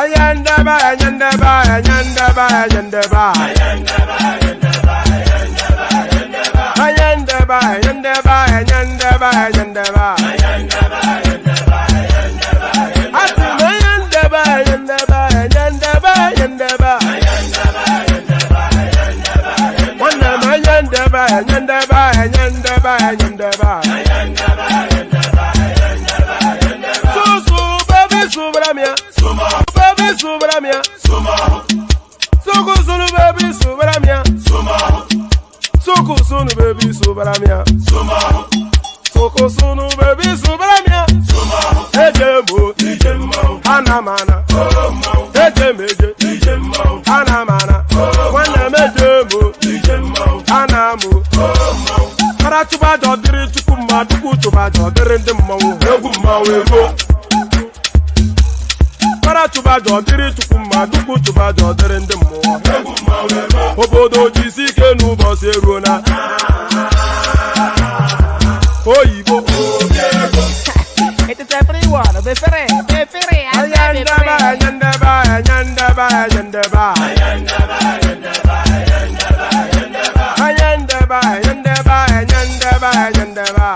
Ayandaba, ayandaba, ayandaba, ayandaba. Ayandaba, ayandaba, ayandaba, ayandaba. Ayandaba, ayandaba, ayandaba, ayandaba. Ayandaba, ayandaba, ayandaba, ayandaba. Susu, baby, subramia. Baby, subramia. Suku, sunu, baby, subramia. Suku, sunu, baby, subramia. Suku, sunu, baby, subramia. Ejemo, anamana. Ejemeje, anamana. Wana mejemo, anamu. Para tuba jodiri tukuma tuku tuba jodiri ndemawo egumawego. Para tuba jodiri tukuma tuku tuba jodiri ndemawo egumawego. Obodo jisike nubo serona. Oyibo. It is everyone. Be free. Ayandaba, ayandaba, ayandaba, ayandaba. Ayandaba, ayandaba, ayandaba, ayandaba.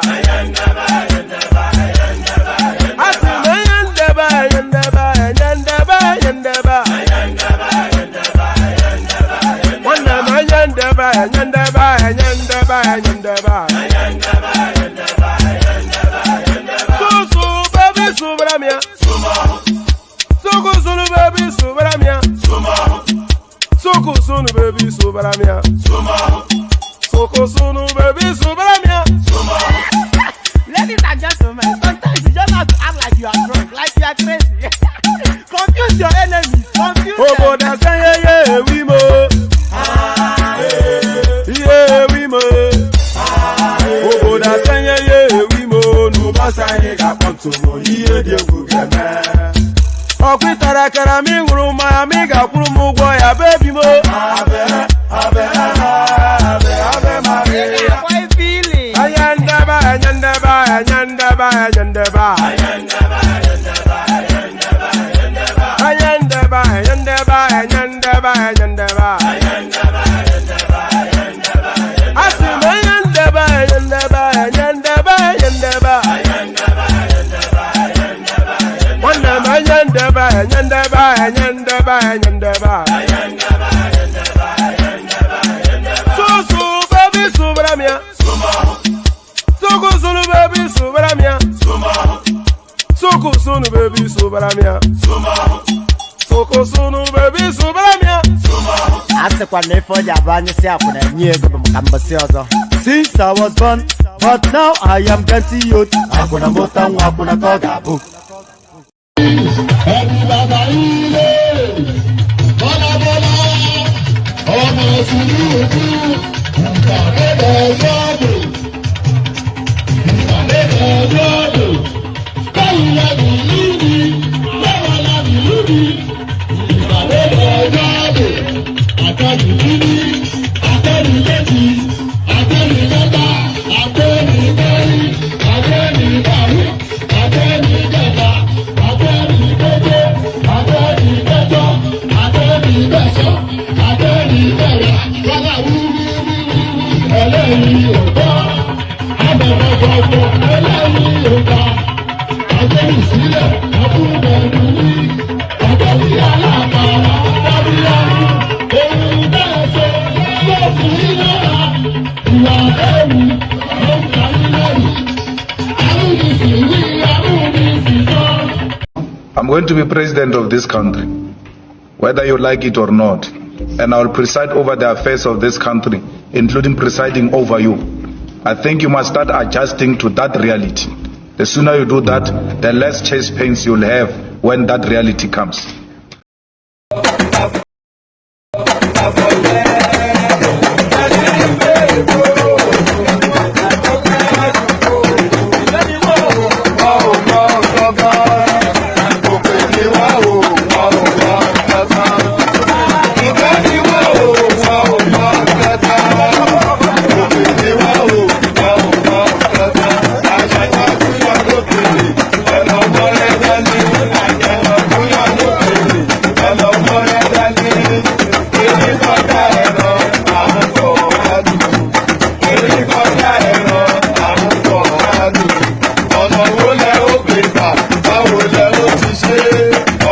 Ayandaba, ayandaba, ayandaba, ayandaba. Ayandaba, ayandaba, ayandaba, ayandaba. Susu, baby, subramia. Suku, sunu, baby, subramia. Suku, sunu, baby, subramia. Suku, sunu, baby, subramia. Ladies and gentlemen, sometimes you just have to act like you are drunk, like you are crazy. Confuse your enemies. Confuse them. Oboda say yeah, we mo. Yeah, we mo. Oboda say yeah, we mo. No basa he ga ponto mo. Iye de gugeme. Okwitara kara mi nguru ma mi ga kwuru mu gwo ya baby mo. Abe Maria. Boy feeling. Ayandaba, ayandaba, ayandaba, ayandaba. Ayandaba, ayandaba, ayandaba, ayandaba. Asima ayandaba, ayandaba, ayandaba, ayandaba. Wanama ayandaba, ayandaba, ayandaba, ayandaba. Susu, baby, subramia. Suku, sunu, baby, subramia. Suku, sunu, baby, subramia. Suku, sunu, baby, subramia. Since I was born, but now I am getting youth. Hakuna motangu, hakuna kogabu. I'm going to be president of this country, whether you like it or not, and I will preside over the affairs of this country, including presiding over you. I think you must start adjusting to that reality. The sooner you do that, the less chest pains you'll have when that reality comes. lẹ ó ti ṣe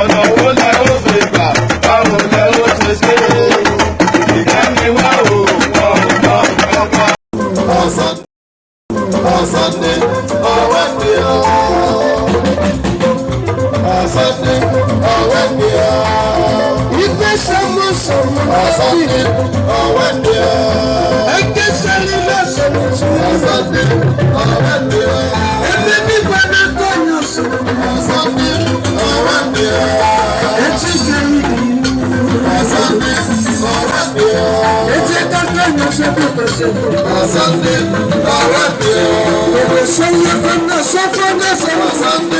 ọ̀nà wo lẹ ó fi gbà báwo lẹ ó ti ṣe ìkẹ́ni wá o wọ́n ò mọ ọkọ̀. Asante, awende o. Asante, awende o. Ife samu samu. Asante, awende o. Eke sali la samu samu. Asante, awende o. Ebe mi bana konyo samu. Asante, awende o. Eti jemi. Asante, awende o. Eti kakanyo samu samu. Asante, awende o. Asante,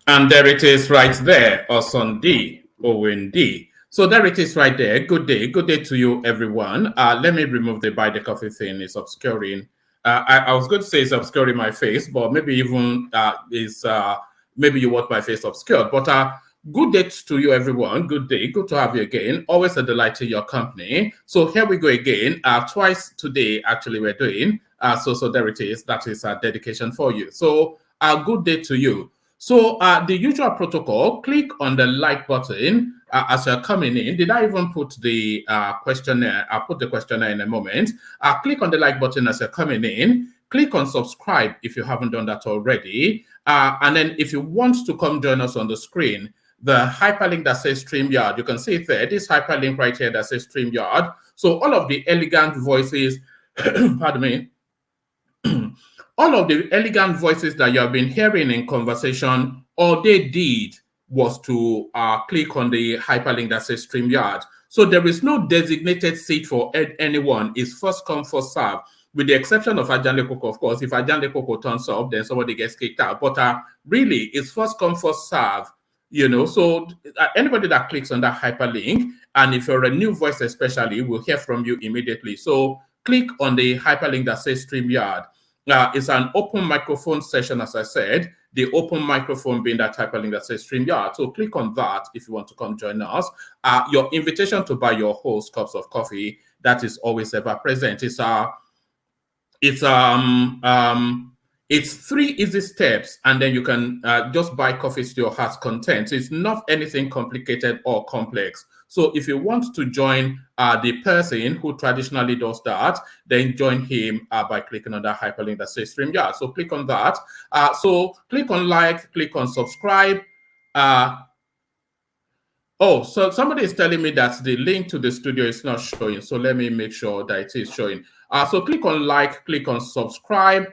And there it is right there, Osundi, OND. So there it is right there. Good day to you, everyone. Let me remove the buy the coffee thing. It's obscuring. I was going to say it's obscuring my face, but maybe even maybe you want my face obscured. But good day to you, everyone. Good day. Good to have you again. Always a delight in your company. So here we go again. Twice today, actually, we're doing. So there it is. That is a dedication for you. So good day to you. So the usual protocol, click on the like button as you're coming in. Did I even put the questionnaire? I'll put the questionnaire in a moment. Click on the like button as you're coming in. Click on subscribe if you haven't done that already. And then if you want to come join us on the screen, the hyperlink that says StreamYard, you can see it there. This hyperlink right here that says StreamYard. So all of the elegant voices, pardon me, all of the elegant voices that you have been hearing in conversation, all they did was to click on the hyperlink that says StreamYard. So there is no designated seat for anyone. It's first come, first serve, with the exception of Ajanle Koko, of course. If Ajanle Koko turns up, then somebody gets kicked out. But really, it's first come, first serve. You know, so anybody that clicks on that hyperlink, and if you're a new voice especially, we'll hear from you immediately. So click on the hyperlink that says StreamYard. It's an open microphone session, as I said, the open microphone being that hyperlink that says StreamYard. So click on that if you want to come join us. Your invitation to buy your host cups of coffee, that is always ever present. It's 3 easy steps, and then you can just buy coffees to your heart's content. So it's not anything complicated or complex. So if you want to join the person who traditionally does that, then join him by clicking on that hyperlink that says StreamYard. So click on that. So click on like, click on subscribe. Oh, so somebody is telling me that the link to the studio is not showing. So let me make sure that it is showing. So click on like, click on subscribe,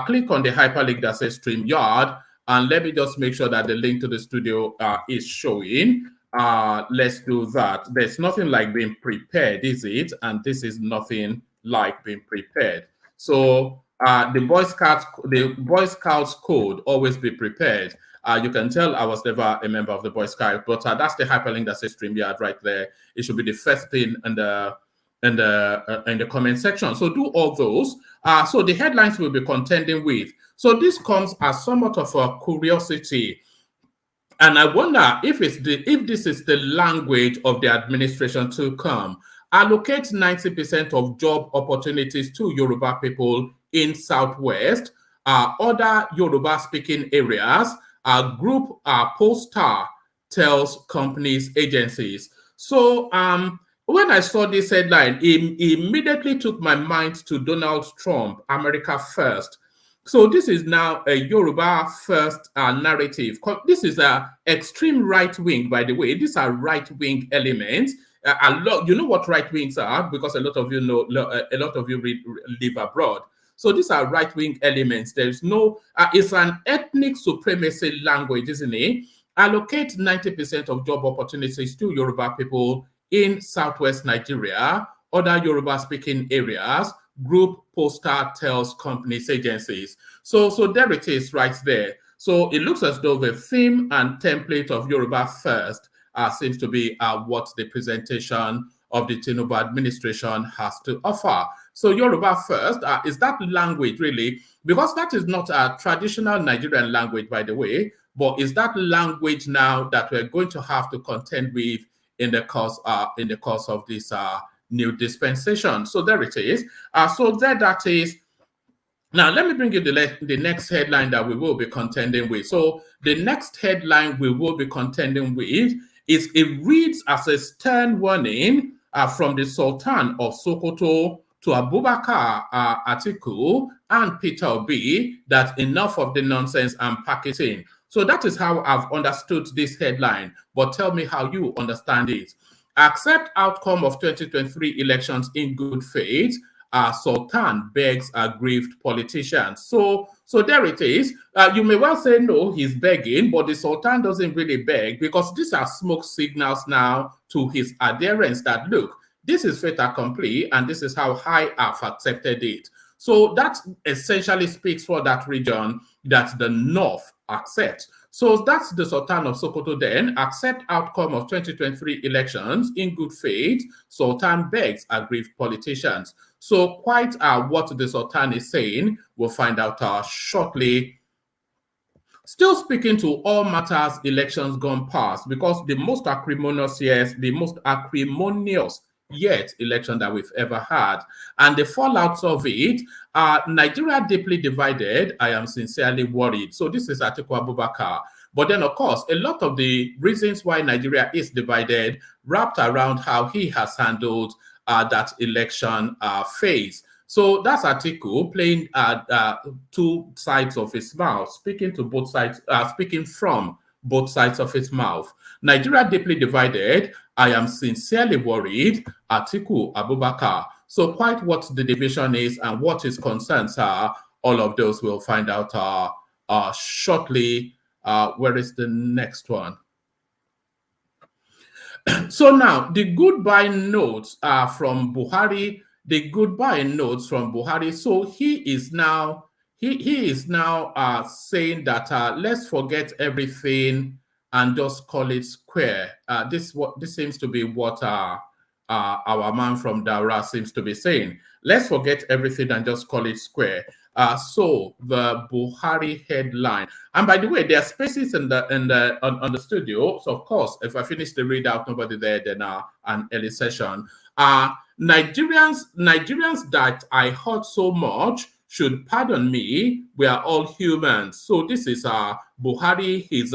click on the hyperlink that says StreamYard, and let me just make sure that the link to the studio is showing. Let's do that. There's nothing like being prepared, is it? And this is nothing like being prepared. So the Boy Scouts code, always be prepared. You can tell I was never a member of the Boy Scout, but that's the hyperlink that says StreamYard right there. It should be the first thing in the comment section. So do all those. So the headlines we'll be contending with. So this comes as somewhat of a curiosity. And I wonder if this is the language of the administration to come. Allocate 90% of job opportunities to Yoruba people in Southwest, other Yoruba-speaking areas. Group pollster tells companies, agencies. So when I saw this headline, it immediately took my mind to Donald Trump, America First. So this is now a Yoruba First narrative. This is an extreme right wing, by the way. These are right wing elements. You know what right wings are, because a lot of you know, a lot of you live abroad. So these are right-wing elements. There's no, it's an ethnic supremacy language, isn't it? Allocate 90% of job opportunities to Yoruba people in Southwest Nigeria, other Yoruba-speaking areas. Group pollster tells companies, agencies. So there it is right there. So it looks as though the theme and template of Yoruba First seems to be what the presentation of the Tinubu administration has to offer. So Yoruba First, is that language really? Because that is not a traditional Nigerian language, by the way, but is that language now that we're going to have to contend with in the course of this new dispensation? So there it is. So there that is. Now, let me bring you the next headline that we will be contending with. So the next headline we will be contending with is, it reads as a stern warning from the Sultan of Sokoto to Abubakar Atiku and Peter Obi that enough of the nonsense and packaging. So that is how I've understood this headline. But tell me how you understand it. Accept outcome of 2023 elections in good faith. Sultan begs aggrieved politicians. So there it is. You may well say, no, he's begging, but the Sultan doesn't really beg, because these are smoke signals now to his adherents that, look, this is fait accompli, and this is how I have accepted it. So that essentially speaks for that region that the North accept. So that's the Sultan of Sokoto then. Accept outcome of 2023 elections in good faith. Sultan begs aggrieved politicians. So quite what the Sultan is saying, we'll find out shortly. Still speaking to all matters elections gone past, because the most acrimonious yet election that we've ever had, and the fallouts of it, Nigeria deeply divided. I am sincerely worried. So this is Atiku Abubakar. But then, of course, a lot of the reasons why Nigeria is divided wrapped around how he has handled that election phase. So that's Atiku playing two sides of his mouth, speaking to both sides, speaking from both sides of his mouth. Nigeria deeply divided. I am sincerely worried. Atiku Abubakar. So quite what the division is and what his concerns are, all of those we'll find out shortly. Where is the next one? So now the goodbye notes are from Buhari. The goodbye notes from Buhari. So he is now saying that let's forget everything and just call it square. This seems to be what our man from Daura seems to be saying. Let's forget everything and just call it square. So the Buhari headline, and by the way, there are spaces on the studio. So of course, if I finish the readout, nobody there, then an early session. Nigerians that I hurt so much should pardon me. We are all humans. So this is Buhari, his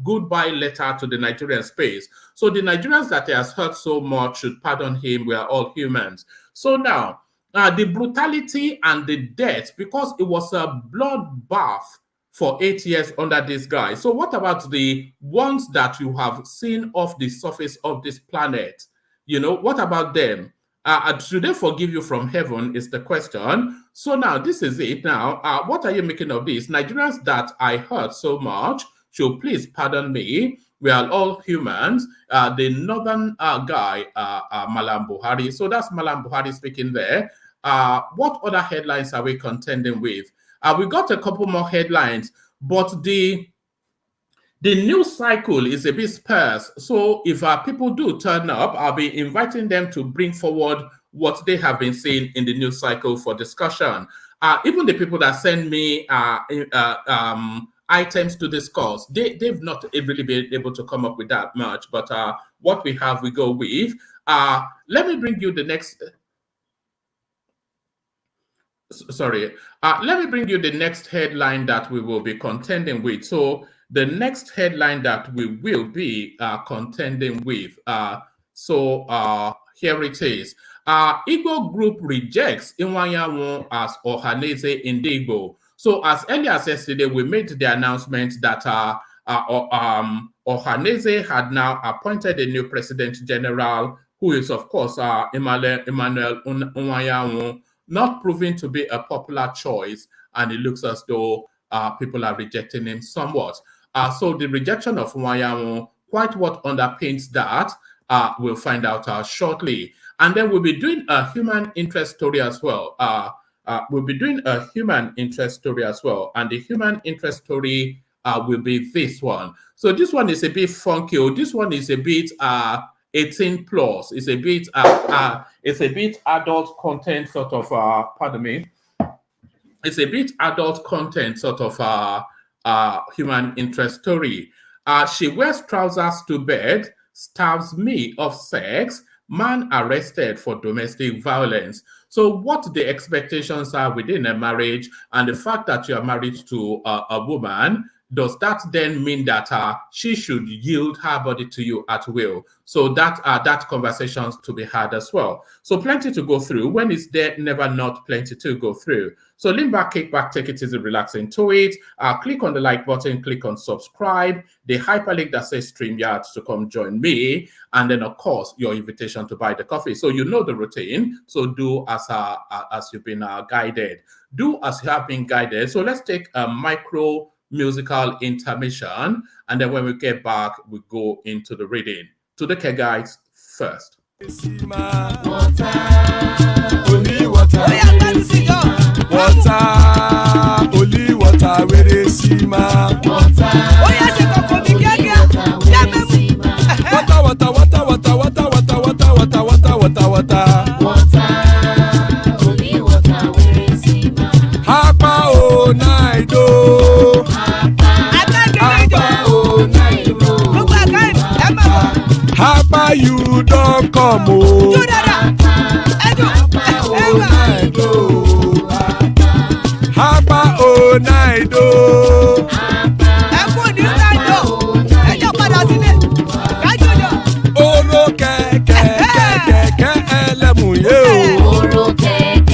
goodbye letter to the Nigerian space. So the Nigerians that he has hurt so much should pardon him. We are all humans. So now, the brutality and the death, because it was a bloodbath for 8 years under this guy. So what about the ones that you have seen off the surface of this planet? You know, what about them? Should they forgive you from heaven is the question. So now this is it. Now, what are you making of this? Nigerians that I hurt so much should please pardon me. We are all humans. The northern guy, Malam Buhari. So that's Malam Buhari speaking there. What other headlines are we contending with? We got a couple more headlines, but the news cycle is a bit sparse. So if people do turn up, I'll be inviting them to bring forward what they have been saying in the news cycle for discussion. Even the people that send me items to discuss, they've not really been able to come up with that much. But what we have, we go with. Let me bring you the next... let me bring you the next headline that we will be contending with. So the next headline that we will be contending with. Here it is. Igbo group rejects Iwanyanwu as Ohaneze in the Igbo. So as early as yesterday, we made the announcement that Ohaneze had now appointed a new President General, who is, of course, Emmanuel Iwanyanwu, not proving to be a popular choice, and it looks as though people are rejecting him somewhat. So the rejection of Iwanyanwu, quite what underpins that, we'll find out shortly. And then we'll be doing a human interest story as well. And the human interest story will be this one. So this one is a bit funky. This one is a bit 18 plus. It's a bit adult content sort of pardon me. It's a bit adult content sort of human interest story. She wears trousers to bed, starves me of sex, man arrested for domestic violence. So what the expectations are within a marriage, and the fact that you are married to a woman, does that then mean that she should yield her body to you at will? So that conversations to be had as well. So plenty to go through. When is there never not plenty to go through? So lean back, kick back, take it easy, relax into it. Click on the like button, click on subscribe, the hyperlink that says StreamYard to come join me, and then of course your invitation to buy the coffee. So you know the routine. So do as you've been guided. Do as you have been guided. So let's take a micro musical intermission, and then when we get back, we go into the reading. To the care guides first. Only water, where they see my water. Hapa you don't come oh. Hapa oh night oh. Oro keke elemu ye o.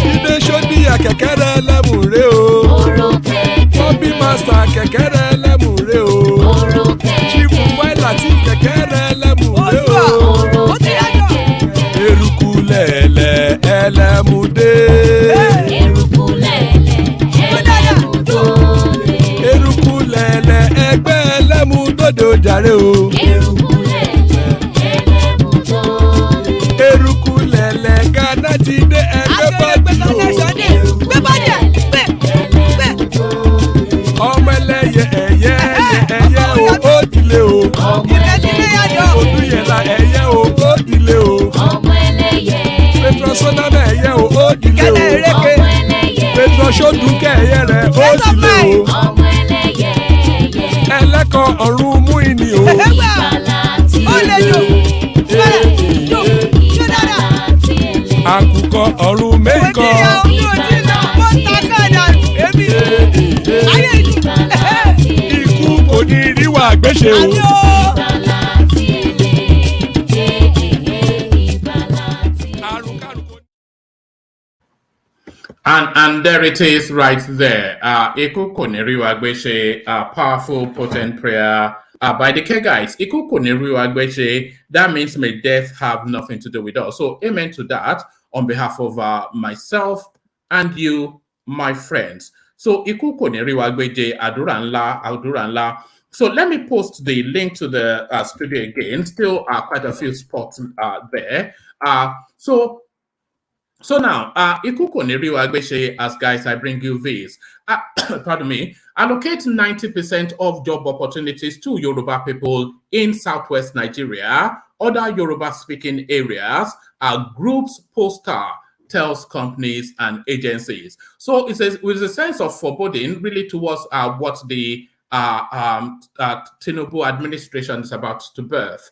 Ide shodi ya keke elemu re o. Bobby master keke elemu re o. Chifu Wailati keke elemu re o. Erukulele elemude. Erukulele egbe elemudodo jare o. Erukulele Ghana ti de everybody ọmọ ẹlẹ́yẹ ẹyẹ o ó dilé o. Odúyẹ̀lá ẹyẹ o ó dilé o. Petrosoname ẹyẹ o ó dilé o. Petrosodunke ẹyẹ rẹ̀ ó dilé o. Ẹlẹ́kọ̀ ọ̀run mú ìní o. Àkùkọ ọ̀run mẹ́kọ̀. àgbéṣe o. And there it is right there. Iku Koneri Wagbeche, powerful, potent prayer by the Kegites. Iku Koneri Wagbeche, that means may death have nothing to do with us. So amen to that on behalf of myself and you, my friends. So Iku Koneri Wagbeche, Aduranla. So let me post the link to the studio again. Still quite a few spots there. So now, Iku Koneri Wagbeche, as guys, I bring you this. Pardon me. Allocate 90% of job opportunities to Yoruba people in Southwest Nigeria, other Yoruba-speaking areas, groups poster tells companies and agencies. So it says with a sense of foreboding, really towards what the Tinubu administration is about to birth.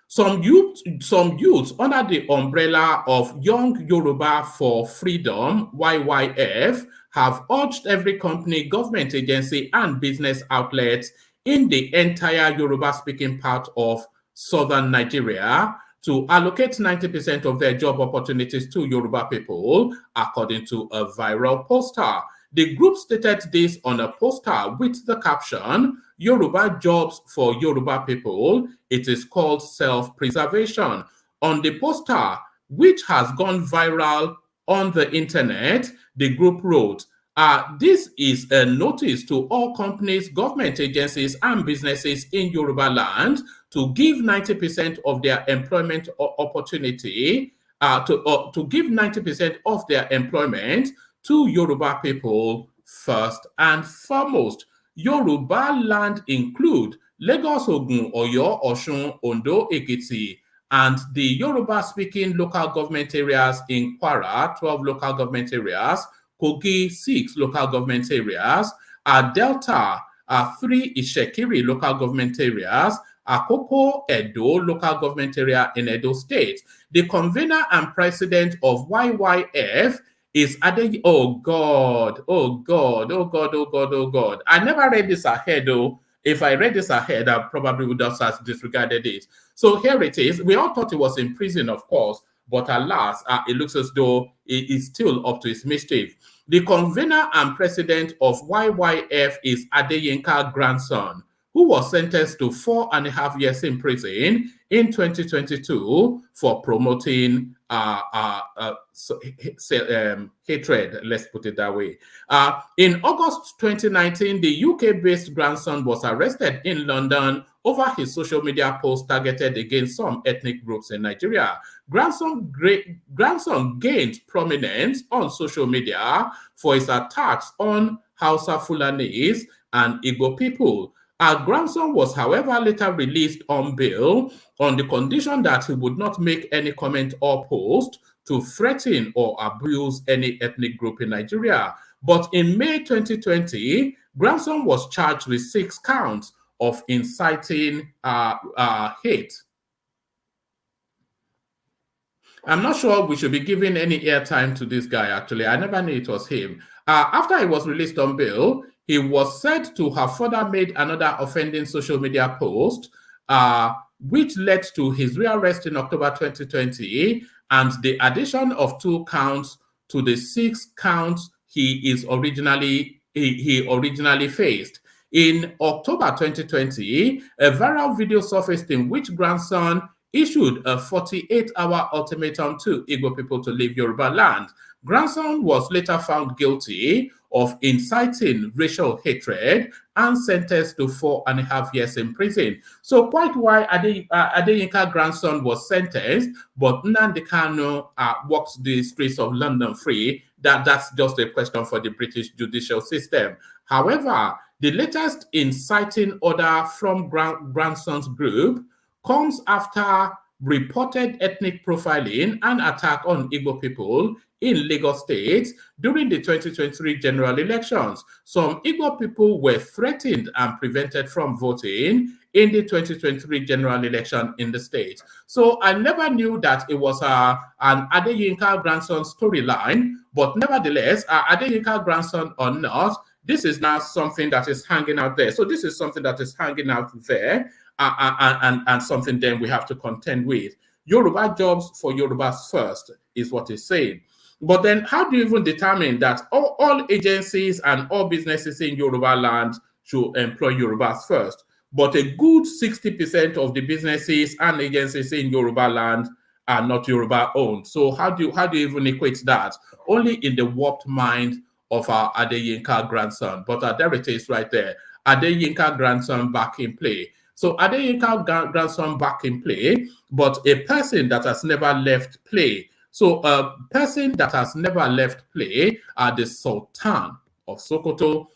Some youths under the umbrella of Young Yoruba for Freedom, YYF, have urged every company, government agency, and business outlet in the entire Yoruba-speaking part of southern Nigeria to allocate 90% of their job opportunities to Yoruba people, according to a viral poster. The group stated this on a poster with the caption, Yoruba jobs for Yoruba people. It is called self-preservation. On the poster, which has gone viral on the internet, the group wrote, this is a notice to all companies, government agencies, and businesses in Yoruba land to give 90% of their employment opportunity, to give 90% of their employment to Yoruba people first and foremost. Yoruba land include Lagos, Ogun, Oyo, Osun, Ondo, Ekiti, and the Yoruba-speaking local government areas in Kwara, 12 local government areas, Kogi, 6 local government areas, Delta, 3 Ishekiri local government areas, Akoko, Edo local government area in Edo State. The convener and president of YYF is Ade. Oh God. I never read this ahead though. If I read this ahead, I probably would have disregarded it. So here it is. We all thought he was in prison, of course, but alas, it looks as though it is still up to his mischief. The convener and president of YYF is Adeyinka grandson, who was sentenced to 4.5 years in prison in 2022 for promoting hatred, let's put it that way. In August 2019, the UK-based grandson was arrested in London over his social media post targeted against some ethnic groups in Nigeria. Grandson gained prominence on social media for his attacks on Hausa Fulanis and Igbo people. Our grandson was, however, later released on bail on the condition that he would not make any comment or post to threaten or abuse any ethnic group in Nigeria. But in May 2020, grandson was charged with 6 counts of inciting hate. I'm not sure we should be giving any airtime to this guy, actually. I never knew it was him. After he was released on bail, he was said to have further made another offending social media post, which led to his rearrest in October 2020 and the addition of 2 counts to the 6 counts he originally faced. In October 2020, a viral video surfaced in which grandson issued a 48-hour ultimatum to Igbo people to leave Yoruba land. Grandson was later found guilty of inciting racial hatred and sentenced to 4.5 years in prison. So quite why Adeyinka grandson was sentenced, but Nnamdi Kanu walked the streets of London free. That's just a question for the British judicial system. However, the latest inciting order from grandson's group comes after reported ethnic profiling and attack on Igbo people in Lagos State during the 2023 general elections. Some Igbo people were threatened and prevented from voting in the 2023 general election in the state. So I never knew that it was an Adeyinka grandson storyline, but nevertheless, Adeyinka grandson or not, this is now something that is hanging out there. So this is something that is hanging out there, and something then we have to contend with. Yoruba jobs for Yorubas first is what it's saying. But then how do you even determine that all agencies and all businesses in Yoruba land should employ Yorubas first? But a good 60% of the businesses and agencies in Yoruba land are not Yoruba owned. So how do you even equate that? Only in the warped mind of our Adeyinka grandson. But there it is right there. Adeyinka grandson back in play. So Adeyinka grandson back in play, but a person that has never left play. So a person that has never left play are the Sultan of Sokoto.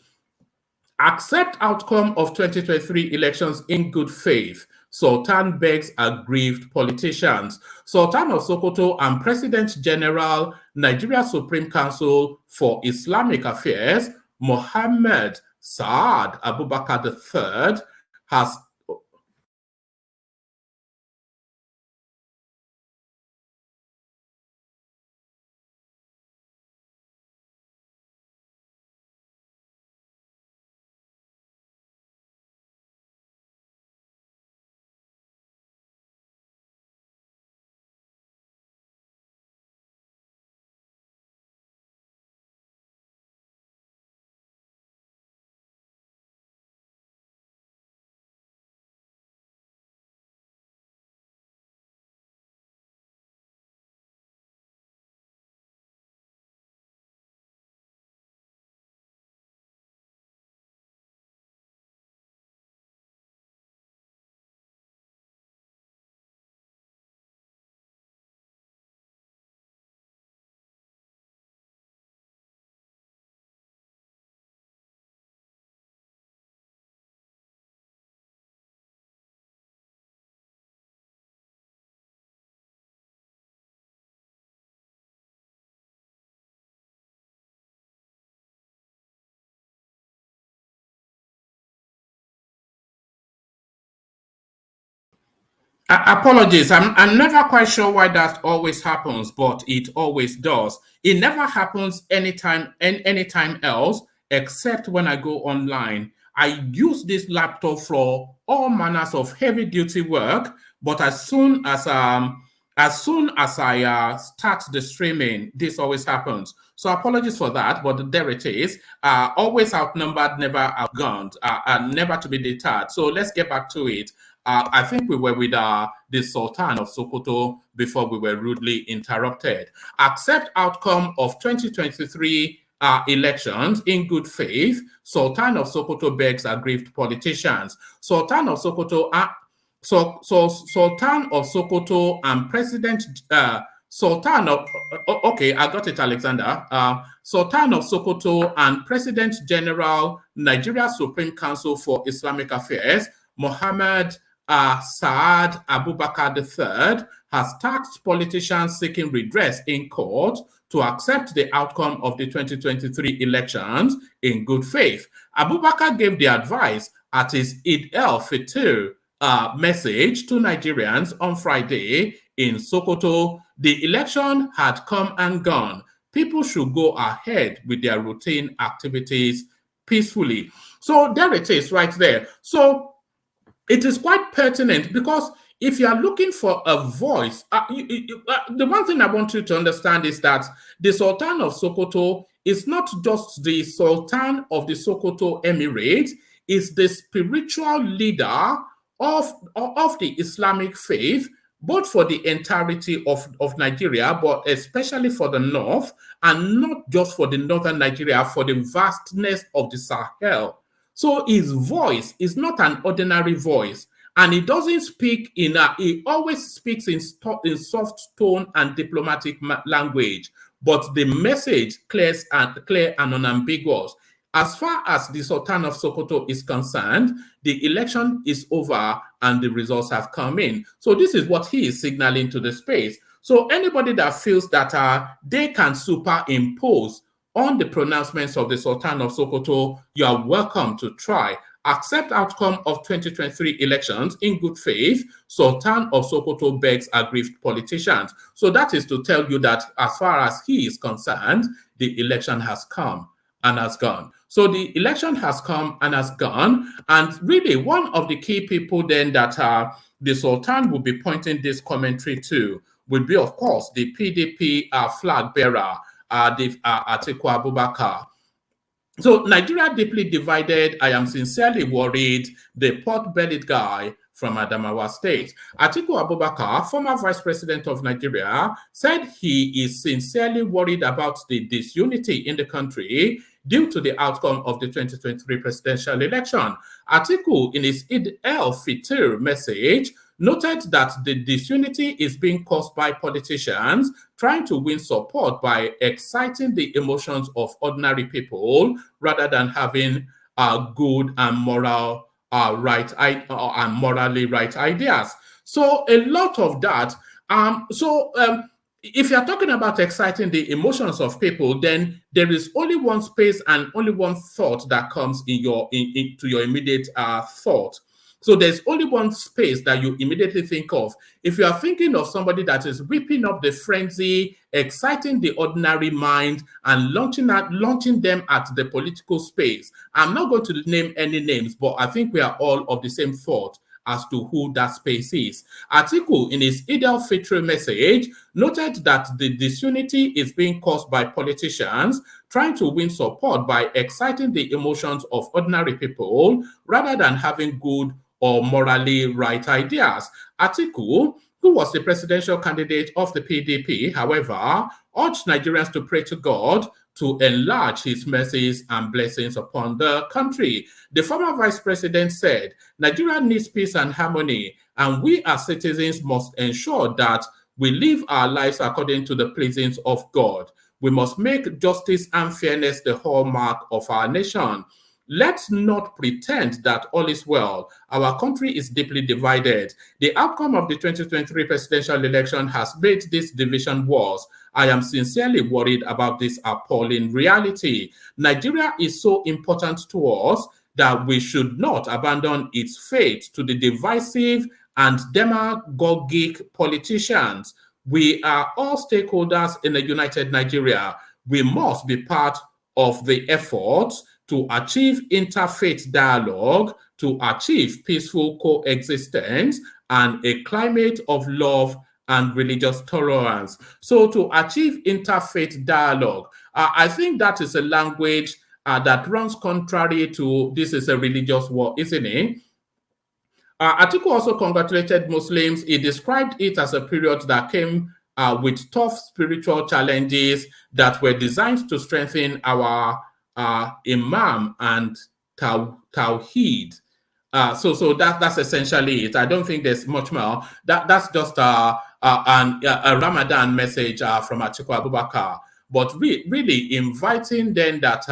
Accept outcome of 2023 elections in good faith. Sultan begs aggrieved politicians. Sultan of Sokoto and President General, Nigeria Supreme Council for Islamic Affairs, Mohammed Saad Abubakar III, has apologies. I'm never quite sure why that always happens, but it always does. It never happens anytime else except when I go online. I use this laptop for all manners of heavy duty work, but as soon as I start the streaming, this always happens. So apologies for that, but there it is. Always outnumbered, never outgunned, and never to be deterred. So let's get back to it. I think we were with the Sultan of Sokoto before we were rudely interrupted. Accept outcome of 2023 elections in good faith. Sultan of Sokoto begs aggrieved politicians. Sultan of Sokoto Sultan of Sokoto and President Sultan of okay, I got it, Alexander. Sultan of Sokoto and President General, Nigeria Supreme Council for Islamic Affairs, Mohammed Saad Abubakar III, has tasked politicians seeking redress in court to accept the outcome of the 2023 elections in good faith. Abubakar gave the advice at his Eid al-Fitr message to Nigerians on Friday in Sokoto. The election had come and gone. People should go ahead with their routine activities peacefully. So there it is right there. So it is quite pertinent because if you are looking for a voice, the one thing I want you to understand is that the Sultan of Sokoto is not just the Sultan of the Sokoto Emirate, is the spiritual leader of the Islamic faith, both for the entirety of Nigeria, but especially for the north, and not just for the northern Nigeria, for the vastness of the Sahel. So his voice is not an ordinary voice, and he doesn't speak he always speaks in soft tone and diplomatic language, but the message clear and unambiguous. As far as the Sultan of Sokoto is concerned, the election is over and the results have come in. So this is what he is signaling to the space. So anybody that feels that they can superimpose on the pronouncements of the Sultan of Sokoto, you are welcome to try. Accept outcome of 2023 elections in good faith. Sultan of Sokoto begs aggrieved politicians. So that is to tell you that as far as he is concerned, the election has come and has gone. So the election has come and has gone. And really, one of the key people then that the Sultan will be pointing this commentary to would be, of course, the PDP flag bearer, Atiku Abubakar. So Nigeria deeply divided. I am sincerely worried. The pot-bellied guy from Adamawa State. Atiku Abubakar, former vice president of Nigeria, said he is sincerely worried about the disunity in the country due to the outcome of the 2023 presidential election. Atiku, in his Eid el-Fitr message, noted that the disunity is being caused by politicians trying to win support by exciting the emotions of ordinary people rather than having good and moral and morally right ideas. So a lot of that. If you're talking about exciting the emotions of people, then there is only one space and only one thought that comes into your immediate thought. So there's only one space that you immediately think of. If you are thinking of somebody that is whipping up the frenzy, exciting the ordinary mind, and launching them at the political space, I'm not going to name any names, but I think we are all of the same thought as to who that space is. Atiku, in his Eid al-Fitr message, noted that the disunity is being caused by politicians trying to win support by exciting the emotions of ordinary people rather than having good or morally right ideas. Atiku, who was the presidential candidate of the PDP, however, urged Nigerians to pray to God to enlarge his mercies and blessings upon the country. The former vice president said, Nigeria needs peace and harmony, and we as citizens must ensure that we live our lives according to the pleasings of God. We must make justice and fairness the hallmark of our nation. Let's not pretend that all is well. Our country is deeply divided. The outcome of the 2023 presidential election has made this division worse. I am sincerely worried about this appalling reality. Nigeria is so important to us that we should not abandon its fate to the divisive and demagogic politicians. We are all stakeholders in a united Nigeria. We must be part of the efforts to achieve interfaith dialogue, to achieve peaceful coexistence, and a climate of love and religious tolerance. So to achieve interfaith dialogue, I think that is a language that runs contrary to this is a religious war, isn't it? Atiku also congratulated Muslims. He described it as a period that came with tough spiritual challenges that were designed to strengthen our Imam and Tawheed. So that's essentially it. I don't think there's much more. That's just a Ramadan message from Atiku Abubakar. But really inviting them that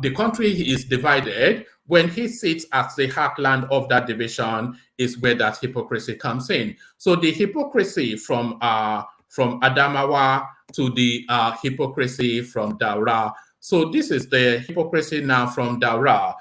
the country is divided. When he sits at the heartland of that division is where that hypocrisy comes in. So the hypocrisy from Adamawa to the hypocrisy from Daura. So this is the hypocrisy now from Daura.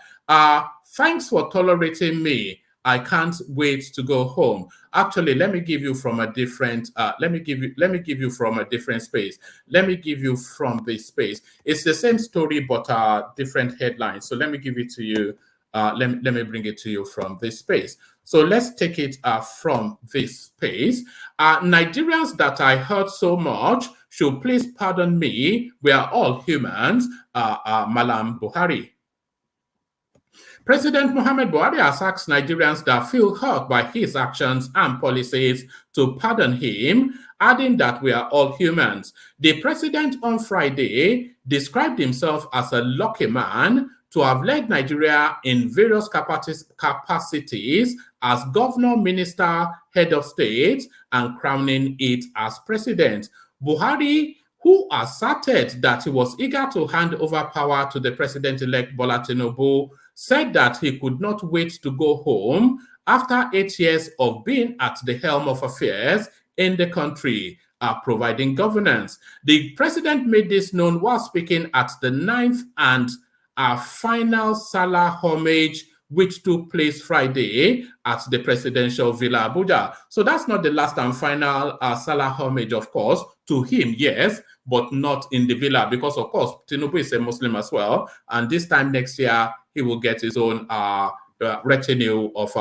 Thanks for tolerating me. I can't wait to go home. Actually, let me give you from a different. Let me give you from a different space. Let me give you from this space. It's the same story but different headlines. So let me give it to you. Let me bring it to you from this space. So let's take it from this space. Nigerians that I hurt so much should please pardon me. We are all humans. Malam Buhari. President Muhammad Buhari has asked Nigerians that feel hurt by his actions and policies to pardon him, adding that we are all humans. The president on Friday described himself as a lucky man to have led Nigeria in various capacities as governor, minister, head of state, and crowning it as president. Buhari, who asserted that he was eager to hand over power to the president-elect Bola Tinubu, said that he could not wait to go home after 8 years of being at the helm of affairs in the country, providing governance. The president made this known while speaking at the 9th and final Salah homage which took place Friday at the presidential Villa Abuja. So that's not the last and final Salah homage, of course, to him, yes, but not in the Villa, because, of course, Tinubu is a Muslim as well. And this time next year, he will get his own retinue of,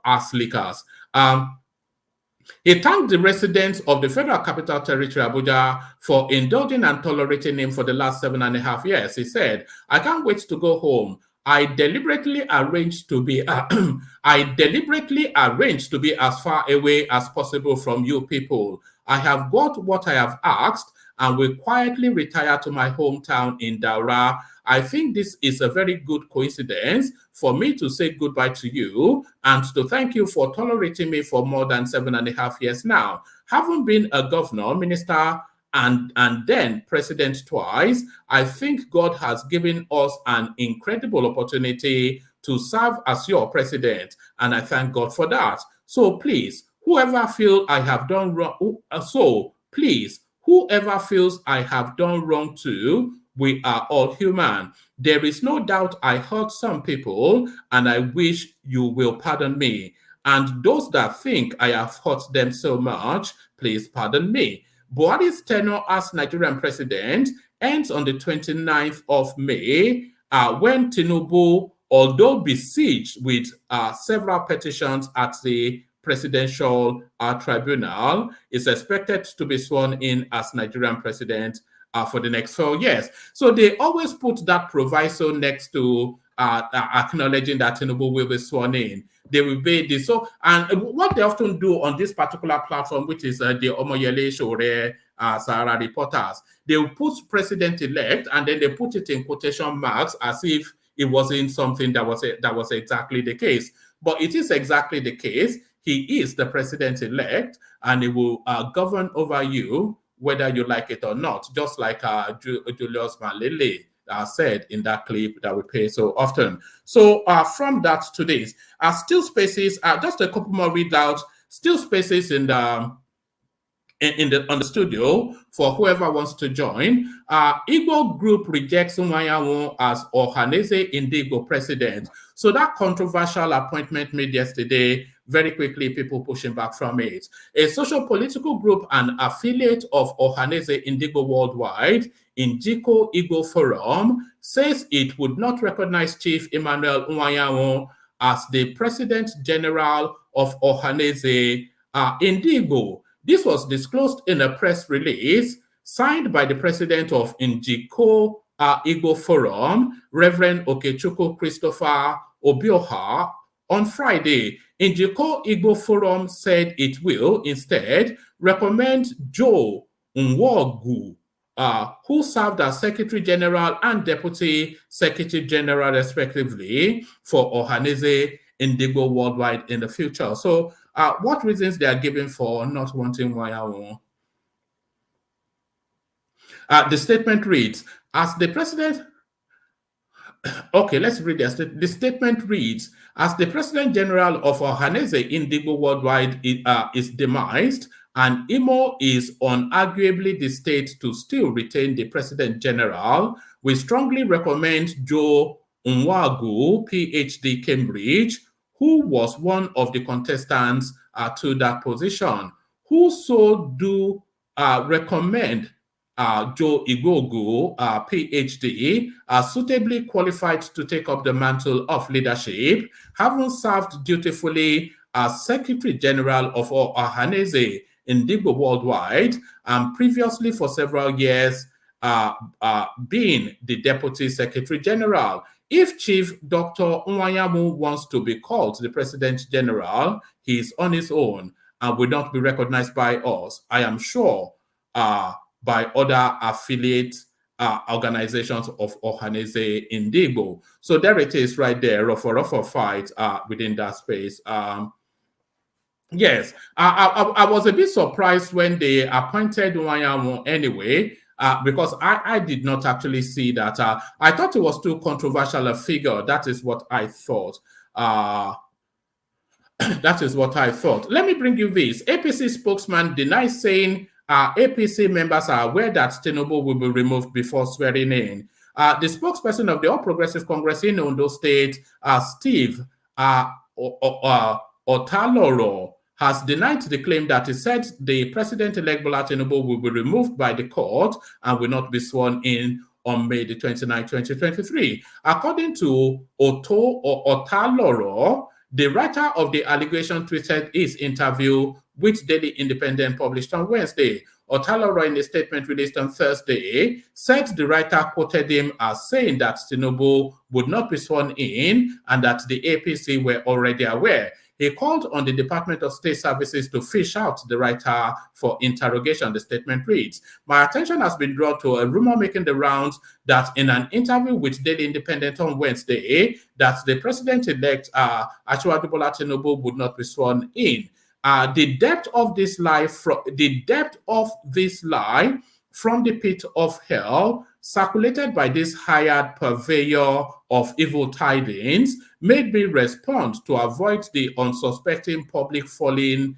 ass lickers. He thanked the residents of the Federal Capital Territory, Abuja, for indulging and tolerating him for the last 7.5 years. He said, "I can't wait to go home. I deliberately arranged to be as far away as possible from you people. I have got what I have asked and will quietly retire to my hometown in Daura. I think this is a very good coincidence for me to say goodbye to you and to thank you for tolerating me for more than 7.5 years now. Having been a governor, minister, and then president twice, I think God has given us an incredible opportunity to serve as your president, and I thank God for that. So please, whoever feels I have done wrong, whoever feels I have done wrong to, we are all human. There is no doubt I hurt some people, and I wish you will pardon me. And those that think I have hurt them so much, please pardon me." Buhari's tenure as Nigerian president ends on the 29th of May, when Tinubu, although besieged with several petitions at the presidential tribunal, is expected to be sworn in as Nigerian president for the next 4 years. So they always put that proviso next to acknowledging that Tinubu will be sworn in. They will be this. So, and what they often do on this particular platform, which is the Omoyele Shore Sahara reporters, they will put president-elect and then they put it in quotation marks as if it wasn't something that was exactly the case. But it is exactly the case. He is the president-elect, and he will govern over you whether you like it or not, just like Julius Malele said in that clip that we play so often. So from that to this, still spaces, just a couple more readouts, still spaces on the studio for whoever wants to join. Igbo group rejects Nwayawu as Ohaneze Indigo president. So that controversial appointment made yesterday, very quickly people pushing back from it. A social political group and affiliate of Ohaneze Indigo Worldwide, Njiko Igbo Forum, says it would not recognize Chief Emmanuel Nwayawu as the President General of Ohaneze Indigo. This was disclosed in a press release signed by the president of Njiko Igbo Forum, Reverend Okechukwu Christopher Obioha, on Friday. Njiko Igbo Forum said it will instead recommend Joe Nwogu, who served as Secretary General and Deputy Secretary General, respectively, for Ohaneze Indigo Worldwide in the future. So, what reasons they are giving for not wanting Nwayawu? The statement reads, as the president... Okay, let's read this. The statement reads, as the President General of Ohaneze Indigo Worldwide is demised, and Imo is unarguably the state to still retain the President General, we strongly recommend Joe Nwogu, PhD, Cambridge, who was one of the contestants to that position, who so do recommend Joe Igogo, PhD, suitably qualified to take up the mantle of leadership, having served dutifully as Secretary General of Ohaneze Indigo Worldwide, and previously for several years being the Deputy Secretary General. If Chief Dr. Nwayawu wants to be called the President General, he is on his own and will not be recognized by us, I am sure, by other affiliate organizations of Ohaneze Indigo. So there it is right there, rough fight within that space. Yes, I was a bit surprised when they appointed Nwayawu anyway, because I did not actually see that. I thought it was too controversial a figure. That is what I thought. That is what I thought. Let me bring you this. APC spokesman denies saying APC members are aware that Tinubu will be removed before swearing in. The spokesperson of the All Progressive Congress in Ondo State, Steve Otaloro, has denied the claim that he said the President-elect Bola Tinubu will be removed by the court and will not be sworn in on May the 29th, 2023. According to Otaloro, the writer of the allegation tweeted his interview with Daily Independent published on Wednesday. Otaloro, in a statement released on Thursday, said the writer quoted him as saying that Tinubu would not be sworn in and that the APC were already aware. He called on the Department of State Services to fish out the writer for interrogation. The statement reads, "My attention has been drawn to a rumor making the rounds that in an interview with Daily Independent on Wednesday, that the president-elect Asiwaju Bola Tinubu would not be sworn in. The depth of this lie from the pit of hell, circulated by this hired purveyor of evil tidings, made me respond to avoid the unsuspecting public falling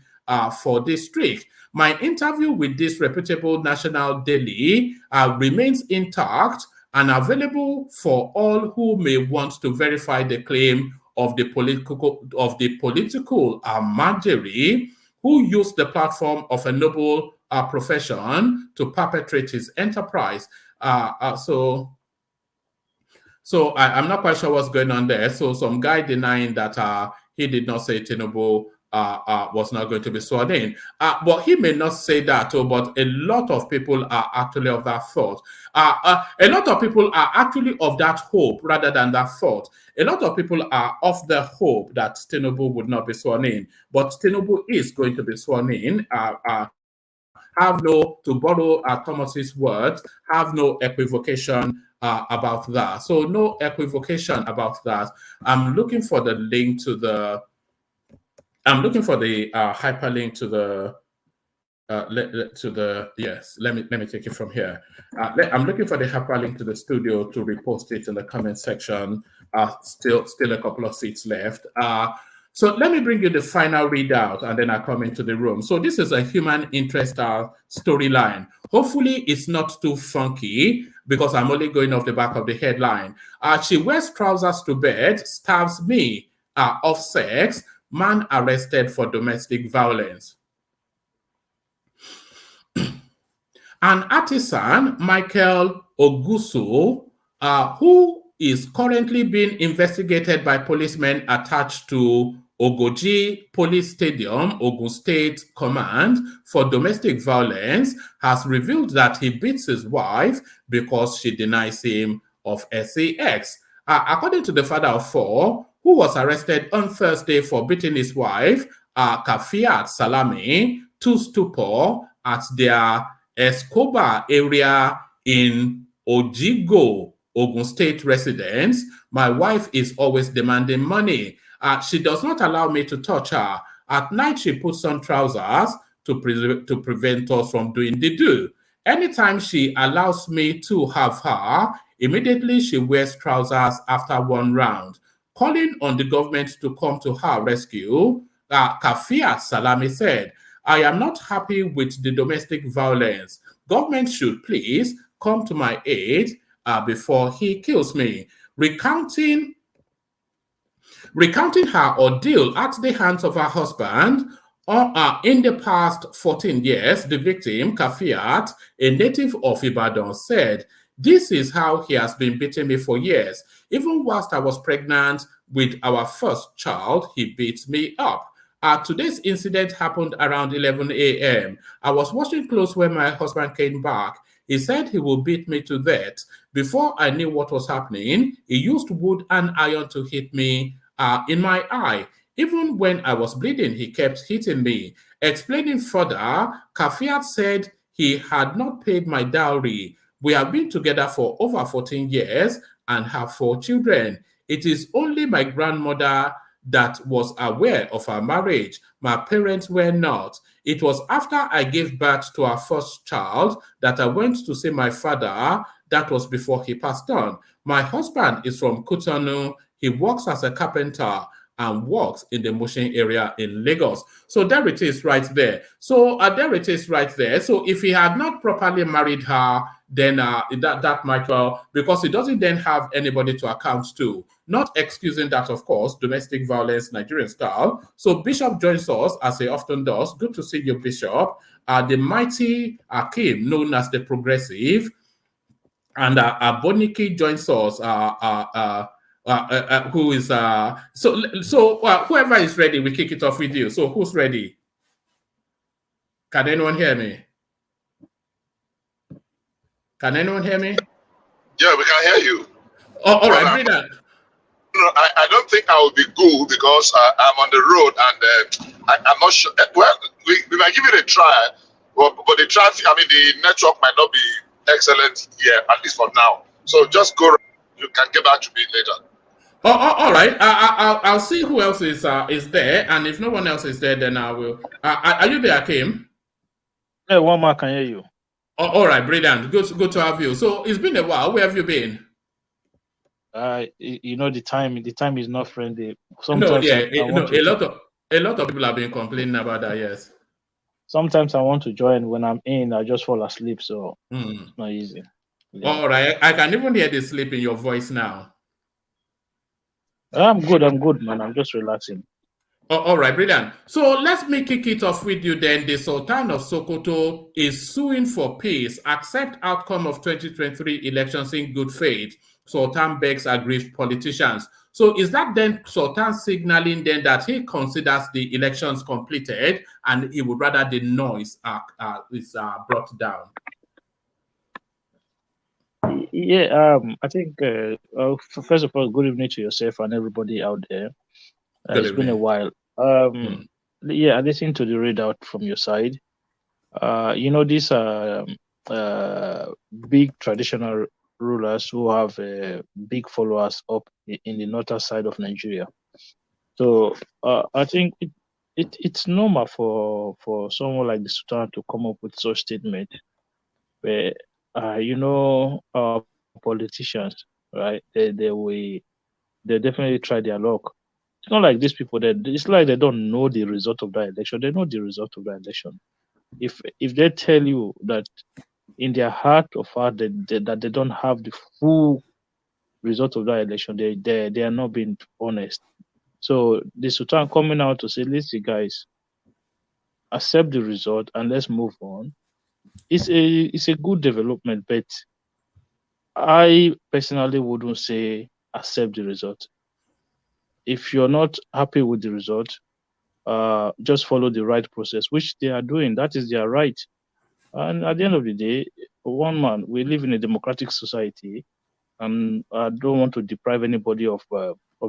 for this trick. My interview with this reputable national daily remains intact and available for all who may want to verify the claim of the political Marjorie, who used the platform of a noble profession to perpetrate his enterprise." So I'm not quite sure what's going on there. So some guy denying that he did not say Tinubu was not going to be sworn in. But he may not say that, but a lot of people are actually of that thought. A lot of people are actually of that hope rather than that thought. A lot of people are of the hope that Tinubu would not be sworn in. But Tinubu is going to be sworn in. To borrow Thomas's words, have no equivocation about that. So no equivocation about that. I'm looking for the link to the. I'm looking for the hyperlink to the. Yes. Let me take it from here. I'm looking for the hyperlink to the studio to repost it in the comment section. Still a couple of seats left. So let me bring you the final readout and then I come into the room. So this is a human interest storyline. Hopefully it's not too funky because I'm only going off the back of the headline. She wears trousers to bed, stabs me of sex, man arrested for domestic violence. An artisan, Michael Ogusu, who is currently being investigated by policemen attached to Ogoji Police Stadium, Ogun State Command, for domestic violence, has revealed that he beats his wife because she denies him of sex. According to the father of four, who was arrested on Thursday for beating his wife, Kafiat Salami, to stupor at their Escobar area in Ojigo, Ogun State residence, "My wife is always demanding money. She does not allow me to touch her. At night, she puts on trousers to prevent us from doing the do. Anytime she allows me to have her, immediately she wears trousers after one round. Calling on the government to come to her rescue, Kafiat Salami said, I am not happy with the domestic violence. Government should please come to my aid before he kills me." Recounting her ordeal at the hands of her husband, in the past 14 years, the victim, Kafiat, a native of Ibadan, said, "This is how he has been beating me for years. Even whilst I was pregnant with our first child, he beats me up. Today's incident happened around 11 a.m. I was watching close when my husband came back. He said he will beat me to death. Before I knew what was happening, he used wood and iron to hit me in my eye. Even when I was bleeding, he kept hitting me." Explaining further, Kafiat said he had not paid my dowry. "We have been together for over 14 years and have 4 children. It is only my grandmother that was aware of our marriage. My parents were not. It was after I gave birth to our first child that I went to see my father. That was before he passed on. My husband is from Cotonou. He works as a carpenter. and works in the Mushin area in Lagos. So there it is right there. So there it is right there. So if he had not properly married her, then that might well, because he doesn't then have anybody to account to. Not excusing that, of course, domestic violence, Nigerian style. So Bishop joins us, as he often does. Good to see you, Bishop. The mighty Akim, known as the Progressive, and Boniki joins us, who is whoever is ready, we kick it off with you. So who's ready? Can anyone hear me? Can anyone hear me? Yeah, we can hear you. Oh, all right, brilliant. No, I don't think I will be good because I'm on the road and I'm not sure. Well, we might give it a try, but the traffic, I mean, the network might not be excellent here, at least for now. So just go. You can get back to me later. Oh, all right. I'll see who else is there, and if no one else is there, then I will. Are you there, Kim? Yeah, one more can hear you. Oh, all right, brilliant. Good to have you. So it's been a while. Where have you been? You know, the time is not friendly. Sometimes a lot of people have been complaining about that. Yes. Sometimes I want to join. When I'm in, I just fall asleep. So it's not easy. Yeah. All right, I can even hear the sleep in your voice now. I'm good, man. I'm just relaxing. Oh, all right, brilliant. So let me kick it off with you then. The Sultan of Sokoto is suing for peace. Accept outcome of 2023 elections in good faith. Sultan begs aggrieved politicians. So is that then Sultan signaling then that he considers the elections completed and he would rather the noise is brought down? Yeah, I think first of all, good evening to yourself and everybody out there. It's been a while. Yeah, I listened to the readout from your side. You know, these big traditional rulers who have big followers up in the northern side of Nigeria. So I think it's normal for someone like the Sultan to come up with such statement where you know, politicians, right? They definitely try their luck. It's not like these people that it's like they don't know the result of that election. They know the result of that election. If they tell you that in their heart of heart that they don't have the full result of that election, they are not being honest. So the Sultan coming out to say, listen, guys, accept the result and let's move on. It's a good development, but I personally wouldn't say accept the result. If you're not happy with the result, just follow the right process, which they are doing. That is their right. And at the end of the day, one man, we live in a democratic society, and I don't want to deprive anybody of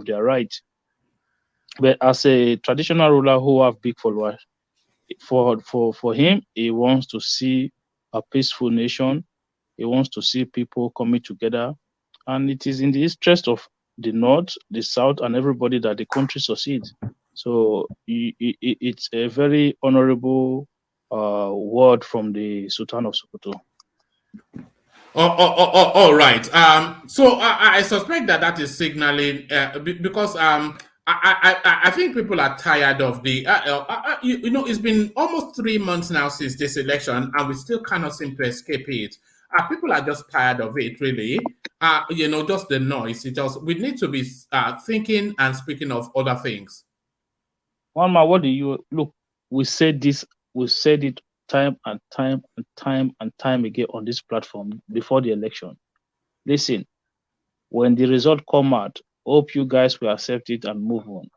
their right. But as a traditional ruler who have big followers, for him, he wants to see a peaceful nation. He wants to see people coming together, and it is in the interest of the North, the South, and everybody that the country succeeds. So it's a very honorable word from the Sultan of Sokoto. All right. So I suspect that is signaling because I think people are tired of the you know, it's been almost 3 months now since this election and we still cannot seem to escape it. People are just tired of it, really. You know, just the noise. We need to be thinking and speaking of other things. Mama, what do you look? We said it time and time again on this platform before the election. Listen, when the result come out, hope you guys will accept it and move on.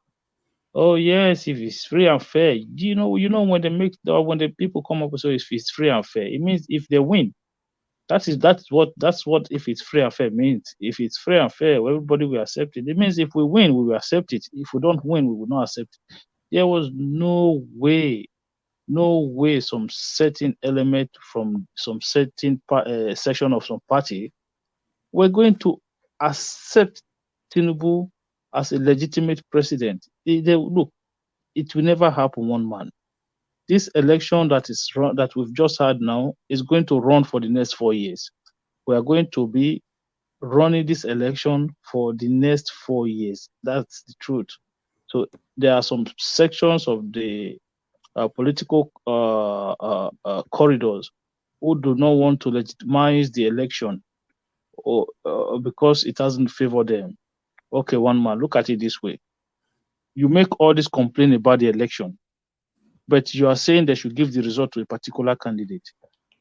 Oh yes, if it's free and fair, you know when the people come up with so if it's free and fair, it means if they win. That's what if it's free and fair means. If it's free and fair, everybody will accept it. It means if we win, we will accept it. If we don't win, we will not accept it. There was no way some certain element from some certain section of some party were going to accept Tinubu as a legitimate president. Look, it will never happen, one man. This election that we've just had now is going to run for the next 4 years. We are going to be running this election for the next 4 years. That's the truth. So there are some sections of the political corridors who do not want to legitimize the election or because it doesn't favor them. Okay, one man, look at it this way. You make all this complaint about the election, but you are saying they should give the result to a particular candidate.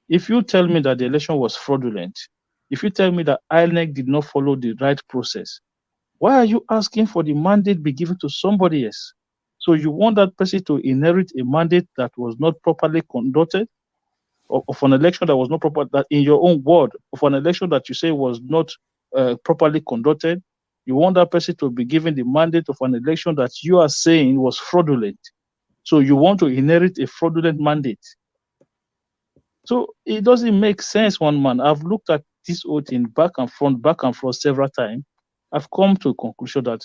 If you tell me that the election was fraudulent, if you tell me that INEC did not follow the right process, why are you asking for the mandate be given to somebody else? So you want that person to inherit a mandate that was not properly conducted, of an election that was not proper, that in your own word, of an election that you say was not properly conducted. You want that person to be given the mandate of an election that you are saying was fraudulent. So you want to inherit a fraudulent mandate. So it doesn't make sense, one man. I've looked at this whole thing back and forth several times. I've come to a conclusion that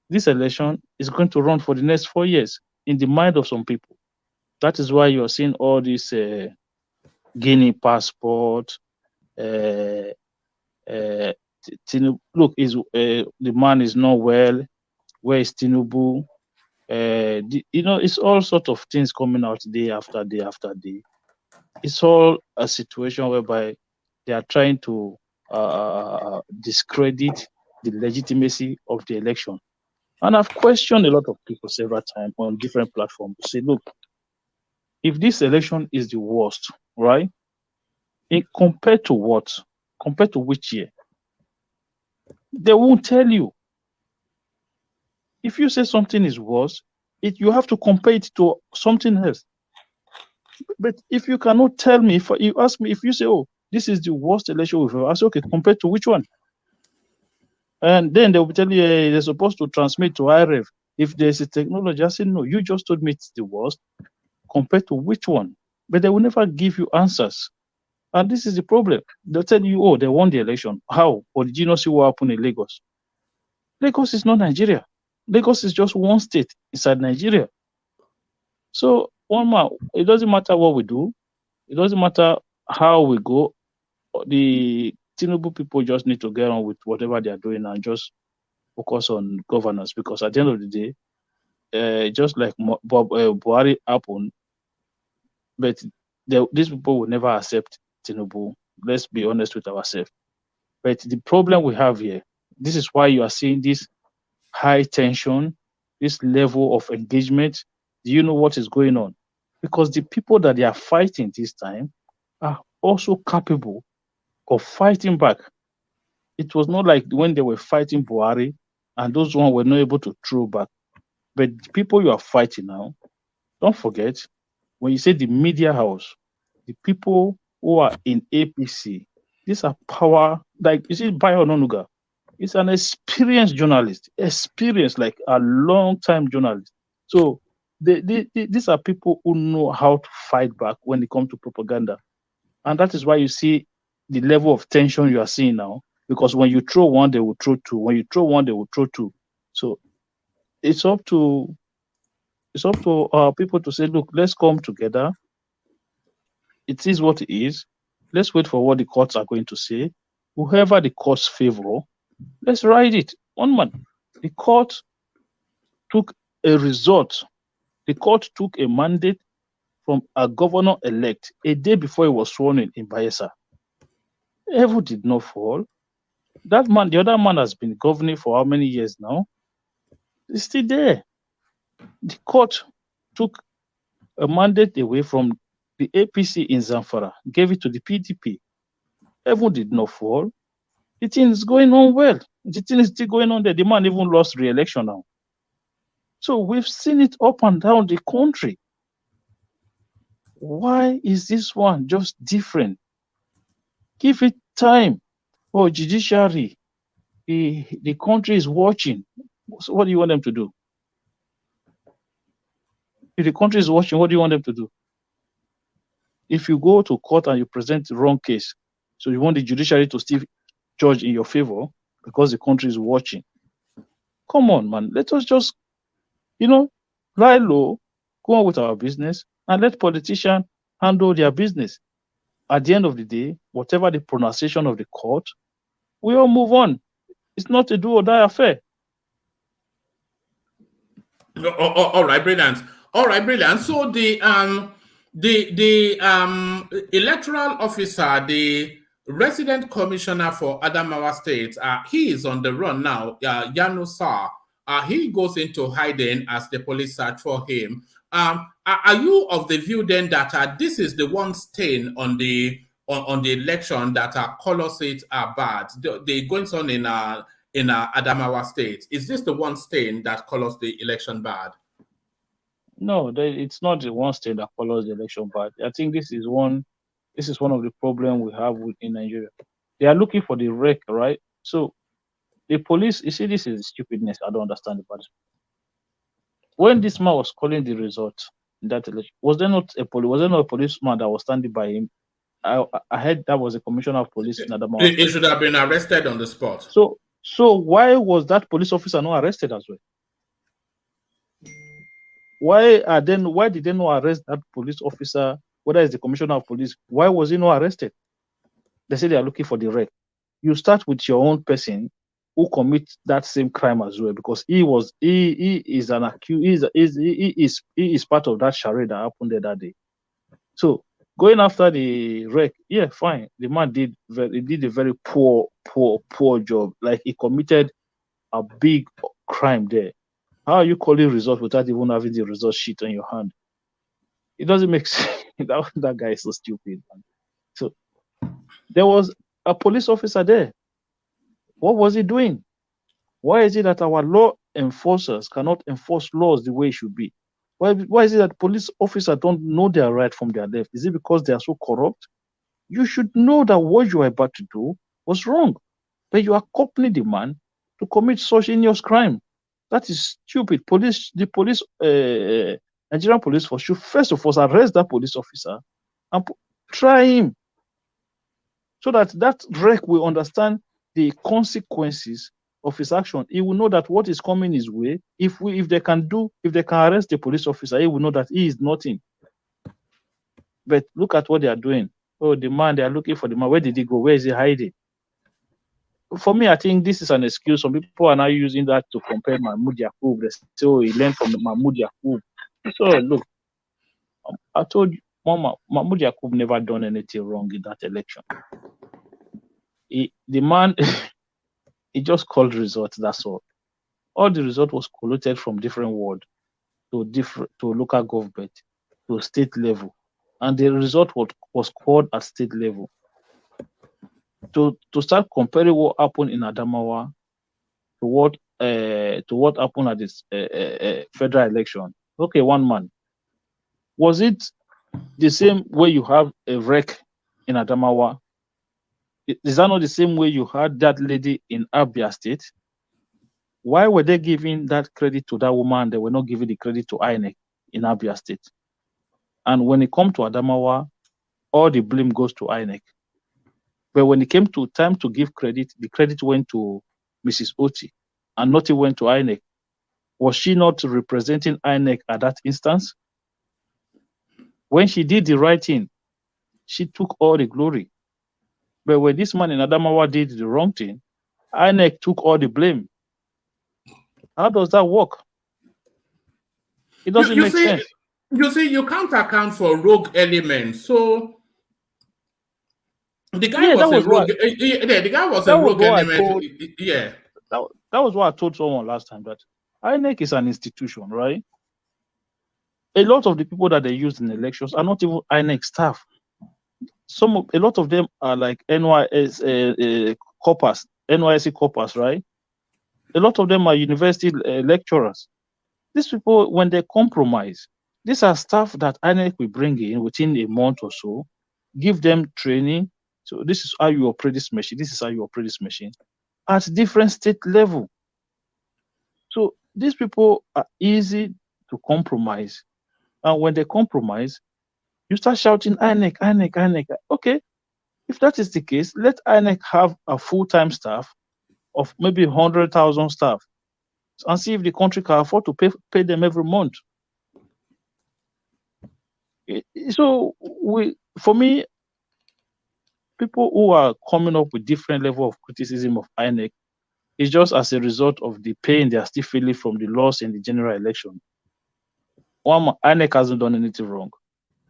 this election is going to run for the next 4 years in the mind of some people. That is why you're seeing all this Guinea passport. Tinubu, look, the man is not well. Where is Tinubu? It's all sort of things coming out day after day after day. It's all a situation whereby they are trying to discredit the legitimacy of the election. And I've questioned a lot of people several times on different platforms to say, look, if this election is the worst, right? Compared to what? Compared to which year? They won't tell you. If you say something is worse, you have to compare it to something else. But if you cannot tell me, if you ask me, if you say, oh, this is the worst election we've ever, I say, okay, compared to which one? And then they will tell you they're supposed to transmit to IREV. If there's a technology, I say, no, you just told me it's the worst. Compared to which one? But they will never give you answers. And this is the problem. They'll tell you, oh, they won the election. How? Or did you not see what happened in Lagos? Lagos is not Nigeria. Lagos is just one state inside Nigeria. So, one man, it doesn't matter what we do. It doesn't matter how we go. The Tinubu people just need to get on with whatever they are doing and just focus on governance, because at the end of the day, just like Buhari happened, but these people will never accept Tinubu. Let's be honest with ourselves. But the problem we have here, this is why you are seeing this high tension, this level of engagement. Do you know what is going on? Because the people that they are fighting this time are also capable of fighting back. It was not like when they were fighting Buhari and those ones were not able to throw back. But the people you are fighting now, don't forget, when you say the media house, the people who are in APC, these are power, like you see, Bayo Ononuga, he's an experienced journalist, like a long-time journalist. So these are people who know how to fight back when it comes to propaganda. And that is why you see the level of tension you are seeing now, because when you throw one, they will throw two. When you throw one, they will throw two. So it's up to people to say, look, let's come together. It is what it is. Let's wait for what the courts are going to say. Whoever the courts favor, let's ride it. One man, the court took a result. The court took a mandate from a governor-elect a day before he was sworn in Bayelsa. Heaven did not fall. That man, the other man, has been governing for how many years now? He's still there. The court took a mandate away from the APC in Zamfara, gave it to the PDP. Heaven did not fall. The thing is going on well. The thing is still going on there. The man even lost re-election now. So we've seen it up and down the country. Why is this one just different? Give it time. Oh, judiciary, the country is watching. So what do you want them to do? If the country is watching, what do you want them to do? If you go to court and you present the wrong case, so you want the judiciary to still judge in your favor because the country is watching. Come on, man. Let us just, lie low, go on with our business, and let politicians handle their business. At the end of the day, whatever the pronunciation of the court, we all move on. It's not a do or die affair. All right, brilliant. All right, brilliant. So the electoral officer, the resident commissioner for Adamawa State, he is on the run now. Yanusa, he goes into hiding as the police search for him. Are you of the view then that this is the one stain on the election that colors it bad? The goings on in Adamawa State. Is this the one stain that colors the election bad? No, it's not the one state that follows the election bad. I think this is one of the problems we have in Nigeria. They are looking for the wreck, right? So the police, you see, this is stupidness. I don't understand it. But when this man was calling the result in that election, was there not a policeman that was standing by him? I heard that was a commissioner of police in Adamawa. He should have been arrested on the spot. So why was that police officer not arrested as well? Why did they not arrest that police officer, whether it's the commissioner of police? Why was he not arrested? They say they are looking for the wreck. You start with your own person who commits that same crime as well, because he is an accused. He is part of that charade that happened there that day. So going after the wreck, yeah, fine. The man did a very poor job. Like, he committed a big crime there. How are you calling results without even having the result sheet on your hand? It doesn't make sense. That guy is so stupid, man. So there was a police officer there. What was he doing? Why is it that our law enforcers cannot enforce laws the way it should be? Why is it that police officers don't know their right from their left? Is it because they are so corrupt? You should know that what you are about to do was wrong, but you accompany the man to commit such heinous crime. That is stupid. Nigerian police force should first of all arrest that police officer and try him, so that wreck will understand the consequences of his action. He will know that what is coming his way, if they can arrest the police officer, he will know that he is nothing. But look at what they are doing. Oh, the man, they are looking for the man. Where did he go? Where is he hiding? For me, I think this is an excuse. Some people are now using that to compare Mahmoud Yakub. They say, oh, he learned from Mahmoud Yakub. So look, I told you, Mama, Mahmoud Yakub never done anything wrong in that election. The man, he just called results. That's all. All the result was collated from different wards to local government to state level, and the result was called at state level. To start comparing what happened in Adamawa to what happened at this federal election. Okay, one man. Was it the same way you have a wreck in Adamawa? Is that not the same way you had that lady in Abia State? Why were they giving that credit to that woman? They were not giving the credit to INEC in Abia State. And when it comes to Adamawa, all the blame goes to INEC. But when it came to time to give credit, the credit went to Mrs. Oti and nothing went to INEC. Was she not representing INEC at that instance? When she did the right thing, she took all the glory. But when this man in Adamawa did the wrong thing, INEC took all the blame. How does that work? It doesn't make sense. You see, you can't account for rogue elements. So the guy was a rogue. The guy was a rogue element. Yeah. That was what I told someone last time, that INEC is an institution, right? A lot of the people that they use in elections are not even INEC staff. A lot of them are like NYSC corpers, right? A lot of them are university lecturers. These people, when they compromise, these are staff that INEC will bring in within a month or so, give them training. So this is how you operate this machine. This is how you operate this machine at different state level. So these people are easy to compromise. And when they compromise, you start shouting, INEC, INEC, INEC. Okay, if that is the case, let INEC have a full-time staff of maybe 100,000 staff and see if the country can afford to pay them every month. So for me, people who are coming up with different level of criticism of INEC It's just as a result of the pain they are still feeling from the loss in the general election. INEC hasn't done anything wrong.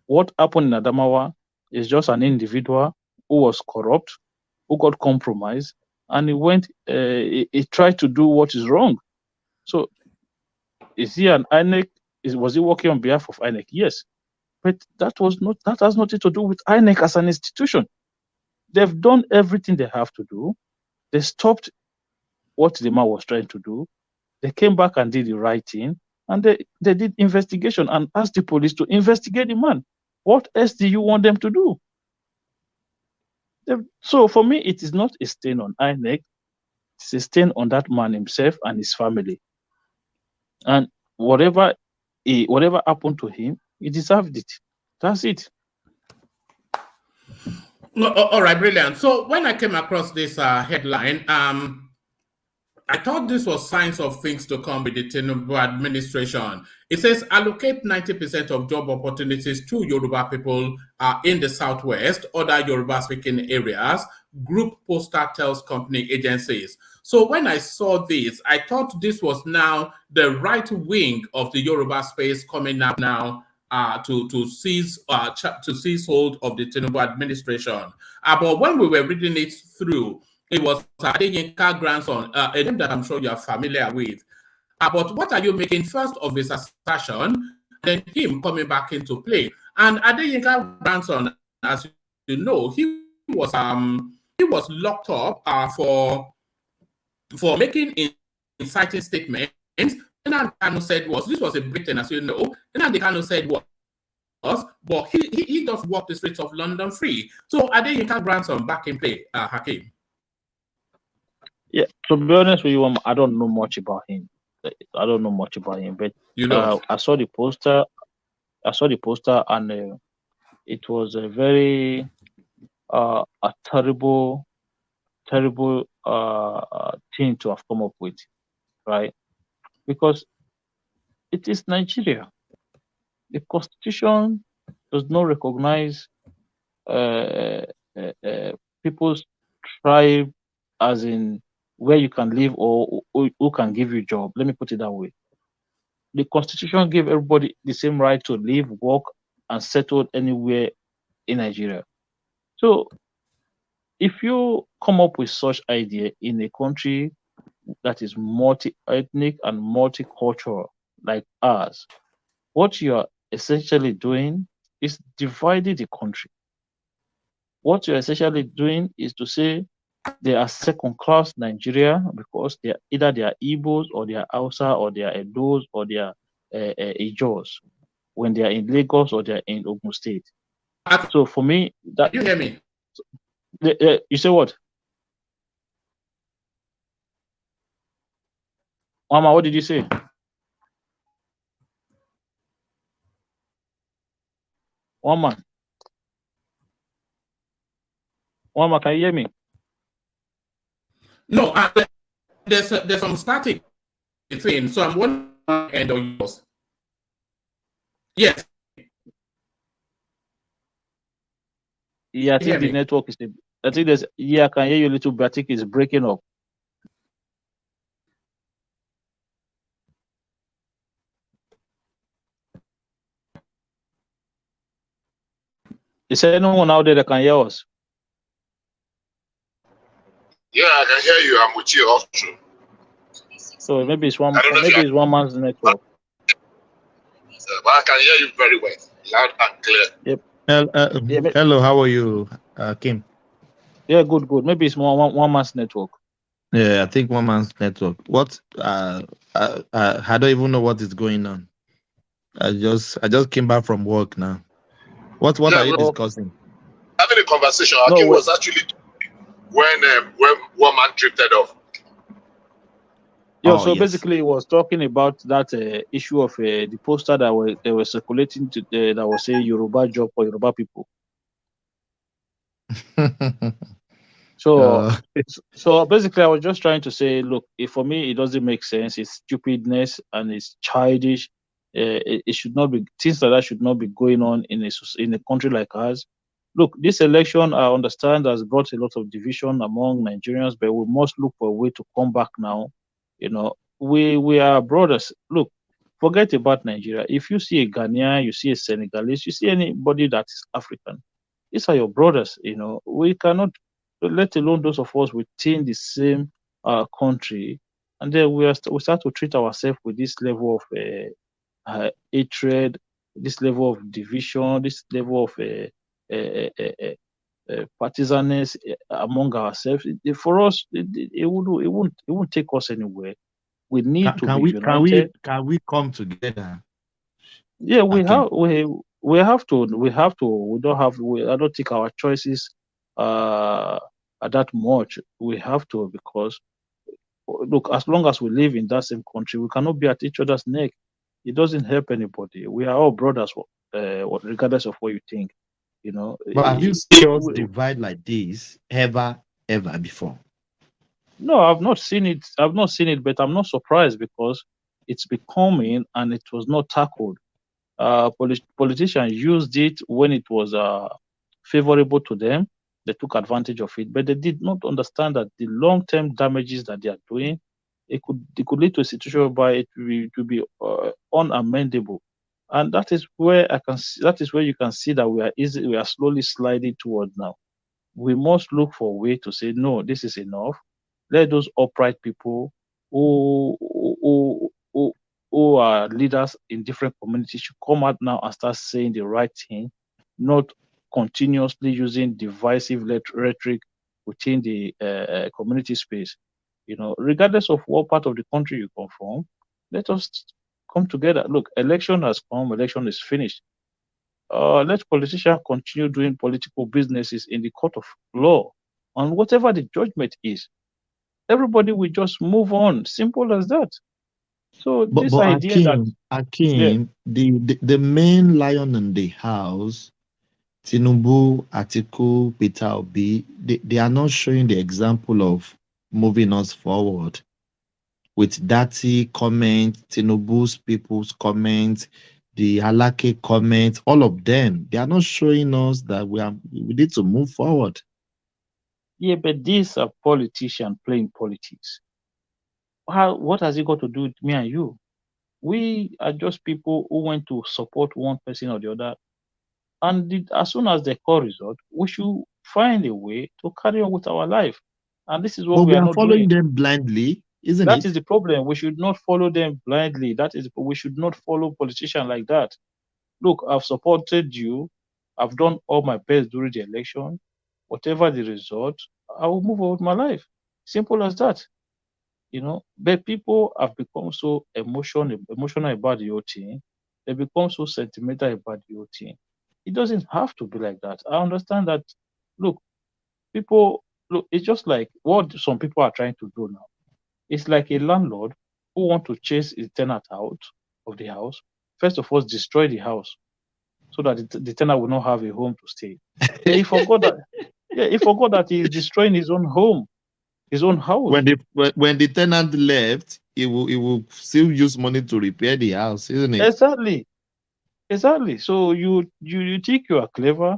What happened in Adamawa is just an individual who was corrupt, who got compromised, and he tried to do what is wrong. So, is he an INEC? Was he working on behalf of INEC? Yes, but that has nothing to do with INEC as an institution. They've done everything they have to do. They stopped what the man was trying to do. They came back and did the right thing, and they did investigation and asked the police to investigate the man. What else do you want them to do? So for me, it is not a stain on INEC. It's a stain on that man himself and his family. And whatever happened to him, he deserved it. That's it. No, all right, brilliant. So when I came across this headline, I thought this was signs of things to come with the Tinubu administration. It says allocate 90% of job opportunities to Yoruba people in the Southwest, other Yoruba-speaking areas, group postal tells company agencies. So when I saw this, I thought this was now the right wing of the Yoruba space coming up now to seize hold of the Tinubu administration. But when we were reading it through, it was Adeyinka grandson, a name that I'm sure you are familiar with. But what are you making first of his assertion, then him coming back into play? And Adeyinka grandson, as you know, he was locked up for making inciting statements. Nnamdi Kanu said this was a Britain, as you know. Nnamdi Kanu said but he just walked the streets of London free. So Adeyinka grandson back in play, Hakeem. Yeah, to be honest with you, I don't know much about him. But I saw the poster. And it was a very a terrible thing to have come up with, right? Because it is Nigeria. The Constitution does not recognize people's tribe as in where you can live or who can give you a job. Let me put it that way. The Constitution gave everybody the same right to live, work, and settle anywhere in Nigeria. So if you come up with such idea in a country that is multi-ethnic and multicultural like ours, what you are essentially doing is dividing the country. What you're essentially doing is to say they are second-class Nigeria because they are Igbos or they are Hausa or they are Edos or they are Ijos when they are in Lagos or they are in Ogun State. So for me, that you hear me? You say what? Mama, what did you say? Mama, can you hear me? No, there's some static between. So I'm one end of yours. Yes. Yeah, I think the network is. I think there's. Yeah, I can hear you a little bit. I think it's breaking up. Is there anyone out there that can hear us? Yeah, I can hear you. I'm with you also. So maybe it's one man's network. But I can hear you very well, loud and clear. Yep. Hello, how are you, Kim? Yeah, good. Maybe it's one man's network. Yeah, I think one man's network. What? I don't even know what is going on. I just came back from work now. What are you discussing? Having a conversation. Kim was actually when one man drifted off. Yeah, so basically, it was talking about that issue of the poster that they were circulating that was saying Yoruba job for Yoruba people. So basically, I was just trying to say, look, for me, it doesn't make sense. It's stupidness and it's childish. It should not be, things like that should not be going on in a country like ours. look, this election, I understand, has brought a lot of division among Nigerians, but we must look for a way to come back now. We are brothers. Look, forget about Nigeria. If you see a Ghanaian, you see a Senegalese, you see anybody that is African, these are your brothers. We cannot, let alone those of us within the same country, and then we start to treat ourselves with this level of hatred, this level of division, this level of partisaness among ourselves. For us, it won't take us anywhere. We need to Can be we united. come together? Yeah, Akim? we have to. We have to. We don't have. I don't think our choices uh, are that much. We have to, because look, as long as we live in that same country, we cannot be at each other's neck. It doesn't help anybody. We are all brothers, regardless of what you think. But have you seen us divide like this ever before? No, I've not seen it. I've not seen it, but I'm not surprised, because it's becoming, and it was not tackled. Politicians used it when it was favorable to them. They took advantage of it, but they did not understand that the long-term damages that they are doing, it could lead to a situation whereby it will be unamendable, and that is where that is where you can see that we are slowly sliding toward now. We must look for a way to say no, this is enough. Let those upright people who who who, who are leaders in different communities should come out now and start saying the right thing, not continuously using divisive rhetoric within the community space. Regardless of what part of the country you come from, let us come together. Look, election has come, election is finished. Let politicians continue doing political businesses in the court of law, and whatever the judgment is, everybody will just move on. Simple as that. So But this idea that, yeah, the main lion in the house, Tinubu, Atiku, Peter Obi, they are not showing the example of moving us forward with dirty comments, Tinubu's people's comments, the Halake comments, all of them. They are not showing us that we need to move forward. yeah, but these are politicians playing politics. What has it got to do with me and you? We are just people who went to support one person or the other, and as soon as they call result, we should find a way to carry on with our life. And this is what But we we are are not following doing. them blindly, isn't That is it? the problem. We should not follow them blindly. We should not follow politicians like that. Look, I've supported you. I've done all my best during the election. Whatever the result, I will move on with my life. Simple as that. But people have become so emotional about the whole thing. They become so sentimental about the whole thing. It doesn't have to be like that. I understand that. Look, look. It's just like what some people are trying to do now. It's like a landlord who want to chase his tenant out of the house. First of all, destroy the house so that the tenant will not have a home to stay. But he forgot that. Yeah, he forgot that he is destroying his own home, his own house. When the tenant left, he will still use money to repair the house, isn't it? Exactly. So you think you are clever,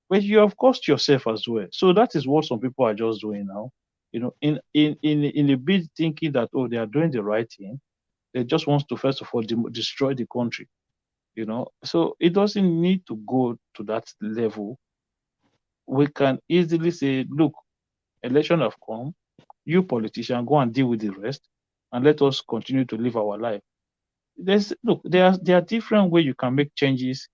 but you have cost yourself as well. So that is what some people are just doing now. In a bit thinking that, oh, they are doing the right thing. They just want to first of all destroy the country. So it doesn't need to go to that level. We can easily say, look, election have come. You politician, go and deal with the rest, and let us continue to live our life. There are different ways you can make changes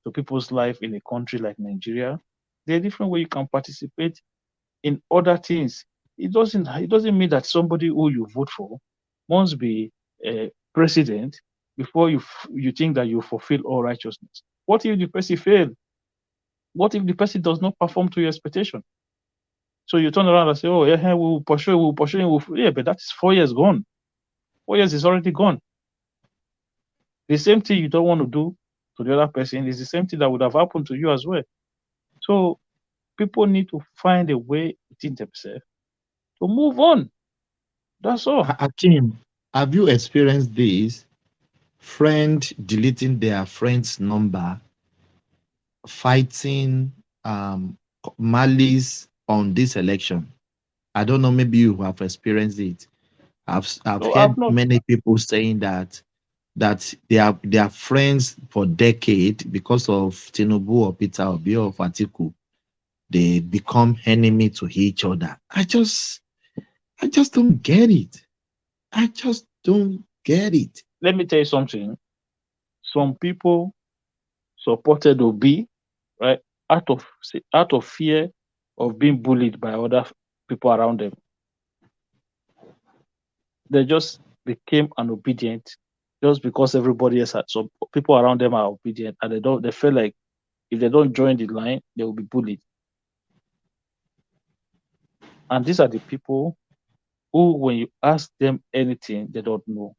to people's life in a country like Nigeria. There are different ways you can participate in other things. It doesn't mean that somebody who you vote for must be a president before you think that you fulfill all righteousness. What if the person fail? What if the person does not perform to your expectation? So you turn around and say, "Oh, yeah, we'll pursue, we'll pursue, yeah," but that is 4 years gone. 4 years is already gone. The same thing you don't want to do to the other person is the same thing that would have happened to you as well. So people need to find a way within themselves to move on. That's all. Akim, have you experienced this? Friend deleting their friend's number, fighting malice on this election. I don't know, maybe you have experienced it. I've No, heard I've not. many people saying that they are friends for decades because of Tinubu or Peter Obi or Fatiku. They become enemy to each other. I just don't get it. I just don't get it. Let me tell you something. Some people supported Obi, right, out of fear of being bullied by other people around them. They just became obedient just because everybody else had, so people around them are obedient, and they feel like if they don't join the line, they will be bullied. And these are the people who, when you ask them anything, they don't know.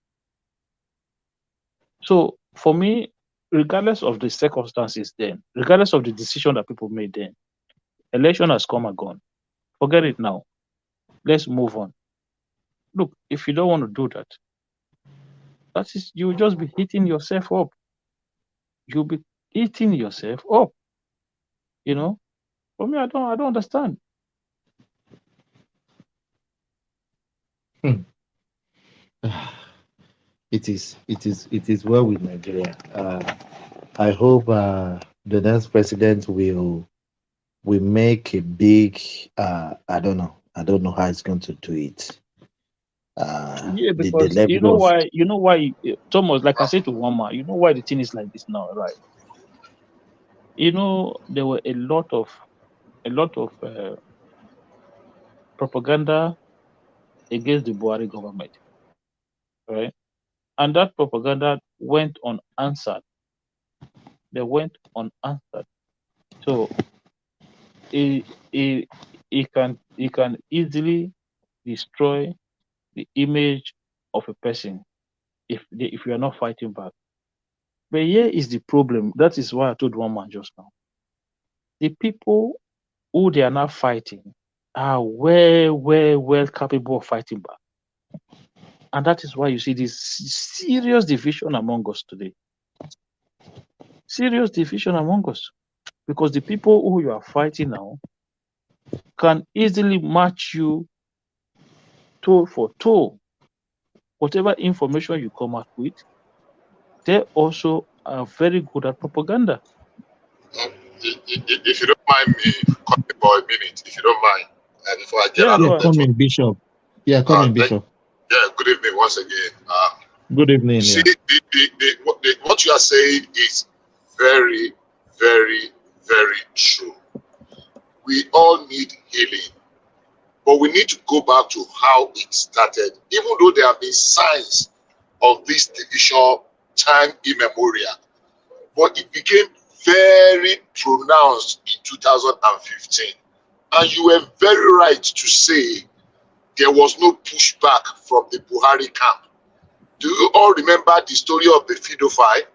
So for me, regardless of the circumstances then, regardless of the decision that people made then, election has come and gone. Forget it now. Let's move on. Look, if you don't want to do that, that is, you'll just be hitting yourself up. You'll be eating yourself up. You know? For me, I don't understand. It is well with Nigeria. I hope the next president will make a big. I don't know how it's going to do it. Yeah, The because you know level of why, Thomas, like I said to one man, you know why the thing is like this now, right? You know, there were a lot of propaganda against the Buhari government, right? And that propaganda went unanswered. They went unanswered. So it can easily destroy the image of a person if you are not fighting back. But here is the problem. That is why I told one man just now. The people who they are now fighting are well capable of fighting back. And that is why you see this serious division among us today. Serious division among us. Because the people who you are fighting now can easily match you toe for toe. Whatever information you come up with, they also are very good at propaganda. If you don't mind me, call me for a minute, if you don't mind, before I get Yeah, out go of ahead. come network. in, Bishop. Yeah, come in, Bishop. Good evening once again. Good evening. See, Yeah. what you are saying is very, very, very true. We all need healing, but we need to go back to how it started. Even though there have been signs of this division time immemorial, but it became very pronounced in 2015. And you were very right to say there was no pushback from the Buhari camp. Do you all remember the story of the pedophile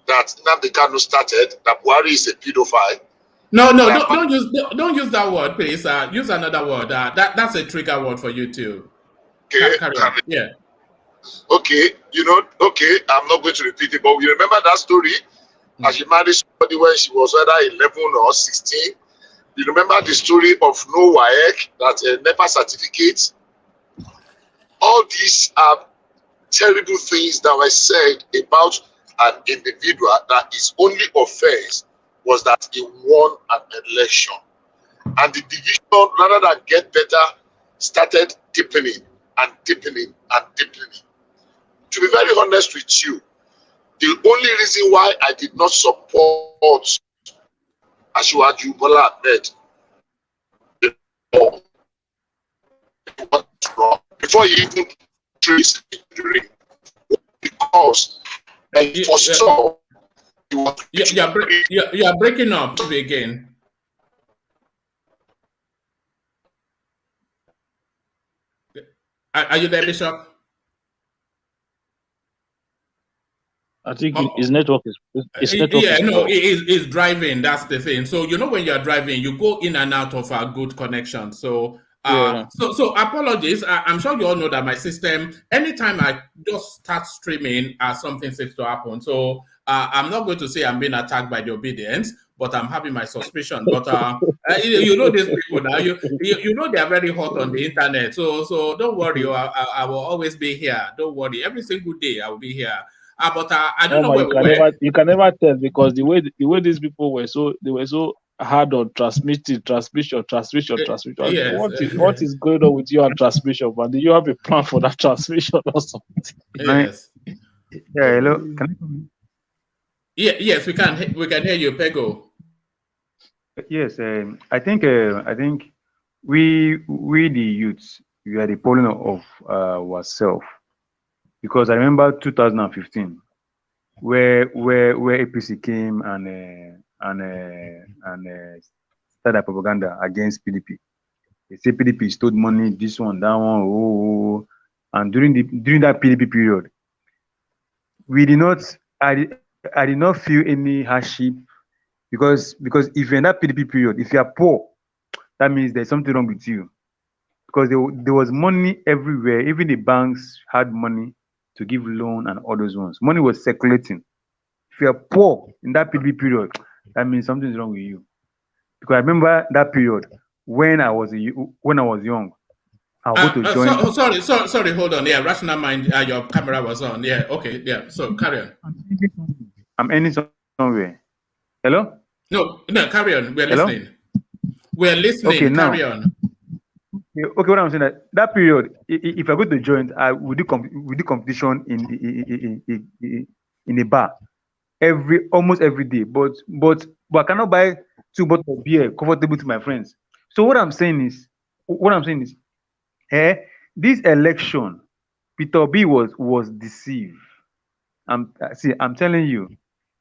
that Nnamdi Kanu started, that Buhari is a pedophile? No, don't use that word, please. Use another word. That's a trigger word for you too. Okay, Carry on. Yeah. okay, okay, I'm not going to repeat it, but you remember that story? As she married somebody when she was either 11 or 16. You remember the story of no WAEC, that NEPA certificate? All these are terrible things that were said about an individual that his only offense was that he won an election. And the division, rather than get better, started deepening and deepening and deepening. To be very honest with you, the only reason why I did not support Asiwaju Bola Ahmed before he even traced injury, because for some, you are breaking up again. Are you there, Bishop? I think his network is he's driving. That's the thing. So when you're driving, you go in and out of a good connection. So so apologies. I'm sure you all know that my system, anytime I just start streaming, something seems to happen. So I'm not going to say I'm being attacked by the obedience, but I'm having my suspicion. But you know these people now. You know they are very hot on the internet. So don't worry. I will always be here. Don't worry. Every single day I will be here. But I don't know where we were. You can never tell because the way these people were so hard on transmission. Yes. What is going on with you and transmission? But do you have a plan for that transmission or something? Yes. Yeah, hello. Can Yes, we can hear you, Pego. yes, I think we the youths, we are the polling of ourselves, because I remember 2015 where APC came and started propaganda against PDP. They say PDP stole money, this one, that one, and during that PDP period, we did not. I did not feel any hardship because if you're in that PDP period, if you are poor, that means there's something wrong with you, because there was money everywhere. Even the banks had money to give loan and all those ones. Money was circulating. If you are poor in that PDP period, that means something's wrong with you. Because I remember that period when I was young. I was going to join. Sorry, hold on. Yeah, rational mind. Your camera was on. Yeah, okay. Yeah, so carry on. I'm ending somewhere. Hello? No, carry on. We're Hello? listening. We're listening. Okay, now. Carry on. Okay, what I'm saying that period, if I go to join, I would do competition in a bar almost every day. But I cannot buy 2 bottles of beer comfortable to my friends. So what I'm saying is, this election, Peter B was deceived. I'm telling you,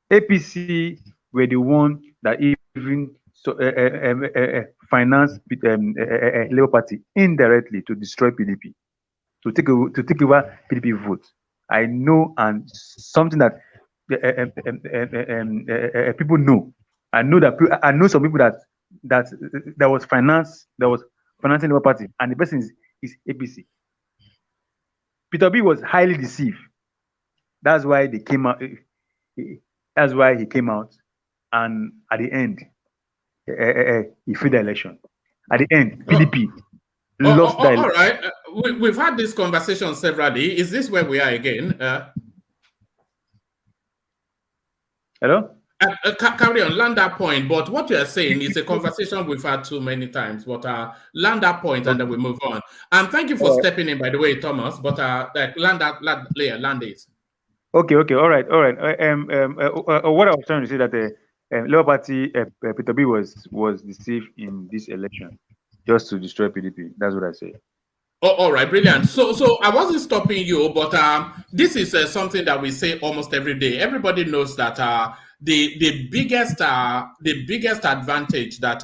APC were the one that even financed Labour Party indirectly to destroy PDP, to take over PDP votes. I know, and something that people know. I know some people that was financing Labour Party, and the person is APC. Peter B was highly deceived. That's why they came out. That's why he came out, and at the end, he failed the election. At the end, PDP lost the election. All right, we've had this conversation severally. Is this where we are again? Hello? Carry on, land that point. But what you are saying is a conversation we've had too many times. But land that point, and then we move on. And thank you for stepping in, by the way, Thomas. But land it. Okay, all right. What I was trying to say that Labour Party, Peter B was deceived in this election, just to destroy PDP. That's what I say. Oh, all right, brilliant. So I wasn't stopping you, but this is something that we say almost every day. Everybody knows that the biggest advantage that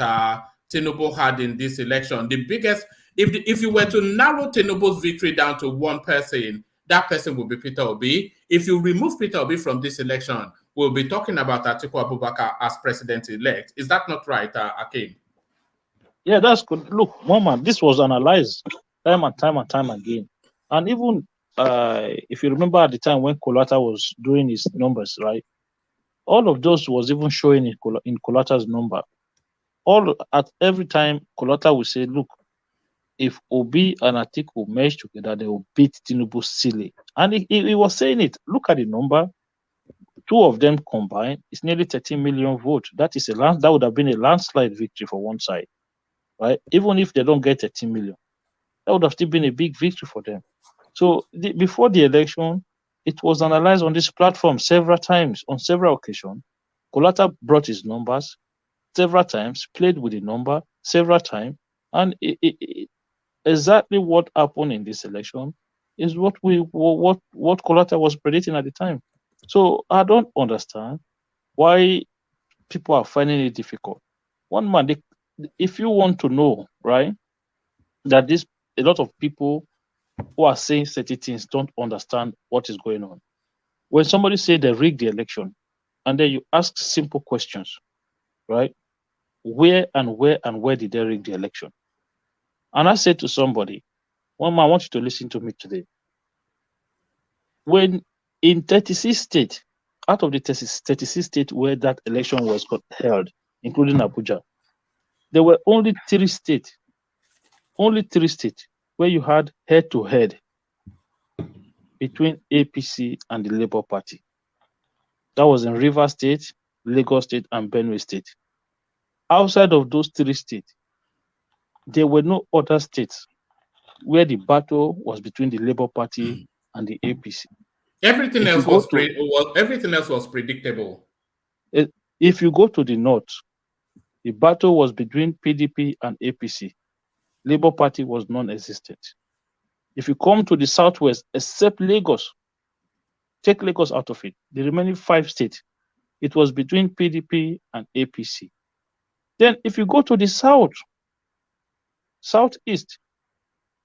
Tinubu had in this election, the biggest, if you were to narrow Tinubu's victory down to one person, that person will be Peter Obi. If you remove Peter Obi from this election, we'll be talking about Atiku Abubakar as president-elect. Is that not right, Akim? Yeah, that's good. Look, Mama, this was analyzed time and time again. And even if you remember at the time when Kolata was doing his numbers, right? All of those was even showing in Kolata's number. At every time, Kolata will say, look, if Obi and Atiku merge together, they will beat Tinubu silly. And he was saying it. Look at the number. 2 of them combined, it's nearly 13 million votes. That would have been a landslide victory for one side, right? Even if they don't get 13 million, that would have still been a big victory for them. So before the election, it was analyzed on this platform several times, on several occasions. Kolata brought his numbers several times, played with the number several times, and exactly what happened in this election is what Kolata was predicting at the time. So I don't understand why people are finding it difficult. One man, if you want to know, right, that a lot of people who are saying certain things don't understand what is going on. When somebody say they rigged the election, and then you ask simple questions, right? Where did they rig the election? And I said to somebody, one man, I want you to listen to me today. When in 36 states, out of the 36 states where that election was held, including Abuja. There were only three states where you had head-to-head between APC and the Labour Party. That was in Rivers State, Lagos State, and Benue State. Outside of those three states, there were no other states where the battle was between the Labour Party and the APC. Everything else was predictable. If you go to the north, the battle was between PDP and APC. Labour Party was non-existent. If you come to the southwest, except Lagos, take Lagos out of it, the remaining 5 states, it was between PDP and APC. Then if you go to the southeast,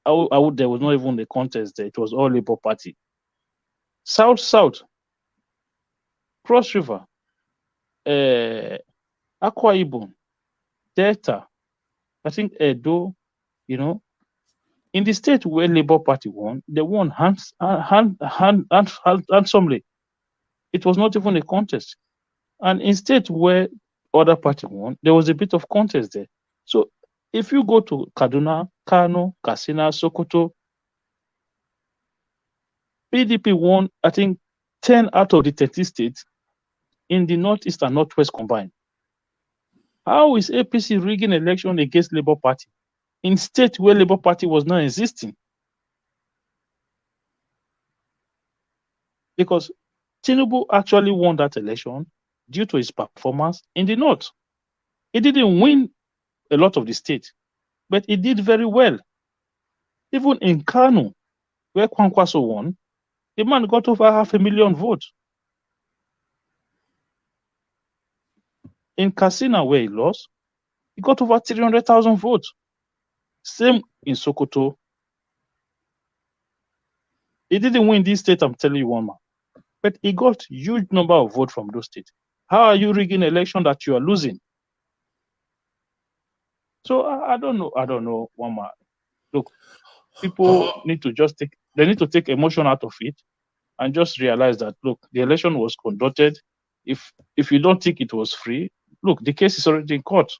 there was not even a contest there. It was all Labour Party. South, Cross River, Akwa Ibom, Delta, I think Edo, in the state where Labour Party won, they won handsomely. It was not even a contest. And in state where other party won, there was a bit of contest there. So if you go to Kaduna, Kano, Katsina, Sokoto, PDP won, I think, 10 out of the 30 states in the Northeast and Northwest combined. How is APC rigging election against Labour Party in state where Labour Party was not existing? Because Tinubu actually won that election due to his performance in the North. He didn't win a lot of the state, but he did very well. Even in Kano, where Kwankwaso won, the man got over 500,000 votes. In Katsina, where he lost, he got over 300,000 votes. Same in Sokoto. He didn't win this state, I'm telling you one man. But he got huge number of votes from those states. How are you rigging an election that you are losing? So I don't know, one man. Look, people need to take emotion out of it and just realize that, look, the election was conducted. If you don't think it was free, look, the case is already in court.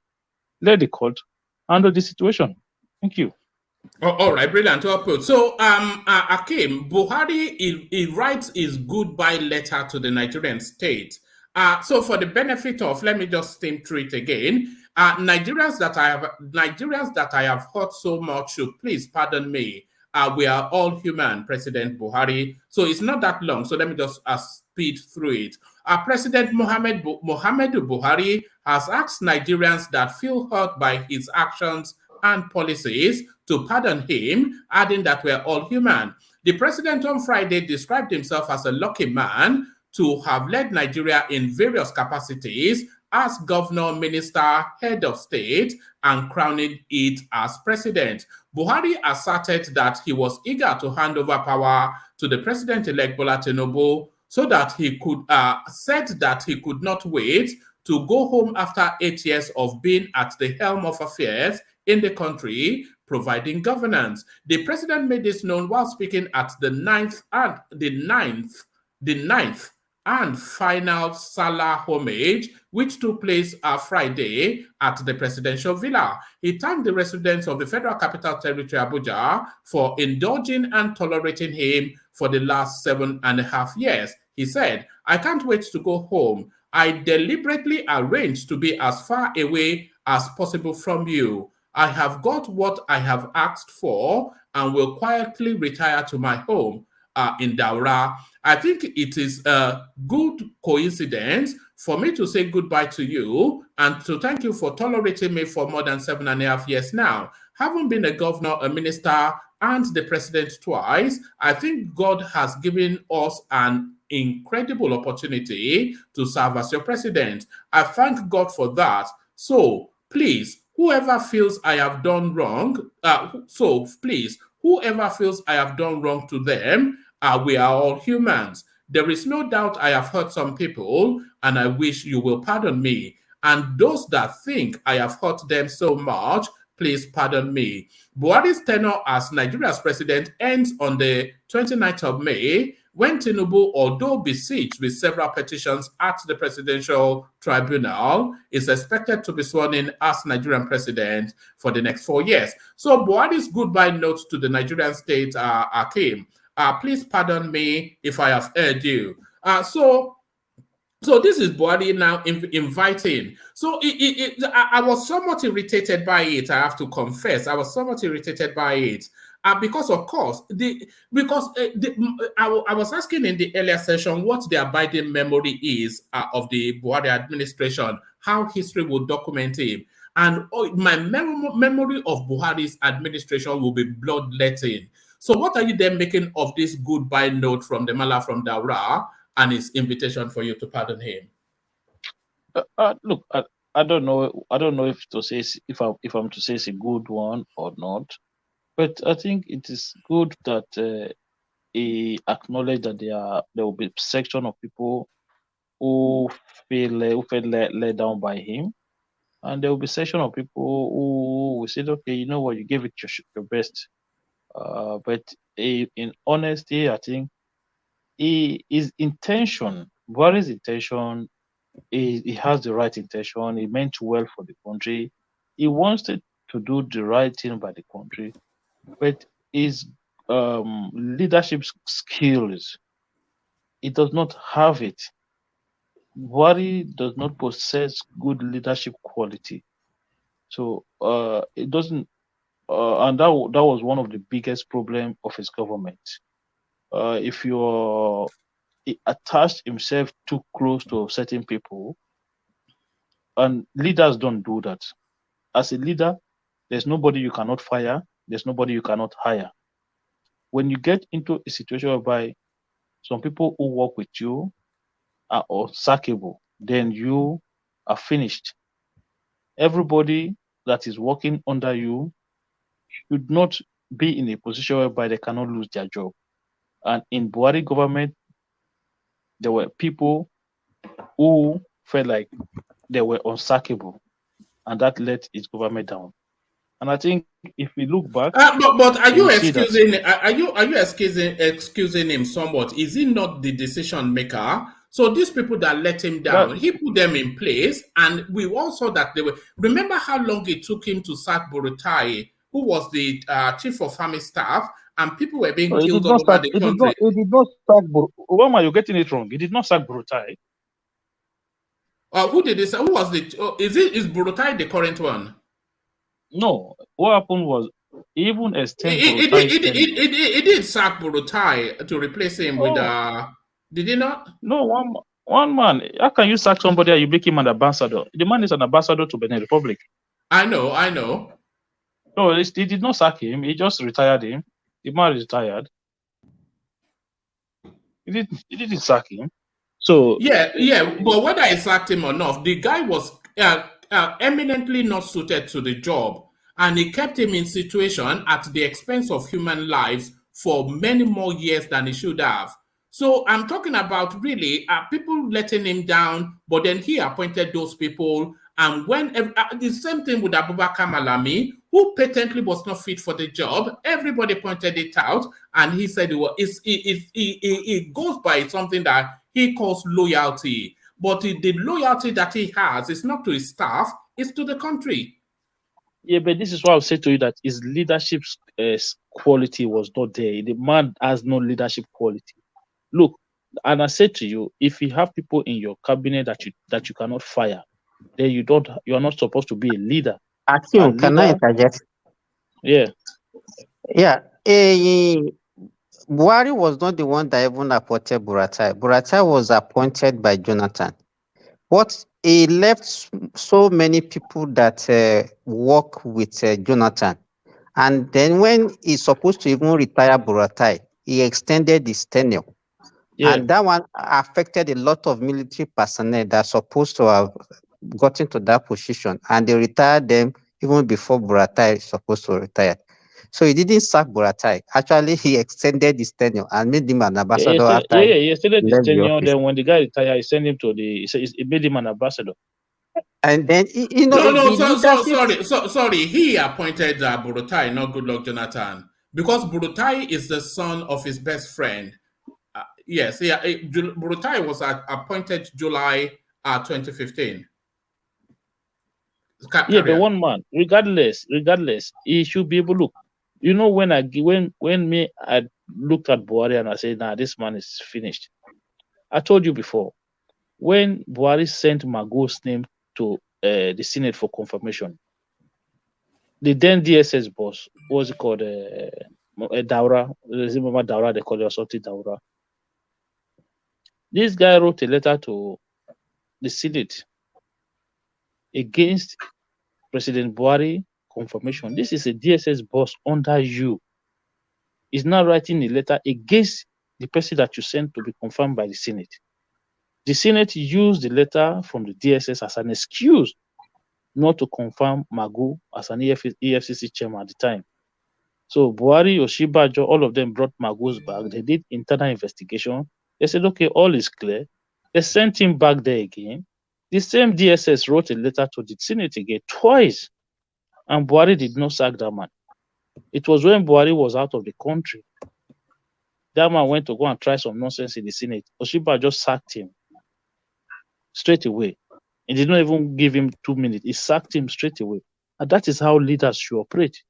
Let the court handle the situation. Thank you. All right, brilliant. So, Akim, Buhari, he writes his goodbye letter to the Nigerian state. So, for the benefit of, let me just steam through it again. Nigerians that I have hurt so much should please pardon me. We are all human, President Buhari. So it's not that long. So let me just speed through it. President Muhammadu Buhari has asked Nigerians that feel hurt by his actions and policies to pardon him, adding that we're all human. The president on Friday described himself as a lucky man to have led Nigeria in various capacities as governor, minister, head of state, and crowning it as president. Buhari asserted that he was eager to hand over power to the president-elect Bola Tinubu so that he could, said that he could not wait to go home after 8 years of being at the helm of affairs in the country, providing governance. The president made this known while speaking at the ninth and final Salah homage, which took place Friday at the presidential villa. He thanked the residents of the Federal Capital Territory, Abuja, for indulging and tolerating him for the last 7.5 years. He said, "I can't wait to go home. I deliberately arranged to be as far away as possible from you. I have got what I have asked for and will quietly retire to my home in Daura. I think it is a good coincidence for me to say goodbye to you and to thank you for tolerating me for more than 7.5 years now. Having been a governor, a minister, and the president twice, I think God has given us an incredible opportunity to serve as your president. I thank God for that. So please, whoever feels I have done wrong, whoever feels I have done wrong to them, we are all humans. There is no doubt I have hurt some people, and I wish you will pardon me. And those that think I have hurt them so much, please pardon me." Buhari's tenure as Nigeria's president ends on the 29th of May, when Tinubu, although besieged with several petitions at the presidential tribunal, is expected to be sworn in as Nigerian president for the next 4 years. So Buhari's goodbye note to the Nigerian state, Akim, please pardon me if I have erred you. So this is Buhari now inviting. So I was somewhat irritated by it. I have to confess, I was somewhat irritated by it because, of course, I was asking in the earlier session what the abiding memory is of the Buhari administration, how history will document him, and my memory of Buhari's administration will be bloodletting. So what are you then making of this goodbye note from the Mala from Daura and his invitation for you to pardon him? Look, I don't know. I don't know if I'm to say it's a good one or not, but I think it is good that he acknowledged that there will be a section of people who feel let down by him, and there will be a section of people who will say, okay, you know what, you gave it your best, but in honesty, I think his intention, Buhari's intention, he has the right intention. He meant well for the country. He wanted to do the right thing by the country, but his leadership skills, he does not have it. Buhari does not possess good leadership quality, so it doesn't. And that was one of the biggest problems of his government. If he attached himself too close to certain people, and leaders don't do that. As a leader, there's nobody you cannot fire, there's nobody you cannot hire. When you get into a situation whereby some people who work with you are unsackable, then you are finished. Everybody that is working under you should not be in a position whereby they cannot lose their job. And in Buhari government, there were people who felt like they were unsackable, and that let his government down. And I think if we look back, but are you excusing? Are you excusing him somewhat? Is he not the decision maker? So these people that let him down, he put them in place, and we all saw that they were. Remember how long it took him to sack Burutai, who was the chief of army staff, and people were being killed all over the country. He did not sack Obama. You're getting it wrong. He did not sack Burutai. Who did this? Who was the? Is Burutai the current one? No. What happened was even extend He did sack Burutai to replace him with. Did he not? No, one man. How can you sack somebody and you make him an ambassador? The man is an ambassador to Benin Republic. I know. No, he did not sack him. He just retired him. The man is retired. He didn't sack him. So yeah. But whether he sacked him or not, the guy was eminently not suited to the job, and he kept him in situation at the expense of human lives for many more years than he should have. So I'm talking about really people letting him down, but then he appointed those people. And when the same thing with Abubakar Malami, who patently was not fit for the job, everybody pointed it out, and he said it goes by something that he calls loyalty. But the loyalty that he has is not to his staff, it's to the country. Yeah, but this is why I'll say to you that his leadership quality was not there. The man has no leadership quality. Look, and I said to you, if you have people in your cabinet that you cannot fire, then you are not supposed to be a leader. Akim, can I interject? Yeah. Yeah. Buhari was not the one that even appointed Buratai. Buratai was appointed by Jonathan. But he left so many people that work with Jonathan. And then when he's supposed to even retire Buratai, he extended his tenure. Yeah. And that one affected a lot of military personnel that are supposed to have gotten to that position. And they retired them even before Buratai is supposed to retire. So he didn't sack Buratai. Actually, he extended his tenure and made him an ambassador. He extended his tenure. Then when the guy retired, he sent him to he made him an ambassador. And then, sorry. He appointed Buratai, not Goodluck Jonathan, because Buratai is the son of his best friend. Yes, yeah. Buratai was appointed July 2015. Yeah, but one man, regardless, he should be able to look. You know, when I looked at Buhari and I said, nah, this man is finished. I told you before, when Buhari sent Mago's name to the Senate for confirmation, the then DSS boss, what's it called, Daura, Daura, they call it or something Daura. This guy wrote a letter to the Senate against President Buhari confirmation. This is a DSS boss under you. He's now writing a letter against the person that you sent to be confirmed by the Senate. The Senate used the letter from the DSS as an excuse not to confirm Magu as an EFCC chairman at the time. So Buhari, Oshibajo, all of them brought Magu's back. They did internal investigation. They said, okay, all is clear. They sent him back there again. The same DSS wrote a letter to the Senate again twice, and Buhari did not sack that man. It was when Buhari was out of the country. That man went to go and try some nonsense in the Senate. Oshiba just sacked him straight away. He did not even give him 2 minutes. He sacked him straight away. And that is how leaders should operate.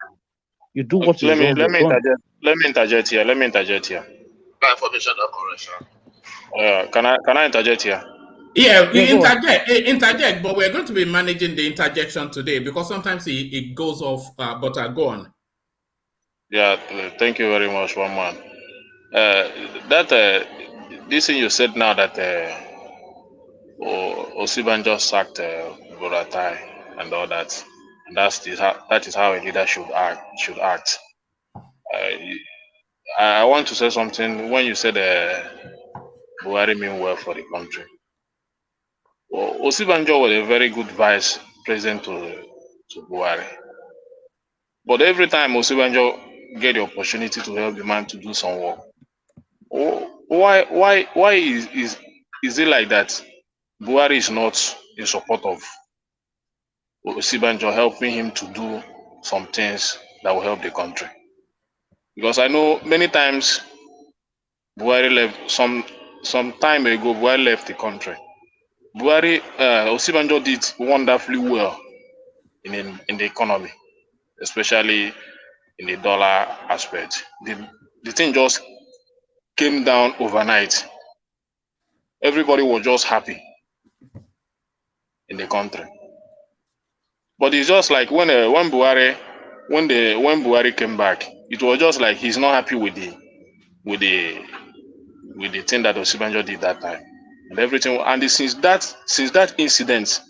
You do what is wrong. Let me interject here. That information not correct, sir. Can I interject here? Yeah, interject, but we're going to be managing the interjection today because sometimes it goes off, but go on. Yeah, thank you very much, one man. This thing you said now that Osibanjo sacked Buratai and all that, and that is how a leader should act. I want to say something. When you said Buhari mean well for the country, Osibanjo was a very good vice president to Buhari. But every time Osibanjo get the opportunity to help the man to do some work, why is it like that? Buhari is not in support of Osibanjo helping him to do some things that will help the country. Because I know many times Buhari left some time ago. Buhari left the country. Osibanjo did wonderfully well in the economy, especially in the dollar aspect. The thing just came down overnight. Everybody was just happy in the country. But it's just like when Buhari came back, it was just like he's not happy with the thing that Osibanjo did that time and everything. And since that incident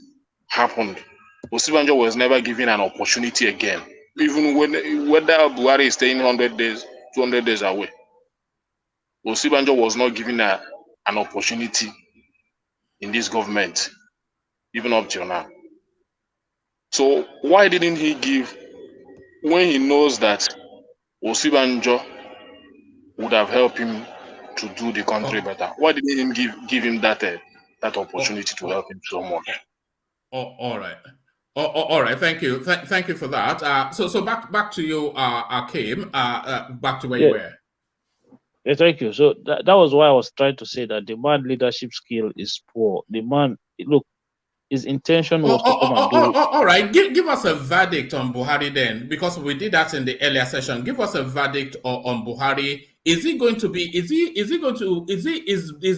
happened, Osibanjo was never given an opportunity again. Even whether Buhari is staying 100 days, 200 days away, Osibanjo was not given an opportunity in this government, even up till now. So why didn't he give, when he knows that Osibanjo would have helped him to do the country better? Why didn't he give him that opportunity to help him so much? All right. All right. Thank you. Thank you for that. So back to you, Akim. Back to where you were. Yeah, thank you. So that was why I was trying to say that the man leadership skill is poor. The man, look, his intention was to come and do. All right. Give us a verdict on Buhari then, because we did that in the earlier session. Give us a verdict on Buhari. Is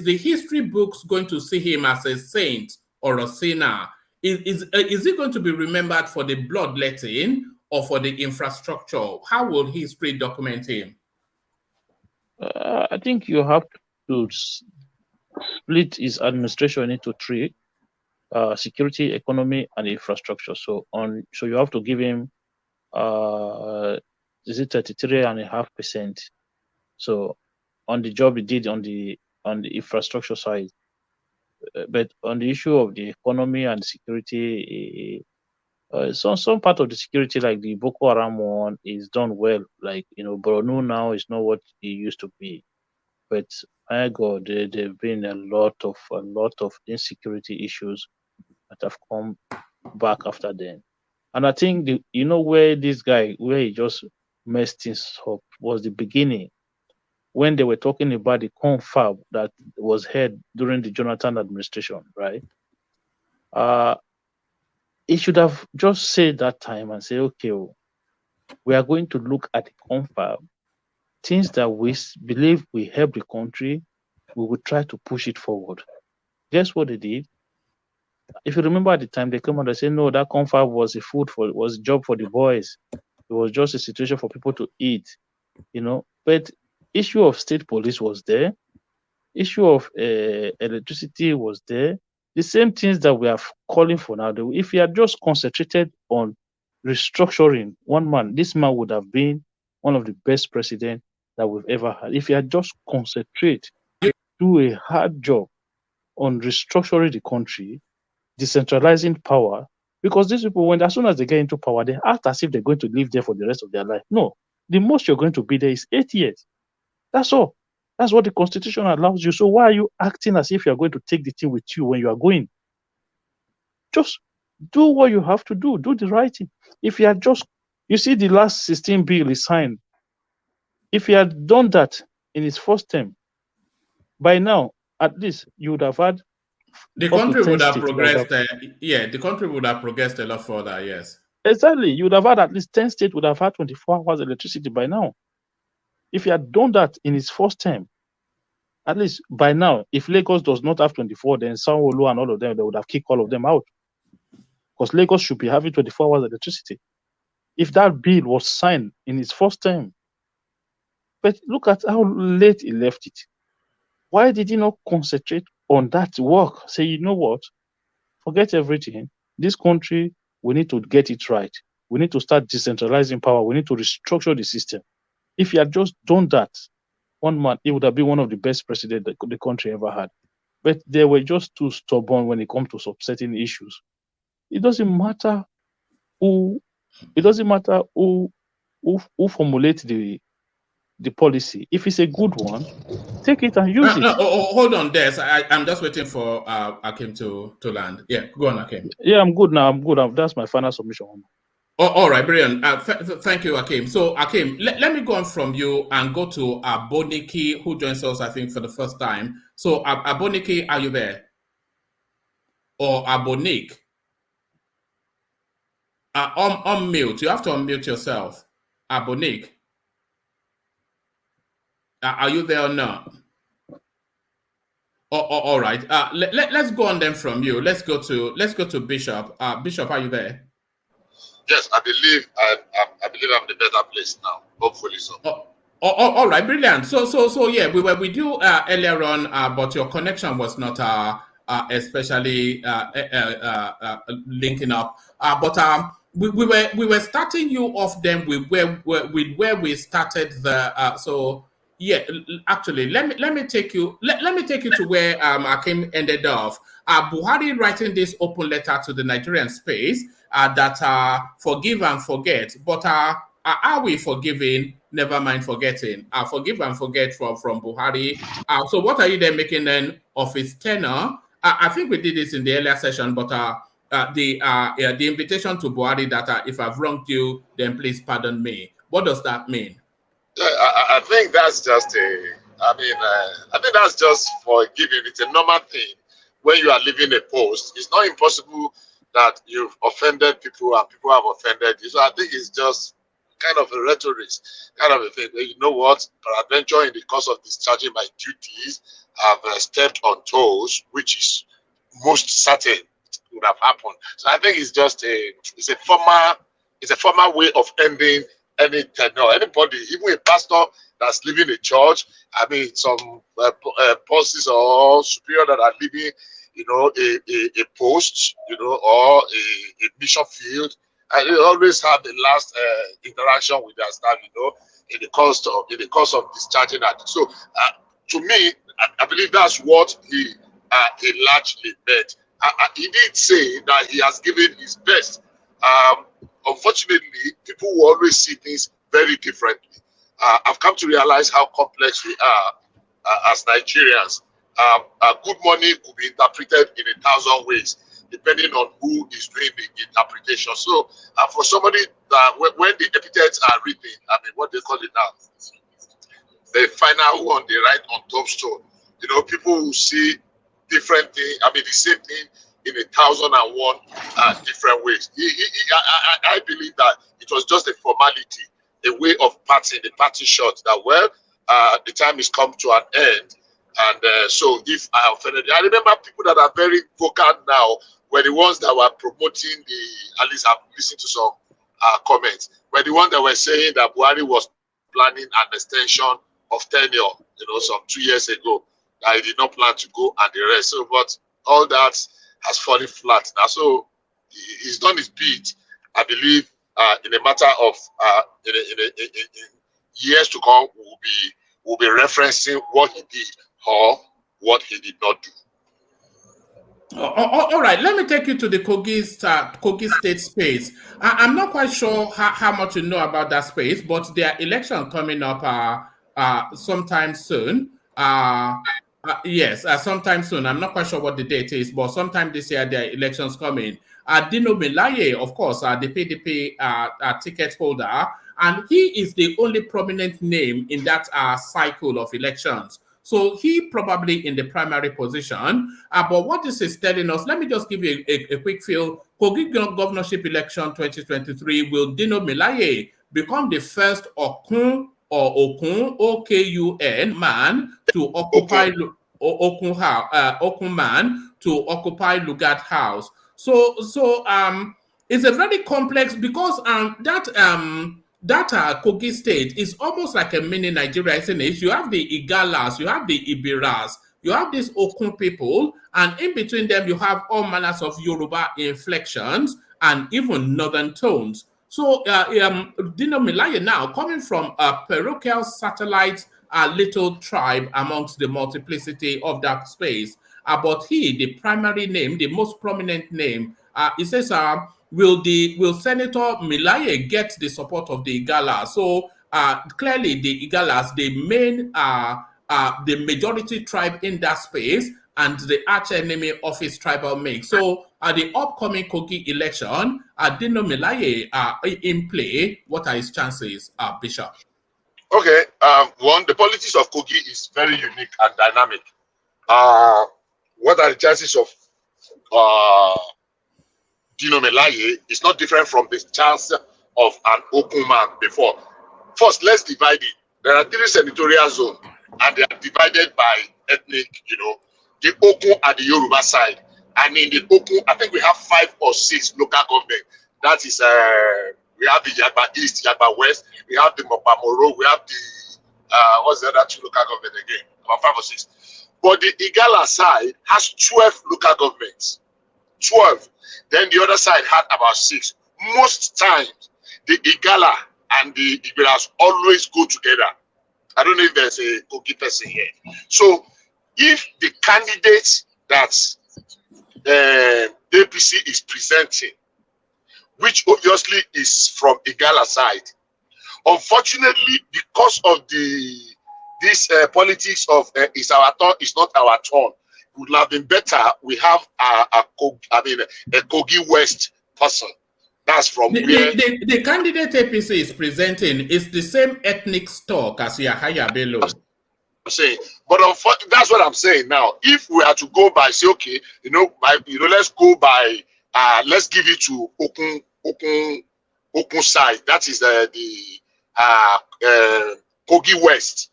the history books going to see him as a saint or a sinner? Is he going to be remembered for the bloodletting or for the infrastructure? How will history document him? I think you have to split his administration into three: security, economy, and infrastructure. So you have to give him is it 33.5%? So on the job he did on the infrastructure side. But on the issue of the economy and security, some part of the security, like the Boko Haram one, is done well. Like, Borno now is not what it used to be. But my God, there've been a lot of insecurity issues that have come back after then. And I think where he just messed things up was the beginning. when they were talking about the confab that was held during the Jonathan administration, right? He should have just said that time and say, okay, we are going to look at the confab, things that we believe will help the country, we will try to push it forward. Guess what they did? If you remember at the time, they came out and said, no, that confab was was a job for the boys. It was just a situation for people to eat, But issue of state police was there. Issue of electricity was there. The same things that we are calling for now. If he had just concentrated on restructuring one man, this man would have been one of the best presidents that we've ever had. If he had just concentrate, do a hard job on restructuring the country, decentralizing power, because these people, as soon as they get into power, they act as if they're going to live there for the rest of their life. No, the most you're going to be there is 8 years. That's all. That's what the Constitution allows you. So why are you acting as if you're going to take the thing with you when you are going? Just do what you have to do. Do the right thing. If you had you see the last 16 bill is signed. If he had done that in his first term, by now, at least you would have had the country would have progressed. The country would have progressed a lot further. Yes, exactly. You would have had at least 10 states would have had 24 hours electricity by now. If he had done that in his first term, at least by now, if Lagos does not have 24, then Sanwo-Olu and all of them, they would have kicked all of them out. Because Lagos should be having 24 hours electricity. If that bill was signed in his first term. But look at how late he left it. Why did he not concentrate on that work? Say, you know what? Forget everything. This country, we need to get it right. We need to start decentralizing power. We need to restructure the system. If he had just done that, one man, he would have been one of the best presidents that the country ever had. But they were just too stubborn when it comes to certain issues. It doesn't matter who formulates the policy. If it's a good one, take it and use it. Hold on, Des. I'm just waiting for Akim to land. Yeah, go on, Akim. Yeah, I'm good now. I'm good. That's my final submission. Oh, all right, brilliant. Thank you, Akim. So, Akim, let me go on from you and go to Aboniki, who joins us, I think, for the first time. So, Aboniki, are you there? Or Abonik? Unmute. You have to unmute yourself. Abonik. Are you there or not? All right. Let's go on then from you. Let's go to Bishop. Bishop, are you there? Yes, I believe I'm in a better place now. Hopefully so. All right, brilliant. So yeah, we were with you earlier on, but your connection was not especially linking up. But we were starting you off then with where we started the so. Yeah, actually, let me take you to where Akim ended off. Buhari writing this open letter to the Nigerian space that forgive and forget, but are we forgiving? Never mind forgetting. Forgive and forget from Buhari. So what are you then making then of his tenure? I think we did this in the earlier session, but the invitation to Buhari that if I've wronged you, then please pardon me. What does that mean? I think that's just I think that's just forgiving. It's a normal thing when you are leaving a post. It's not impossible that you've offended people and people have offended you. So I think it's just kind of a rhetoric, kind of a thing. You know what? Peradventure, in the course of discharging my duties, I've stepped on toes, which is most certain would have happened. So I think it's just a formal way of ending any tenure. Anybody, even a pastor that's leaving a church, some bosses or superior that are leaving, a post, or a mission field, and they always have the last interaction with their staff, in the course of discharging that. So, to me, I believe that's what he largely meant. He did say that he has given his best. Unfortunately, people will always see things very differently. I've come to realize how complex we are as Nigerians. Good money could be interpreted in 1,000 ways, depending on who is doing the interpretation. So, for somebody that when the epithets are written, what they call it now, the final one they write on tombstone. You know, people will see different things. I mean, the same thing in 1,001 different ways. I believe that it was just a formality, a way of passing the party shot that, well, the time is come to an end. And so if I offended, I remember people that are very vocal now were the ones that were promoting the, at least I've listened to some comments, were the ones that were saying that Buhari was planning an extension of tenure, you know, some 2 years ago, that he did not plan to go and the rest. So, but all that has fallen flat now. So he's done his bit, I believe, in a matter of in years to come, we'll be referencing what he did or what he did not do. All right, let me take you to the Kogi State space. I'm not quite sure how much you know about that space, but there are elections coming up sometime soon. Yes, sometime soon. I'm not quite sure what the date is, but sometime this year there are elections coming. Dino Melaye, of course, the PDP ticket holder, and he is the only prominent name in that cycle of elections. So he probably in the primary position. But what this is telling us, let me just give you a quick feel. Kogi governorship election 2023, will Dino Melaye become the first Okun O-K-U-N man to occupy Okun man to occupy Lugard House? So it's a very complex, because that Kogi state is almost like a mini Nigeria, isn't it? You have the Igalas, you have the Ibiras, you have these Okun people, and in between them you have all manners of Yoruba inflections and even northern tones. So Dino Melaye now, coming from a parochial satellite little tribe amongst the multiplicity of that space, but he, the primary name, the most prominent name, he says, will Senator Melaye get the support of the Igala? So clearly the Igalas, the majority tribe in that space, and the arch enemy of his tribal mix. So the upcoming Kogi election, Dino Melaye in play. What are his chances, Bishop? Okay, one, the politics of Kogi is very unique and dynamic. What are the chances of Dino Melaye? Is not different from the chance of an Okuman before. First, let's divide it. There are 3 senatorial zones, and they are divided by ethnic, you know, the Okun and the Yoruba side. And in the Okun, I think we have 5 or 6 local government. That is, we have the Yagba East, Yagba West, we have the Mopamoro, we have the, what's the other 2 local government again? About 5 or 6. But the Igala side has 12 local governments. 12. Then the other side had about 6. Most times, the Igala and the Ibiras always go together. I don't know if there's a Kogi person here. So, if the candidate that APC is presenting, which obviously is from Igala side, unfortunately, because of this politics of it's our turn, it's not our turn, it would have been better we have a Kogi West person. That's from the candidate APC is presenting is the same ethnic stock as Yahaya Bello. I'm saying, but that's what I'm saying now. If we are to go by, say, okay, let's go by, let's give it to Okun side. That is the Kogi West.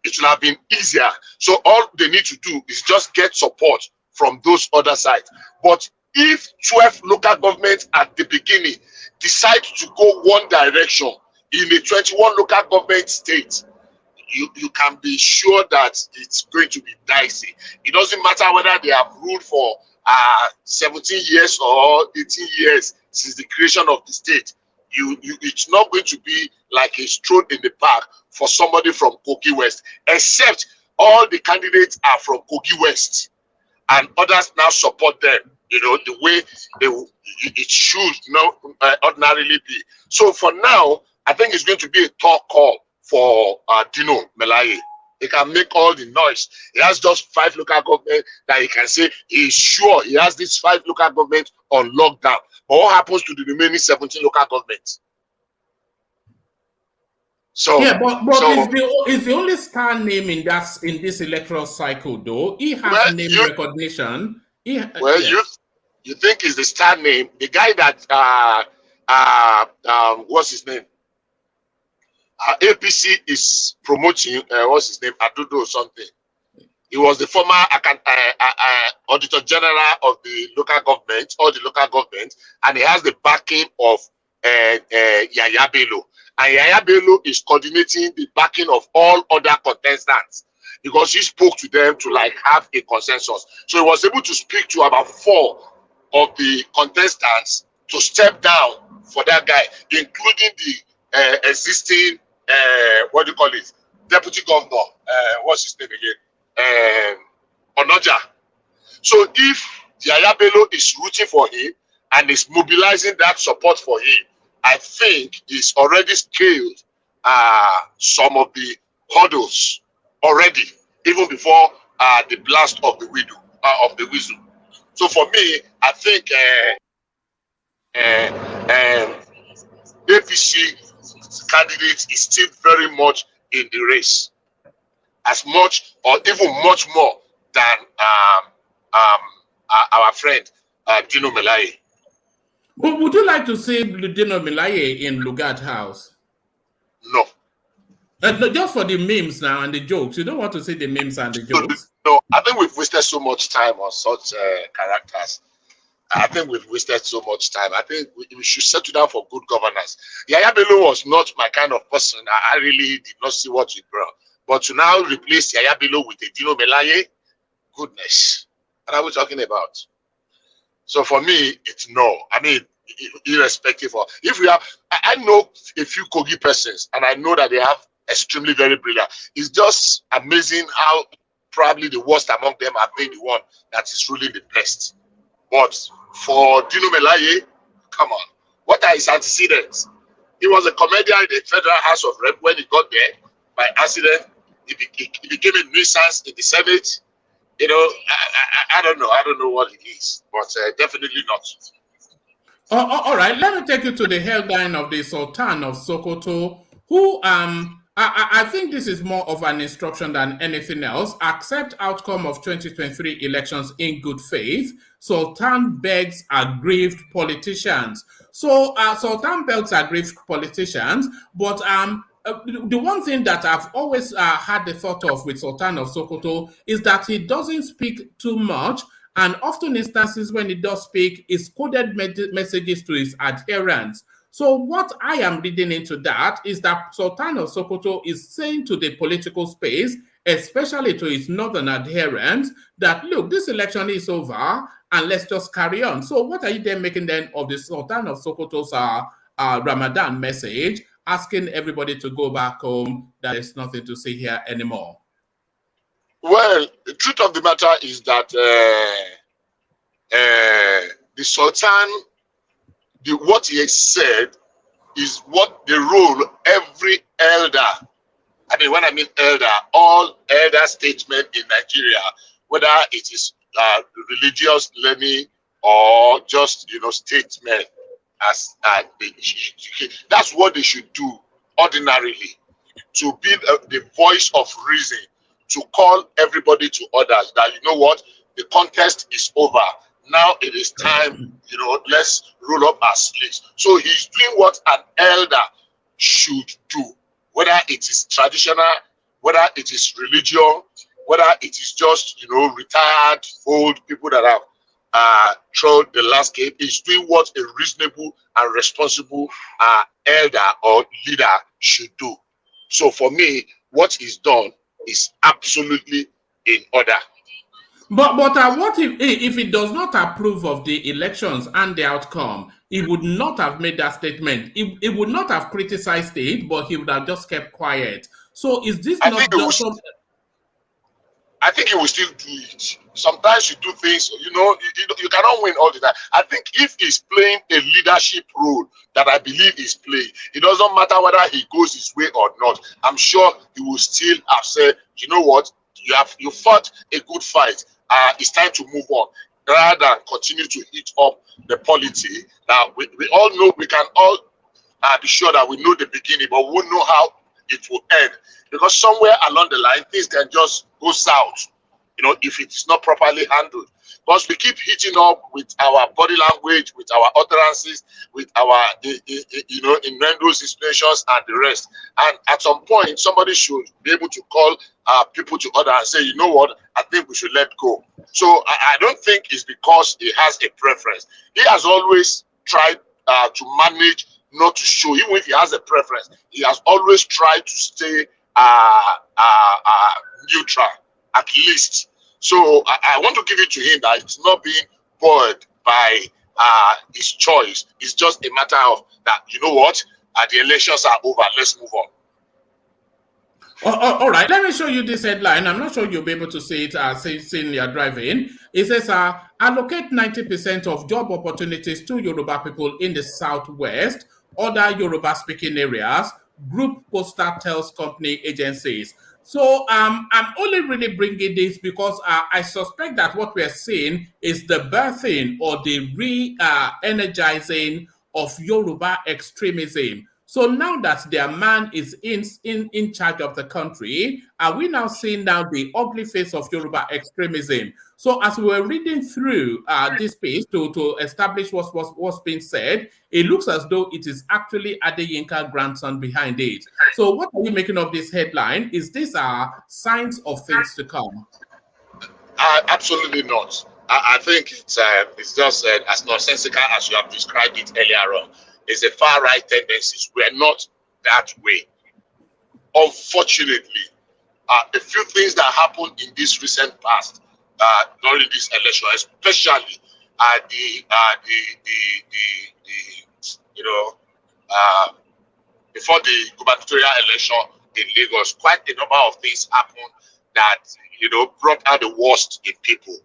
It would have been easier. So all they need to do is just get support from those other sides. But if 12 local governments at the beginning decide to go one direction in a 21 local government state, you can be sure that it's going to be dicey. It doesn't matter whether they have ruled for 17 years or 18 years since the creation of the state. It's not going to be like a stroll in the park for somebody from Kogi West, except all the candidates are from Kogi West and others now support them, the way it should ordinarily be. So for now, I think it's going to be a talk call for Dino Melaye. He can make all the noise. He has just 5 local governments that he can say he's sure he has these 5 local governments on lockdown. But what happens to the remaining 17 local governments? So Yeah, but so is the only star name in this electoral cycle though. He has well name you recognition. well Yes. you think is the star name, the guy that what's his name? APC is promoting, what's his name? Adudo or something. He was the former Auditor General of the local government, or the local government, and he has the backing of Yaya Bello. And Yaya Bello is coordinating the backing of all other contestants because he spoke to them to like have a consensus. So he was able to speak to about 4 of the contestants to step down for that guy, including the existing what do you call it, deputy governor, what's his name again, Onoja. So if Yaya Bello is rooting for him and is mobilizing that support for him, I think he's already scaled some of the hurdles already, even before the blast of the whistle. So for me, I think APC candidate is still very much in the race, as much or even much more than our friend Dino Melaye. Would you like to see Dino Melaye in Lugard House? No. No, just for the memes now and the jokes. You don't want to see the memes and the jokes? No, I think we've wasted so much time on such characters. I think we've wasted so much time. I think we should settle down for good governance. Yaya Bello was not my kind of person. I really did not see what he brought. But to now replace Yaya Bello with a Dino Melaye, goodness. What are we talking about? So for me, it's no. I mean, irrespective of if we have, I know a few Kogi persons, and I know that they have extremely very brilliant. It's just amazing how probably the worst among them have been the one that is ruling the best. But for Dino Melaye, come on, what are his antecedents? He was a comedian in the Federal House of Rep. When he got there by accident. He became a nuisance in the Senate. You know, I don't know. I don't know what it is, but definitely not. All right, let me take you to the headline of the Sultan of Sokoto, who I think this is more of an instruction than anything else. Accept outcome of 2023 elections in good faith. Sultan begs aggrieved politicians. So Sultan begs aggrieved politicians, but the one thing that I've always had the thought of with Sultan of Sokoto is that he doesn't speak too much, and often instances when he does speak, is coded messages to his adherents. So what I am reading into that is that Sultan of Sokoto is saying to the political space, especially to his northern adherents, that look, this election is over and let's just carry on. So what are you then making then of the Sultan of Sokoto's Ramadan message, asking everybody to go back home, that there's nothing to see here anymore? Well, the truth of the matter is that the Sultan, what he has said is what the role every elder, I mean, when I mean elder, all elder statesmen in Nigeria, whether it is religious learning or just, statesmen, that's what they should do ordinarily, to be the voice of reason, to call everybody to others that, you know what, the contest is over. Now it is time, let's roll up our sleeves. So he's doing what an elder should do, whether it is traditional, whether it is religion, whether it is just, retired old people that have trod the landscape. He's doing what a reasonable and responsible elder or leader should do. So for me, what is done is absolutely in order. But what if he does not approve of the elections and the outcome? He would not have made that statement. He would not have criticized it, but he would have just kept quiet. So is this not just something? I think he will still do it. Sometimes you do things, you cannot win all the time. I think if he's playing a leadership role that I believe he's playing, it doesn't matter whether he goes his way or not. I'm sure he will still have said, you know what, you fought a good fight. It's time to move on, rather than continue to heat up the polity. Now, we all know, we can all be sure that we know the beginning, but we won't know how it will end. Because somewhere along the line, things can just go south, if it is not properly handled. Because we keep hitting up with our body language, with our utterances, with our, innuendos, explanations, and the rest. And at some point, somebody should be able to call people to order and say, you know what, I think we should let go. So I don't think it's because he has a preference. He has always tried to manage not to show, even if he has a preference, he has always tried to stay neutral, at least. So I want to give it to him that it's not being bored by his choice. It's just a matter of that, you know what, the elections are over, let's move on. All right, let me show you this headline. I'm not sure you'll be able to see it seeing you're driving. It says, allocate 90% of job opportunities to Yoruba people in the Southwest, other Yoruba-speaking areas, group poster tells company agencies. So I'm only really bringing this because I suspect that what we're seeing is the birthing or the re-energizing of Yoruba extremism. So now that their man is in charge of the country, are we now seeing now the ugly face of Yoruba extremism? So as we were reading through this piece to establish what's being said, it looks as though it is actually Adeyinka grandson behind it. So what are you making of this headline? Is this signs of things to come? Absolutely not. I think it's just as nonsensical as you have described it earlier on. It's a far-right tendencies. We're not that way. Unfortunately, a few things that happened in this recent past during this election, especially before the gubernatorial election in Lagos, quite a number of things happened that brought out the worst in people.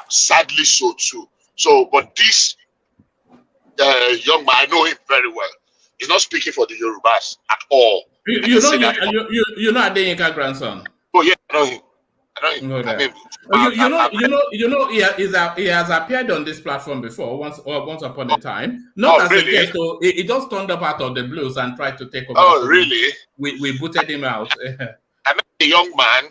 Sadly, so too. So, but this young man, I know him very well. He's not speaking for the Yorubas at all. You know Adeyinka grandson. Oh yeah, I know him. He has appeared on this platform before once upon a time. Not as really? a guest, so he just turned up out of the blues and tried to take over. Oh, really? We booted him out. I met a young man.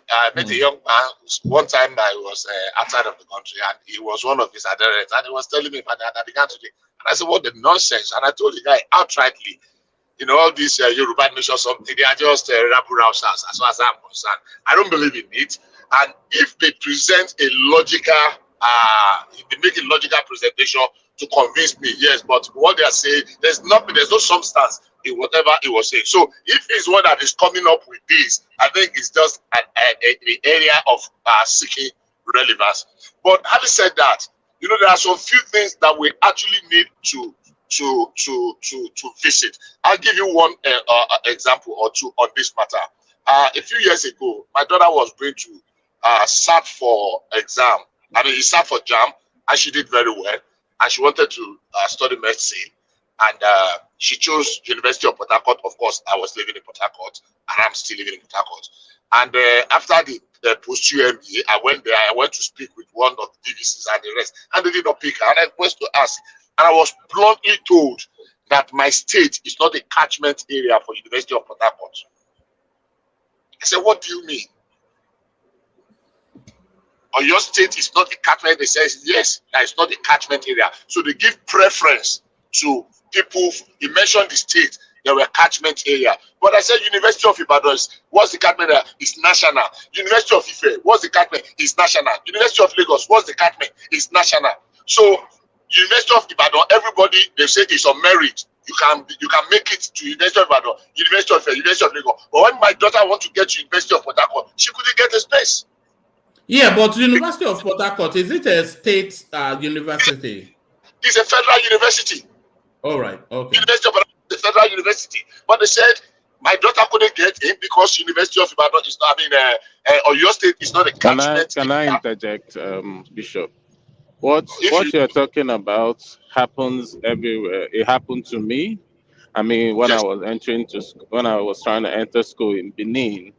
One time I was outside of the country, and he was one of his adherents, and he was telling me that I began today. And I said, what the nonsense? And I told the guy outrightly, all these Yoruba nation something, they are just rabble rousers as far as I'm concerned. I don't believe in it. And if they present a logical, if they make a logical presentation to convince me, yes, but what they are saying, there's no substance in whatever he was saying. So if he's one that is coming up with this, I think it's just an area of seeking relevance. But having said that, there are some few things that we actually need to visit. I'll give you one example or two on this matter. A few years ago, my daughter was going to sat for exam. He sat for JAM, and she did very well. And she wanted to study medicine. And she chose University of Port Harcourt. Of course, I was living in Port Harcourt, and I'm still living in Port Harcourt. And after the post-UME, I went there. I went to speak with one of the DVCs and the rest, and they did not pick her. And I went to ask, and I was bluntly told that my state is not a catchment area for University of Port Harcourt. I said, what do you mean? Or your state is not a catchment? They say, yes, it's not a catchment area. So they give preference to people. He mentioned the state, they were catchment area. But I said, University of Ibadan, what's the catchment area? It's national. University of Ife, what's the catchment? It's national. University of Lagos, what's the catchment? It's national. So University of Ibadan, everybody, they say it's on merit. You can make it to University of Ibadan, University of Ife, University of Lagos. But when my daughter wants to get to University of Port Harcourt, she couldn't get a space. Yeah, but University of Port Harcourt, is it a state university? It's a federal university. All right, okay. University of Port Harcourt is a federal university. But they said my daughter couldn't get in because University of Ibadan is not, or your state is not a catchment. Can I interject, Bishop? What you're talking about happens everywhere. It happened to me. When I was trying to enter school in Benin,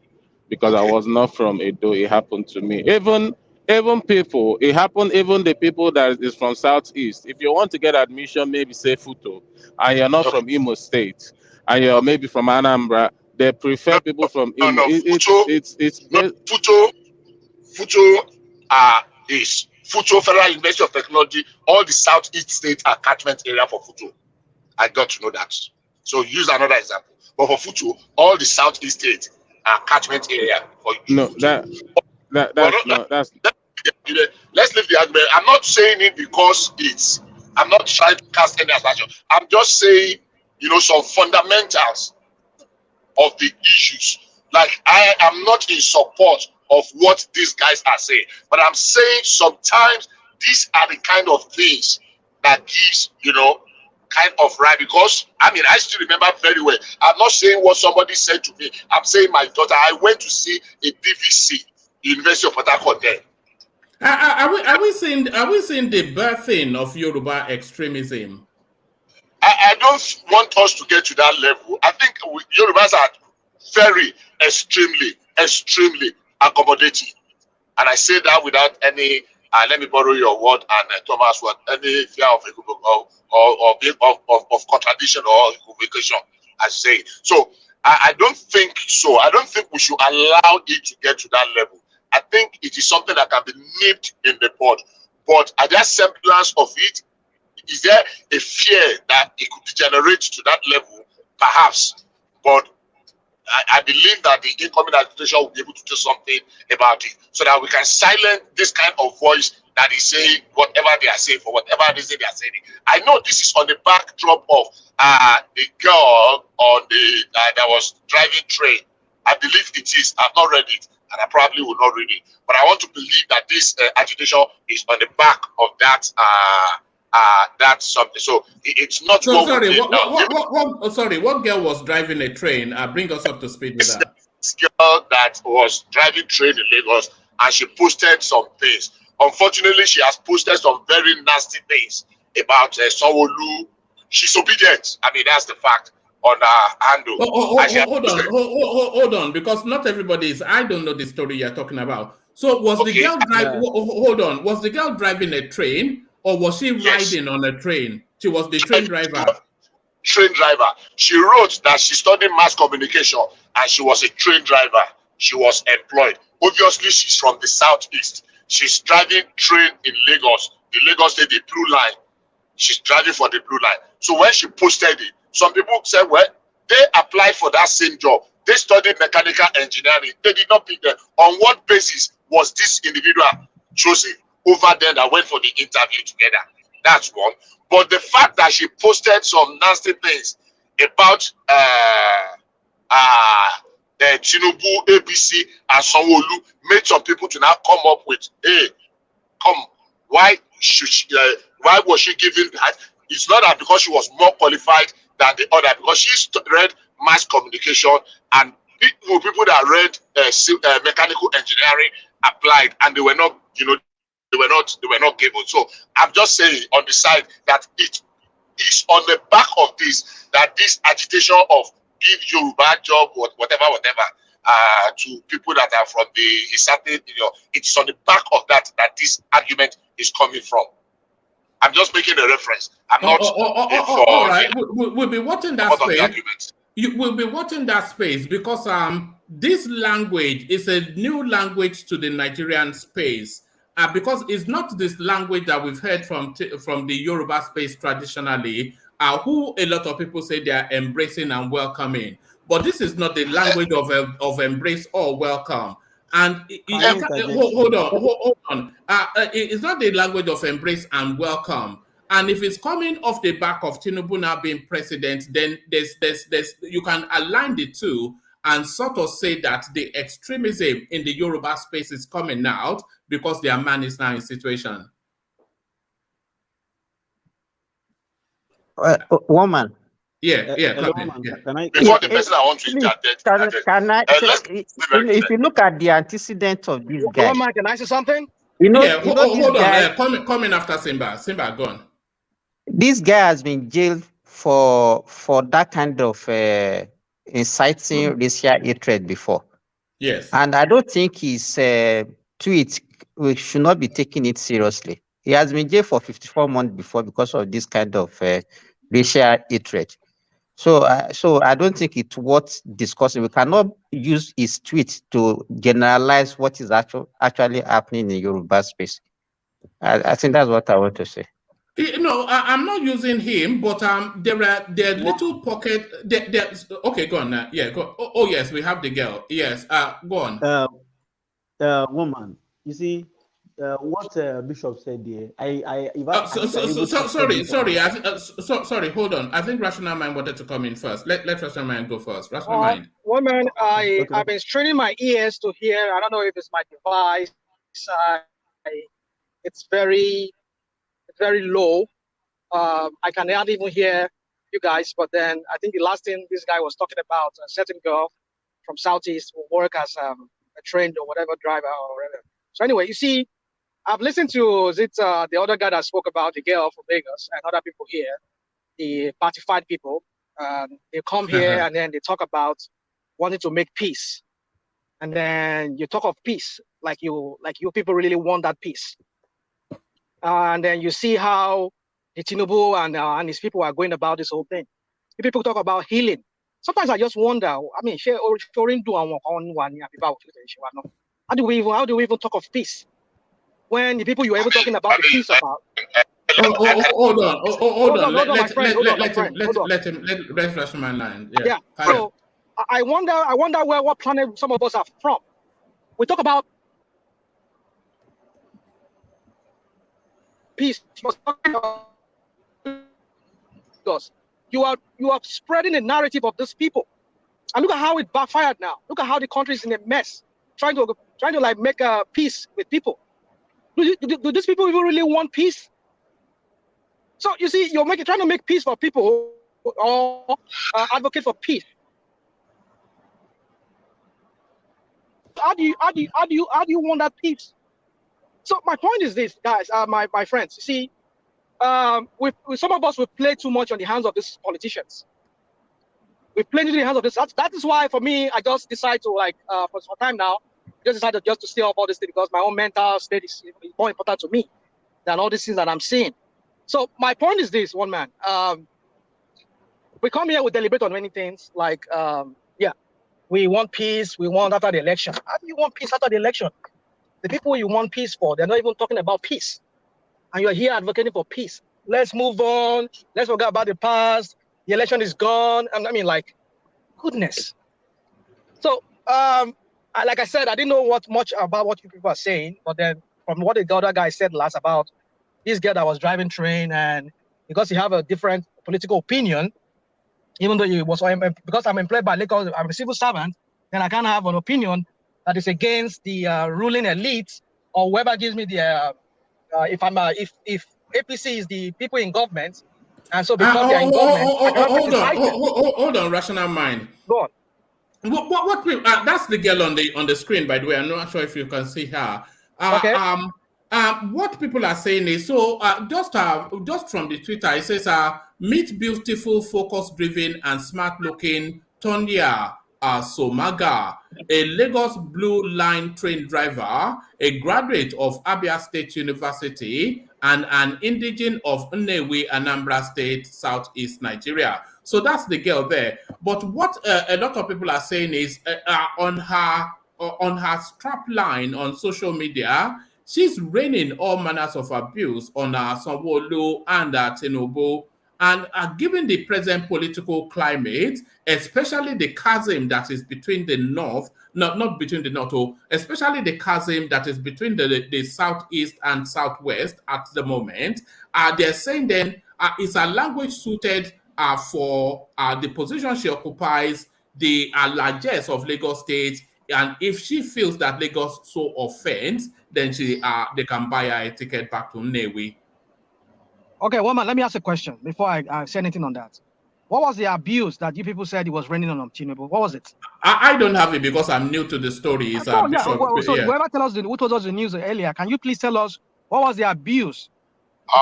because I was not from Edo, it happened to me. Even people, it happened, even the people that is from Southeast. If you want to get admission, maybe say Futo, and you're not from Imo State, and you're maybe from Anambra, They prefer people from No, Imo. no, It's Futo is Futo Federal University of Technology. All the southeast states are catchment area for Futo. I got to know that. So use another example. But for Futo, all the southeast states are catchment area for no Futo. that's Let's leave the argument. I'm not saying it because I'm not trying to cast any aspersion. I'm just saying, some fundamentals of the issues. Like, I am not in support of what these guys are saying, but I'm saying sometimes these are the kind of things that gives, kind of right. Because I still remember very well. I'm not saying what somebody said to me. I'm saying my daughter. I went to see a DVC, University of Port Harcourt there. Are we seeing the birthing of Yoruba extremism? I don't want us to get to that level. I think Yorubas are very extremely accommodating, and I say that without any. Let me borrow your word and Thomas' word. Any fear of of contradiction or equivocation, I say. So I don't think so. I don't think we should allow it to get to that level. I think it is something that can be nipped in the bud. But are there semblance of it? Is there a fear that it could degenerate to that level? Perhaps. But I believe that the incoming administration will be able to do something about it so that we can silence this kind of voice that is saying whatever they are saying for whatever reason they are saying it. I know this is on the backdrop of the girl on the that was driving train. I believe it is. I've not read it, and I probably will not read it. But I want to believe that this agitation is on the back of that. That's something. So it's not. So sorry. What girl was driving a train? Bring us up to speed with that. This girl that was driving train in Lagos, and she posted some things. Unfortunately, she has posted some very nasty things about Sanwo-Olu. She's obedient. That's the fact on her handle. Hold on, because not everybody is. I don't know the story you're talking about. So was the girl driving? Hold on. Was the girl driving a train? Or was she riding on a train? She was the train driver. Train driver. She wrote that she studied mass communication and she was a train driver. She was employed. Obviously, she's from the southeast. She's driving train in Lagos. The Lagos State, the blue line. She's driving for the blue line. So when she posted it, some people said, well, they applied for that same job. They studied mechanical engineering. They did not pick them. On what basis was this individual chosen over there that went for the interview together? That's one. But the fact that she posted some nasty things about Tinubu, ABC, and Sanwo-Olu made some people to now come up with, hey, why was she given that? It's not that because she was more qualified than the other, because she read mass communication, and people that read mechanical engineering applied, and they were not, they were not given. So I'm just saying on the side that it is on the back of this, that this agitation of give Yoruba job, whatever, to people that are from the certain, it's on the back of that this argument is coming from. I'm just making a reference. I'm not all right. We'll be watching that space. We'll be watching that space because this language is a new language to the Nigerian space. Because it's not this language that we've heard from the Yoruba space traditionally, who a lot of people say they are embracing and welcoming. But this is not the language of embrace or welcome. And hold on. It's not the language of embrace and welcome. And if it's coming off the back of Tinubu now being president, then there's you can align the two and sort of say that the extremism in the Yoruba space is coming out because their man is now in situation. Woman. Yeah. Can I? Before the person I want to if you look at the antecedent of this guy. Woman, can I say something? Hold on. Coming after Simba. Simba, go on. This guy has been jailed for that kind of inciting racial hatred before. Yes. And I don't think his tweet, we should not be taking it seriously. He has been jailed for 54 months before because of this kind of racial hatred. So, so I don't think it's worth discussing. We cannot use his tweet to generalize what is actually happening in Yoruba space. I think that's what I want to say. No, I'm not using him, but there are little pocket. Okay, go on. Yeah, go. Oh, yes, we have the girl. Yes, go on. Woman, you see, what Bishop said there, I think I even Sorry, tested this on sorry. Hold on. I think Rational Mind wanted to come in first. Let Rational Mind go first. Rational Uh, Mind. Woman, okay. I've been straining my ears to hear. I don't know if it's my device. It's very low. I can hardly even hear you guys. But then I think the last thing this guy was talking about, a certain girl from Southeast who work as a trained or whatever driver or whatever. So anyway, you see, I've listened to the other guy that spoke about the girl from Lagos and other people here, the party-fied people. They come here and then they talk about wanting to make peace. And then you talk of peace, like you people really want that peace. And then you see how the Tinubu and his people are going about this whole thing. The people talk about healing. Sometimes I just wonder. I mean, how do we even talk of peace when the people you were even talking about the peace about? Hold on. Hold on, my friend. Let Rational Mind line. Yeah. So I wonder what planet some of us are from. We talk about peace. You are spreading the narrative of these people, and look at how it backfired now. Look at how the country is in a mess, trying to like make a peace with people. Do these people even really want peace? So you see, you're trying to make peace for people or advocate for peace. How do you want that peace? So my point is this, guys, my friends. You see, with some of us, we play too much on the hands of these politicians. We play into the hands of this. That is why, for me, I just decide to for some time now, just decided just to stay off all this thing because my own mental state is more important to me than all these things that I'm seeing. So my point is this, one man. We come here, we deliberate on many things. Like, we want peace. We want after the election. How do you want peace after the election? The people you want peace for, they're not even talking about peace. And you're here advocating for peace. Let's move on. Let's forget about the past. The election is gone. And I mean, like, goodness. So, like I said, I didn't know much about what you people are saying. But then from what the other guy said last about this girl that was driving train, and because you have a different political opinion, even though because I'm employed by Lagos, I'm a civil servant, then I can't have an opinion that is against the ruling elite or whoever gives me the if APC is the people in government, and so because they are in government, I cannot criticize them. Hold on, Rational Mind. Go on. What that's the girl on the screen, by the way. I'm not sure if you can see her. Okay. What people are saying is just from the Twitter, it says meet beautiful, focus-driven, and smart-looking Tonya Somaga, a Lagos Blue Line train driver, a graduate of Abia State University, and an indigene of Nnewi, Anambra State, Southeast Nigeria. So that's the girl there. But what a lot of people are saying is on her strap line on social media, she's raining all manners of abuse on Sanwo-Olu and Tinubu. And given the present political climate, especially the chasm that is between the north, not between the north, especially the chasm that is between the southeast and southwest at the moment, they're saying then it's a language suited for the position she occupies, the largesse of Lagos State, and if she feels that Lagos so offends, then they can buy her a ticket back to Nnewi. Okay, woman, let me ask a question before I say anything on that. What was the abuse that you people said it was raining on Tinubu? What was it? I don't have it because I'm new to the story. It's whoever told us the news earlier, can you please tell us what was the abuse?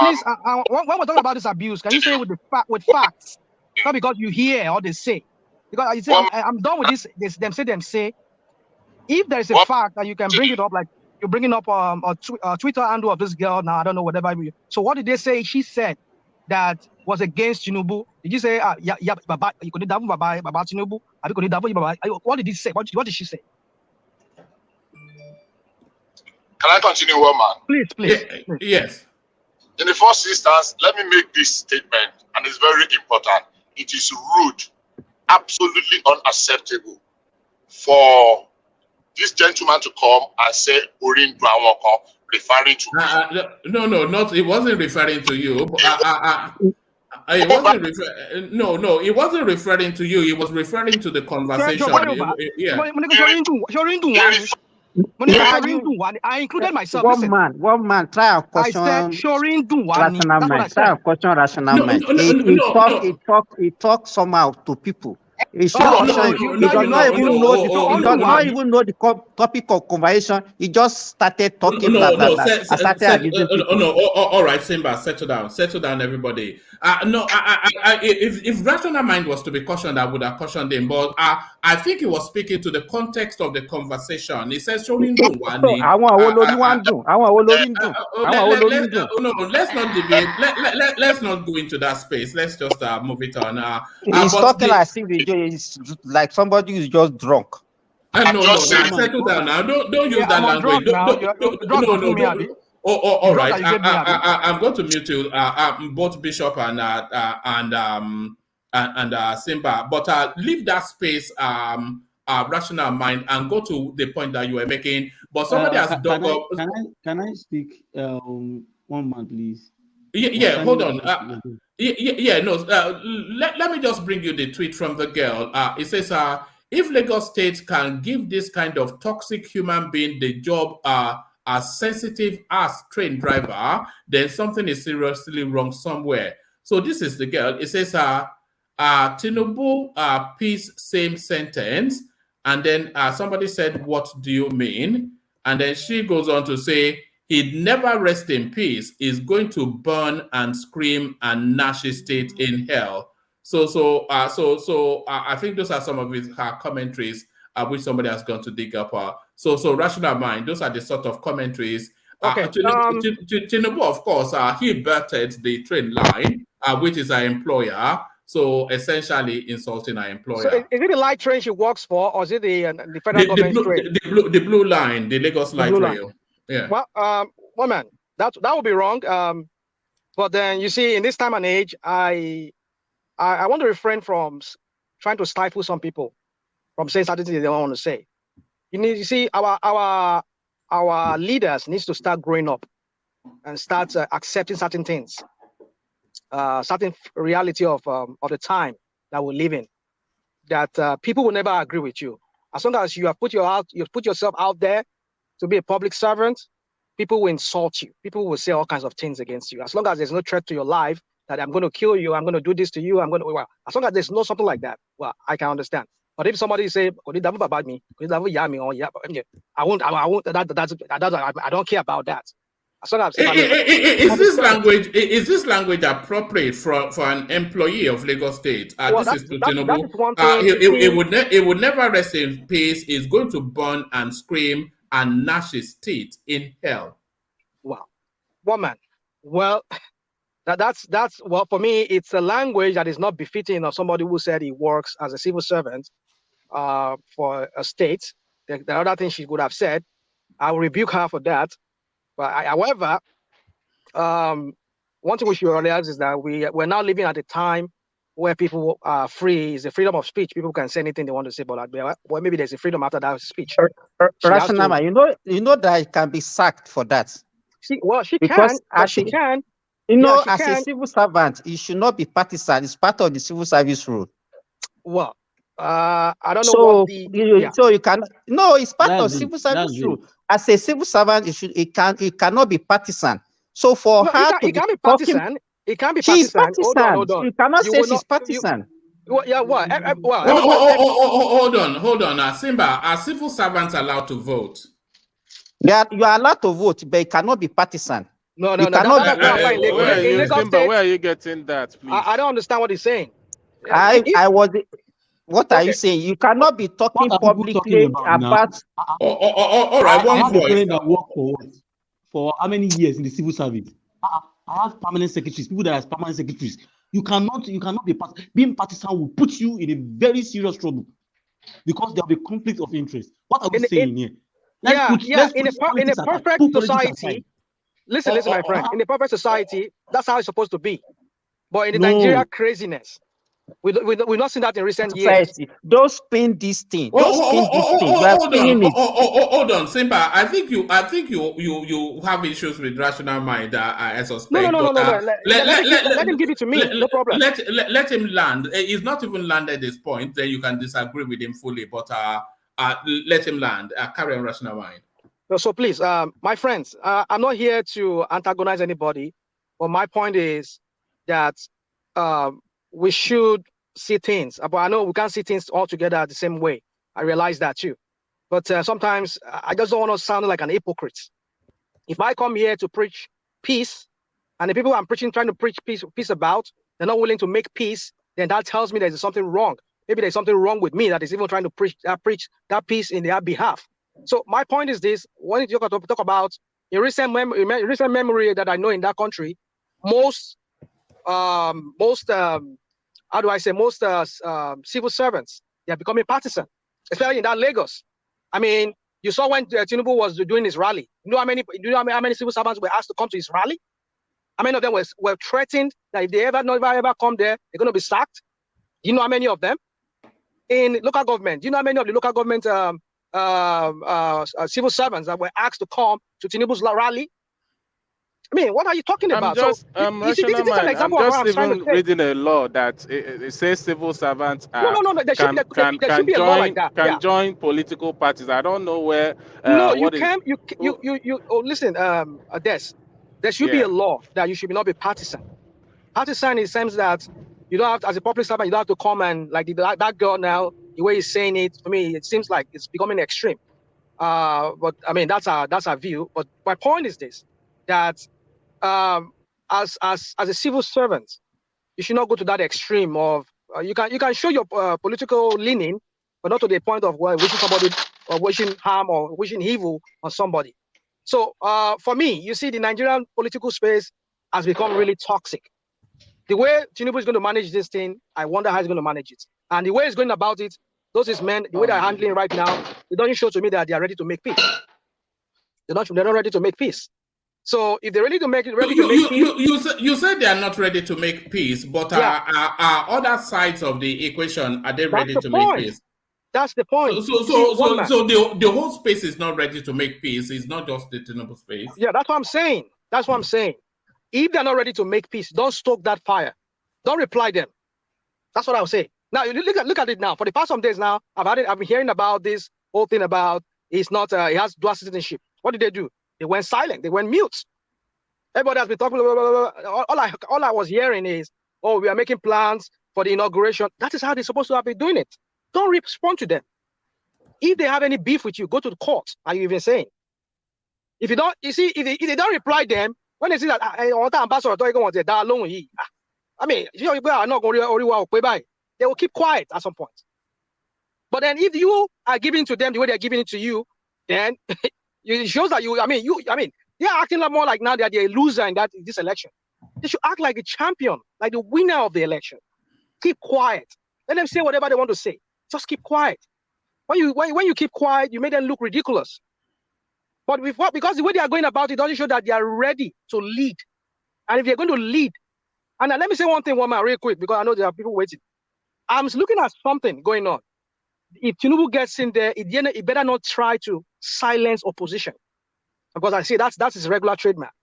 Please, when we're talking about this abuse, can you say with facts? Not because you hear or they say. Because you say, I'm done with this. Them say. If there is a fact that you can bring it up, like you're bringing up a Twitter handle of this girl now, I don't know, whatever. So what did they say? She said that was against Tinubu? Did you say, Baba, you could have Baba Tinubu? What did he say? What did she say? Can I continue, Woman? Please. Yes. In the first instance, let me make this statement, and it's very important. It is rude, absolutely unacceptable for this gentleman to come and say Orin Dwawoko, referring to me. It wasn't referring to you. It wasn't it wasn't referring to you. It was referring to the conversation. I included myself. One man, try a question. I said, rational mind. Try a question, rational mind. He talk somehow to people. He does not even know the topic of conversation. He just started talking. All right, Simba, settle down, everybody. If rational mind was to be cautioned, I would have cautioned him. But I think he was speaking to the context of the conversation. He says, let's not debate. Let's not go into that space. Let's just move it on. He's talking as if it's like somebody who's just drunk. Settle down now. Don't use that language. All right. I'm going to mute you, both Bishop and Simba. But leave that space, rational mind, and go to the point that you were making. But somebody has dug up. Can I speak? One man, please. Yeah. Hold on. Let me just bring you the tweet from the girl. It says, if Lagos State can give this kind of toxic human being the job as sensitive as train driver, then something is seriously wrong somewhere. So this is the girl. It says, Tinubu, peace, same sentence. And then somebody said, what do you mean? And then she goes on to say, he'd never rest in peace. He's going to burn and scream and gnash his teeth in hell. So I think those are some of her commentaries, which somebody has gone to dig up. So rational mind, those are the sort of commentaries. Okay. Tinubu, of course, he birthed the train line, which is our employer. So essentially insulting our employer. So is it the light train she works for, or is it the federal government train? The blue line, the Lagos Light Rail. Yeah. Well, woman, that would be wrong. But then you see, in this time and age, I want to refrain from trying to stifle some people from saying certain things they don't want to say. You see, our leaders needs to start growing up and start accepting certain things, certain reality of the time that we live in. That people will never agree with you. As long as you have put yourself out there to be a public servant, people will insult you. People will say all kinds of things against you. As long as there's no threat to your life, that I'm going to kill you, I'm going to do this to you, as long as there's no something like that, well, I can understand. But if somebody say, about me, I won't. I don't care about that. As long as is this language appropriate for an employee of Lagos State? This is to Tinubu. It would never rest in peace. It's going to burn and scream and gnash his teeth in hell. Wow, woman. Well, that's well, for me, it's a language that is not befitting of somebody who said he works as a civil servant for a state. The other thing she would have said, I will rebuke her for that. But however, one thing we should realize is that we're now living at a time where people are free. It's a freedom of speech. People can say anything they want to say, but well, maybe there's a freedom after that speech. Rationama, you know that it can be sacked for that. She can. As a civil servant, it should not be partisan. It's part of the civil service rule. Well, I don't know so you can. No, it's part of civil service rule. As a civil servant, it cannot be partisan. So for her it can be partisan. It can be partisan. She's partisan. Hold on. You cannot say she's partisan. Hold on. Simba, are civil servants allowed to vote? You are allowed to vote, but it cannot be partisan. No. Simba, where are you getting that, please? I don't understand what he's saying. What are you saying? You cannot be talking publicly about. All right, one voice. That work for how many years in the civil service? I have permanent secretaries, people that are permanent secretaries. You cannot be being partisan will put you in a very serious trouble because there will be conflict of interest. What are we saying here? Let's put in a perfect society. aside. Listen, my friend. In a perfect society, that's how it's supposed to be. But in the Nigeria craziness, we've not seen that in recent years. Don't spin this thing. Don't spin this thing. Hold on, Simba. I think you have issues with rational mind. I suspect. No. Let him give it to me. No problem. Let him land. He's not even landed this point. Then you can disagree with him fully. But let him land. Carry on, rational mind. So please, my friends, I'm not here to antagonize anybody, but my point is that we should see things. But I know we can't see things all together the same way. I realize that too. But sometimes I just don't want to sound like an hypocrite. If I come here to preach peace, and the people I'm preaching, trying to preach peace about, they're not willing to make peace, then that tells me there's something wrong. Maybe there's something wrong with me that is even trying to preach that peace in their behalf. So my point is this: when you talk about a recent memory that I know in that country, most civil servants, they are becoming partisan, especially in that Lagos. I mean, you saw when Tinubu was doing his rally. You know how many civil servants were asked to come to his rally? How many of them were threatened that if they ever come there, they're going to be sacked? Do you know how many of them? In local government, do you know how many of the local government civil servants that were asked to come to Tinubu's rally? I mean, what are you talking about? This is an example I'm just even reading a law that it says civil servants there should be a law like that. Can join political parties. I don't know where. Listen, Des, there should be a law that you should not be partisan. Partisan in the sense that you don't have, as a public servant, you don't have to come and like that girl now. The way he's saying it, for me, it seems like it's becoming extreme. But I mean, that's our view. But my point is this: that as a civil servant, you should not go to that extreme of you can show your political leaning, but not to the point of wishing somebody or wishing harm or wishing evil on somebody. So for me, you see, the Nigerian political space has become really toxic. The way Tinubu is going to manage this thing, I wonder how he's going to manage it. And the way he's going about it, those his men, the way they're handling it right now, it doesn't show to me that they are ready to make peace. They're not ready to make peace. So if they're ready to make it, you said they are not ready to make peace, but are other sides of the equation, are they ready to make peace? That's the point. So the whole space is not ready to make peace. It's not just the Tinubu space. Yeah, that's what I'm saying. That's what I'm saying. If they're not ready to make peace, don't stoke that fire. Don't reply them. That's what I would say. Now you look at it now. For the past some days now, I've been hearing about this whole thing about he has dual citizenship. What did they do? They went silent. They went mute. Everybody has been talking. Blah, blah, blah. All I was hearing is, oh, we are making plans for the inauguration. That is how they're supposed to have been doing it. Don't respond to them. If they have any beef with you, go to the court. Are you even saying? If you don't, you see, if they don't reply them, when they see that ambassador I mean, they will keep quiet at some point. But then if you are giving to them the way they're giving it to you, then it shows that they are acting more like now that they're a loser in this election. They should act like a champion, like the winner of the election. Keep quiet. Let them say whatever they want to say. Just keep quiet. When you keep quiet, you make them look ridiculous. But because the way they are going about it doesn't show that they are ready to lead. And if they're going to lead, and let me say one thing, real quick, because I know there are people waiting. I'm looking at something going on. If Tinubu gets in there, it better not try to silence opposition. Because I see that's his regular trademark.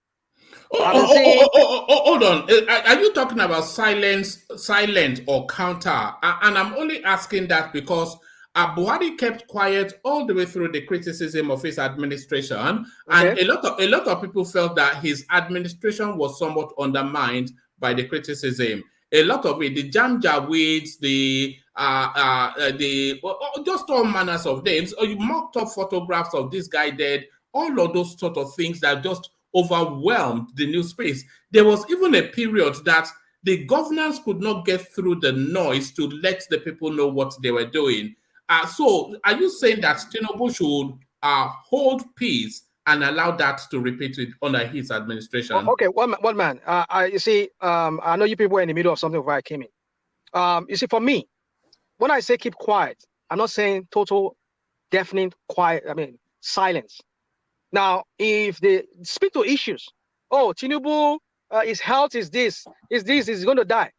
Hold on. Are you talking about silent or counter? And I'm only asking that because Buhari kept quiet all the way through the criticism of his administration, and a lot of people felt that his administration was somewhat undermined by the criticism. A lot of it, the Janjaweeds, just all manners of names, or you mocked up photographs of this guy dead, all of those sort of things that just overwhelmed the news space. There was even a period that the governance could not get through the noise to let the people know what they were doing. So are you saying that Tinubu should hold peace and allow that to repeat with under his administration. Okay, one man. You see, I know you people were in the middle of something before I came in. You see, for me, when I say keep quiet, I'm not saying total, deafening quiet. I mean silence. Now, if they speak to issues, oh, Tinubu, his health is this, is going to die.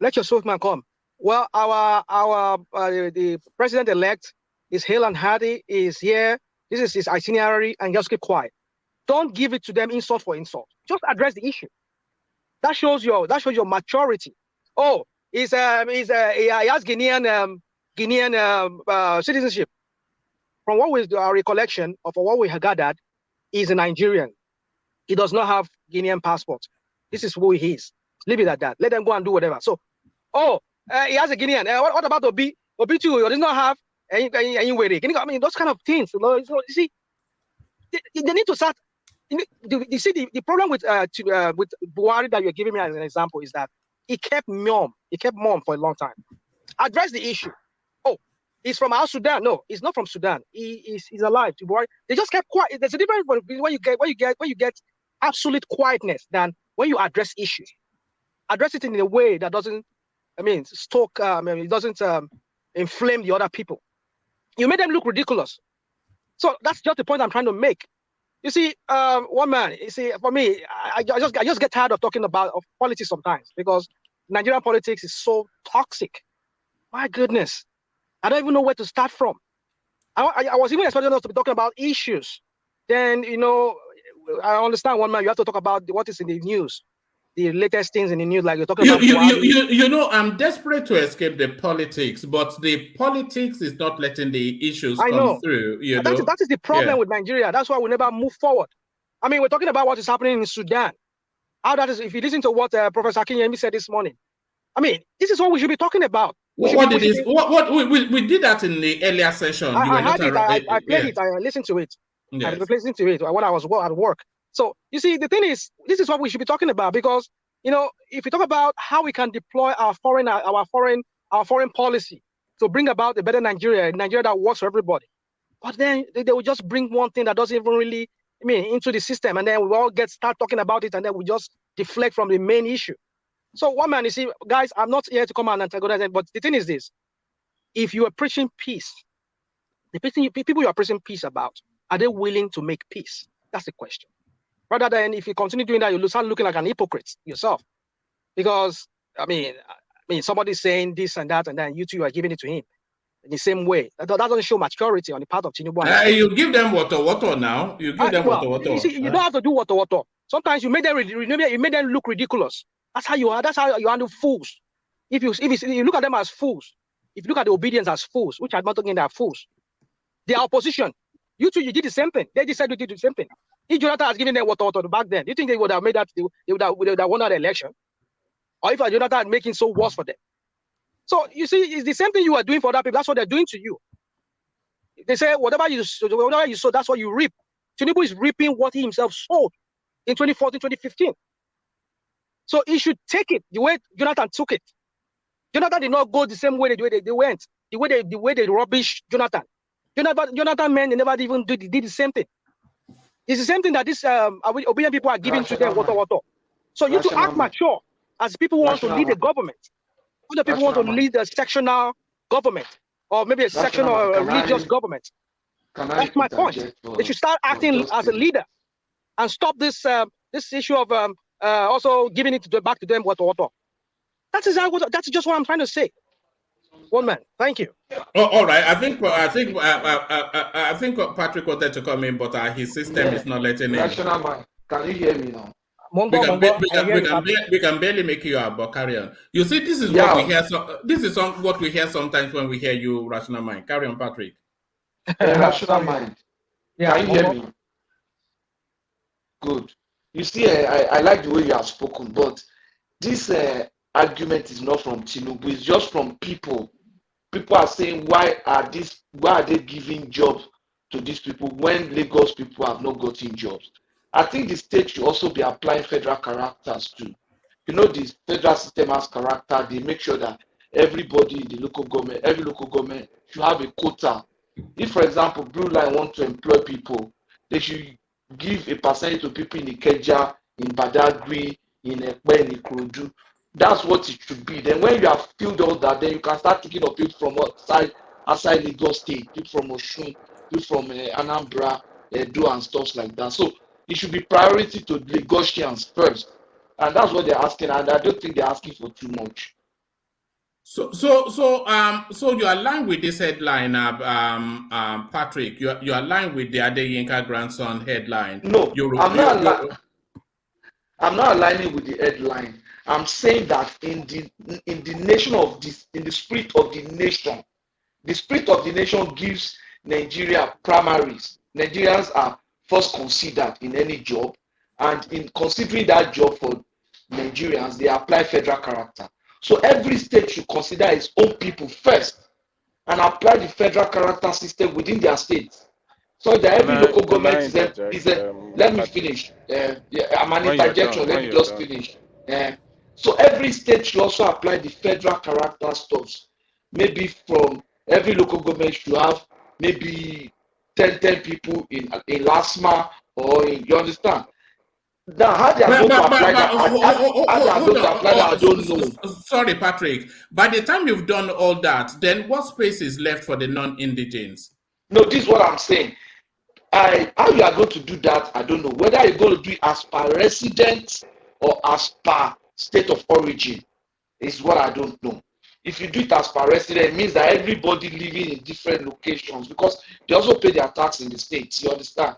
Let your spokesman come. Well, the president-elect is hale and hearty, is here. This is his itinerary, and just keep quiet. Don't give it to them insult for insult. Just address the issue. That shows your maturity. Oh, he has Guinean citizenship. From what we our recollection of what we have gathered, he's a Nigerian. He does not have Guinean passport. This is who he is. Leave it at that. Let them go and do whatever. So, he has a Guinean. What about Obi? Obi too. He does not have any way. I mean, those kind of things. You see, they need to start. You see, the problem with Buhari that you're giving me as an example is that he kept mum. He kept mum for a long time. Address the issue. Oh, he's from South Sudan. No, he's not from Sudan. He's alive. Buhari. They just kept quiet. There's a difference when you get absolute quietness than when you address issues. Address it in a way that doesn't, it doesn't inflame the other people. You made them look ridiculous. So that's just the point I'm trying to make. You see, one man. You see, for me, I just get tired of talking about politics sometimes because Nigerian politics is so toxic. My goodness, I don't even know where to start from. I was even expecting us to be talking about issues. Then I understand, one man. You have to talk about what is in the news, the latest things in the news, like you're talking about. I'm desperate to escape the politics, but the politics is not letting the issues come through. That is the problem with Nigeria. That's why we never move forward. I mean, we're talking about what is happening in Sudan. How that is, if you listen to what Professor Akinyemi said this morning, I mean, this is what we should be talking about. We did that in the earlier session. I played it. I listened to it. Yes. I listened to it when I was at work. So you see, the thing is, this is what we should be talking about because if we talk about how we can deploy our foreign policy to bring about a better Nigeria that works for everybody, but then they will just bring one thing that doesn't even really into the system, and then we all start talking about it, and then we just deflect from the main issue. So one man, you see, guys, I'm not here to come and antagonize them, but the thing is this: if you are preaching peace, the people you are preaching peace about, are they willing to make peace? That's the question. Rather than if you continue doing that, you start looking like an hypocrite yourself. Because I mean, somebody's saying this and that, and then you two are giving it to him in the same way. That doesn't show maturity on the part of Tinubu. You give them water now. You give them water. You see, you don't have to do water. Sometimes you made them look ridiculous. That's how you are. That's how you handle fools. If you look at them as fools, if you look at the obedience as fools, which I'm not talking about fools, they are opposition. You two, you did the same thing. They decided to do the same thing. If Jonathan has given them water back then, do you think they would have made that? They would have won that election? Or if Jonathan had making so worse for them? So you see, it's the same thing you are doing for other people. That's what they're doing to you. They say whatever you sow, that's what you reap. Tinubu is reaping what he himself sowed in 2014, 2015. So he should take it the way Jonathan took it. Jonathan did not go the same way they went. The way they rubbish Jonathan. Jonathan men, they never even did the same thing. It's the same thing that these obedient people are giving to them, water. So you to act mature as people want to lead the government. Other people want to lead a sectional government or maybe a sectional or a religious government. That's my point. They should start acting as a leader and stop this issue of also giving it back to them water. That's just what I'm trying to say. One man, thank you. Oh, all right. I think Patrick wanted to come in, but his system is not letting him. Can you hear me now? We can barely make you out, but carry on. You see, this is what we hear. This is what we hear sometimes when we hear you, Rational Mind. Carry on, Patrick. Rational Mind. Can you hear me? Good. You see, I like the way you have spoken, but this argument is not from Tinubu. It's just from people. People are saying, why are they giving jobs to these people when Lagos people have not gotten jobs? I think the state should also be applying federal characters too. The federal system has character. They make sure that everybody in the local government, every local government should have a quota. If, for example, Blue Line want to employ people, they should give a percentage to people in Ikeja, in Badagry, in Ekpe, in Ikorodu. That's what it should be. Then when you have filled all that, then you can start taking of people from outside Lagos State, people from Osun, people from Anambra, Edo and stuff like that. So it should be priority to Lagosians first. And that's what they're asking, and I don't think they're asking for too much. So you align with this headline, Patrick. You align with the Adeyinka grandson headline. No, I'm not aligning with the headline. I'm saying that in the nation of this, in the spirit of the nation gives Nigeria primaries. Nigerians are first considered in any job, and in considering that job for Nigerians, they apply federal character. So every state should consider its own people first and apply the federal character system within their states. So that every local government is a let me finish. I'm an interjection. Let me just finish. So every state should also apply the federal character stuffs. Maybe from every local government should have maybe 10 people in LASMA or in, you understand? Now, how they are going to apply that? How they are going to apply that, I don't know. Sorry, Patrick. By the time you've done all that, then what space is left for the non-indigens? No, this is what I'm saying. How you are going to do that, I don't know. Whether you're going to do it as per resident or as per state of origin is what I don't know. If you do it as per resident, it means that everybody living in different locations, because they also pay their tax in the states, you understand?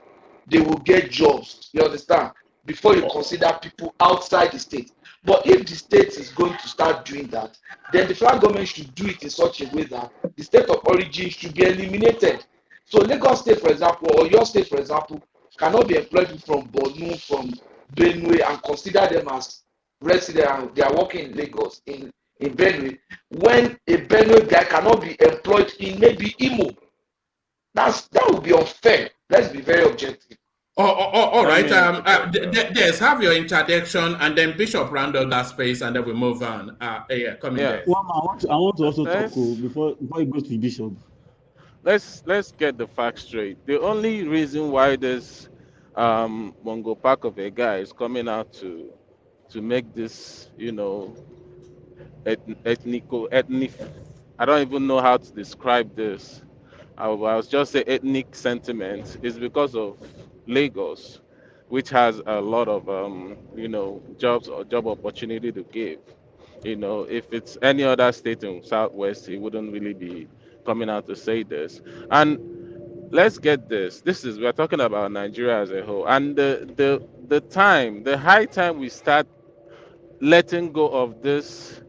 They will get jobs, you understand? Before you consider people outside the state. But if the state is going to start doing that, then the federal government should do it in such a way that the state of origin should be eliminated. So Lagos State, for example, or your state, for example, cannot be employed from Borno, from Benue, and consider them as resident, and they are working in Lagos, in Benue, when a Benue guy cannot be employed in maybe Imo. That would be unfair. Let's be very objective. All right. Yes, have your introduction, and then Bishop round that space, and then we move on. Come in there. Well, I want to also talk before it goes to Bishop. Let's get the facts straight. The only reason why this Mongo Park of a guy is coming out to make this, ethnic. I don't even know how to describe this. I was just say ethnic sentiment is because of Lagos, which has a lot of jobs or job opportunity to give. If it's any other state in Southwest, he wouldn't really be coming out to say this. And let's get this. We're talking about Nigeria as a whole, and the high time we start letting go of this.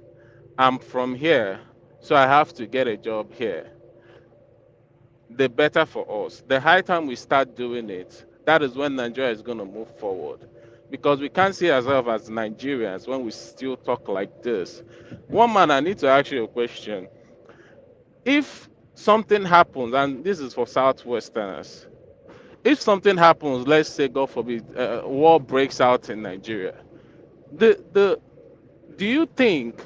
I'm from here, so I have to get a job here. The better for us. The high time we start doing it, that is when Nigeria is going to move forward. Because we can't see ourselves as Nigerians when we still talk like this. One man, I need to ask you a question. If something happens, and this is for Southwesterners, if something happens, let's say, God forbid, war breaks out in Nigeria, do you think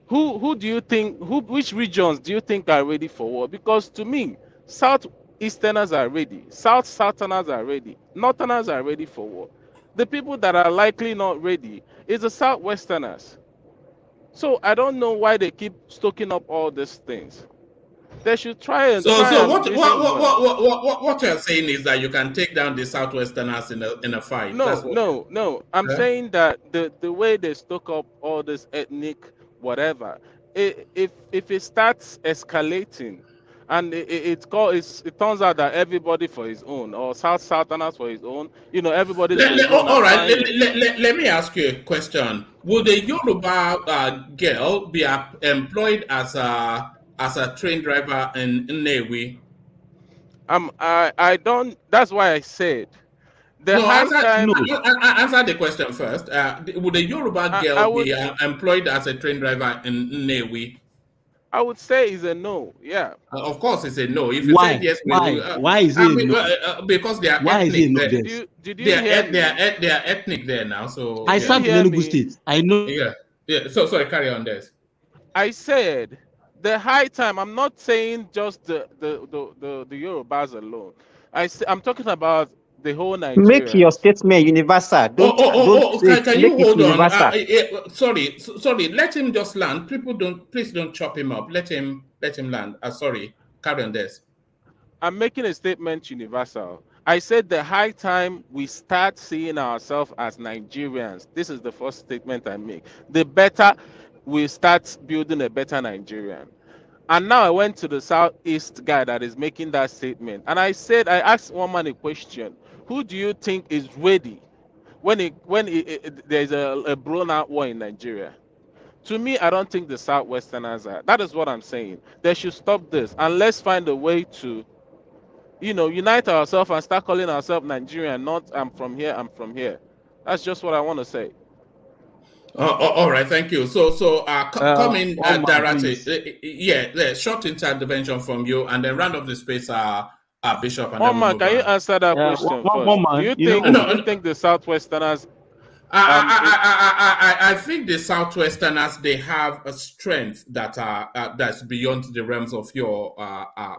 which regions do you think are ready for war? Because to me, Southeasterners are ready, Southerners are ready, Northerners are ready for war. The people that are likely not ready is the Southwesterners. So I don't know why they keep stoking up all these things. They should try and what you're saying is that you can take down the Southwesterners in a fight. No. I'm saying that the way they stoke up all this ethnic whatever, if it starts escalating, and it turns out that everybody for his own, or Southerners for his own, everybody. All right. Let me ask you a question. Will the Yoruba girl be employed as a train driver in Nnewi? I don't. That's why I said. Answer the question first. Would the Yoruba girl be employed as a train driver in Nnewi? I would say it's a no. Yeah. Of course, it's a no. If you Why? said yes, Why is it no? Because they are Why ethnic. Is it no? They are ethnic there now. So I served in Enugu State. I know. Yeah. So sorry, carry on this. I said the high time. I'm not saying just the Yorubas alone. I'm talking about the whole Make your Nigerians. statement universal. Don't say Can make you it hold on? universal. Sorry. Let him just land. Please don't chop him up. Let him land. Sorry. Carry on this. I'm making a statement universal. I said the high time we start seeing ourselves as Nigerians. This is the first statement I make. The better we start building a better Nigerian. And now I went to the Southeast guy that is making that statement. And I asked one man a question. Who do you think is ready when there's a blown out war in Nigeria? To me, I don't think the Southwesterners are. That is what I'm saying. They should stop this and let's find a way to, unite ourselves and start calling ourselves Nigerian, not I'm from here, I'm from here. That's just what I want to say. All right, thank you. So, come in, one man, Darate. please. Yeah, short intervention from you, and then round of the space, Bishop, and then One we man, move can you on. answer that question first? One Do man, you you think know, do you think the Southwesterners I think the Southwesterners, they have a strength that's beyond the realms of your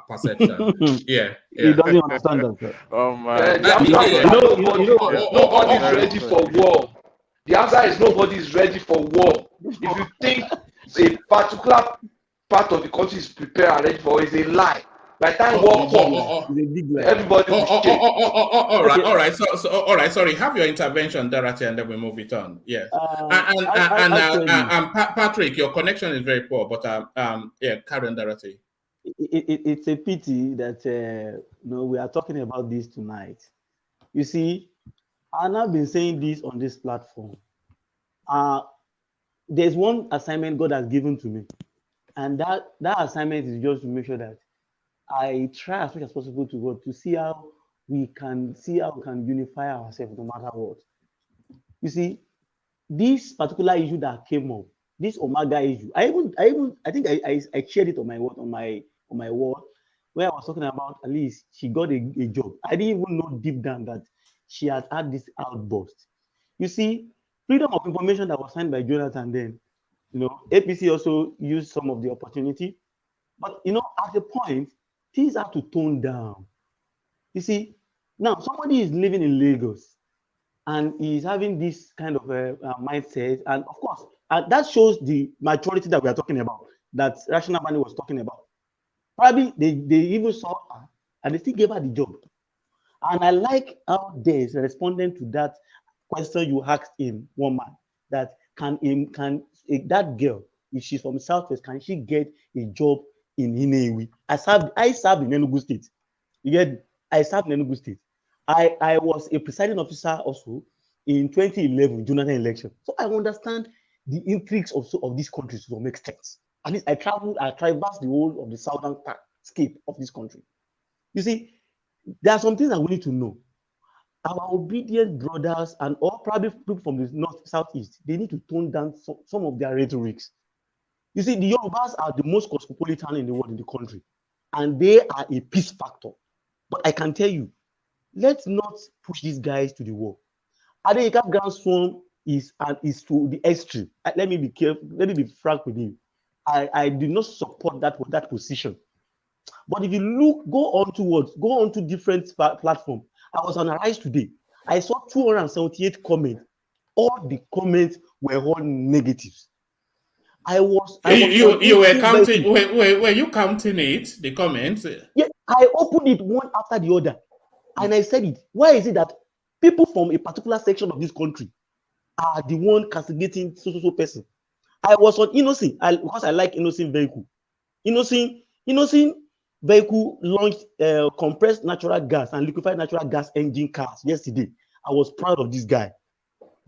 perception. Yeah. he doesn't understand that, sir. Oh man. The answer is You that know, nobody's Very ready funny. for war. The answer is nobody is ready for war. If you think a particular part of the country is prepared and ready for war, it's a lie. By the time war comes, he's a big lie. everybody will shake. All right. So, all right. Sorry, have your intervention, Darate, and then we move it on. Yes. Patrick, your connection is very poor, but yeah, Karen, Darate. It's a pity that we are talking about this tonight. You see, I've not been saying this on this platform. There's one assignment God has given to me, and that assignment is just to make sure that I try as much as possible to work to see how we can unify ourselves no matter what. You see, this particular issue that came up, this Omega issue, I think I shared it on my wall where I was talking about at least she got a job. I didn't even know deep down that she had this outburst. You see, freedom of information that was signed by Jonathan then, APC also used some of the opportunity. But, at the point, things have to tone down. You see, now somebody is living in Lagos and he's having this kind of mindset. And of course, that shows the maturity that we are talking about, that Rational Money was talking about. Probably they even saw her and they still gave her the job. And I like how Des responded to that question you asked him, one man, that can that girl, if she's from Southwest, can she get a job in Inewi? I served in Enugu State. I served in Enugu State. I was a presiding officer also in 2011 Jonathan election. So I understand the intrigues of this country to some extent. At least I traversed the whole of the southern scape of this country. You see, there are some things that we need to know. Our obedient brothers and all probably people from the north, southeast, they need to tone down some of their rhetorics. You see, the Yorubas are the most cosmopolitan in the world, in the country, and they are a peace factor. But I can tell you, let's not push these guys to the war. Adeyika's grandson is to the extreme. Let me be careful. Let me be frank with you. I do not support that position. But if you go on to different platforms. I was on Arise today. I saw 278 comments. All the comments were all negatives. You were counting. Were you counting it? The comments? Yeah, I opened it one after the other, and I said it. Why is it that people from a particular section of this country are the one castigating so person? I was on Innocent because I like Innocent vehicle. Innocent vehicle launched compressed natural gas and liquefied natural gas engine cars yesterday. I was proud of this guy.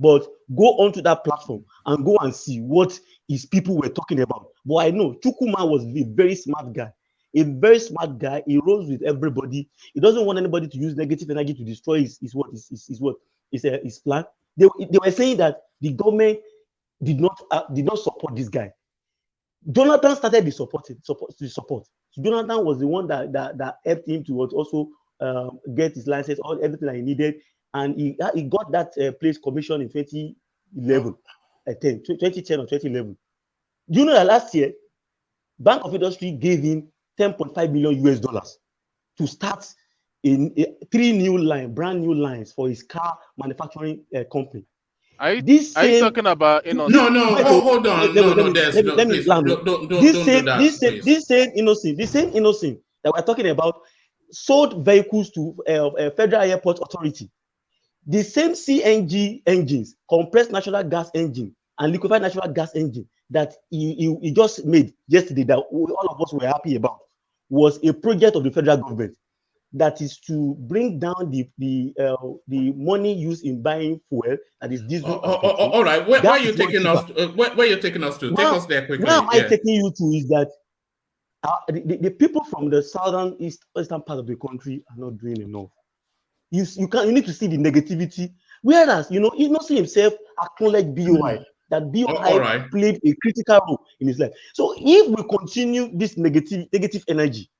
But go onto that platform and go and see what his people were talking about. But I know Chukuma was a very smart guy. A very smart guy. He rose with everybody. He doesn't want anybody to use negative energy to destroy his plan. They were saying that the government did not support this guy. Jonathan started the support. So Jonathan was the one that helped him to also get his license, everything that he needed, and he got that place commission in 2011, 2010 or 2011. Do you know that last year, Bank of Industry gave him $10.5 million to start 3 new line, brand new lines for his car manufacturing company. Are you, This are you same talking about No, no, hold on. No, no, there's let no, me please, land. don't do that, please. This same innocent that we're talking about sold vehicles to Federal Airport Authority. The same CNG engines, compressed natural gas engine and liquefied natural gas engine that he just made yesterday that all of us were happy about was a project of the federal government that is to bring down the money used in buying fuel, that is diesel and petrol. All right, where are you is much taking us? cheaper. Where are you taking us to? Take us there Where quickly. am I taking you to is that the people from the eastern part of the country are not doing enough. You need to see the negativity. Whereas, Innocent himself acknowledged BOI, that BOI played a critical role in his life. So if we continue this negative energy,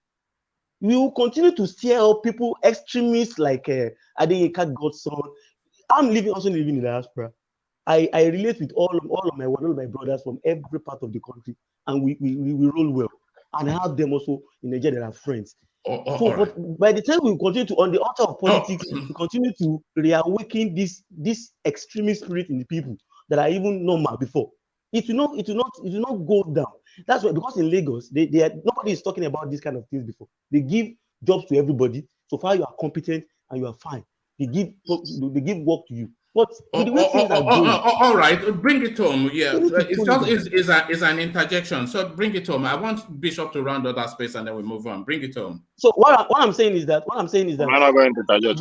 we will continue to steer up people, extremists like Adeyinka Godson. I'm also living in the diaspora. I relate with all of my brothers from every part of the country, and we roll well. And I have them also in Nigeria that are friends. But by the time we continue to, on the altar of politics, we continue to reawaken this extremist spirit in the people that are even normal before. It will not go down. That's why, because in Lagos, nobody is talking about this kind of things before. They give jobs to everybody. So far, you are competent and you are fine. They give work to you. But with the way things are going, all right, bring it home. Yeah, it's an interjection. So bring it home. I want Bishop to round up that space and then we move on. Bring it home. So what I'm saying is that let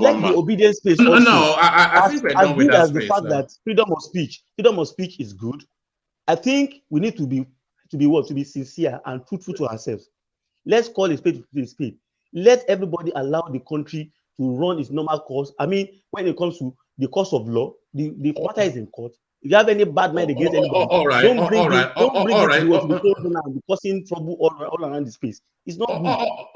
the obedience space also. No, I think we're done with that space. The fact that freedom of speech is good. I think we need to be sincere and truthful to ourselves. Let's call a spade a spade. Let everybody allow the country to run its normal course. I mean, when it comes to the course of law, the matter is in court. If you have any bad mind against anybody, don't bring it to the court and be causing trouble all around the space. It's not good.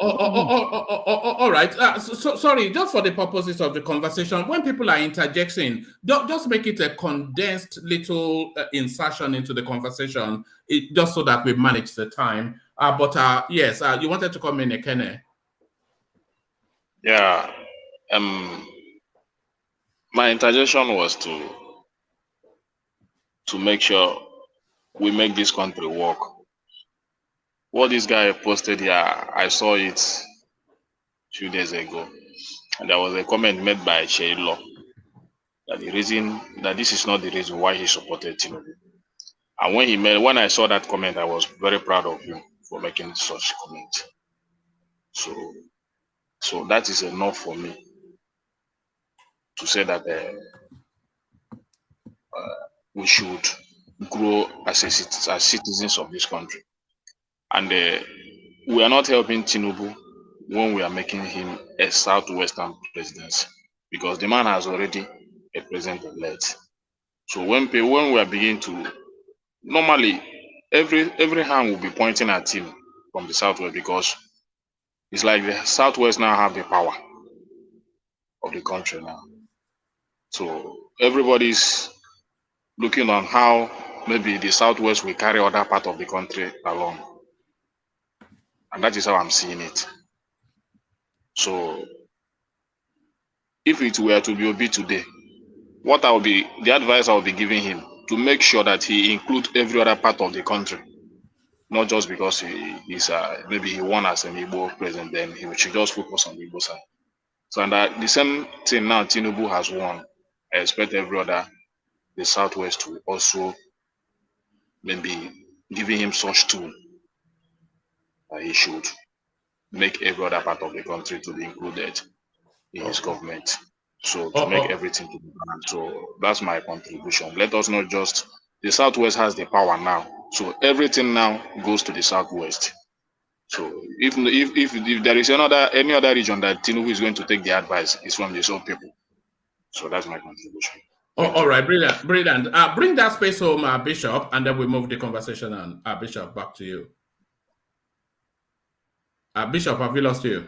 All right. Sorry, just for the purposes of the conversation, when people are interjecting, just make it a condensed little insertion into the conversation, just so that we manage the time. Yes, you wanted to come in, Ekene. Yeah. My interjection was to make sure we make this country work. What this guy posted here, I saw it a few days ago, and there was a comment made by Sheilo that this is not the reason why he supported Tinubu. And when I saw that comment, I was very proud of him for making such comment. So that is enough for me to say that we should grow as citizens of this country. And we are not helping Tinubu when we are making him a southwestern president, because the man has already a president-elect. So when we are beginning to, normally every hand will be pointing at him from the southwest, because it's like the southwest now have the power of the country now. So everybody's looking on how maybe the southwest will carry other part of the country along. And that is how I'm seeing it. So if it were to be Obi today, the advice I will be giving him, to make sure that he includes every other part of the country, not just because he's maybe he won as an Igbo president, then he should just focus on the Igbo side. So and the same thing now, Tinubu has won. I expect every other, the southwest, to also maybe giving him such tool that he should make every other part of the country to be included in his government. So to make everything to be balanced. So that's my contribution. Let us not just, the southwest has the power now. So everything now goes to the southwest. So if there is any other region that Tinubu is going to take the advice, it's from the South people. So that's my contribution. All right, brilliant. Bring that space home, Bishop, and then we move the conversation on. Bishop, back to you. Bishop, have we lost you?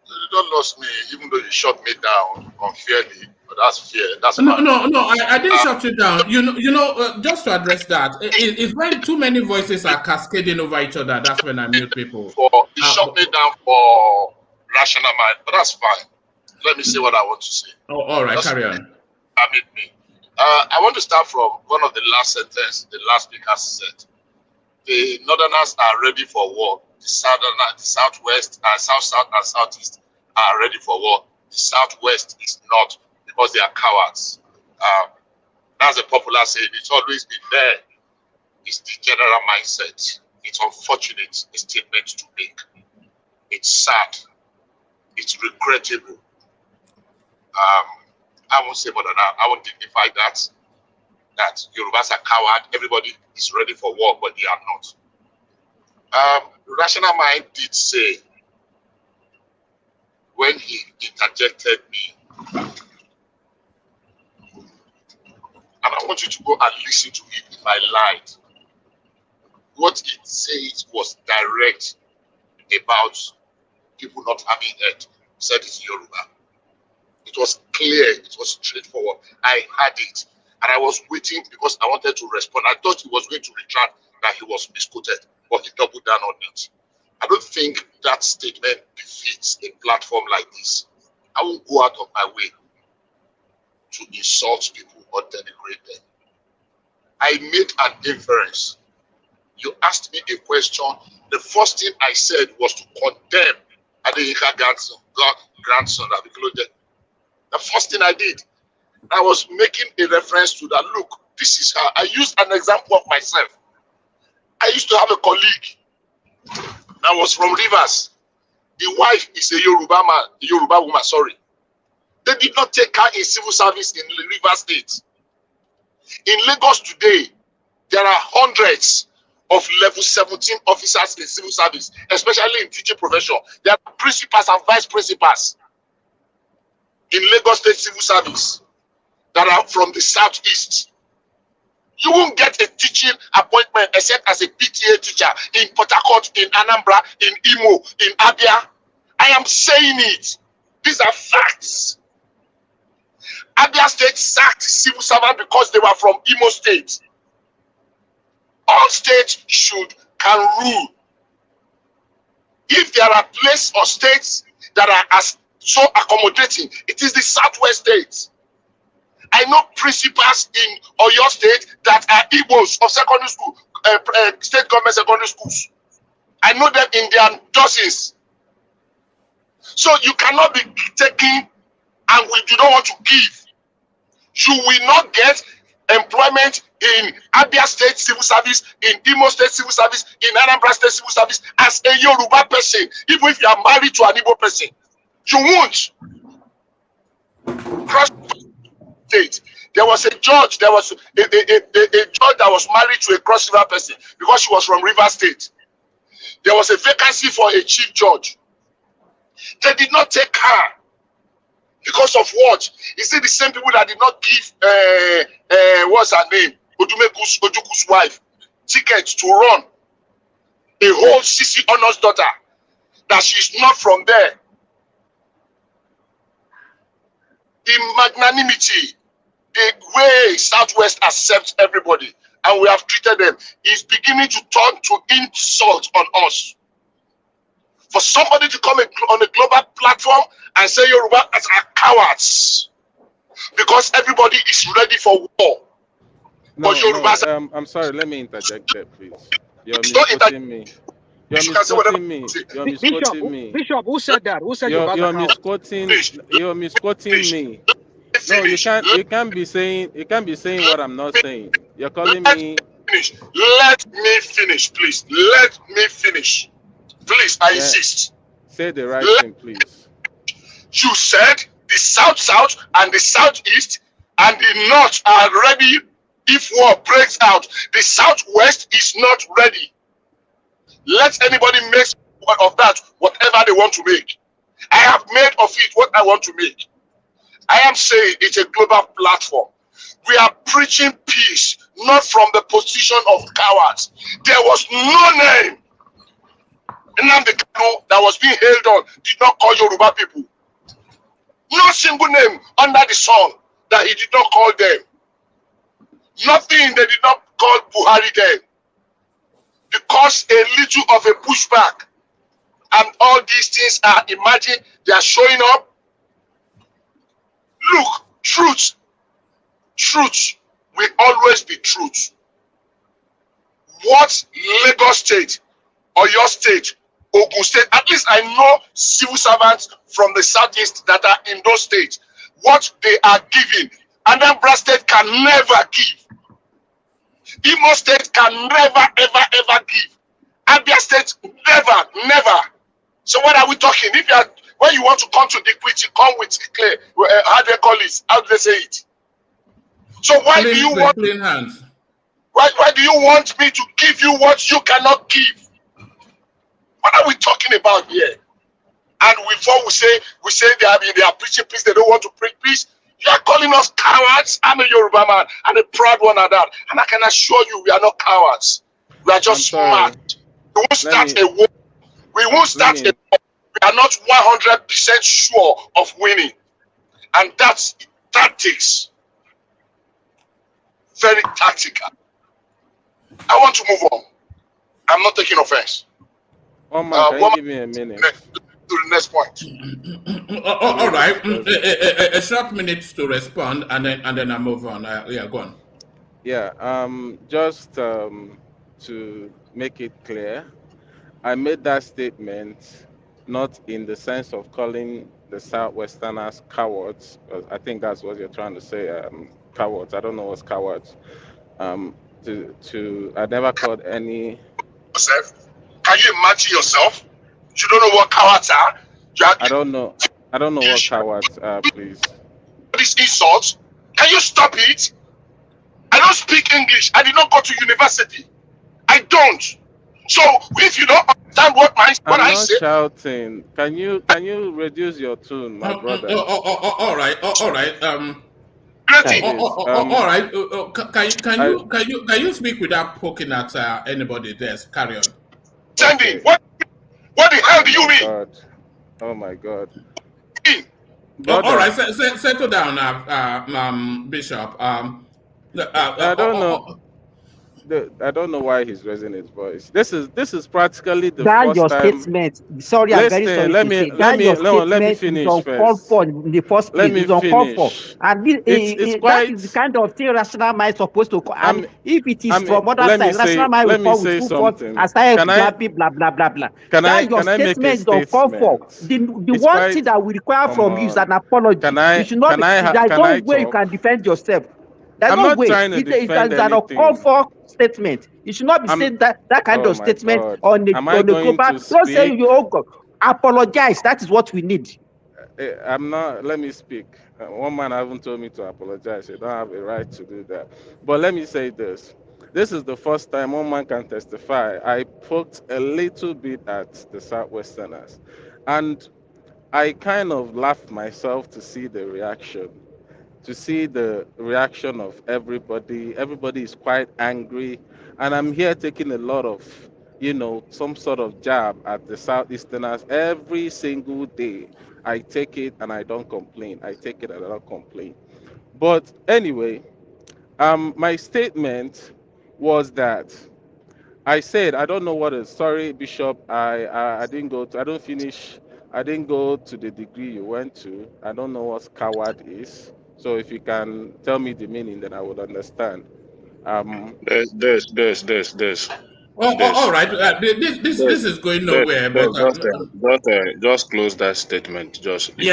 You don't lose me, even though you shut me down unfairly. But that's fair. That's no. I didn't shut you down. Just to address that, it's when too many voices are cascading over each other. That's when I mute people. You shut me down for rational mind, but that's fine. Let me say what I want to say. Oh, all right, Just carry on. permit me. I want to start from one of the last sentences the last speaker said. The Northerners are ready for war. The Southerners, the Southwest, South, and Southeast are ready for war. The Southwest is not because they are cowards. That's a popular saying. It's always been there. It's the general mindset. It's unfortunate a statement to make. It's sad. It's regrettable. I won't say more than that. I won't dignify that Yorubas are coward. Everybody is ready for war, but they are not. Rational Mind did say when he interjected me, and I want you to go and listen to it if I lied. What it says was direct about people not having heard. Said it in Yoruba. It was clear. It was straightforward. I had it. And I was waiting because I wanted to respond. I thought he was going to retract that he was misquoted, but he doubled down on it. I don't think that statement befits a platform like this. I won't go out of my way to insult people or denigrate them. I made an inference. You asked me a question. The first thing I said was to condemn Adeyinka grandson that included. The first thing I did, I was making a reference to that. Look, this is how I used an example of myself. I used to have a colleague that was from Rivers. The wife is a Yoruba woman, sorry. They did not take her in civil service in Rivers State. In Lagos today, there are hundreds of level 17 officers in civil service, especially in teaching profession. There are principals and vice principals in Lagos State civil service that are from the southeast. You won't get a teaching appointment except as a PTA teacher in Port Harcourt, in Anambra, in Imo, in Abia. I am saying it. These are facts. Abia State sacked civil servants because they were from Imo State. All states can rule. If there are places or states that are so accommodating, it is the Southwest states. I know principals in Oyo State that are Igbos of secondary school, state government secondary schools. I know them in their dozens. So you cannot be taking and we do not want to give. You will not get employment in Abia State civil service, in Imo State civil service, in Anambra State civil service as a Yoruba person, even if you are married to an Igbo person. You won't. Cross state. There was a judge, there was a judge that was married to a Cross River person because she was from River State. There was a vacancy for a chief judge. They did not take her. Because of what? Is it the same people that did not give what's her name? Ojuku's wife tickets to run a whole CC Honor's daughter that she's not from there. The magnanimity, the way Southwest accepts everybody, and we have treated them, is beginning to turn to insult on us. For somebody to come on a global platform and say Yoruba are cowards because everybody is ready for war. No, but Yorubas no, I'm sorry, let me interject there, please. You're misquoting me. You're misquoting me. You're misquoting me. Bishop, who said that? Who said you're misquoting? You're misquoting me. No, you can't be saying what I'm not saying. You're calling me. Let me finish, please. Let me finish. Please, I insist. Say the right thing, please. You said the South and the Southeast and the North are ready if war breaks out. The Southwest is not ready. Let anybody make of that whatever they want to make. I have made of it what I want to make. I am saying it's a global platform. We are preaching peace, not from the position of cowards. There was no name Nnamdi Kanu that was being held on did not call Yoruba people. No single name under the sun that he did not call them. Nothing they did not call Buhari then. Because a little of a pushback and all these things are, imagine, they are showing up. Look, truth will always be truth. What Lagos State or your state, Ogun State, at least I know civil servants from the southeast that are in those states, what they are giving, Anambra State can never give. Imo State can never, ever give. Abia State, never. So what are we talking? If you are, when you want to come to the quit, you come with clear, how do they call it? How do they say it? So why do you want clean hands? Why do you want me to give you what you cannot give? What are we talking about here? And before we say they are preaching peace, they don't want to preach peace. You are calling us cowards. I'm a Yoruba man and a proud one at that. And I can assure you, we are not cowards. We are just smart. We won't start a war. We won't start a war. We are not 100% sure of winning. And that's tactics. Very tactical. I want to move on. I'm not taking offense. One man, can you give me a minute? To the next point. All right. A short minute to respond, and then I move on. Yeah, go on. Yeah. Just to make it clear, I made that statement not in the sense of calling the Southwesterners cowards. I think that's what you're trying to say. Cowards. I don't know what's cowards. I never called any. Yourself? Can you imagine yourself? You don't know what cowards are? I don't know what cowards are, please. This insult. Can you stop it? I don't speak English. I did not go to university. I don't. So if you don't understand what I say, I'm not shouting. Can you reduce your tone, my brother? All right. All right. Can you speak without poking at anybody? There, carry on. Sandy, what the hell do you mean? Oh my God. All right, settle down, Bishop. I don't know. I don't know why he's raising his voice. This is practically the first your time. Statement. Sorry, I'm very sorry Let to me say let me let me finish is uncalled first. for in the first place. Let me It's uncalled for, finish. and that is the kind of thing rational mind supposed to. And if it is from other side, rational mind will come with full force and start clapping, blah blah blah blah. Your statement is uncalled for. The one thing that we require from you is an apology. You should not. There's no way you can defend yourself. There's I'm no not way. trying to defend It's an uncalled for statement. You should not be saying that kind of statement on a global. Don't say you apologize. That is what we need. I'm not. Let me speak. One man haven't told me to apologize. You don't have a right to do that. But let me say this. This is the first time one man can testify. I poked a little bit at the Southwesterners, and I kind of laughed myself to see the reaction. To see the reaction of everybody. Everybody is quite angry. And I'm here taking a lot of, some sort of jab at the Southeasterners every single day. I take it and I don't complain. I take it and I don't complain. But anyway, my statement was that I said I don't know what is. Sorry, Bishop. I didn't go to. I don't finish. I didn't go to the degree you went to. I don't know what coward is. So if you can tell me the meaning, then I would understand. This. All right. This is going nowhere. Just close that statement. Just Close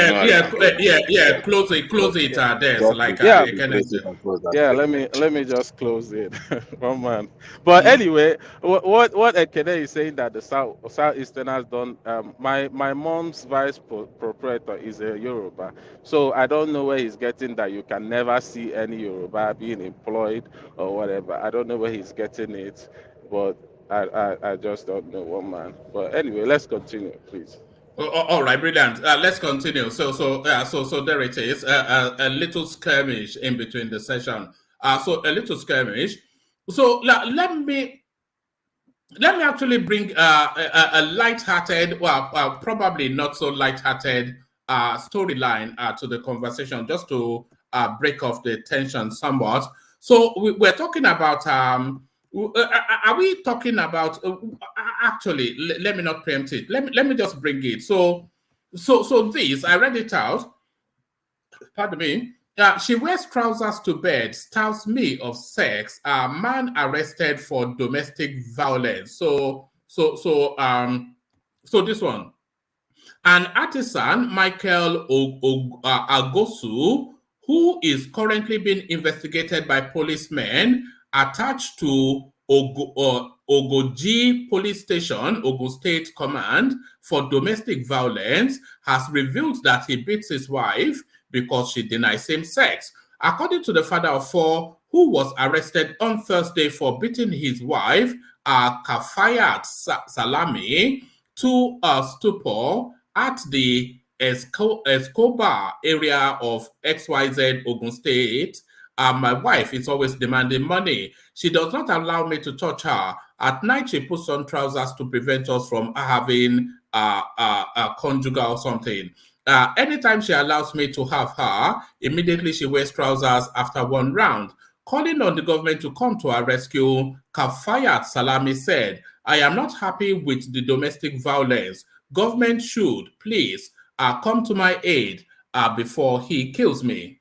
it. Let me just close it, one man. But anyway, what Ekene is saying that the Southeasterners don't. My mom's vice proprietor is a Yoruba, so I don't know where he's getting that. You can never see any Yoruba being employed or whatever. I don't know where he's getting it, but I just don't know, one man. But anyway, let's continue, please. All right, brilliant. Let's continue. So there it is. A little skirmish in between the session. So a little skirmish. So let me actually bring a light-hearted, probably not so light-hearted storyline to the conversation, just to break off the tension somewhat. So we're talking about Are we talking about? Actually, let me not preempt it. Let me just bring it. So this I read it out. Pardon me. She wears trousers to bed, starves me of sex. Man arrested for domestic violence. So this one. An artisan, Michael Agosu, who is currently being investigated by policemen attached to Ogoji Police Station, Ogun State Command for domestic violence, has revealed that he beats his wife because she denies him sex. According to the father of four, who was arrested on Thursday for beating his wife, Kafayat Salami, to a stupor at the Escobar area of XYZ Ogun State. My wife is always demanding money. She does not allow me to touch her. At night, she puts on trousers to prevent us from having a conjugal or something. Anytime she allows me to have her, immediately she wears trousers after one round. Calling on the government to come to our rescue, Kafayat Salami said, I am not happy with the domestic violence. Government should, please, come to my aid before he kills me.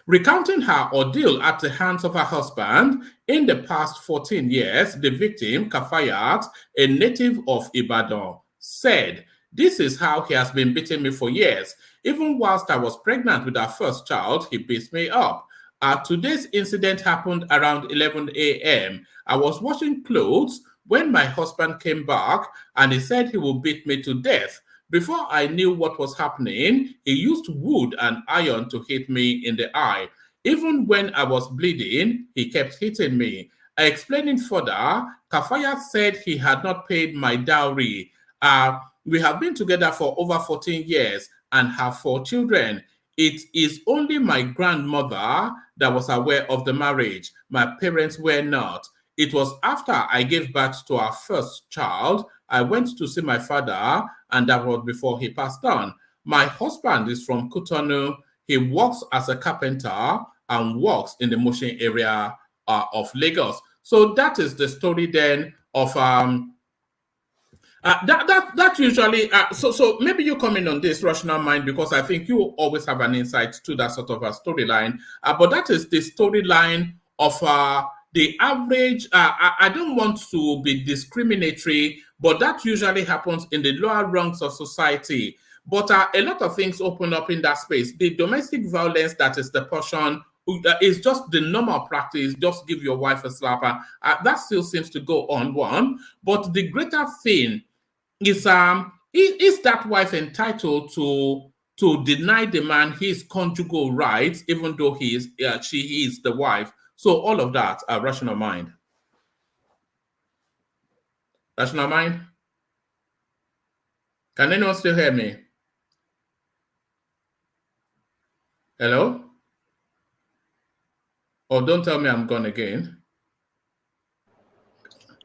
Recounting her ordeal at the hands of her husband, in the past 14 years, the victim, Kafayat, a native of Ibadan, said, this is how he has been beating me for years. Even whilst I was pregnant with our first child, he beats me up. Today's incident happened around 11 a.m. I was washing clothes when my husband came back and he said he would beat me to death. Before I knew what was happening, he used wood and iron to hit me in the eye. Even when I was bleeding, he kept hitting me. Explaining further, Kafayat said he had not paid my dowry. We have been together for over 14 years and have 4 children. It is only my grandmother that was aware of the marriage. My parents were not. It was after I gave birth to our first child, I went to see my father, and that was before he passed on. My husband is from Cotonou. He works as a carpenter and works in the Mushin area of Lagos. So that is the story then of that usually so maybe you come in on this rational mind because I think you always have an insight to that sort of a storyline. But that is the storyline of the average. I don't want to be discriminatory, but that usually happens in the lower rungs of society. But a lot of things open up in that space. The domestic violence that is the portion is just the normal practice. Just give your wife a slapper. That still seems to go on one. But the greater thing is that wife entitled to deny the man his conjugal rights, even though she is the wife? So all of that, rational mind. Rational mind? Can anyone still hear me? Hello? Oh, don't tell me I'm gone again.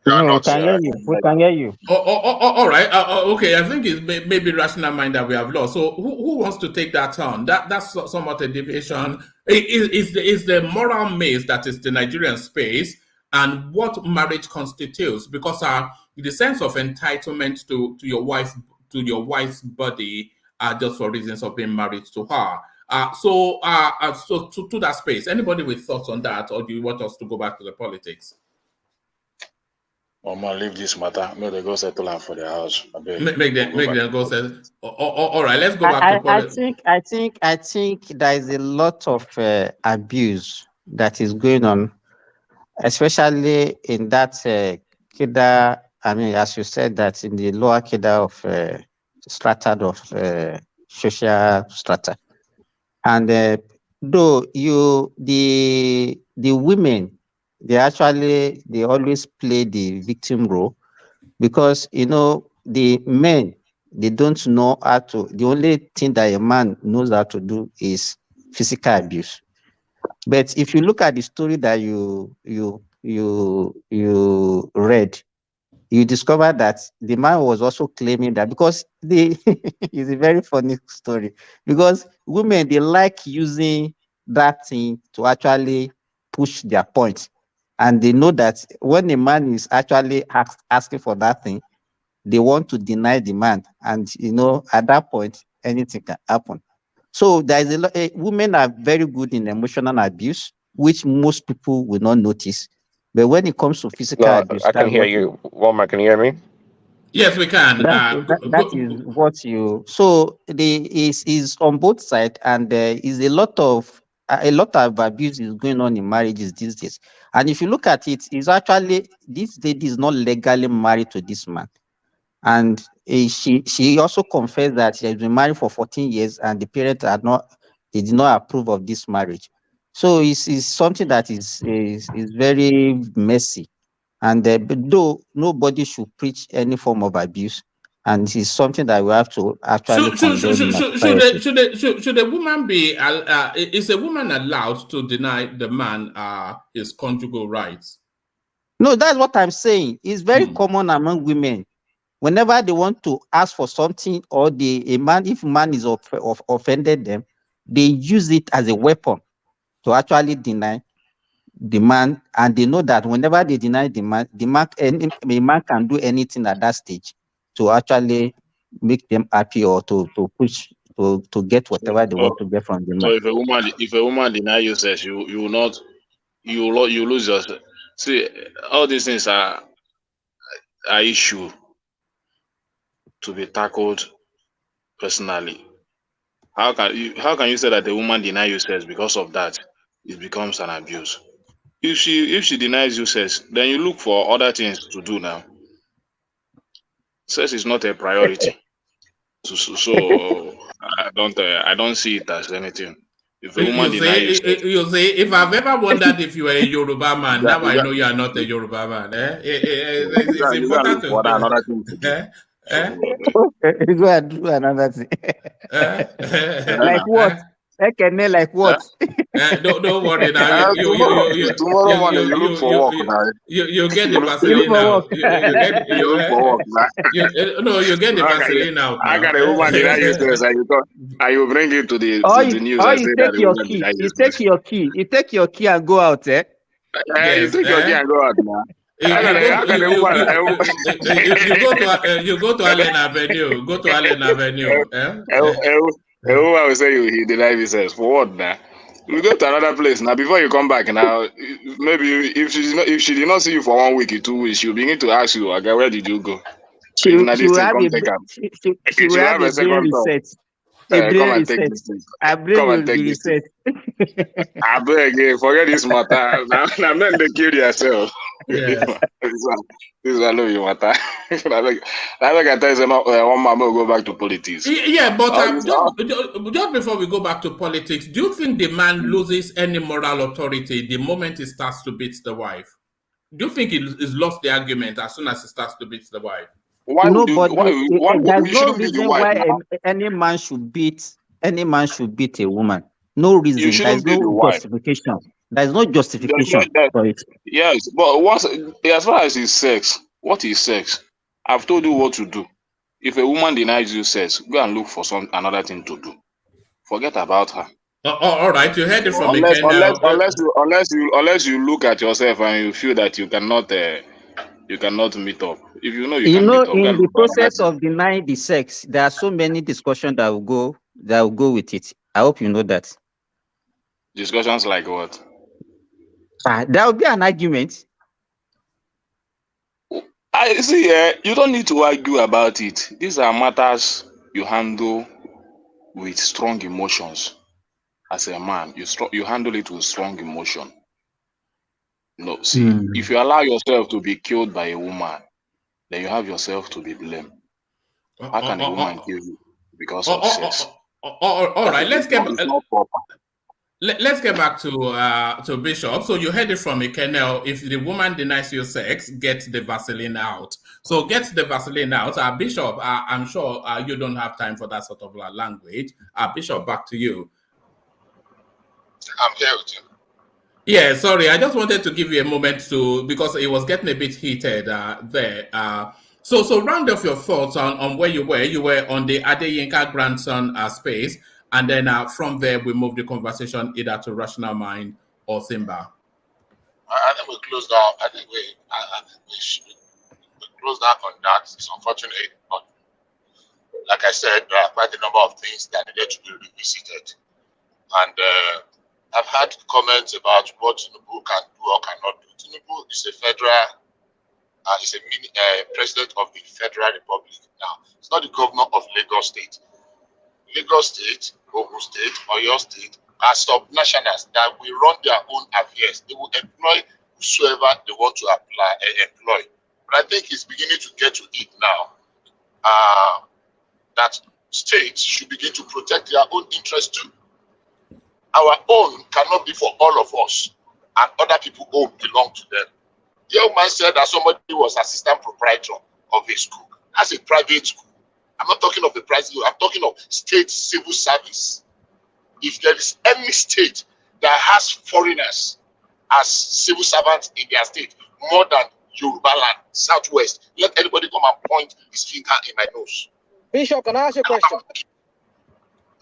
No, we can hear you. We can hear you. All right. Okay, I think it's maybe rational mind that we have lost. So who wants to take that on? That's somewhat a deviation. Is the moral maze that is the Nigerian space and what marriage constitutes? Because the sense of entitlement to your wife's body just for reasons of being married to her. So to that space, anybody with thoughts on that, or do you want us to go back to the politics? I'm gonna leave this matter. May they go settle them for their house. Make them go settle. All right, let's go back to politics. I think there is a lot of abuse that is going on, especially in that Kida. I mean, as you said, that in the lower Kida of strata of social strata, and though the women, they always play the victim role because the men, they don't know how to. The only thing that a man knows how to do is physical abuse. But if you look at the story that you read, you discover that the man was also claiming that because it's a very funny story because women, they like using that thing to actually push their point. and they know that when a man is actually asking for that thing, they want to deny the man, and at that point anything can happen. So there is a lot. Women are very good in emotional abuse, which most people will not notice. But when it comes to physical abuse, I can hear you. Walmart, can you hear me? Yes, we can. That is what you. So the is on both sides, and there is a lot of abuse is going on in marriages these days. And if you look at it, is actually this lady is not legally married to this man, and she also confessed that she has been married for 14 years, and the parents they did not approve of this marriage. So it's something that is very messy. And but though nobody should preach any form of abuse, and it's something that we have to actually condemn in our society. Should a woman be? Is a woman allowed to deny the man his conjugal rights? No, that's what I'm saying. It's very common among women. Whenever they want to ask for something, or if man is offended them, they use it as a weapon to actually deny the man, and they know that whenever they deny the man, a man can do anything at that stage to actually make them happy, or to push to get whatever they want to get from the So man. if a woman deny you sex, you will not, you lose your. See, all these things are issue to be tackled personally. How can you say that a woman deny you sex because of that? It becomes an abuse. If she denies you sex, then you look for other things to do now. Sex is not a priority. So I don't see it as anything. If a woman denies you say, if I've ever wondered if you were a Yoruba man, now I know you are not a Yoruba man. It's important to know. Another thing to do. Go and do another thing. Like what? Like what? Don't worry now. Tomorrow morning you look for work now. You get the Vaseline now. You look for work now. No, you get the Vaseline out now. I got a woman deny you sex, and you bring it to the news. Or you take your key. You take your key and go out, eh? You take your key and go out now. You go to Allen Avenue. Go to Allen Avenue. A woman will say he denied himself. For what now? We go to another place now. Before you come back now, maybe if she did not see you for 1 week or 2 weeks, she'll begin to ask you, okay, where did you go? She will have a brain reset. Come and take this thing. Come and take this thing. I beg, forget this matter. Now men they kill yourself. Yeah. This is I love you matter. I can tell you one man will go back to politics. Yeah, but just before we go back to politics, do you think the man loses any moral authority the moment he starts to beat the wife? Do you think he's lost the argument as soon as he starts to beat the wife? There's no reason why any man should beat a woman. No reason. There's no justification. There's no justification for it. Yes, but as far as it's sex, what is sex? I've told you what to do. If a woman denies you sex, go and look for another thing to do. Forget about her. All right, you heard it from unless you look at yourself and you feel that you cannot meet up. If you know you can meet up, in the process of denying the sex, there are so many discussions that will go with it. I hope you know that. Discussions like what? There will be an argument. I see. You don't need to argue about it. These are matters you handle with strong emotions. As a man, you handle it with strong emotion. No, see, if you allow yourself to be killed by a woman, then you have yourself to be blamed. How can a woman kill you because of sex? All right, let's get back to Bishop. So you heard it from Ikenel. If the woman denies you sex, get the Vaseline out. So get the Vaseline out. Bishop, I'm sure you don't have time for that sort of language. Bishop, back to you. I'm here with you. Yeah, sorry. I just wanted to give you a moment because it was getting a bit heated there. So round off your thoughts on where you were. You were on the Adeyinka grandson space, and then from there we moved the conversation either to Rational Mind or Simba. I I think we close down. I think we should close down on that. It's unfortunate, but like I said, there are quite a number of things that needed to be revisited. And I've had comments about what Tinubu can do or cannot do. Tinubu is a federal, is a president of the Federal Republic. Now, it's not the governor of Lagos State. Lagos State, Ogun State, Oyo State are sub-nationals that will run their own affairs. They will employ whosoever they want to employ. But I think it's beginning to get to it now that states should begin to protect their own interests too. Our own cannot be for all of us, and other people own belong to them. The young man said that somebody was assistant proprietor of a school. That's a private school. I'm not talking of the private school. I'm talking of state civil service. If there is any state that has foreigners as civil servants in their state more than Yoruba land, Southwest, let anybody come and point his finger in my nose. Bishop, can I ask you a question?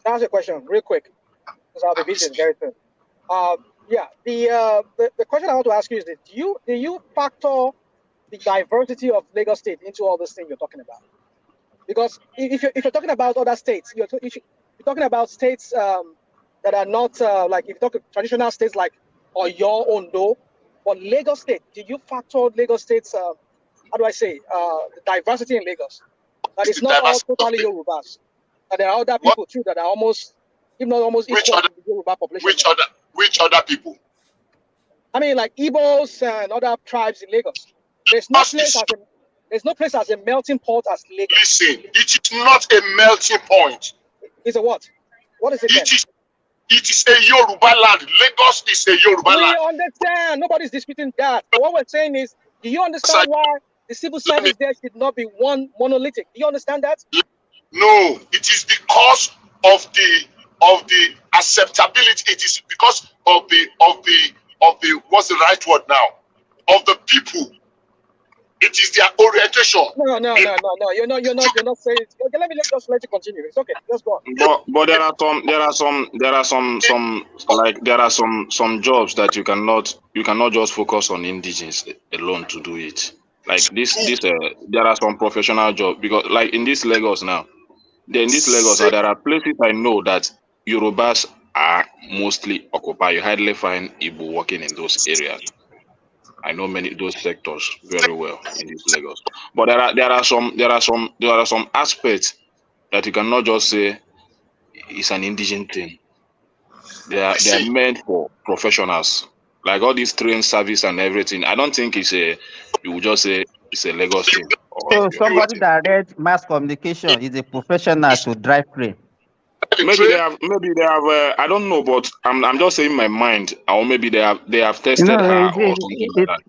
Can I ask you a question real quick? Because I'll be busy very soon. Yeah, the question I want to ask you is that do you factor the diversity of Lagos State into all this thing you're talking about? Because if you're talking about other states, you're talking about states that are not like if you talk traditional states like Oyo, Ondo, but Lagos State. Do you factor Lagos State's how do I say the diversity in Lagos? That it's not all totally Yorubas. That there are other people too that are almost, if not almost equal to the Yoruba population. Which other people? I mean, like Igbos and other tribes in Lagos. There's no place as a melting pot as Lagos. Listen, it is not a melting point. It's a what? What is it? It is a Yoruba land. Lagos is a Yoruba land. We understand. Nobody's disputing that. But what we're saying is, do you understand why the civil service there should not be one monolithic? Do you understand that? No, it is because of the acceptability. It is because of the what's the right word now? Of the people. It is their orientation. No. You're not saying it. Okay, let me just let you continue. It's okay. Let's go on. But there are some jobs that you cannot just focus on indigenes alone to do it. Like there are some professional jobs because like in this Lagos now, there are places I know that Yorubas are mostly occupied. You hardly find Igbo working in those areas. I know many of those sectors very well in this Lagos. But there are some aspects that you cannot just say it's an indigent thing. They are meant for professionals. Like all these train service and everything. I don't think you would just say it's a Lagos thing. So somebody that read mass communication is a professional to drive train. Maybe they have. I don't know, but I'm just saying my mind, or maybe they have tested her or something like that.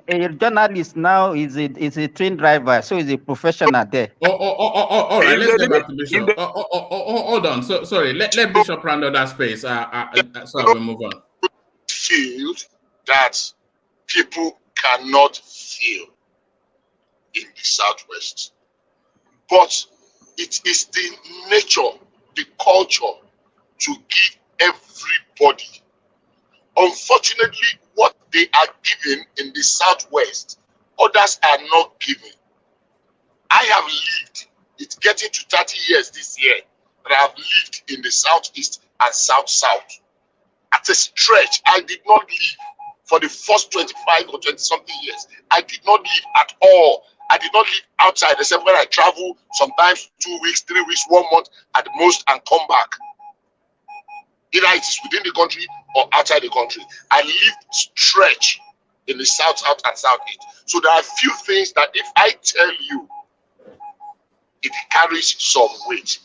A journalist now is a train driver, so he's a professional there. All right. Let's get back to Bishop. Hold on. So sorry. Let Bishop round out that space. So we'll move on. Feel that people cannot feel in the Southwest. But it is the nature, the culture to give everybody. Unfortunately, what they are given in the Southwest, others are not given. I have lived, it's getting to 30 years this year, that I have lived in the Southeast and South-South. At a stretch, I did not live for the first 25 or 20-something years. I did not live at all. I did not live outside except when I travel, sometimes 2 weeks, 3 weeks, 1 month at the most, and come back. Either it is within the country or outside the country. I lived stretch in the South and Southeast. So there are a few things that if I tell you, it carries some weight.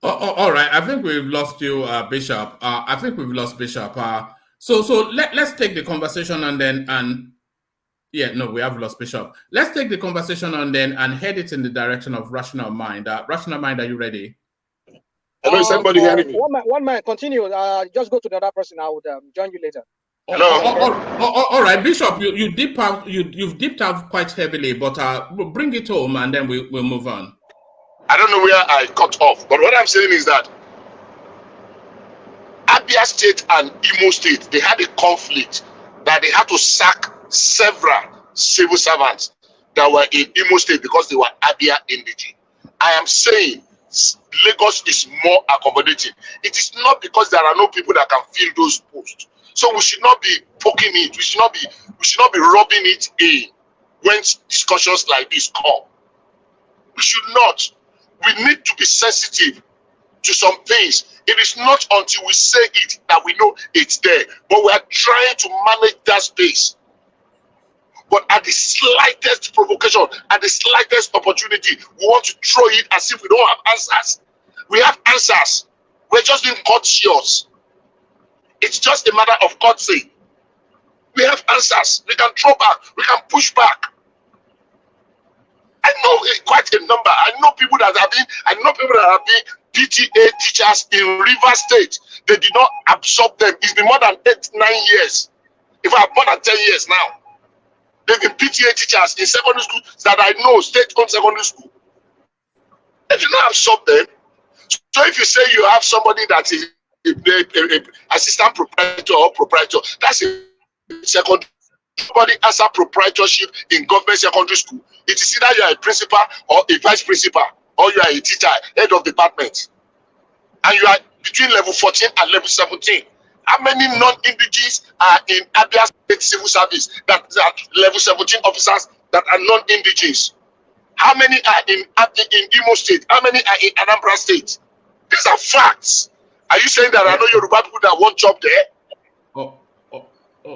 All right. I think we've lost you, Bishop. I think we've lost Bishop. So let's take the conversation we have lost Bishop. Let's take the conversation and head it in the direction of Rational Mind. Rational Mind, are you ready? Hello, is everybody hearing me? One man, continue. Just go to the other person. I would join you later. All right, Bishop, you've dipped out quite heavily, but bring it home and then we'll move on. I don't know where I cut off, but what I'm saying is that Abia State and Imo State, they had a conflict that they had to sack several civil servants that were in Imo State because they were Abia indigene. I am saying Lagos is more accommodating. It is not because there are no people that can fill those posts. So we should not be poking it. We should not be rubbing it in when discussions like this come. We should not. We need to be sensitive to some things. It is not until we say it that we know it's there. But we are trying to manage that space. But at the slightest provocation, at the slightest opportunity, we want to throw it as if we don't have answers. We have answers. We're just being courteous. It's just a matter of courtesy. We have answers. We can throw back. We can push back. I know quite a number. I know people that have been PTA teachers in River State. They did not absorb them. It's been more than 8-9 years. If I have more than 10 years now. They've been PTA teachers in secondary school that I know, state-owned secondary school. They did not absorb them. So if you say you have somebody that is a assistant proprietor or proprietor, that's a secondary. Somebody has a proprietorship in government secondary school. It is either you are a principal or a vice principal, or you are a teacher, head of department. And you are between level 14 and level 17. How many non-indigenes are in Abia State Civil Service that are level 17 officers that are non-indigenes? How many are in Imo State? How many are in Anambra State? These are facts. Are you saying that I know Yoruba people that want job there?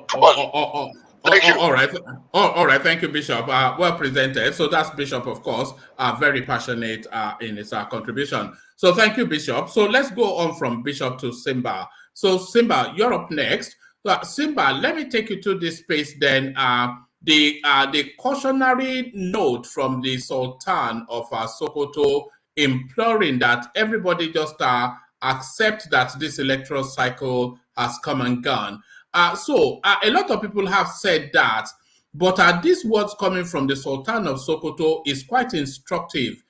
Come on. Thank you. All right. All right. Thank you, Bishop. Well presented. So that's Bishop, of course, very passionate in his contribution. So thank you, Bishop. So let's go on from Bishop to Simba. So Simba, you're up next. Simba, let me take you to this space then. The cautionary note from the Sultan of Sokoto imploring that everybody just accept that this electoral cycle has come and gone. So a lot of people have said that, but these words coming from the Sultan of Sokoto is quite instructive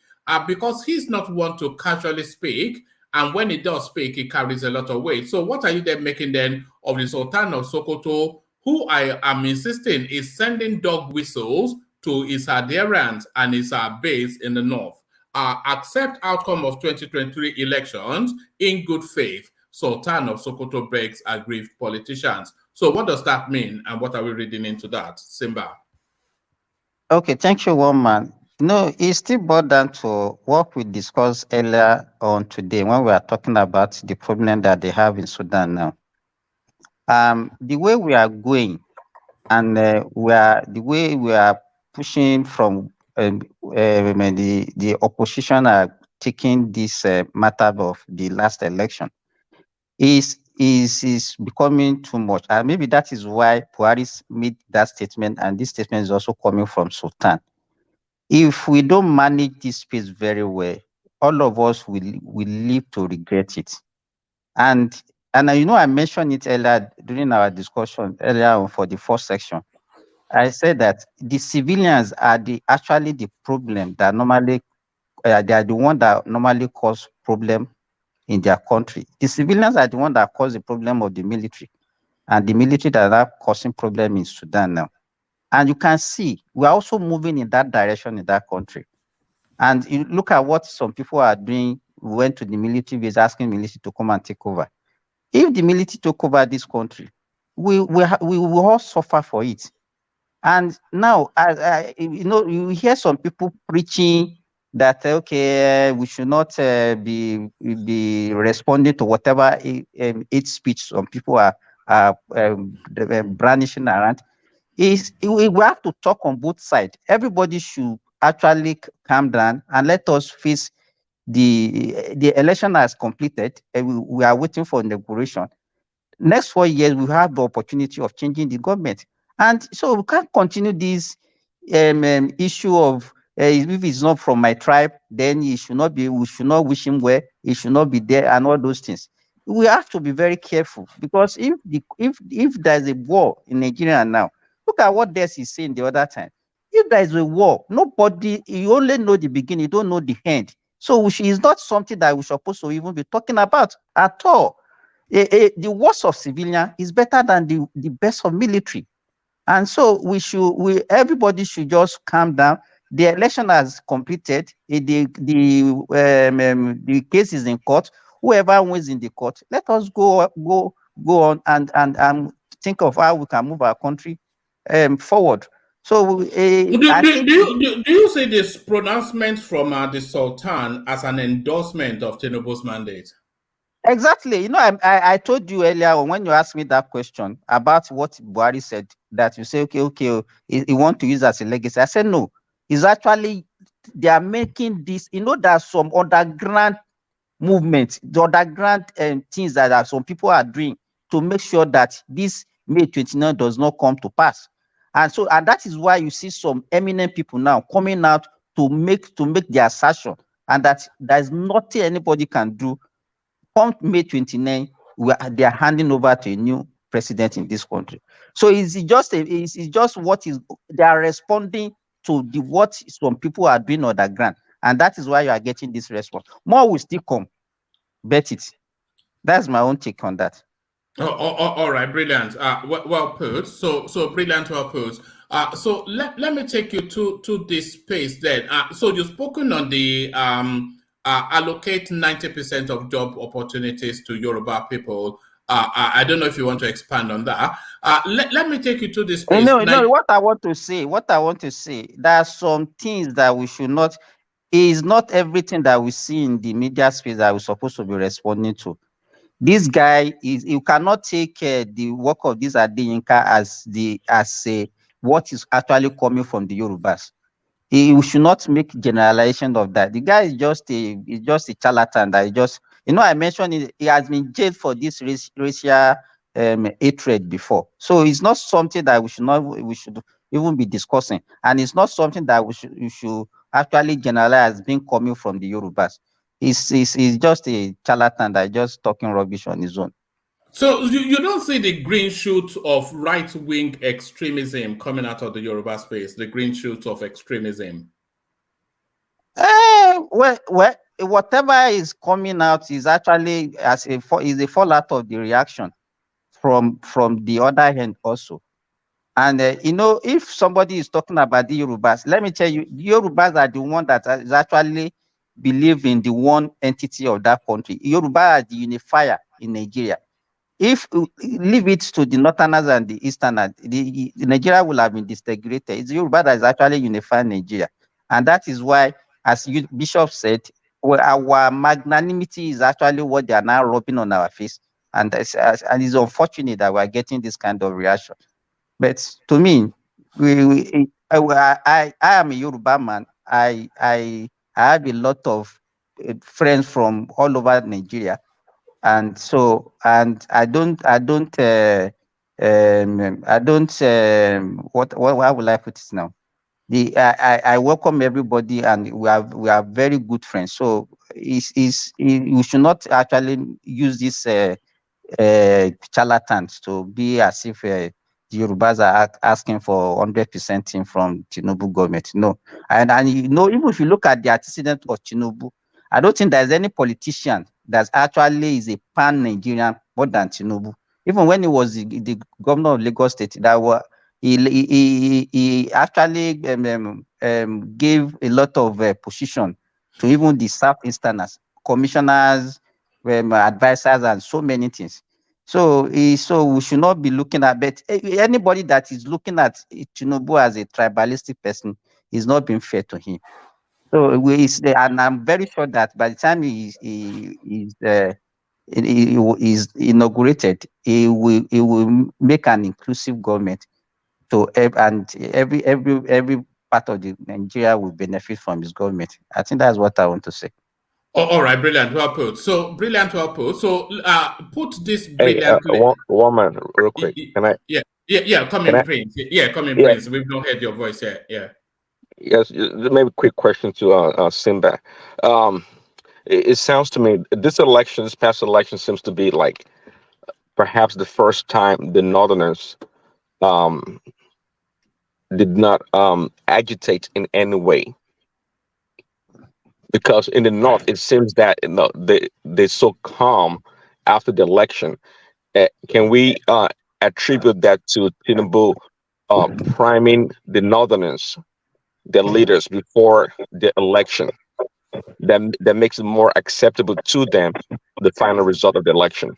because he's not one to casually speak, and when he does speak, he carries a lot of weight. So what are you then making then of the Sultan of Sokoto, who I am insisting is sending dog whistles to his adherents and his base in the north? Accept outcome of 2023 elections in good faith. Sultan of Sokoto begs aggrieved politicians. So what does that mean, and what are we reading into that? Simba. Okay, thank you, Woman. No, it's still boiled down to what we discussed earlier on today when we are talking about the problem that they have in Sudan now. The way we are going, and the way we are pushing from the opposition are taking this matter of the last election is becoming too much. And maybe that is why Buhari made that statement, and this statement is also coming from Sultan. If we don't manage this space very well, all of us will live to regret it. And you know, I mentioned it earlier during our discussion earlier on for the first section. I said that the civilians are actually the problem that normally they are the one that normally cause problem in their country. The civilians are the one that cause the problem of the military, and the military that are causing problem in Sudan now. And you can see we are also moving in that direction in that country. And you look at what some people are doing. We went to the military base asking military to come and take over. If the military took over this country, we will all suffer for it. And now, you know, you hear some people preaching that okay, we should not be responding to whatever hate speech some people are brandishing around. We have to talk on both sides. Everybody should actually calm down and let us face the election has completed. We are waiting for inauguration. Next 4 years, we have the opportunity of changing the government. And so we can't continue this issue of if it's not from my tribe, then he should not be, we should not wish him well, he should not be there, and all those things. We have to be very careful, because if there's a war in Nigeria now, look at what Des is saying the other time. If there is a war, nobody, you only know the beginning, you don't know the end. So it's not something that we're supposed to even be talking about at all. The worst of civilian is better than the best of military. And so everybody should just calm down. The election has completed. The case is in court. Whoever wins in the court, let us go on and think of how we can move our country forward. So I think do you see this pronouncement from the Sultan as an endorsement of Tinubu's mandate? Exactly. I told you earlier when you asked me that question about what Buhari said, that you say, okay, he want to use as a legacy. I said, no, it's actually, they are making this, there's some underground movement, the underground things that some people are doing to make sure that this May 29 does not come to pass. And that is why you see some eminent people now coming out to make the assertion, and that there's nothing anybody can do. Come May 29, they are handing over to a new president in this country. So it's just what is they are responding to what some people are doing underground, and that is why you are getting this response. More will still come. Bet it. That's my own take on that. All right, brilliant. Well put. So brilliant, well put. So let me take you to this space then. So you've spoken on the allocate 90% of job opportunities to Yoruba people. I don't know if you want to expand on that. Let me take you to this space. No, what I want to say, there are some things that we should not. Is not everything that we see in the media space that we're supposed to be responding to. This guy you cannot take the work of this Adeyinka as what is actually coming from the Yorubas. We should not make generalization of that. The guy is just a charlatan. That just I mentioned he has been jailed for this racial hatred before. So it's not something that we should even be discussing, and it's not something that we should actually generalize as being coming from the Yorubas. He's just a charlatan that is just talking rubbish on his own. So you don't see the green shoots of right-wing extremism coming out of the Yoruba space, the green shoots of extremism? Well, whatever is coming out is actually is a fallout of the reaction from the other hand also. And if somebody is talking about the Yorubas, let me tell you, the Yorubas are the one that is actually believe in the one entity of that country. Yoruba are the unifier in Nigeria. If leave it to the northerners and the easterners, the Nigeria will have been disintegrated. It's Yoruba that is actually unifying Nigeria, and that is why, as Bishop said, our magnanimity is actually what they are now rubbing on our face, and it's unfortunate that we are getting this kind of reaction. But to me, I am a Yoruba man. I have a lot of friends from all over Nigeria, and I don't what how will I put it now? I welcome everybody, and we are very good friends. So we should not actually use this charlatans to be as if the Yorubas are asking for 100% thing from Tinubu government. No, and even if you look at the antecedent of Tinubu, I don't think there's any politician that actually is a pan-Nigerian more than Tinubu. Even when he was the governor of Lagos State, he actually gave a lot of position to even the southeasterners, commissioners, advisors, and so many things. So we should not be looking at, but anybody that is looking at Tinubu as a tribalistic person is not being fair to him. So and I'm very sure that by the time he is inaugurated, he will make an inclusive government and every part of the Nigeria will benefit from his government. I think that's what I want to say. All right, brilliant, well put. So brilliant, well put. So put this brilliantly. Hey, one man, real quick. Can I? Yeah. Come in, Prince. Yeah, come in, Prince. We've not heard your voice yet. Yeah. Yes, maybe a quick question to Simba. It sounds to me this past election seems to be like perhaps the first time the Northerners did not agitate in any way because in the north it seems that they're so calm after the election. Can we attribute that to Tinubu priming the northerners, the leaders before the election? That makes it more acceptable to them, the final result of the election.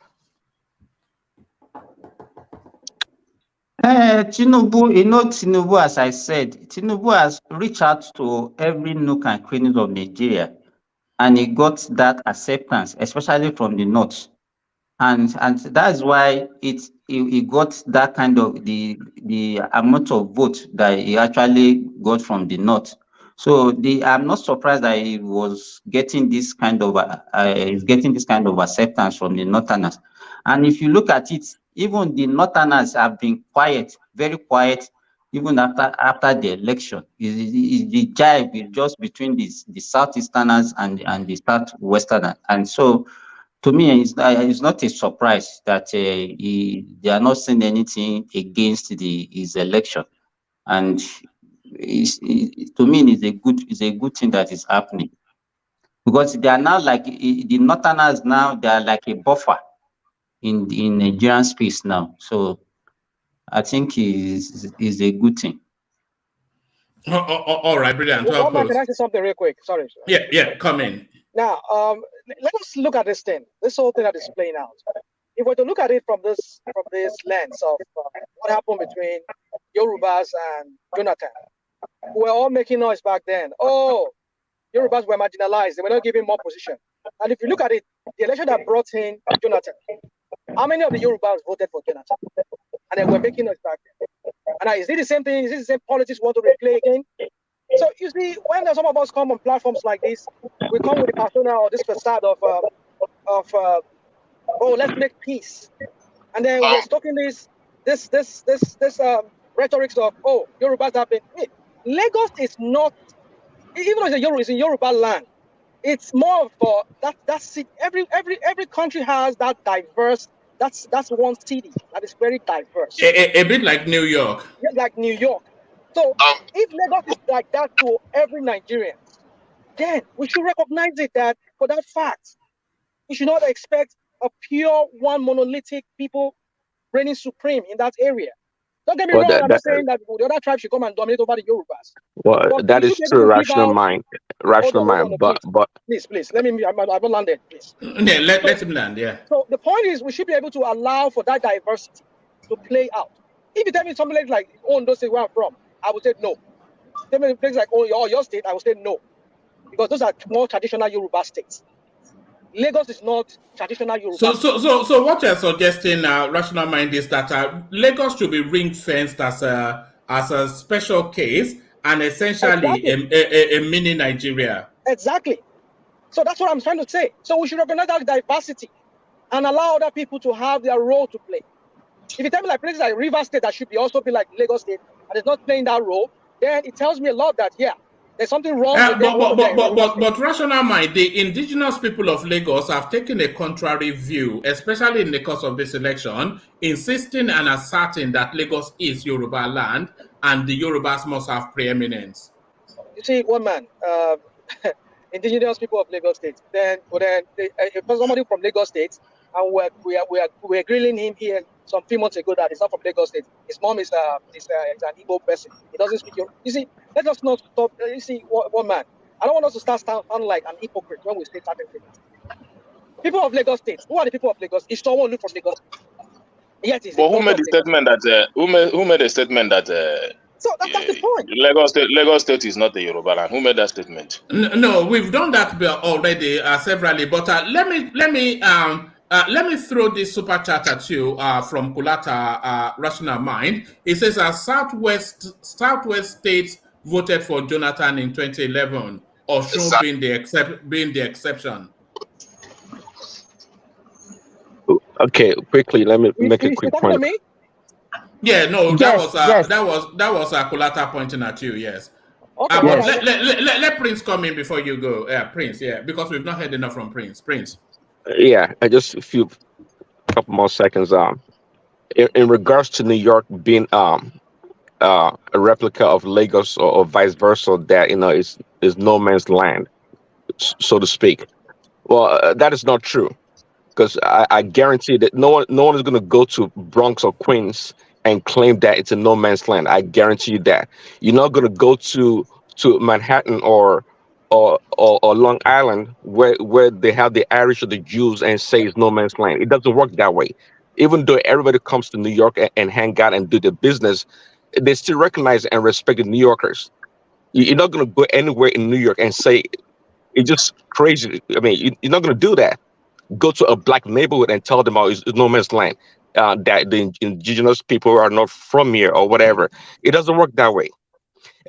Tinubu, as I said, Tinubu has reached out to every nook and cranny of Nigeria, and he got that acceptance, especially from the north. And that's why he got that kind of the amount of vote that he actually got from the north. So I'm not surprised that he was getting this kind of acceptance from the northerners. And if you look at it, even the northerners have been quiet, very quiet, even after the election. The jive is just between the southeasterners and the southwesterners, and so. To me, it's not a surprise that they are not saying anything against his election, and to me, it's a good thing that is happening, because they are now like the northerners now. They are like a buffer in Nigerian space now. So I think is a good thing. All right, brilliant. Well, man, can I say something real quick? Sorry. Yeah, come in. Now, let us look at this thing, this whole thing that is playing out. If we're to look at it from this lens of what happened between Yorubas and Jonathan, we were all making noise back then. Oh, Yorubas were marginalized; they were not given more position. And if you look at it, the election that brought in Jonathan, how many of the Yorubas voted for Jonathan? And they were making noise back then. And is it the same thing? Is it the same politics we want to replay again? So you see, when some of us come on platforms like this, we come with the persona or this facade of let's make peace, and then we're talking this rhetorics of Yorubas have been. Lagos is not, even though it's in Yoruba land, it's more for that's it. Every country has that diverse. That's one city that is very diverse. A bit like New York. Yeah, like New York. So if Lagos is like that to every Nigerian, then we should recognize it that for that fact. We should not expect a pure one monolithic people reigning supreme in that area. Don't get me wrong, I'm not saying that the other tribes should come and dominate over the Yorubas. Well, that is true, rational mind. But please, let me, I've not landed, please. Yeah, let him land, yeah. So the point is we should be able to allow for that diversity to play out. If you tell me something like Ondo State where I'm from, I would say no. Tell me a place like your state, I would say no. Because those are more traditional Yoruba states. Lagos is not traditional Yoruba. So what you're suggesting, rational mind, is that Lagos should be ring fenced as a special case and essentially a mini Nigeria. Exactly. So that's what I'm trying to say. So we should recognize that diversity and allow other people to have their role to play. If you tell me like places like River State that should also be like Lagos State and it's not playing that role, then it tells me a lot that there's something wrong with but rational mind, the indigenous people of Lagos have taken a contrary view, especially in the course of this election, insisting and asserting that Lagos is Yoruba land and the Yorubas must have preeminence. You see, one man, indigenous people of Lagos State, then somebody from Lagos State, and we're grilling him here some few months ago that he's not from Lagos State. His mom is an Igbo person. He doesn't speak Yoruba. You see, let us not stop. You see, one man. I don't want us to start sounding like an hypocrite when we say certain things. People of Lagos State. Who are the people of Lagos? Is someone from Lagos? But who made the statement that? Who made a statement that? So that's the point. Lagos State is not the Yoruba land. Who made that statement? No, we've done that already severally. But let me throw this super chat at you from Kulata Rational Mind. It says Southwest states voted for Jonathan in 2011, or should being the exception. Okay, quickly, let me make a quick point. Yeah, no, that was Kulata pointing at you. Yes. Okay, but let Prince come in before you go. Prince, because we've not heard enough from Prince. Yeah, I just a couple more seconds. In regards to New York being a replica of Lagos or vice versa, that is no man's land. so to speak. Well, that is not true, because I guarantee that no one is going to go to Bronx or Queens and claim that it's a no man's land. I guarantee you that. You're not going to go to Manhattan or Long Island where they have the Irish or the Jews and say it's no man's land. It doesn't work that way. Even though everybody comes to New York and hang out and do their business, they still recognize and respect the New Yorkers. You're not going to go anywhere in New York and say it's just crazy. I mean, you're not going to do that. Go to a black neighborhood and tell them, oh, it's no man's land. That the indigenous people are not from here or whatever. It doesn't work that way.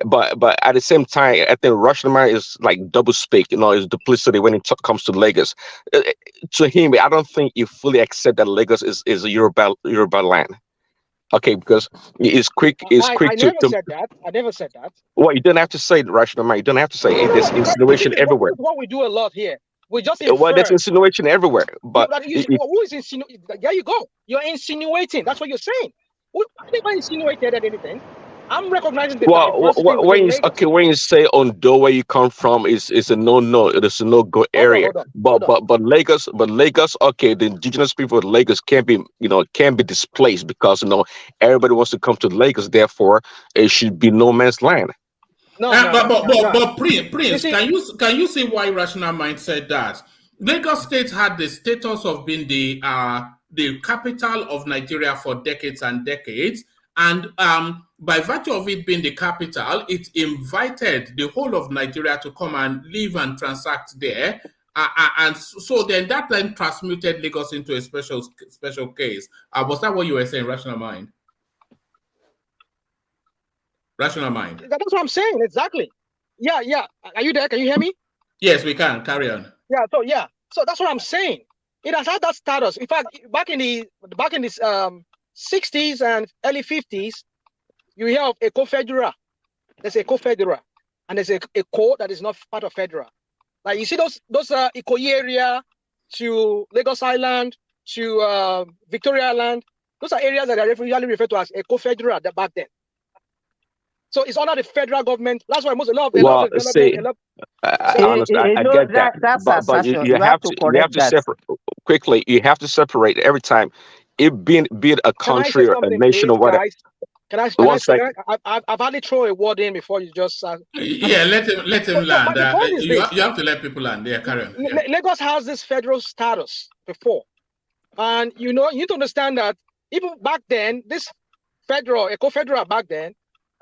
But at the same time, I think Rashomon is like double speak. Is duplicity when it comes to Lagos. To him, I don't think he fully accept that Lagos is a Yoruba land. Okay, because it's quick. It's quick I to. never said that. I never said that. Well, you don't have to say Rashomon. You don't have to say it. There's insinuation everywhere. This is what we do a lot here. We just Well, there's infer. insinuation everywhere. But Who is insinuating? There you go. You're insinuating. That's what you're saying. I never insinuated anything. I'm recognizing the diversity within Lagos. when you say Ondo, where you come from, is a no. It is a no go area. But Lagos, okay, the indigenous people of Lagos can be displaced because everybody wants to come to Lagos. Therefore, it should be no man's land. But Prince, can you see why Rational Mind said that? Lagos State had the status of being the capital of Nigeria for decades and decades. And by virtue of it being the capital, it invited the whole of Nigeria to come and live and transact there. And so then that then transmuted Lagos into a special case. Was that what you were saying, Rational Mind? Rational Mind. That's what I'm saying, exactly. Yeah. Are you there? Can you hear me? Yes, we can. Carry on. So that's what I'm saying. It has had that status. In fact, back in the 60s and early 50s, you hear of a co-federal. There's a co-federal, and there's a co that is not part of federal. Like you see those Ikoyi area to Lagos Island to Victoria Island. Those are areas that are usually referred to as a co-federal back then. So it's under the federal government. That's why I honestly, I get that. But you have to separate quickly. You have to separate every time. It being a country or a nation or whatever. I've hardly thrown a word in before you just. Let him land. You have to let people land. Yeah, carry on. Yeah. Lagos has this federal status before, and you need to understand that even back then, this co-federal back then,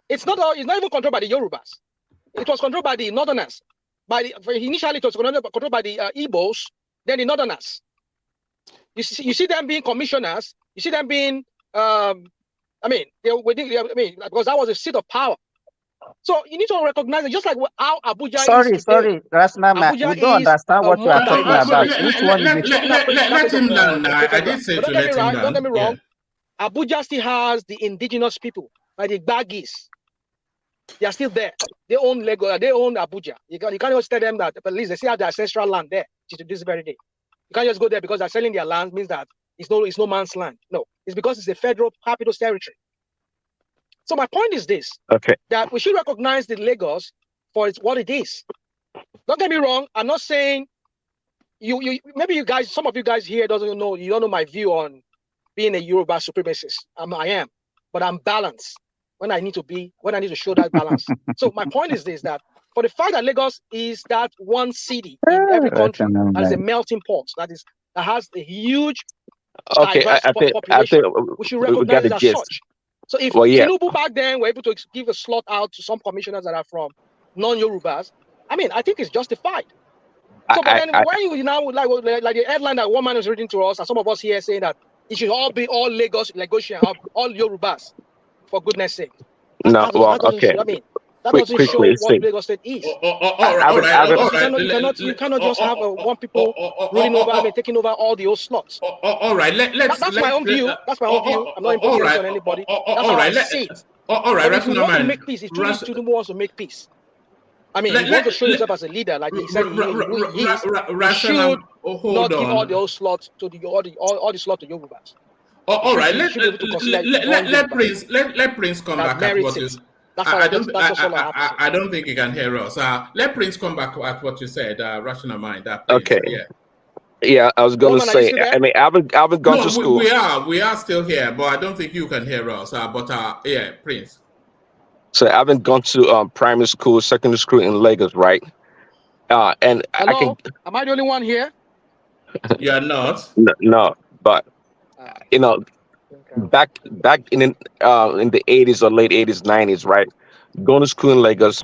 it's not even controlled by the Yorubas. It was controlled by the Northerners. Initially, it was controlled by the Igbos, then the Northerners. You see them being commissioners. You see them being, because that was a seat of power. So you need to recognize it, just like how Abuja is. Sorry, Rasnama, we don't understand what you are talking about. Which one is it? Let him learn. I did say to let him learn. Don't get me wrong. Yeah. Abuja still has the indigenous people, like the Gbagis. They are still there. They own Lagos. They own Abuja. You can't just tell them that, but at least they still have their ancestral land there to this very day. You can't just go there because they're selling their land, means that it's no man's land. No, it's because it's a federal capital territory. So my point is this: that we should recognize the Lagos for what it is. Don't get me wrong. I'm not saying maybe you guys, some of you guys here don't know my view on being a Yoruba supremacist. I am, but I'm balanced when I need to show that balance. So my point is this: that for the fact that Lagos is that one city in every country that is a melting pot, that has a huge diverse population, we should recognize it as such. So if Tinubu back then were able to give a slot out to some commissioners that are from non-Yorubas, I think it's justified. So, but then when you now like the headline that one man is reading to us, and some of us here saying that it should all be all Lagosian, all Yorubas, for goodness sake. That doesn't show what Lagos State is. You cannot just have one people ruling over, taking over all the old slots. All right, that's my own view. That's my own view. I'm not imposing on anybody. That's how I see it. All right, if you want to make peace, if Tinubu wants to make peace, you want to show yourself as a leader, like he said he should not give all the old slots to all the slots to Yorubas. All right, let Prince come back at what you. That's I all. don't. That's just all I have to say. I don't think you can hear us. Let Prince come back at what you said. Rational mind. Prince. Okay. Yeah. Yeah, I was going to Roman, are you say. still there? I mean, I haven't gone to No, school. we are still here, but I don't think you can hear us. Yeah, Prince. So I haven't gone to primary school, secondary school in Lagos, right? And I Hello? can Am I the only one here? You are not. no, but you know, back in the 80s or late 80s, 90s, right? Going to school in Lagos.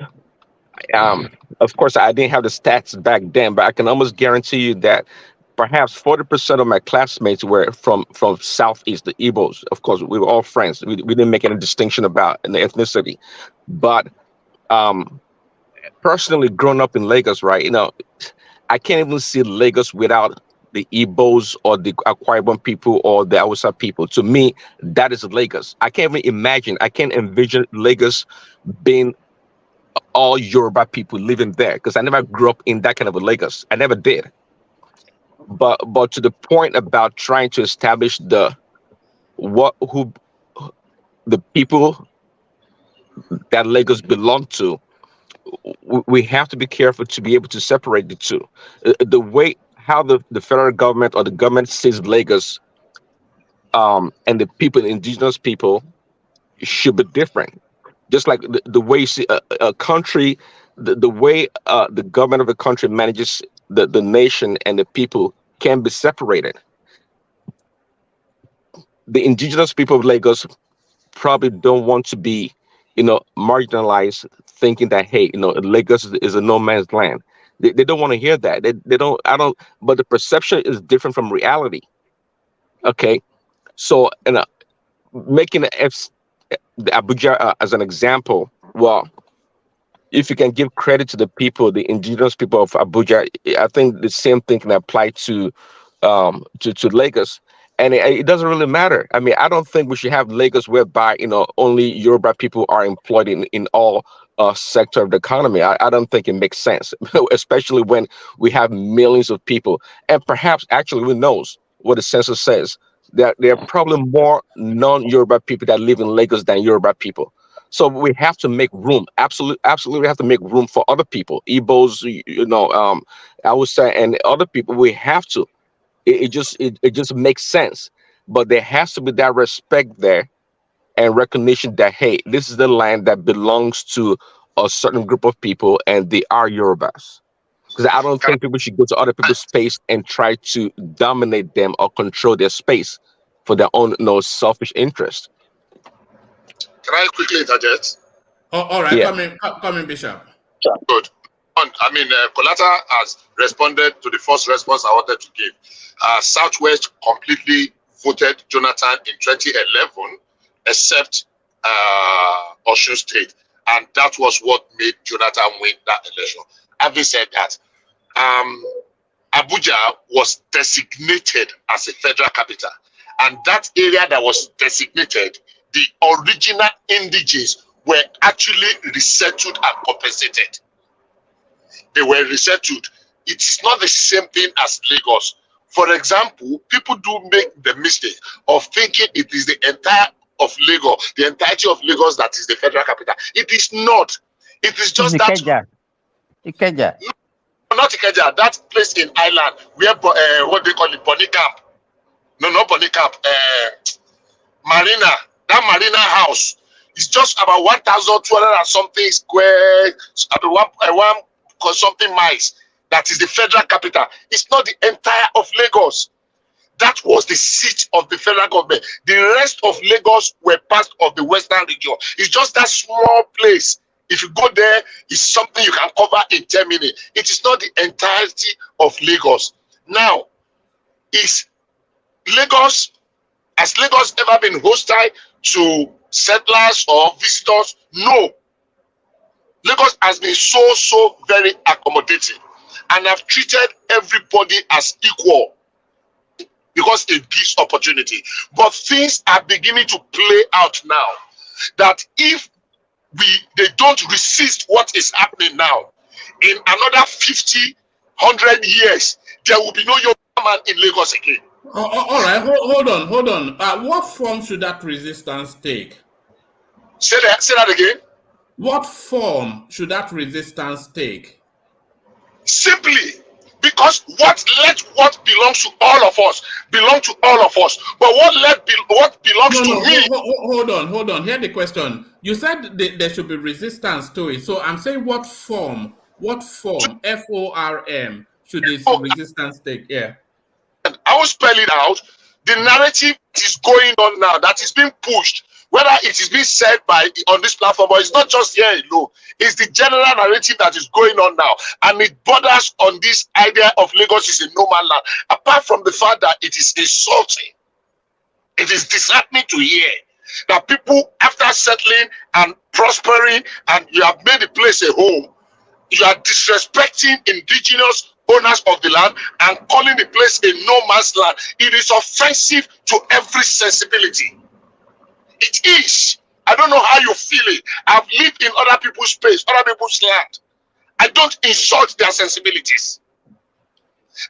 Of course, I didn't have the stats back then, but I can almost guarantee you that perhaps 40% of my classmates were from Southeast, the Igbos. Of course, we were all friends. We didn't make any distinction about the ethnicity. But personally, growing up in Lagos, right, I can't even see Lagos without the Igbos or the Akwa Ibom people or the Hausa people. To me, that is Lagos. I can't even imagine. I can't envision Lagos being all Yoruba people living there because I never grew up in that kind of a Lagos. I never did. But to the point about trying to establish the people that Lagos belong to, we have to be careful to be able to separate the two. The way how the federal government or the government sees Lagos and the people, the indigenous people, should be different. Just like the way you see a country, the way the government of a country manages the nation and the people can be separated. The indigenous people of Lagos probably don't want to be, marginalized, thinking that, hey, Lagos is a no man's land. They don't want to hear that. They don't. I don't. But the perception is different from reality. Okay, so making the Abuja as an example. Well, if you can give credit to the people, the indigenous people of Abuja, I think the same thing can apply to Lagos. And it doesn't really matter. I mean, I don't think we should have Lagos whereby only Yoruba people are employed in all sector of the economy. I don't think it makes sense, especially when we have millions of people. And perhaps actually, who knows what the census says? That there are probably more non-Yoruba people that live in Lagos than Yoruba people. So we have to make room. Absolutely, we have to make room for other people, Igbos, I would say, and other people. We have to. It just makes sense. But there has to be that respect there and recognition that, hey, this is the land that belongs to a certain group of people, and they are Yorubas. Because I don't think people should go to other people's space and try to dominate them or control their space for their own selfish interest. Can I quickly interject? Oh, all right, Yeah. come in, Bishop. Good. Kolata has responded to the first response I wanted to give. Southwest completely voted Jonathan in 2011, except Osun State, and that was what made Jonathan win that election. Having said that, Abuja was designated as a federal capital, and that area that was designated, the original indigenes were actually resettled and compensated. They were resettled. It's not the same thing as Lagos. For example, people do make the mistake of thinking it is the entirety of Lagos that is the federal capital. It is not. It is just that. Ikeja. No, not Ikeja. That place in Ireland where what they call it, Bonny Camp. No, not Bonny Camp. Marina. That Marina house is just about 1,200 and something square. About one something miles. That is the federal capital. It's not the entire of Lagos. That was the seat of the federal government. The rest of Lagos were part of the western region. It's just that small place. If you go there, it's something you can cover in 10 minutes. It is not the entirety of Lagos. Now, has Lagos ever been hostile to settlers or visitors? No. Lagos has been so very accommodating, and have treated everybody as equal because it gives opportunity. But things are beginning to play out now, that if they don't resist what is happening now, in another 50, 100 years, there will be no young man in Lagos again. All right, hold on. What form should that resistance take? Say that again. What form should that resistance take? Simply because what belongs to all of us belong to all of us. But what belongs to me? Hold on. Hear the question. You said there should be resistance to it. So I'm saying what form? FORM should this resistance take? Yeah. I will spell it out. The narrative is going on now that is being pushed, whether it is being said on this platform, but it's not just here alone. It's the general narrative that is going on now, and it borders on this idea of Lagos is a no man land. Apart from the fact that it is insulting, it is disheartening to hear that people, after settling and prospering, and you have made the place a home, you are disrespecting indigenous owners of the land and calling the place a no man's land. It is offensive to every sensibility. It is. I don't know how you feel it. I've lived in other people's space, other people's land. I don't insult their sensibilities.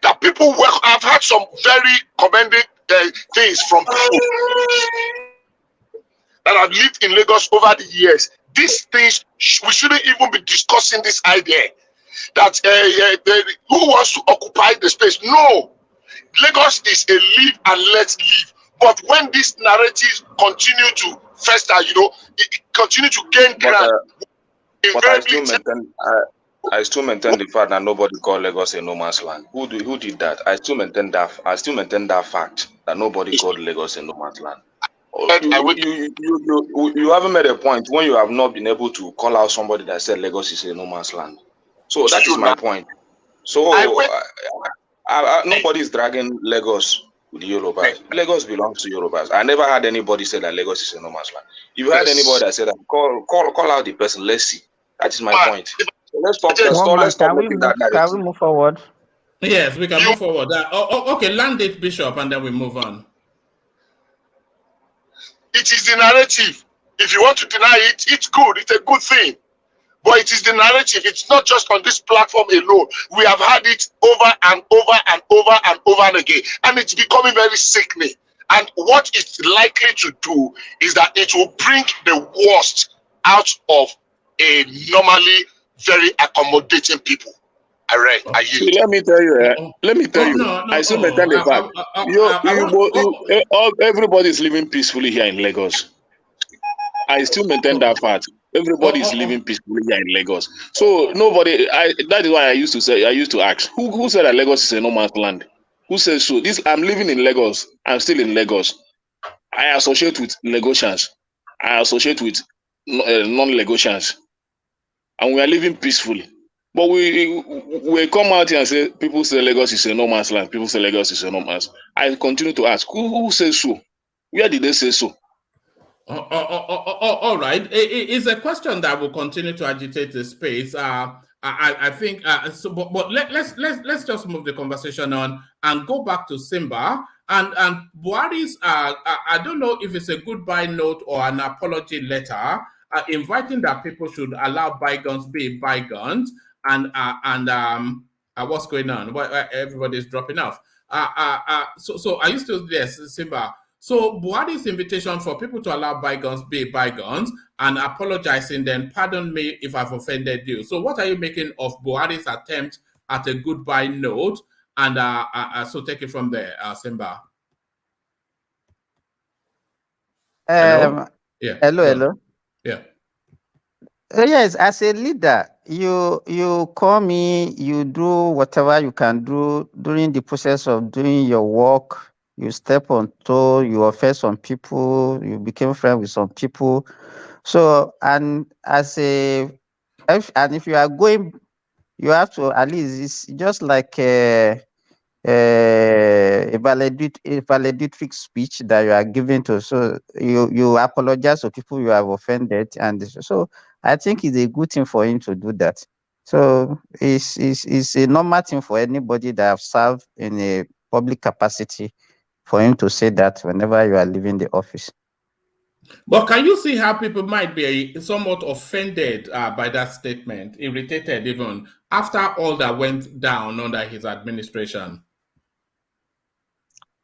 That people work. I've had some very commending things from people that have lived in Lagos over the years. These things, we shouldn't even be discussing this idea that who wants to occupy the space. No, Lagos is a live and let live. But when these narratives continue to fester, it continue to gain ground. But I still maintain the fact that nobody called Lagos a no man's land. Who did that? I still maintain that fact that nobody called Lagos a no man's land. You haven't made a point when you have not been able to call out somebody that said Lagos is a no man's land. So that is my point. So nobody is dragging Lagos with the Yorubas. Lagos belongs to Yorubas. I never had anybody say that Lagos is a no man's land. If you had anybody that said that, call out the person. Let's see. That is my point. So let's stop. Can we move forward? Yes, we can move forward. Okay, land it, Bishop, and then we move on. It is the narrative. If you want to deny it, it's good. It's a good thing. But it is the narrative. It's not just on this platform alone. We have had it over and over and over and over again. And it's becoming very sickening. And what it's likely to do is that it will bring the worst out of a normally very accommodating people. Let me tell you. I still maintain the fact. Everybody is living peacefully here in Lagos. I still maintain that fact. Everybody is living peacefully here in Lagos. So nobody. That is why I used to ask, who said that Lagos is a no man's land? Who says so? I'm living in Lagos. I'm still in Lagos. I associate with Lagosians. I associate with non-Lagosians, and we are living peacefully. But we come out here and say people say Lagos is a no man's land. People say Lagos is a no man's. I continue to ask, who says so? Where did they say so? All right. It's a question that will continue to agitate the space. I think. But let's just move the conversation on and go back to Simba and Buhari's. I don't know if it's a goodbye note or an apology letter, inviting that people should allow bygones be bygones. And what's going on? Everybody's dropping off. So are you still there, Simba? So Buhari's invitation for people to allow bygones be bygones and apologizing, then pardon me if I've offended you. So what are you making of Buhari's attempt at a goodbye note? And so take it from there, Simba. Hello? Yeah. Hello. Yeah. Yes, as a leader, you call me, you do whatever you can do during the process of doing your work. You step on toe, you offend some people, you became friends with some people. So, and if you are going, you have to at least, it's just like a valedictory speech that you are giving to. So you apologize to people you have offended, and so I think it's a good thing for him to do that. So it's a normal thing for anybody that have served in a public capacity for him to say that whenever you are leaving the office. But can you see how people might be somewhat offended by that statement, irritated even, after all that went down under his administration?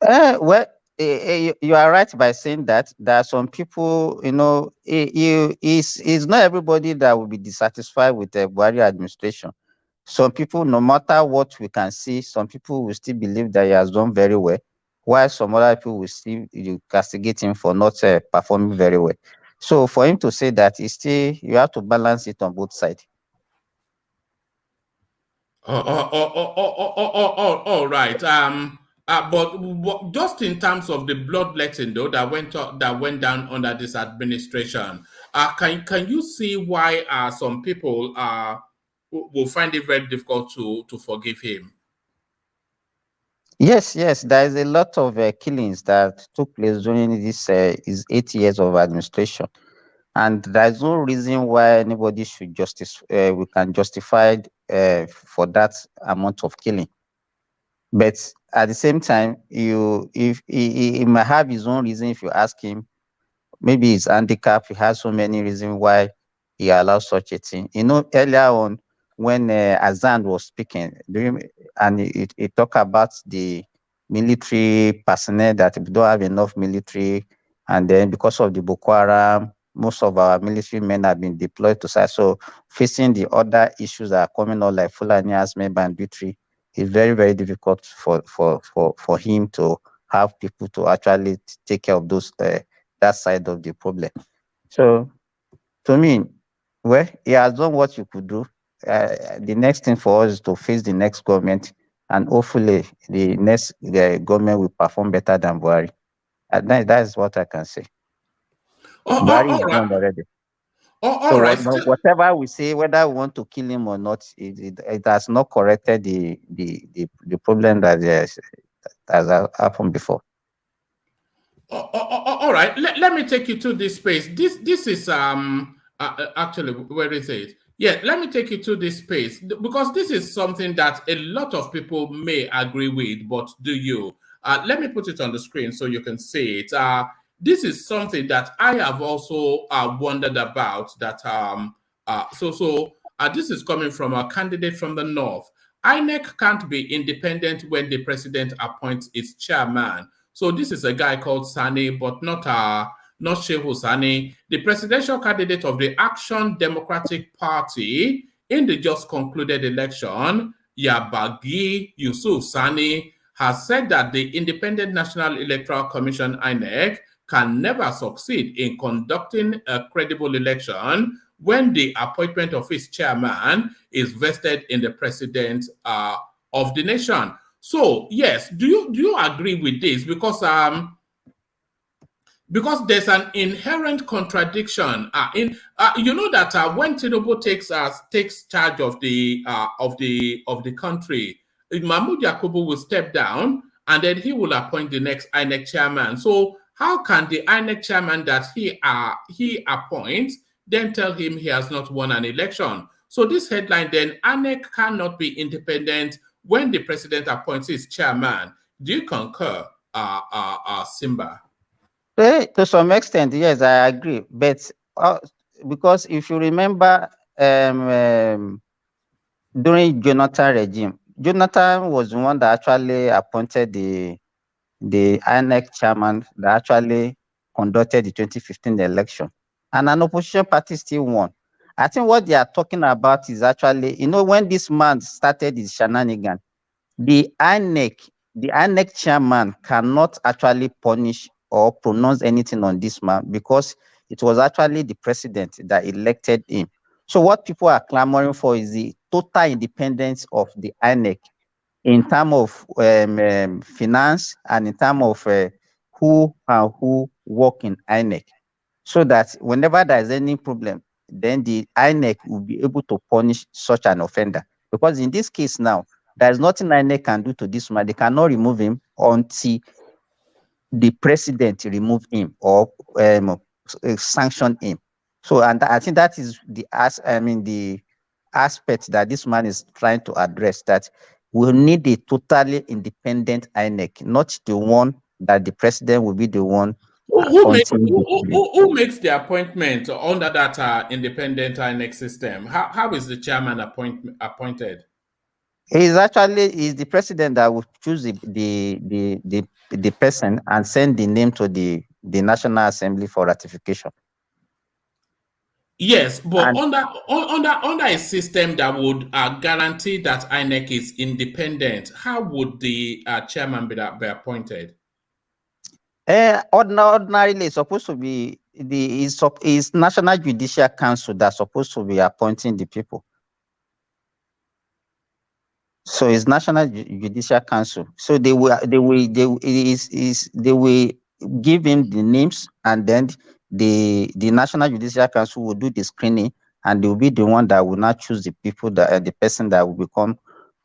Well, You are right by saying that there are some people, it's not everybody that will be dissatisfied with the Buhari administration. Some people, no matter what we can see, some people will still believe that he has done very well, while some other people will still castigate him for not performing very well. So for him to say that, you have to balance it on both sides. All right. But just in terms of the bloodletting, though, that went down under this administration, can you see why some people will find it very difficult to forgive him? Yes, there is a lot of killings that took place during his 8 years of administration, and there is no reason why anybody should we can justify for that amount of killing. But at the same time, if he might have his own reason. If you ask him, maybe his handicap, he has so many reasons why he allows such a thing. Earlier on when Azan was speaking, and he talked about the military personnel, that we don't have enough military, and then because of the Boko Haram, most of our military men have been deployed to side. So facing the other issues that are coming up, like Fulani Asme banditry, it's very, very difficult for him to have people to actually take care of those that side of the problem. So to me, well, he has done what you could do. The next thing for us is to face the next government, and hopefully the next government will perform better than Buhari. That is what I can say. Buhari is done already. All right. Whatever we say, whether we want to kill him or not, it has not corrected the problem that has happened before. All right. Let me take you to this space. This is actually, where is it? Yeah, let me take you to this space, because this is something that a lot of people may agree with, but do you? Let me put it on the screen so you can see it. This is something that I have also wondered about. That this is coming from a candidate from the north. INEC can't be independent when the president appoints its chairman. So this is a guy called Sani, but not Shehu Sani, the presidential candidate of the Action Democratic Party in the just concluded election. Yabagi Yusuf Sani has said that the Independent National Electoral Commission, INEC, can never succeed in conducting a credible election when the appointment of its chairman is vested in the president of the nation. So yes, do you agree with this? Because there's an inherent contradiction you know that when Tinubu takes charge of the country, Mahmoud Yakubu will step down and then he will appoint the next INEC chairman. So how can the INEC chairman that he appoints then tell him he has not won an election? So this headline then, INEC cannot be independent when the president appoints his chairman. Do you concur, Simba? To some extent, yes, I agree. But because if you remember, during Jonathan regime, Jonathan was the one that actually appointed the INEC chairman that actually conducted the 2015 election, and an opposition party still won. I think what they are talking about is actually, when this man started his shenanigans, the INEC chairman cannot actually punish or pronounce anything on this man, because it was actually the president that elected him. So what people are clamoring for is the total independence of the INEC in terms of finance, and in terms of who work in INEC, so that whenever there is any problem, then the INEC will be able to punish such an offender. Because in this case now, there is nothing INEC can do to this man. They cannot remove him until the president remove him or sanction him. So, and I think that is the aspect that this man is trying to address, that we need a totally independent INEC, not the one that the president will be the one. Who makes the appointment under that independent INEC system? How is the chairman appointed? Is the president that will choose the person and send the name to the National Assembly for ratification. Yes, but And under a system that would guarantee that INEC is independent, how would the chairman be appointed? Ordinarily, it's supposed to be is National Judicial Council that's supposed to be appointing the people. So it's National Judicial Council. So they will give him the names, and then the National Judicial Council will do the screening, and they will be the one that will not choose the people that the person that will become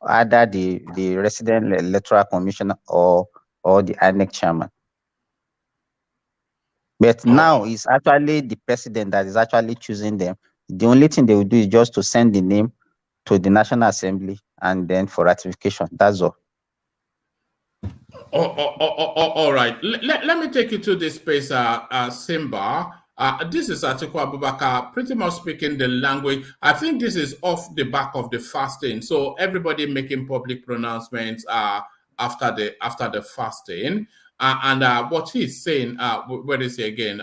either the resident electoral commissioner or the INEC chairman. But now it's actually the president that is actually choosing them. The only thing they will do is just to send the name to the National Assembly and then for ratification. That's all. All right. Let me take you to this space, Simba. This is Atiku Abubakar, pretty much speaking the language. I think this is off the back of the fasting. So everybody making public pronouncements after the fasting. And what he's saying, where is he again?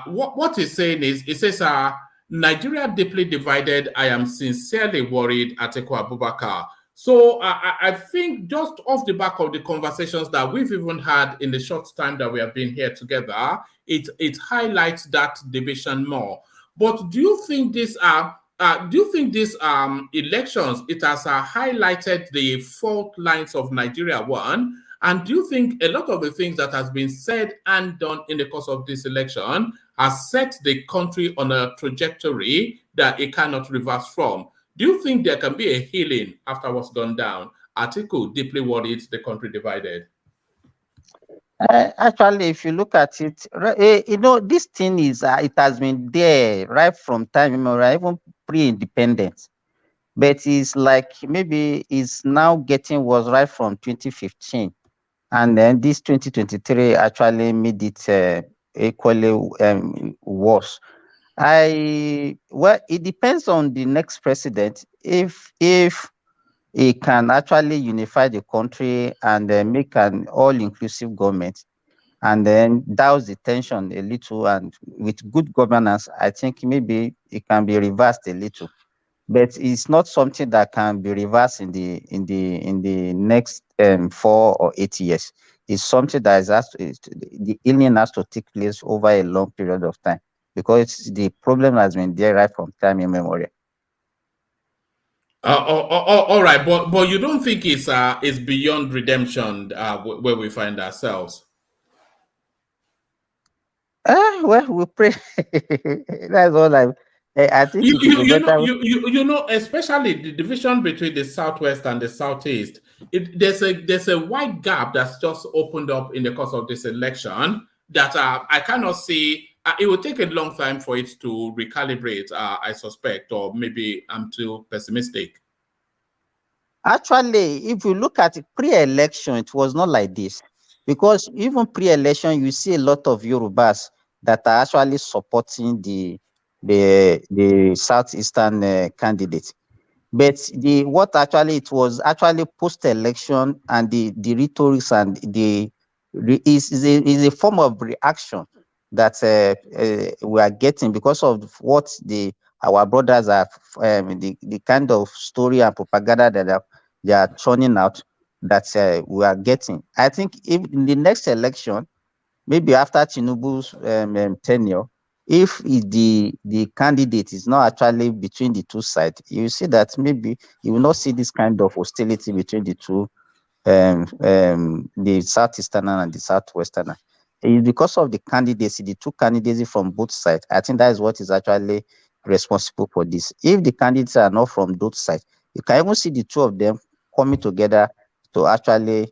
What he's saying is, he says, Nigeria deeply divided. I am sincerely worried, Atiku Abubakar. So I think just off the back of the conversations that we've even had in the short time that we have been here together, it highlights that division more. But do you think these elections, it has highlighted the fault lines of Nigeria, one? And do you think a lot of the things that has been said and done in the course of this election has set the country on a trajectory that it cannot reverse from? Do you think there can be a healing after what's gone down? Atiku deeply worried, the country divided. Actually, if you look at it, this thing is it has been there right from time immemorial, even pre-independence. But it's like maybe it's now getting worse right from 2015, and then this 2023 actually made it equally worse. It depends on the next president if he can actually unify the country and make an all-inclusive government, and then douse the tension a little, and with good governance, I think maybe it can be reversed a little. But it's not something that can be reversed in the next 4 or 8 years. It's something that the healing has to take place over a long period of time, because the problem has been there right from time immemorial. All right, but you don't think it's beyond redemption where we find ourselves? Well, we pray. That's all I think it will be better. Especially the division between the Southwest and the Southeast. There's a wide gap that's just opened up in the course of this election that I cannot see. It will take a long time for it to recalibrate, I suspect, or maybe I'm too pessimistic. Actually, if you look at pre-election, it was not like this, because even pre-election, you see a lot of Yorubas that are actually supporting the southeastern candidate. But what actually it was actually post-election, and the rhetorics and is a form of reaction that we are getting because of what our brothers are the kind of story and propaganda that they are churning out, that we are getting. I think if in the next election, maybe after Tinubu's tenure, if the candidate is not actually between the two sides, you see that maybe you will not see this kind of hostility between the two, the southeasterner and the southwesterner. It's because of the candidacy, the two candidacy from both sides. I think that is what is actually responsible for this. If the candidates are not from both sides, you can even see the two of them coming together to actually,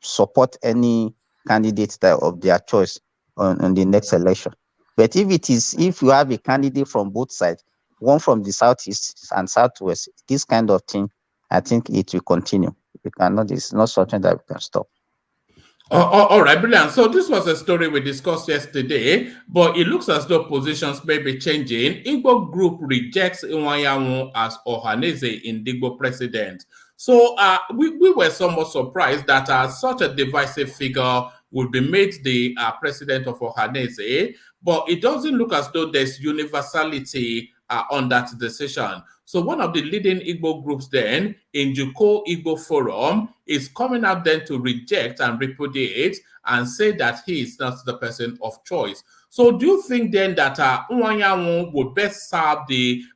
support any candidate of their choice on the next election. But if you have a candidate from both sides, one from the southeast and southwest, this kind of thing, I think it will continue. We cannot. It's not something that we can stop. All right, brilliant. So this was a story we discussed yesterday, but it looks as though positions may be changing. Igbo group rejects Iwanyanwu as Ohaneze Indigbo president. So we were somewhat surprised that such a divisive figure would be made the president of Ohaneze, but it doesn't look as though there's universality on that decision. So one of the leading Igbo groups then, in Juko Igbo Forum, is coming out then to reject and repudiate and say that he is not the person of choice. So do you think then that Nwanyanwu would best serve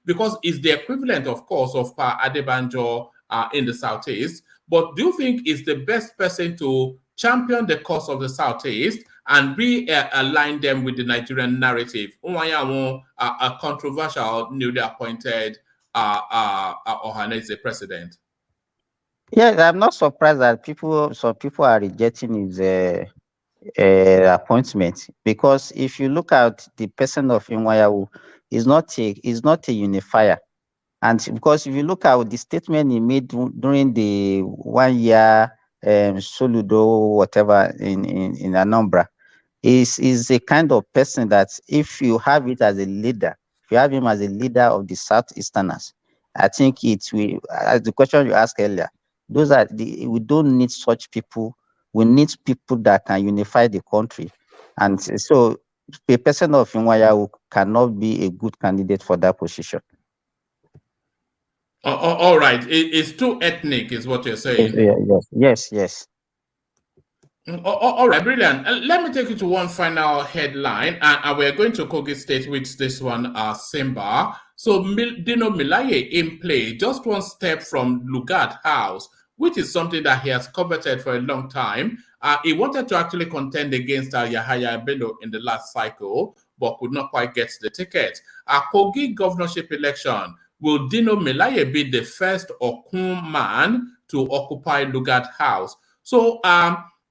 because it's the equivalent, of course, of Adebanjo in the Southeast, but do you think is the best person to champion the cause of the Southeast and realign them with the Nigerian narrative? Nwanyanwu, a controversial, newly appointed Ohaneze president. Yes, I'm not surprised that some people are rejecting his appointment, because if you look at the person of Nwanyanwu, is not a unifier. And because if you look at the statement he made during the 1 year Soludo whatever in Anambra, is a kind of person that if you have it as a leader, if you have him as a leader of the Southeasterners, I think it will, as the question you asked earlier, we don't need such people. We need people that can unify the country. And so a person of Nwanyanwu cannot be a good candidate for that position. All right. It's too ethnic, is what you're saying. Yes. All right, brilliant. Let me take you to one final headline, and we're going to Kogi State with this one, Simba. So Dino Milaye in play, just one step from Lugard House, which is something that he has coveted for a long time. He wanted to actually contend against Yahaya Bello in the last cycle, but could not quite get the ticket. Kogi governorship election, will Dino Milaye be the first Okun man to occupy Lugard House? So,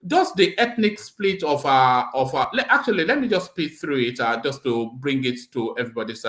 just the ethnic split of actually, let me just speed through it just to bring it to everybody's.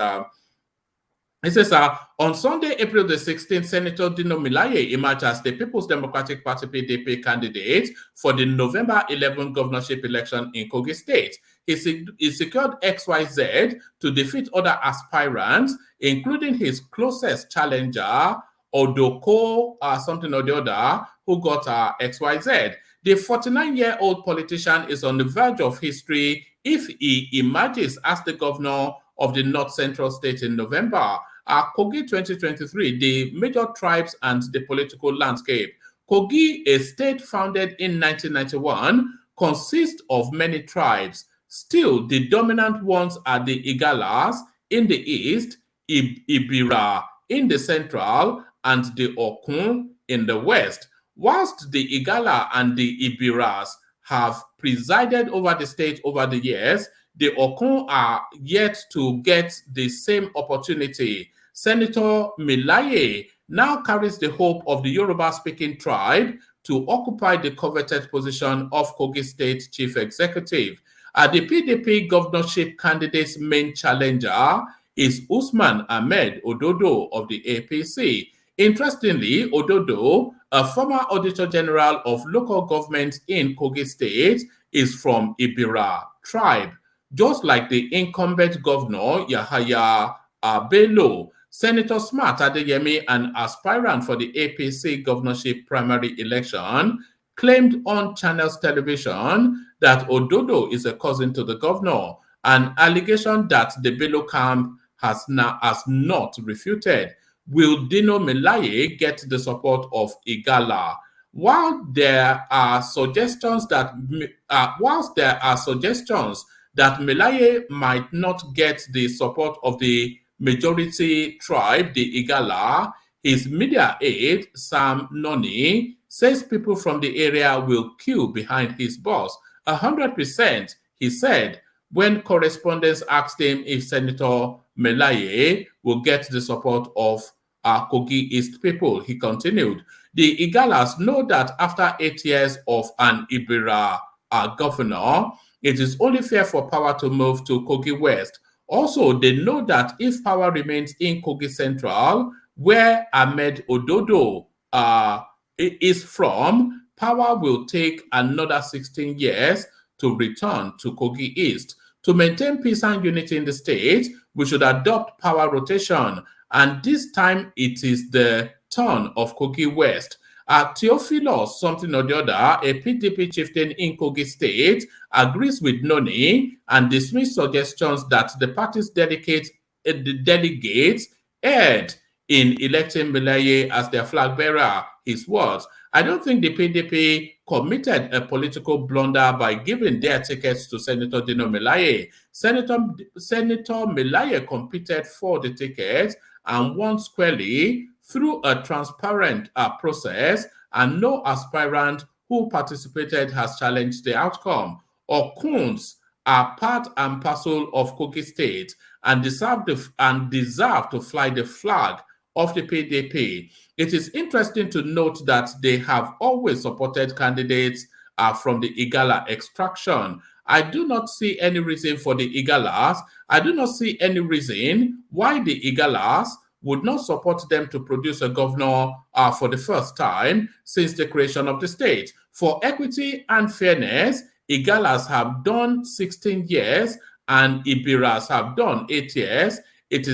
It says, on Sunday, April the 16th, Senator Dino Milaye emerged as the People's Democratic Party PDP candidate for the November 11 governorship election in Kogi State. He secured XYZ to defeat other aspirants, including his closest challenger, Odoko, something or the other, who got XYZ. The 49-year-old politician is on the verge of history if he emerges as the governor of the North Central State in November. Kogi 2023, the major tribes and the political landscape. Kogi, a state founded in 1991, consists of many tribes. Still, the dominant ones are the Igalas in the east, Ibira in the central, and the Okun in the west. Whilst the Igala and the Ibiras have presided over the state over the years, the Okun are yet to get the same opportunity. Senator Milaye now carries the hope of the Yoruba-speaking tribe to occupy the coveted position of Kogi State Chief Executive. The PDP governorship candidate's main challenger is Usman Ahmed Ododo of the APC. Interestingly, Ododo, a former Auditor General of local government in Kogi State, is from Ibira tribe. Just like the incumbent governor, Yahaya Bello, Senator Smart Adeyemi, an aspirant for the APC governorship primary election, claimed on Channels Television that Ododo is a cousin to the governor, an allegation that the Bello camp has not refuted. Will Dino Milaye get the support of Igala? While there are suggestions that Milaye might not get the support of the majority tribe, the Igala, his media aide, Sam Noni, says people from the area will queue behind his boss. 100%, he said, when correspondents asked him if Senator Milaye will get the support of Kogi East people. He continued, the Igalas know that after 8 years of an Ibira governor, it is only fair for power to move to Kogi West. Also, they know that if power remains in Kogi Central, where Ahmed Ododo is from, power will take another 16 years to return to Kogi East. To maintain peace and unity in the state, we should adopt power rotation, and this time it is the turn of Kogi West. Theophilus, something or the other, a PDP chieftain in Kogi State, agrees with Noni and dismisses suggestions that the party's delegates erred in electing Milaye as their flag bearer. His words, I don't think the PDP committed a political blunder by giving their tickets to Senator Dino Milaye. Senator Milaye competed for the ticket and won squarely through a transparent process, and no aspirant who participated has challenged the outcome. Okuns are part and parcel of Kogi State and deserve to fly the flag of the PDP. It is interesting to note that they have always supported candidates from the Igala extraction. I do not see any reason for the Igalas. I do not see any reason why the Igalas would not support them to produce a governor for the first time since the creation of the state. For equity and fairness, Igalas have done 16 years and Ibiras have done 8 years. It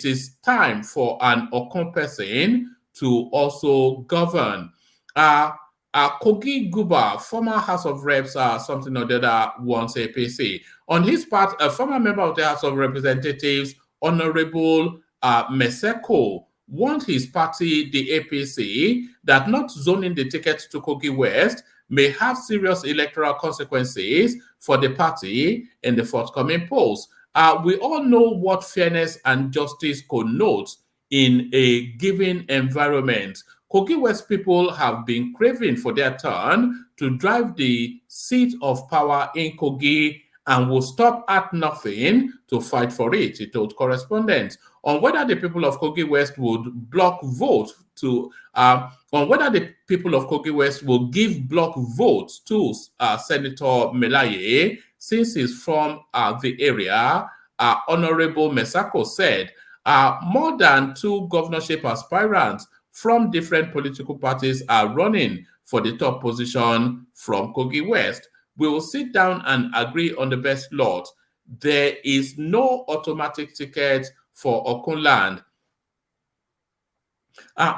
is time for an Okon person to also govern. Kogi Guba, former House of Reps, something or the other, wants APC. On his part, a former member of the House of Representatives, Honorable Meseko, warned his party, the APC, that not zoning the ticket to Kogi West may have serious electoral consequences for the party in the forthcoming polls. We all know what fairness and justice connotes in a given environment. Kogi West people have been craving for their turn to drive the seat of power in Kogi and will stop at nothing to fight for it, he told correspondents. On whether the people of Kogi West would block vote to, on whether the people of Kogi West will give block votes to Senator Milaye, since he's from the area, Honorable Mesako said, more than 2 governorship aspirants from different political parties are running for the top position from Kogi West. We will sit down and agree on the best lot. There is no automatic ticket for Okunland.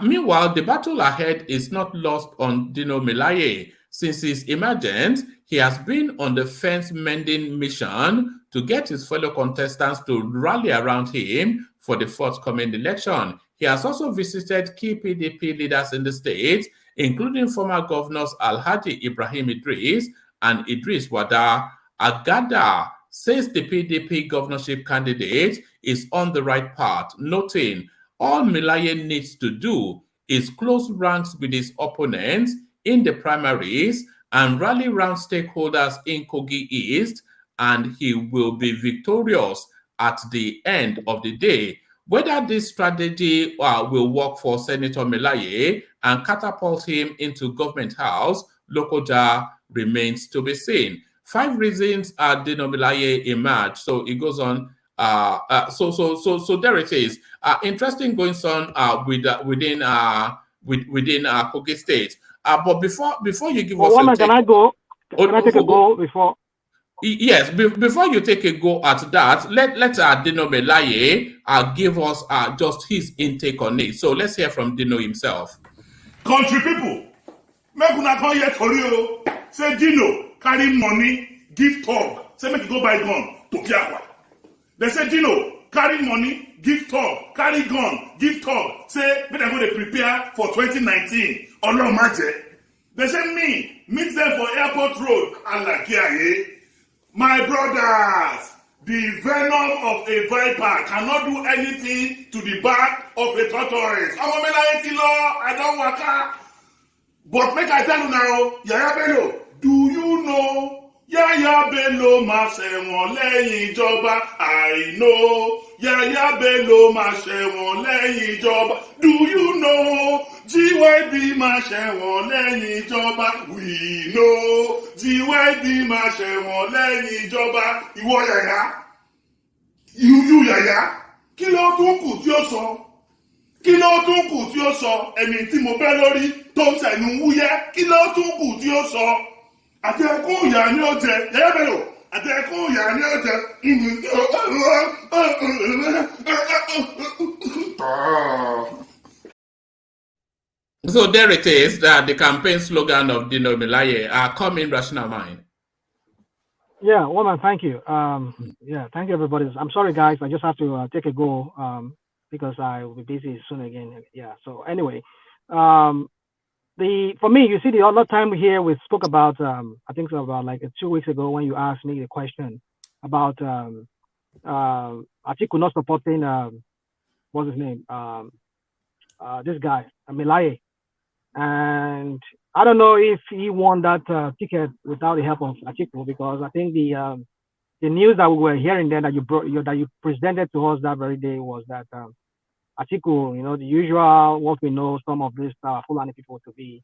Meanwhile, the battle ahead is not lost on Dino Milaye. Since his emergence, he has been on the fence-mending mission to get his fellow contestants to rally around him for the forthcoming election. He has also visited key PDP leaders in the state, including former governors Alhaji Ibrahim Idris and Idris Wada. Agada says the PDP governorship candidate is on the right path, noting all Milaye needs to do is close ranks with his opponents in the primaries and rally round stakeholders in Kogi East, and he will be victorious at the end of the day. Whether this strategy will work for Senator Milaye and catapult him into government house, Lokoja, remains to be seen. 5 reasons Dino Milaye emerged. So it goes on. So there it is. Interesting going on within Kogi State. But before you give us a can I go? Can I take a go before? Yes, before you take a go at that, let Dino Milaye give us just his intake on it. So let's hear from Dino himself. Country people, make una come here tori o. Say Dino carry money, give talk. Say make you go buy gun to Piakwa. They say Dino carry money, give talk, carry gun, give talk. Say make dem go dey prepare for 2019. Ọlọ́run má jẹ́. They say meet them for airport road. Alakiaye. My brothers, the venom of a viper cannot do anything to the back of a tortoise. I don't waka. But make I tell you now, Yaya Bello, do you know Yaya Bello máa ṣẹ̀wọ̀n lẹ́yìn ìjọba? I know Yaya Bello máa ṣẹ̀wọ̀n lẹ́yìn ìjọba. Do you know GYB máa ṣẹ̀wọ̀n lẹ́yìn ìjọba? We know GYB máa ṣẹ̀wọ̀n lẹ́yìn ìjọba. Ìwọ Yaya, you Yaya, kí ló tún kù tí ó sọ? Kí ló tún kù tí ó sọ? Ẹni tí mo bẹ́ lórí tó ń sẹ̀nu wúyẹ́ kí ló tún kù tí ó sọ àti ẹkún ìyá ni ó jẹ yẹ́yẹ́ bẹ̀rẹ̀ àti ẹkún ìyá ni ó jẹ. So there it is, the campaign slogan of Dino Melaye, come in rational mind. Yeah, woman, thank you. Yeah, thank you, everybody. I'm sorry, guys. I just have to take a go because I will be busy soon again. Yeah. So anyway, for me, you see, the other time here we spoke about, I think so about like 2 weeks ago when you asked me the question about Atiku not supporting what's his name, this guy, Melaye, and I don't know if he won that ticket without the help of Atiku, because I think the news that we were hearing then that you presented to us that very day was that Atiku, the usual, what we know some of these Fulani people to be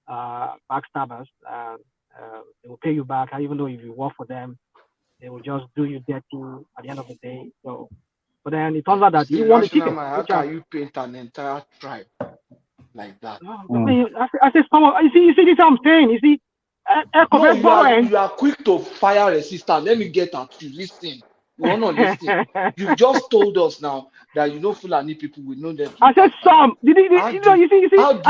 backstabbers. They will pay you back, even though if you work for them, they will just do you dirty at the end of the day. So, but then it turns out that he won the ticket. How can you paint an entire tribe like that? I mean, I say some of, you see this I'm saying. You see, you are quick to fire resistance. Let me get at you. Listen, you want to listen. You just told us now that you know Fulani people, we know them. I said some. You see? I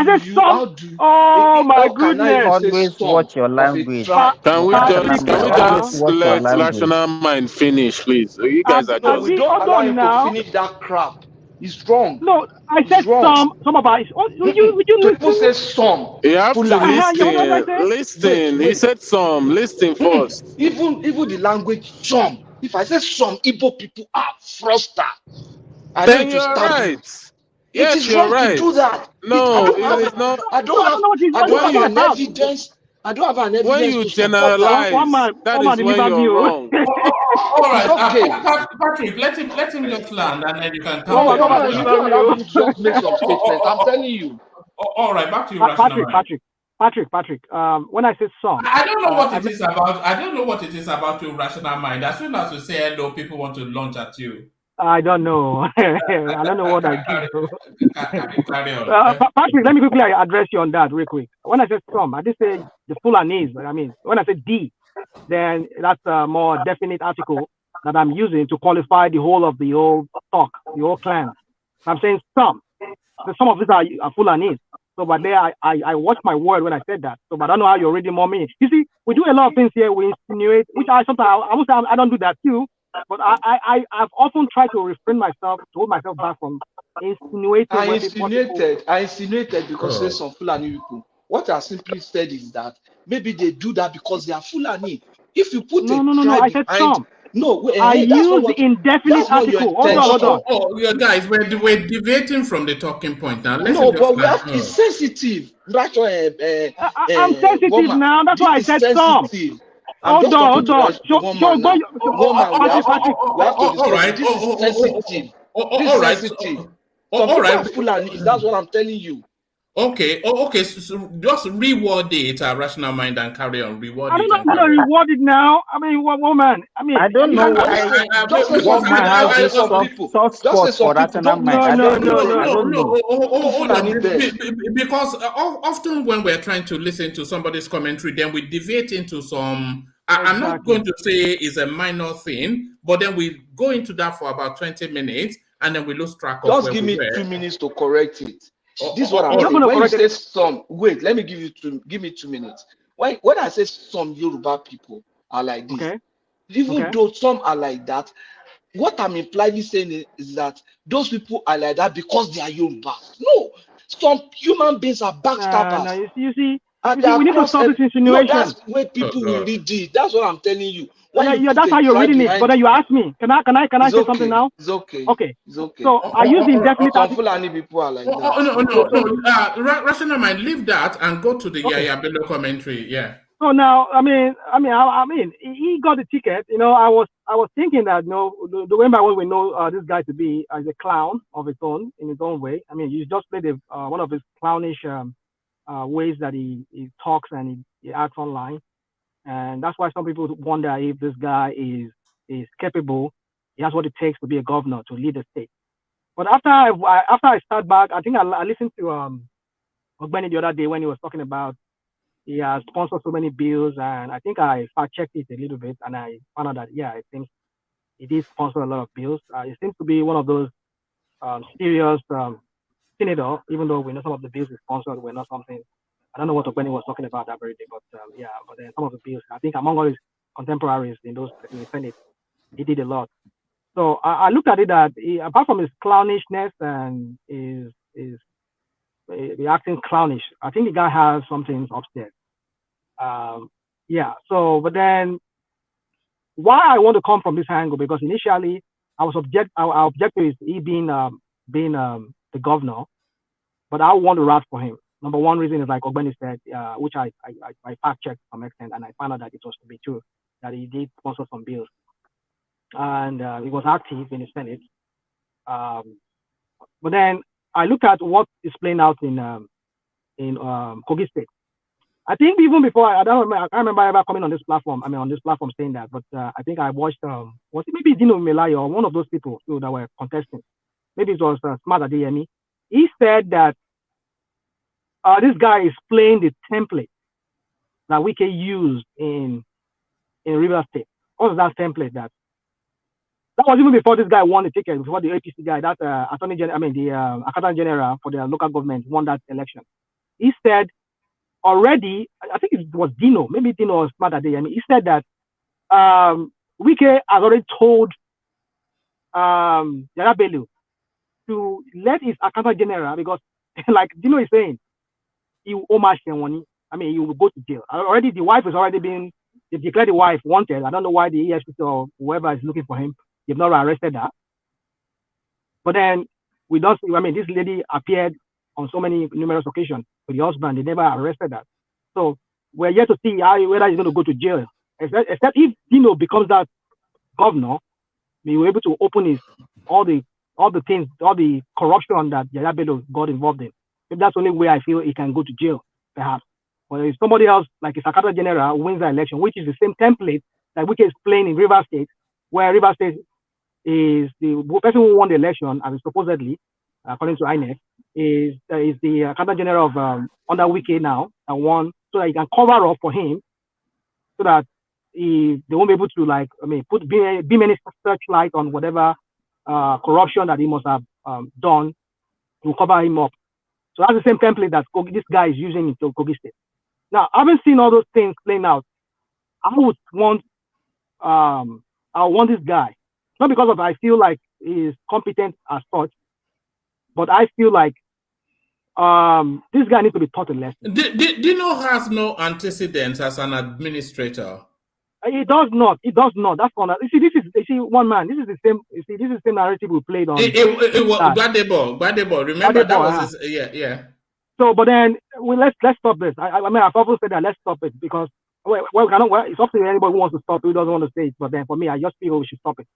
said some. Oh my goodness! Always watch your language. Can we just let Rational Mind finish, please? You guys are just. We don't allow him to finish that crap. He's wrong. No, I said some. Some about it. Would you people say some? You have to listen. Listen. He said some. Listen first. Even the language some. If I say some, Igbo people are frustrated. Then you're right. Yes, it is you're wrong right. to do that. No, it is not. I don't have an evidence. I don't have an evidence. When you generalize, that is when you're wrong. All right, okay. Patrick, let him just land, and then you can come. You just make some statements. I'm telling you. All right, back to you, Patrick. When I said some, I don't know what it is about. I don't know what it is about your rational mind. As soon as you say hello, people want to launch at you. I don't know. I don't know what I do. Carry on. Patrick, let me quickly address you on that real quick. When I said some, I didn't say the Fulanese. I mean, when I said D, then that's a more definite article that I'm using to qualify the whole of the old stock, the old clan. I'm saying some. Some of these are Fulanese. So, but there, I watch my word when I said that. So, but I don't know how you're reading more meaning. You see, we do a lot of things here. We insinuate, which I sometimes I won't say I don't do that too. But I've often tried to refrain myself, to hold myself back from insinuating. I insinuated because there's some Fulani people. What I simply said is that maybe they do that because they are Fulani. If you put no, I said some. No, I use the indefinite article. Hold on. Oh, yeah, guys, we're deviating from the talking point now. But we have it's sensitive. I'm sensitive now. That's why I said some. Hold on. Patrick. We have to discuss. This is sensitive. All right. All right. Fulani, that's what I'm telling you. Okay. So just reword it, Rational Mind, and carry on. Reword it. I don't know how to reward it now. I mean, woman. I mean, I don't know why. What man has this soft spot for Rational Mind? Because often when we're trying to listen to somebody's commentary, then we deviate into some. I'm not going to say it's a minor thing, but then we go into that for about 20 minutes, and then we lose track of. Just give me 2 minutes to correct it. This is what I'm saying. When you say some, wait, let me give me 2 minutes. When I say some Yoruba people are like this, even though some are like that, what I'm impliedly saying is that those people are like that because they are Yoruba. No, some human beings are backstabbers. You see, we need to stop this insinuation. No, that's where people will read it. That's what I'm telling you. That's how you're reading it. But then you ask me, can I say something now? It's okay. Okay. It's okay. So I use the indefinite article. Fulani people are like that. No. Rational Mind, leave that and go to the Yaya Bello commentary. Yeah. So now, I mean, he got the ticket. I was thinking that the way by what we know this guy to be as a clown of his own in his own way. I mean, he just played one of his clownish ways that he talks and he acts online. And that's why some people wonder if this guy is capable. He has what it takes to be a governor, to lead the state. But after I start back, I think I listened to Ogbeni the other day when he was talking about he has sponsored so many bills, and I think I fact checked it a little bit, and I found out that it seems he did sponsor a lot of bills. It seems to be one of those serious senator, even though we know some of the bills he sponsored were not something. I don't know what Ogbeni was talking about that very day, but but then some of the bills, I think among all his contemporaries in the Senate, he did a lot. So I looked at it that apart from his clownishness and his acting clownish, I think the guy has something upstairs. So, but then why I want to come from this angle, because initially I object to his he being the governor, but I want to rat for him. Number one reason is like Ogbeni said, which I fact checked to some extent, and I found out that it was to be true, that he did sponsor some bills, and he was active in the Senate. But then I look at what is playing out in Kogi State. I think even before I can't remember ever coming on this platform. On this platform saying that, but I think I watched was it maybe Dino Melayo or one of those people that were contesting. Maybe it was Smart Adeyemi. He said that this guy is playing the template that Wike used in River State. What was that template? That was even before this guy won the ticket, before the APC guy, that Attorney General, the Accountant General for the local government won that election. He said already, I think it was Dino, maybe Dino or Smart Adeyemi. He said that Wike has already told Yara Bello to let his Accountant General, because like Dino is saying, he will homage money. He will go to jail. Already the wife has already been, they declared the wife wanted. I don't know why the EFCC or whoever is looking for him, they've not arrested her. But then we don't see, this lady appeared on so many numerous occasions with the husband. They never arrested her. So we're yet to see whether he's going to go to jail. Except if Dino becomes that governor, we were able to open all the things, all the corruption that Yaya Bello got involved in. If that's the only way I feel he can go to jail, perhaps. But if somebody else, like a Sakata General, wins the election, which is the same template that Wike is playing in River State, where River State is the person who won the election, and supposedly, according to INEC, is the Accountant General of under Wike now, and won, so that he can cover up for him, so that they won't be able to put beam any searchlight on whatever corruption that he must have done to cover him up. So that's the same template that this guy is using in Kogi State. Now, having seen all those things playing out, I would want this guy, not because I feel like he's competent as such, but I feel like this guy needs to be taught a lesson. Dino has no antecedents as an administrator. It does not. It does not. That's one. You see, one man. This is the same. You see, this is the same narrative we played on. It was Gbadebo. Remember that was his, yeah. So, but then let's stop this. I've always said that let's stop it, because it's up to anybody who wants to stop it, who doesn't want to say it. But then for me, I just feel we should stop it.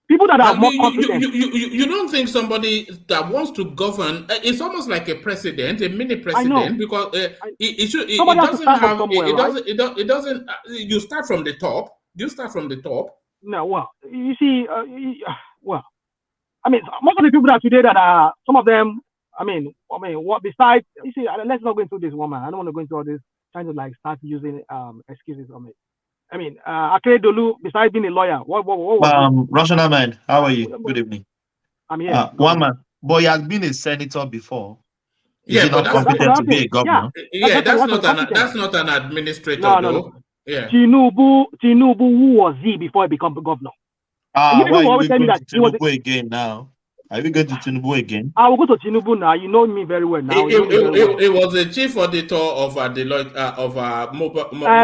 People that are more confident. You don't think somebody that wants to govern? It's almost like a president, a mini president, because it doesn't. You start from the top. Do you start from the top? No. Well, you see, most of the people that today that are, some of them. What besides? You see, let's not go into this woman. I don't want to go into all this trying to start using excuses on it. Akere Dolu, besides being a lawyer, what Rational man, how are you? Good evening. I'm here. One man, but he has been a senator before. Is he not competent to be a governor? Yeah, that's not an administrator. No. Yeah. Tinubu, who was he before he became governor? Why are you going to Tinubu again now? Are we going to Tinubu again? I will go to Tinubu now. You know me very well now. It was the chief auditor of Deloitte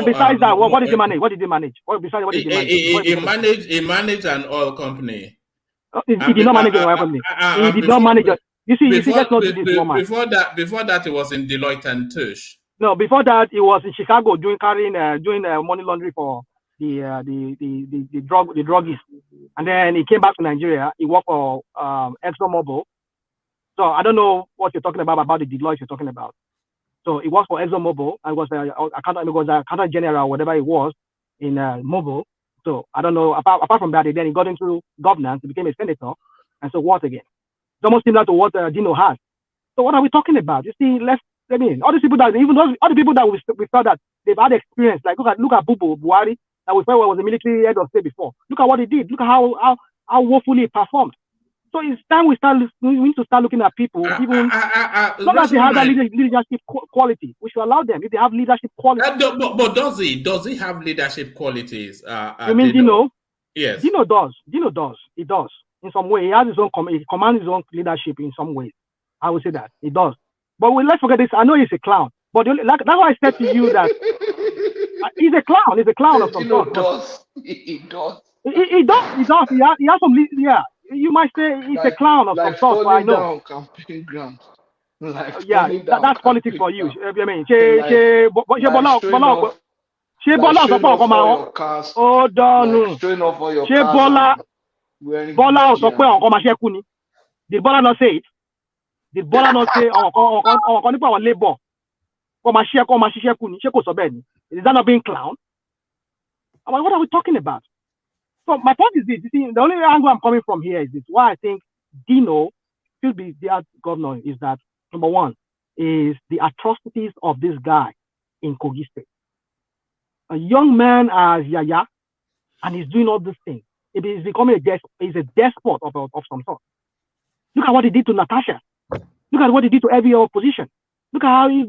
besides that, what did he manage? What did he manage? He managed an oil company. He did not manage an oil company. He did not manage it. You see, let's not do this woman. Before that, he was in Deloitte and Touche. No, before that, he was in Chicago doing money laundering for the druggies, and then he came back to Nigeria. He worked for ExxonMobil. So I don't know what you're talking about the Deloitte you're talking about. So he worked for ExxonMobil. I was accountant general, whatever it was in Mobil. So I don't know. Apart from that, then he got into governance. He became a senator, and so what again? It's almost similar to what Dino has. So what are we talking about? You see, let's I mean, all these people that even those other people that we thought that they've had experience, like look at Buhari, that we thought was a military head of state before. Look at what he did. Look at how woefully he performed. So it's time we need to start looking at people, even not that they have that leadership quality. We should allow them if they have leadership quality. But does he have leadership qualities? You mean Dino? Yes. Dino does. He does. In some way, he has his own he commands his own leadership in some ways. I would say that he does. But let's forget this. I know he's a clown, but that's why I said to you that he's a clown. He's a clown of some sort. He does. He does. He has some. Yeah, you might say he's a clown of some sort. But I know. Campaign ground. That's politics for you. I mean, Did Bola not say it? Did Bola not say on labor? Is that not being clown? I mean, what are we talking about? So my point is this. You see, the only angle I'm coming from here is this. Why I think Dino should be the governor is that, number one, is the atrocities of this guy in Kogi State. A young man as Yaya, and he's doing all these things. It is becoming he's a despot of some sort. Look at what he did to Natasha. Look at what he did to every opposition. Look at how the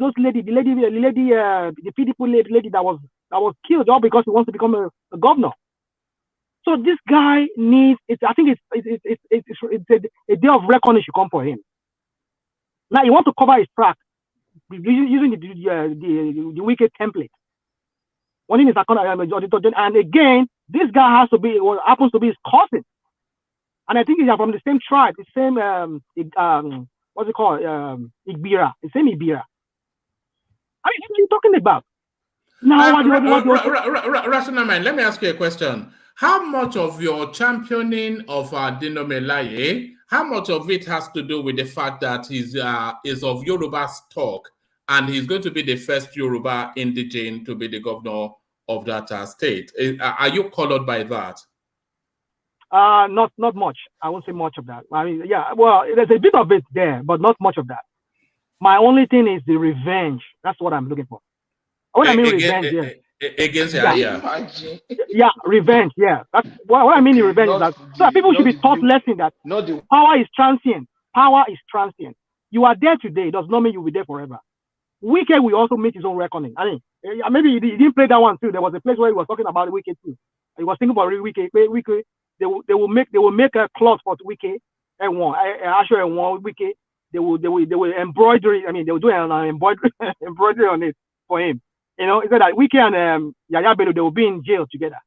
PDP lady that was killed all because he wants to become a governor. So this guy needs. I think it's a day of reckoning should come for him. Now he wants to cover his track using the wicked template. One thing is and again, this guy happens to be his cousin, and I think he's from the same tribe, the same what's it called, Igbira, the same Igbira. I mean, what are you talking about? Now, Rational Mind, let me ask you a question. How much of your championing of Dino Melaye, how much of it has to do with the fact that he's is of Yoruba stock and he's going to be the first Yoruba indigene to be the governor of that state? Are you colored by that? Not much. I won't say much of that. I mean, yeah, well, there's a bit of it there, but not much of that. My only thing is the revenge. That's what I'm looking for. What I mean revenge, against yeah, revenge. Yeah, that's what I mean. Revenge is that so people should be taught lesson that power is transient. Power is transient. You are there today does not mean you'll be there forever. Wicked will also make his own reckoning. I mean, maybe he didn't play that one too. There was a place where he was talking about Wicked too. He was thinking about Wicked. They will make a cloth for Wicked and one Asher and one Wicked. They will embroidery. I mean, they will do an embroidery on it for him. You know, it's that Wicked and Yaya Bello, they will be in jail together.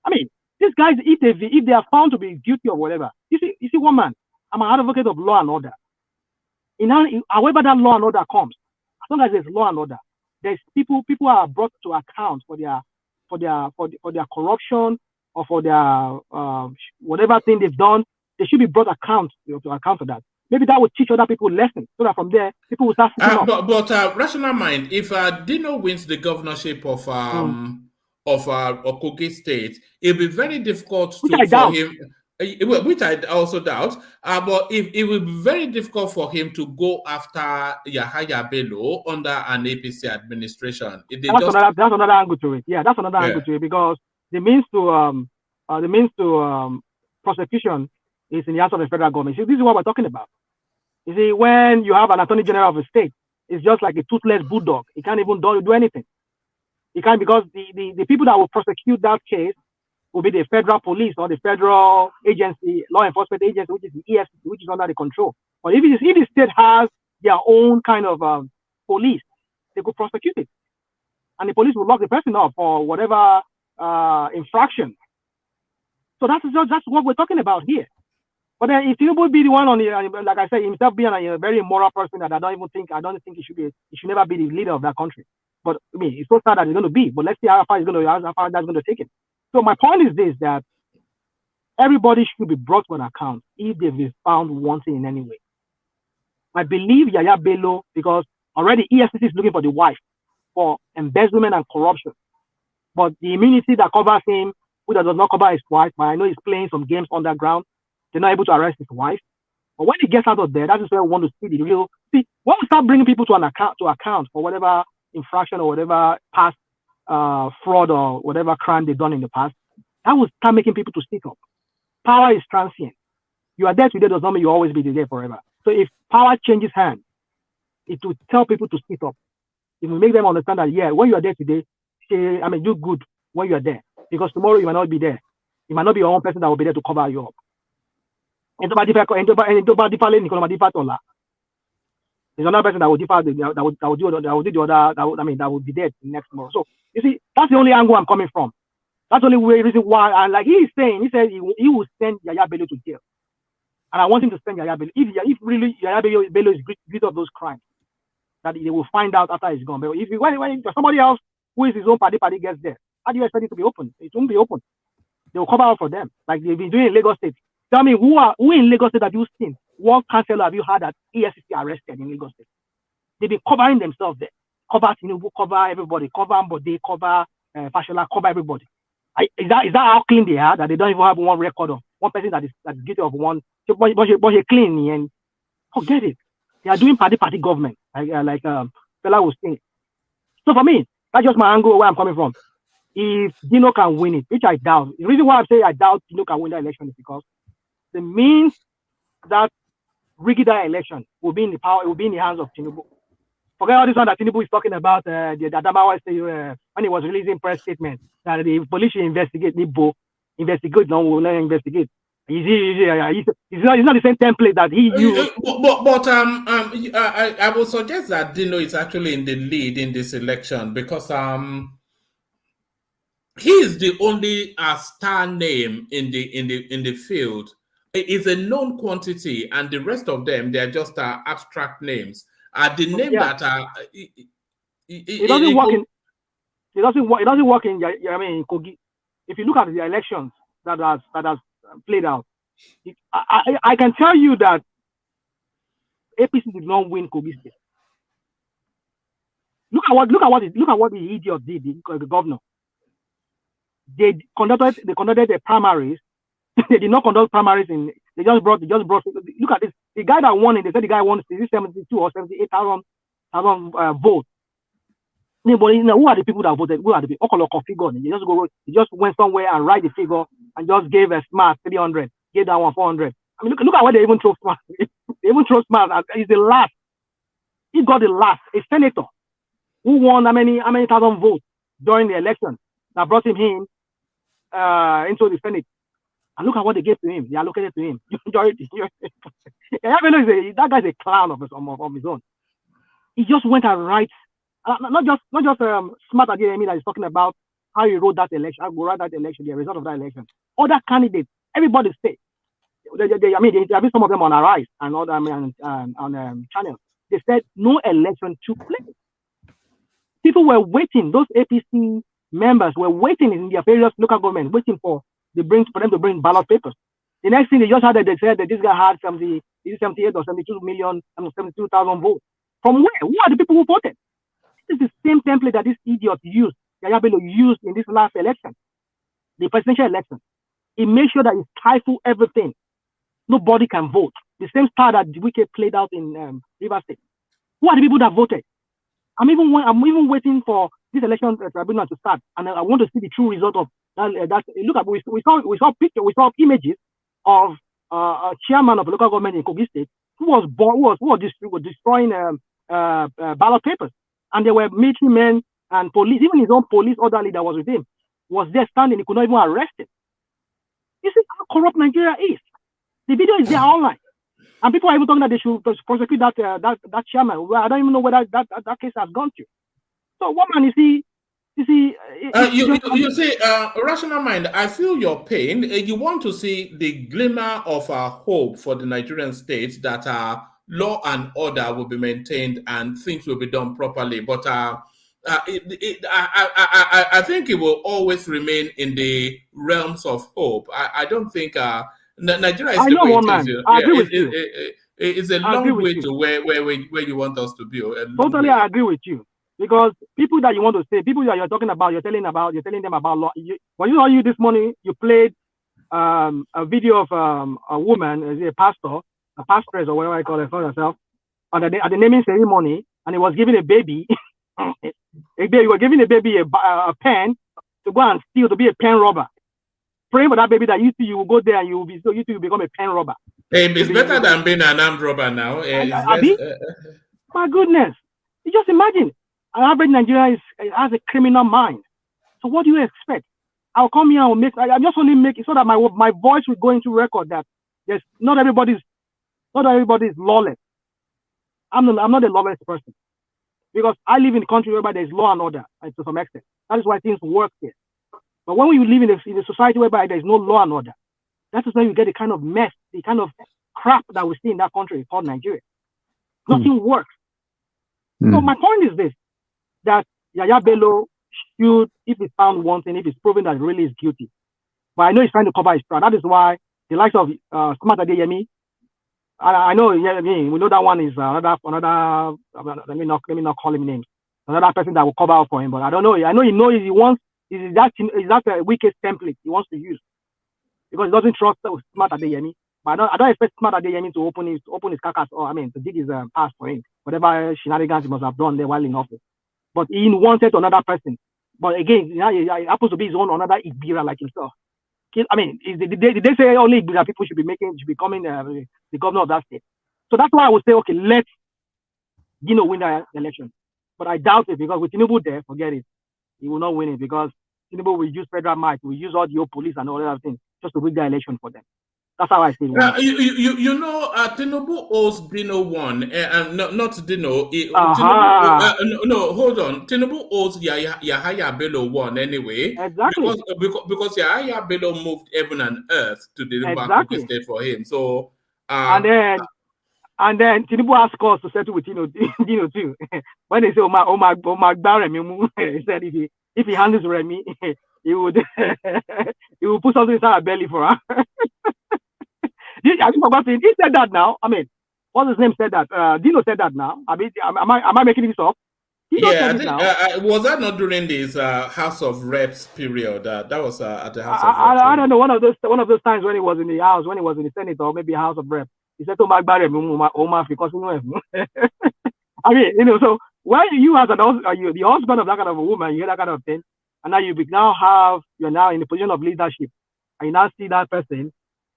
I mean, these guys, if they are found to be guilty of whatever, you see, one man, I'm an advocate of law and order. However that law and order comes, as long as there's law and order, there's people are brought to account for their corruption or for their whatever thing they've done. They should be brought to account for that. Maybe that would teach other people lessons, so that from there people will start. But Rational Mind, if Dino wins the governorship of Kogi State, it'll be very difficult for him. Which I also doubt. But it will be very difficult for him to go after Yahaya Bello under an APC administration. That's another angle to it. Yeah, that's another angle to it because the means to prosecution is in the hands of the federal government. See, this is what we're talking about. You see, when you have an attorney general of a state, it's just like a toothless bulldog. He can't even do anything. He can't, because the people that will prosecute that case will be the federal police or the federal agency, law enforcement agency, which is the EFCC, which is under the control. But if the state has their own kind of police, they could prosecute it, and the police will lock the person up for whatever infraction. So that's what we're talking about here. But then if he would be the one on the, like I said, himself being a very immoral person that I don't think he should never be the leader of that country. But I mean, it's so sad that he's going to be. But let's see how far that's going to take it. So my point is this: that everybody should be brought to an account if they've been found wanting in any way. I believe Yaya Bello, because already EFCC is looking for the wife for embezzlement and corruption. But the immunity that covers him, which does not cover his wife, but I know he's playing some games underground. They're not able to arrest his wife. But when he gets out of there, that is where we want to see the real See, when we start bringing people to account for whatever infraction or whatever past fraud or whatever crime they've done in the past, that will start making people to speak up. Power is transient. You are there today does not mean you always be there forever. So if power changes hands, it will tell people to speak up. It will make them understand that, yeah, when you are there today, do good when you are there. Because tomorrow you might not be there. You might not be your own person that will be there to cover you up. There's another person that will differ, that will be there next tomorrow. So you see, that's the only angle I'm coming from. That's the only reason why. And like he said he will send Yaya Bello to jail. And I want him to send Yaya Bello. If really Yaya Bello is guilty of those crimes, that they will find out after he's gone. But when somebody else who is his own party gets there, how do you expect it to be open? It won't be open. They will cover up for them, like they've been doing in Lagos State. Tell me, who in Lagos State have you seen? What councillor have you had that EFCC arrested in Lagos State? They've been covering themselves there. Cover Tinubu, cover everybody, cover Mbode, cover Fashola, cover everybody. Is that how clean they are? That they don't even have one record of one person that is guilty of one. But you're clean and forget it. They are doing party government, like Fela was saying. So for me, that's just my angle where I'm coming from. If Dino can win it, which I doubt. The reason why I'm saying I doubt Dino can win that election is because the means that rigging that election will be in the power, it will be in the hands of Tinubu. Forget all this one that Tinubu is talking about, the Adamawa when he was releasing press statement that the police should investigate, will not investigate. It's not the same template that he used. But I would suggest that Dino is actually in the lead in this election because he is the only star name in the field. It's a known quantity, and the rest of them they are just abstract names. The name that it doesn't work in. It doesn't work in Kogi. If you look at the elections that has played out, I can tell you that APC did not win Kogi State. Look at what the idiot did, the governor. They conducted the primaries. They did not conduct primaries they just brought. Look at this. The guy that won it, they said the guy won 72 or 78,000 votes. Anybody, who are the people that voted? Who are the people? Figure. They just went somewhere and write the figure and just gave a smart 300, gave that one 400. I mean, look at what they even throw smart. They even throw smart. He's the last. He got the last. A senator who won how many thousand votes during the election that brought him in into the Senate. And look at what they gave to him. They allocated to him. That guy's a clown of his own. He just went and write. Not just smart at the enemy that is talking about how he wrote that election, the result of that election. Other candidates, everybody say, they have some of them on Arise and other on channels. They said no election took place. People were waiting. Those APC members were waiting in their various local governments, waiting for them to bring ballot papers. The next thing they just had that they said that this guy had 78 or 72 million, 72,000 votes. From where? Who are the people who voted? This is the same template that this idiot used, Yaya Bello used in this last election, the presidential election. He made sure that he stifled everything. Nobody can vote. The same style that Wike played out in Rivers State. Who are the people that voted? I'm even waiting for this election tribunal to start, and I want to see the true result of that. Look at we saw images of a chairman of a local government in Kogi State who was destroying ballot papers, and there were military men and police, even his own police orderly that was with him was there standing. He could not even arrest him. This is how corrupt Nigeria is. The video is there online, and people are even talking that they should prosecute that chairman. Well, I don't even know whether that case has gone to. So what man, you see, rational mind, I feel your pain. You want to see the glimmer of hope for the Nigerian state that law and order will be maintained and things will be done properly. But I think it will always remain in the realms of hope. I don't think Nigeria is the way it is. I agree with you. It's a long way to where you want us to be. Totally, I agree with you. Because people that you want to say, people that you're talking about, you're telling them about law. When you this morning, you played a video of a woman, a pastoress or whatever I call her for herself, at the naming ceremony, and he was giving a baby, he was giving a baby a pen to go and steal, to be a pen robber. Praying for that baby that you will go there and you will become a pen robber. Hey, it's better than being an armed robber now. My goodness. You just imagine, an average Nigerian has a criminal mind. So what do you expect? I'll come here and I just only make it so that my voice will go into record that there's not everybody's lawless. I'm not a lawless person, because I live in a country whereby there's law and order to some extent. That is why things work here. But when you live in a society whereby there's no law and order, that is when you get the kind of mess, the kind of crap that we see in that country called Nigeria. Nothing works. So my point is this, that Yaya Bello should, if he's found wanting, if it's proven that he really is guilty. But I know he's trying to cover his tracks. That is why the likes of Smart Adeyemi, I know, we know that one is another. Let me not call him names. Another person that will cover up for him. But I don't know. I know he knows he wants. Is that a weakest template he wants to use, because he doesn't trust Smart Adeyemi. But I don't expect Smart Adeyemi to open his carcass, or to dig his ass for him. Whatever shenanigans he must have done there while in office. But he wanted another person. But again, it happens to be his own another Igbira like himself. Did they say only Igbira people should be becoming the governor of that state? So that's why I would say, okay, let Dino win the election. But I doubt it, because with Tinubu there, forget it. He will not win it, because Tinubu will use federal might, will use all the old police and all that things just to win the election for them. That's how I see it. Tinubu owes Dino one, not Dino. No, hold on. Tinubu owes Yahaya Bello one anyway. Exactly. Because Yahaya Bello moved heaven and earth to the Bangkok state for him. So and then Tinubu asked us to settle with Dino too. When they say Omar Remy, he said if he handles Remy, he would he would put something inside her belly for her. Have you forgotten? He said that now. What's his name said that? Dino said that now. Am I making this up? Was that not during this House of Reps period? That was at the House of Reps. I don't know. One of those times when he was in the House, when he was in the Senate, or maybe House of Reps, he said to Omar because so when you as the husband of that kind of a woman, you hear that kind of thing, and now you're now in the position of leadership, and you now see that person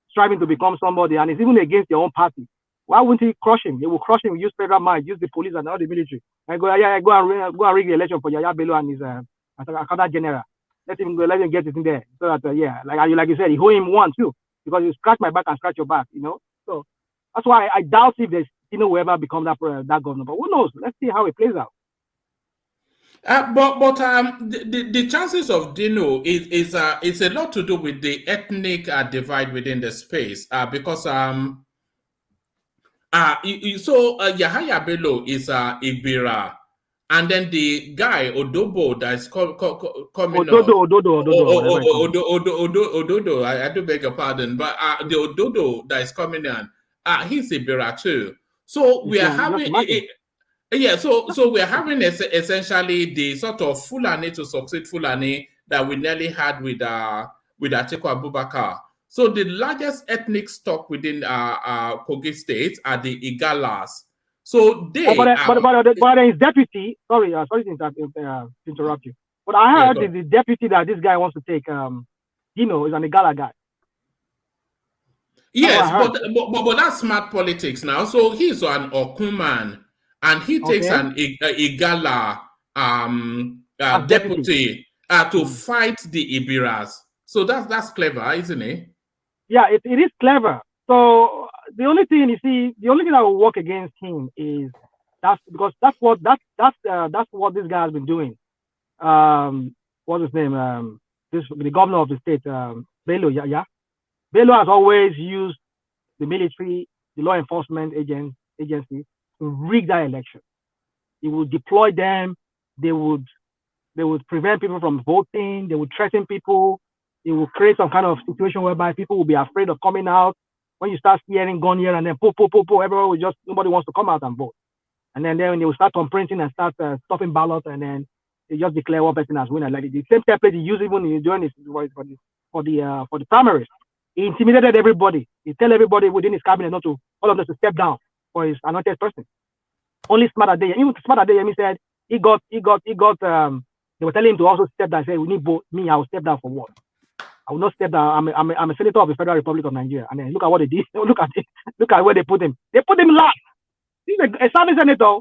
striving to become somebody, and it's even against your own party. Why wouldn't he crush him? He will crush him, use federal might, use the police and all the military, and go and rig the election for Yaya Bello and his Akada general. Let him get it in there, so that like you said, he owe him one too, because you scratch my back and scratch your back, So that's why I doubt if there's will ever become that governor. But who knows? Let's see how it plays out. But the chances of Dino is a lot to do with the ethnic divide within the space, because Yahaya Bello is Ibira, and then the guy Odobo that is coming Ododo. I do beg your pardon, but the Ododo that is coming in, he's Ibira too. So we are having so we're having essentially the sort of Fulani to succeed Fulani that we nearly had with Atiku Abubakar. So the largest ethnic stock within Kogi State are the Igalas. So they but his deputy, sorry to interrupt you. But I heard the deputy that this guy wants to take, is an Igala guy. Yes, but that's smart politics now. So he's an Okuman, and he takes an Igala deputy to fight the Ibiras. So that's clever, isn't it? Yeah, it is clever. So the only thing that will work against him is that's what this guy has been doing. What's his name? The governor of the state, Bello. Yeah. Bello has always used the military, the law enforcement agency to rig that election. He would deploy them. They would prevent people from voting. They would threaten people. It will create some kind of situation whereby people will be afraid of coming out. When you start hearing gun here and then everyone will nobody wants to come out and vote. And then they will start printing and start stopping ballots, and then they just declare one person as winner. Like the same template he used even during his for the primaries. He intimidated everybody. He tell everybody within his cabinet all of them to step down for his anointed person. Only Smart Adeyemi, even Smart Adeyemi said he got they were telling him to also step down. Say we need both. Me, I will step down for what? I will not step down. I'm a senator of the Federal Republic of Nigeria. And then look at what they did. Look at where they put him. They put him last. He's a service senator.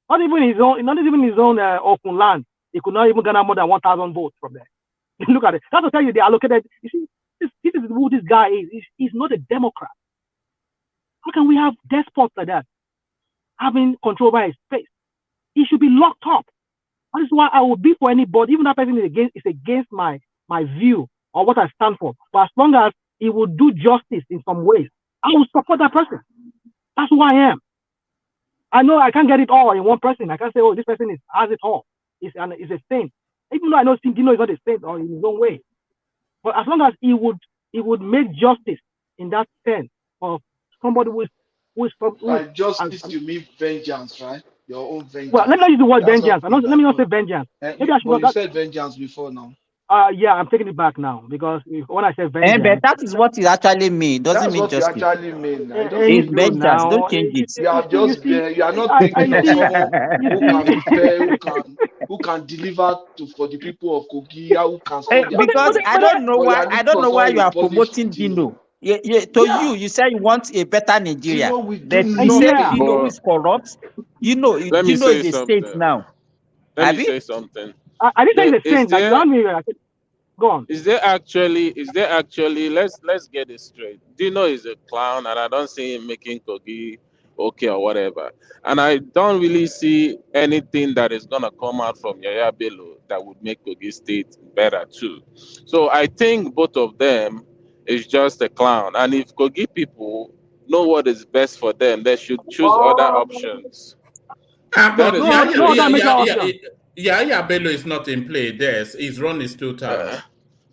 Not even his own open land. He could not even garner more than 1,000 votes from there. Look at it. That's to tell you they allocated. You see, this is who this guy is. He's not a Democrat. How can we have despots like that having control over his space? He should be locked up. That is why I will be for anybody, even that person is against my view or what I stand for. But as long as he will do justice in some ways, I will support that person. That's who I am. I know I can't get it all in one person. I can't say, oh, this person has it all. He's a saint. Even though I know Dino is not a saint or in his own way. But as long as he would make justice in that sense of somebody who is from By justice, you mean vengeance, right? Your own vengeance. Well, let me not use the word vengeance. Let me not say vengeance. Maybe I should but you said vengeance before now. Yeah, I'm taking it back now because when I say vengeance, but that is what it actually means. Doesn't mean justice. That's what you actually mean. It's vengeance. Don't change it. You are just you are not thinking of someone who can prepare, who can deliver for the people of Kogi, who can solve their because I don't know why you are promoting Dino. You say you want a better Nigeria. But you say Dino is corrupt. Dino is a saint now. Let me say something. I didn't say the same. Go on. Is there actually? Let's get it straight. Dino is a clown, and I don't see him making Kogi okay or whatever. And I don't really see anything that is gonna come out from Yaya Bello that would make Kogi State better too. So I think both of them is just a clown. And if Kogi people know what is best for them, they should choose other options. Yeah, Bello is not in play. His run is 2 times.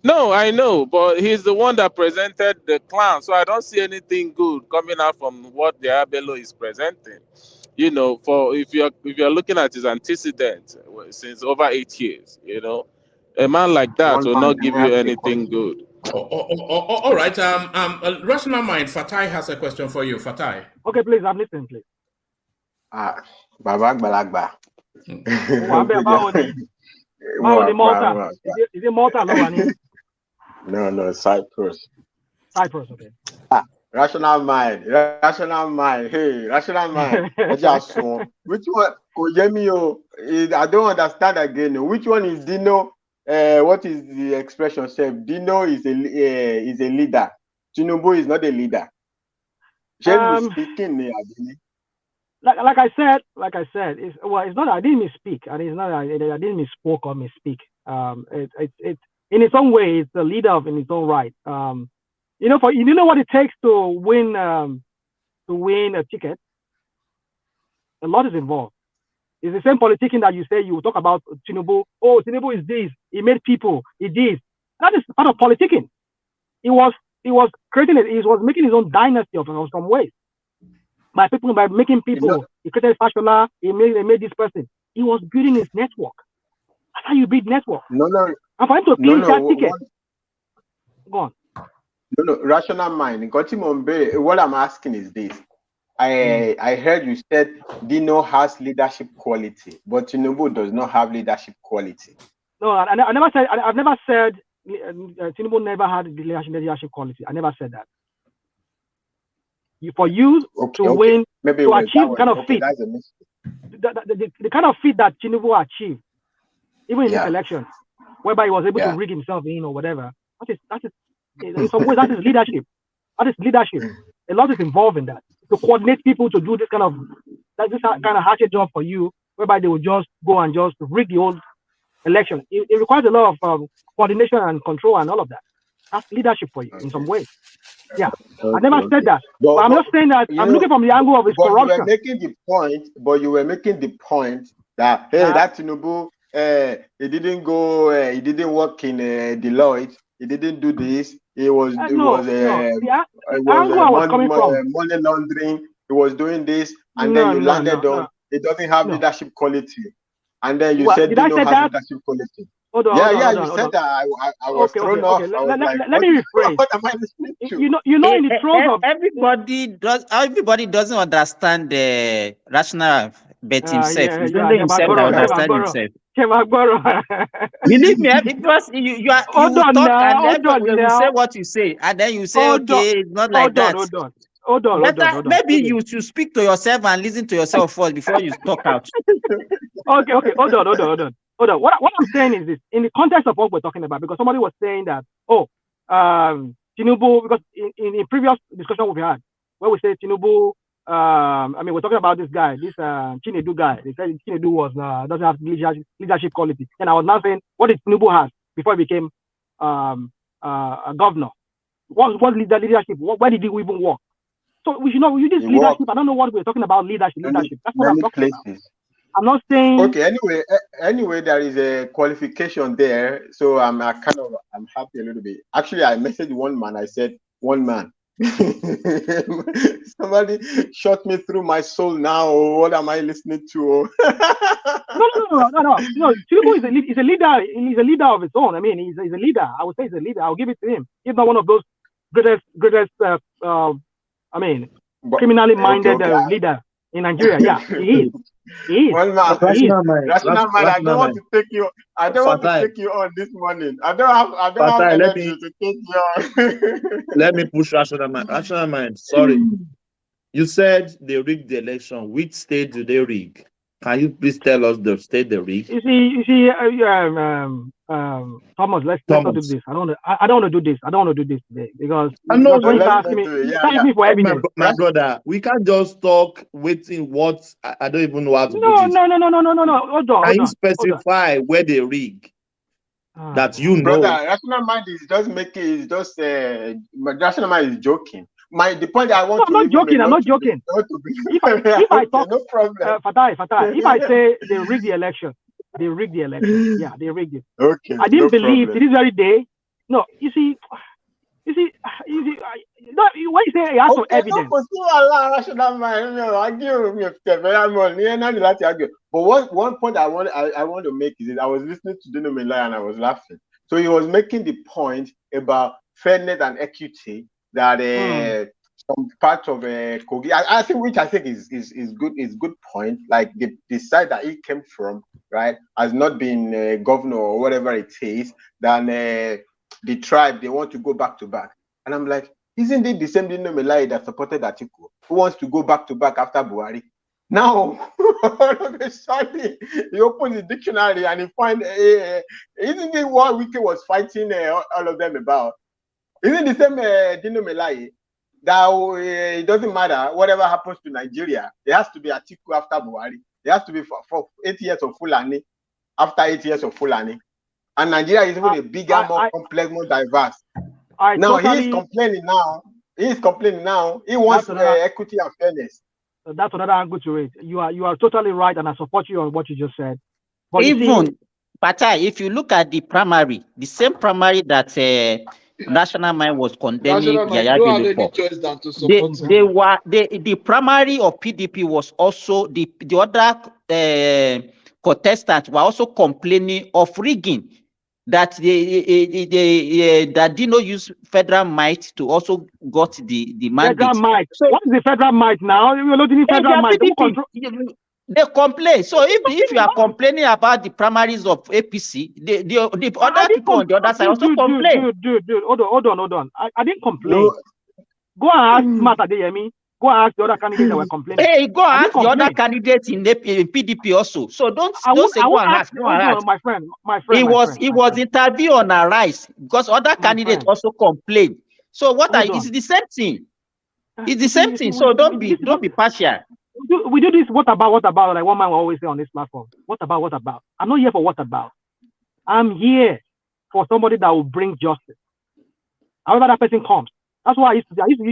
No, I know, but he's the one that presented the clown, so I don't see anything good coming out from what the Bello is presenting. For if you're looking at his antecedent since over 8 years, a man like that will not give you anything good. All right. Rational Mind, Fatai has a question for you. Fatai. Okay, please, I'm listening, please. Babak Balagba. Malta. Is it Malta? No, Cyprus. Cyprus, okay. Rational mind. Hey, rational mind. Which one? I don't understand again. Which one is Dino? What is the expression? Dino is a leader. Tinubu is not a leader. Speaking. Like I said, it's not. I didn't misspeak, and it's not. I didn't misspoke or misspeak. It's in its own way, it's a leader in its own right. You know what it takes to win a ticket. A lot is involved. It's the same politician that you say you talk about Tinubu. Oh, Tinubu is this. He made people. He did. That is part of politicking. He was creating it. He was making his own dynasty of some ways. By making people, he created Fashola, he made this person. He was building his network. That's how you build network. No. And for him to clinch that ticket. Go on. No, rational mind. What I'm asking is this. I heard you said Dino has leadership quality, but Tinubu does not have leadership quality. No, I've never said Tinubu never had leadership quality. I never said that. For you to win, maybe to achieve kind of feat, the kind of feat that Tinubu achieved, even in this election, whereby he was able to rig himself in or whatever, that is in some ways that is leadership. That is leadership. A lot is involved in that. To coordinate people to do this kind of hatchet job for you, whereby they will just go and just rig the old election. It requires a lot of coordination and control and all of that. That's leadership for you in some ways. Yeah, I never said that. But I'm not saying that. I'm looking from the angle of his corruption. You were making the point that that Tinubu, he didn't go, he didn't work in Deloitte, he didn't do this. It was money laundering. He was doing this, and then you landed on. It doesn't have leadership quality, and then you said Dino has leadership quality. You said that. I was thrown off. Let me rephrase. What am I listening to? You know, in the throes of everybody doesn't understand the rational but himself. Yeah, It's yeah, only himself that understands himself. Believe me, because you will talk and everybody will say what you say, and then you say, okay, it's not like that. Hold on. Maybe you should speak to yourself and listen to yourself first before you talk out. Okay, hold on. What I'm saying is this, in the context of what we're talking about, because somebody was saying that, Tinubu, because in previous discussion we've had, where we say Tinubu, we're talking about this guy, this Chinedu guy. They said Chinedu was doesn't have leadership quality, and I was now saying, what did Tinubu have before he became a governor? What leadership? Where did he even work? So we should know. You this leadership. I don't know what we're talking about. Leadership. That's what I'm talking about. I'm not saying. Okay. Anyway, there is a qualification there, so I'm happy a little bit. Actually, I messaged one man. I said, one man. Somebody shot me through my soul now. What am I listening to? No. Tinubu is a leader. He's a leader of his own. I mean, he's a leader. I would say he's a leader. I'll give it to him. He's not one of those greatest criminally minded leader in Nigeria. Yeah, he is. One man, rational mind. I don't want to take you. I don't want to take you on this morning. I don't have energy to take you on. Let me push rational mind. Rational mind. Sorry, you said they rigged the election. Which state do they rig? Can you please tell us the state they rigged? You see, Thomas. Let's not do this. I don't want to do this. I don't want to do this today because when you ask me for evidence, my brother, we can't just talk waiting. What I don't even know how to No. Hold on. Can you specify where they rig? That you know, brother. Rational mind is just making. Is just rational mind is joking. The point I want I'm not joking. If I talk, no problem. Fatai, if I say they rigged the election, Yeah, they rigged it. Okay. I didn't believe to this very day. No, you see. When you say you have some evidence. But one point I want to make is that I was listening to Dino Melai and I was laughing. So he was making the point about fairness and equity that some part of Kogi, I think is good point. Like the side that he came from, right, has not been governor or whatever it is. Then the tribe, they want to go back to back, and I'm like, isn't it the same Dino Melai that supported Atiku, who wants to go back to back after Buhari? Now, all of a sudden, he opens the dictionary and he finds, isn't it what Wiki was fighting all of them about? Isn't the same Dino Melai that it doesn't matter whatever happens to Nigeria, it has to be Atiku after Buhari. It has to be for 8 years of Fulani after 8 years of Fulani. And Nigeria is even a bigger, more complex, more diverse. Now he's complaining now. He wants equity and fairness. That's another angle to it. You are totally right, and I support you on what you just said. But Patai, if you look at the primary, the same primary that National Mind was condemning Yaya Bello for, the primary of PDP was also the other contestants were also complaining of rigging, that that Dino used federal might to also got the mandate. Federal might. So, what is the federal might now? You're not doing federal might. They complain. So if you are complaining about the primaries of APC, the other people on the other side also complain. Dude, hold on. I didn't complain. No. Go and ask Matt Adeyemi. Go and ask the other candidates that were complaining. Hey, go and ask the other candidates in PDP also. So don't say go and ask. Go and ask. My friend. He was interviewed on Arise because other candidates also complained. So it's the same thing. It's the same thing. So don't be partial. We do this. What about? Like one man will always say on this platform. What about? I'm not here for what about. I'm here for somebody that will bring justice. However that person comes. That's why I used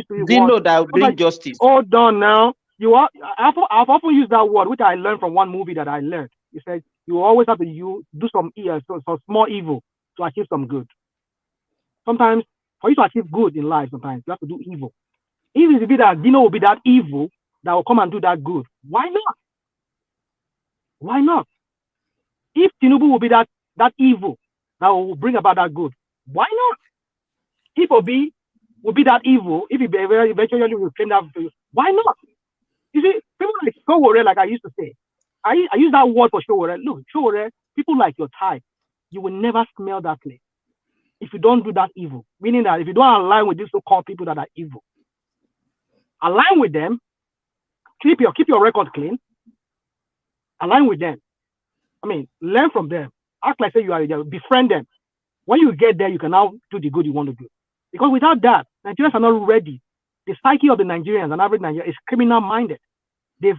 to Dino that will bring justice. Hold on now. I've often used that word, which I learned from one movie that I learned. It said you always have to do some small evil to achieve some good. Sometimes for you to achieve good in life, sometimes you have to do evil. Even if it be that Dino will be that evil that will come and do that good. Why not? Why not? If Tinubu will be that evil that will bring about that good, why not? If Obi will be that evil, if he eventually will claim that, why not? You see, people like Kowore, like I used to say, I use that word for Showore. Look, Showore, people like your type, you will never smell that place if you don't do that evil. Meaning that if you don't align with these so-called people that are evil, align with them, keep your record clean, align with them. I mean, learn from them. Act like say you are, befriend them. When you get there, you can now do the good you want to do. Because without that, Nigerians are not ready. The psyche of the Nigerians, an average Nigerian, is criminal-minded. They've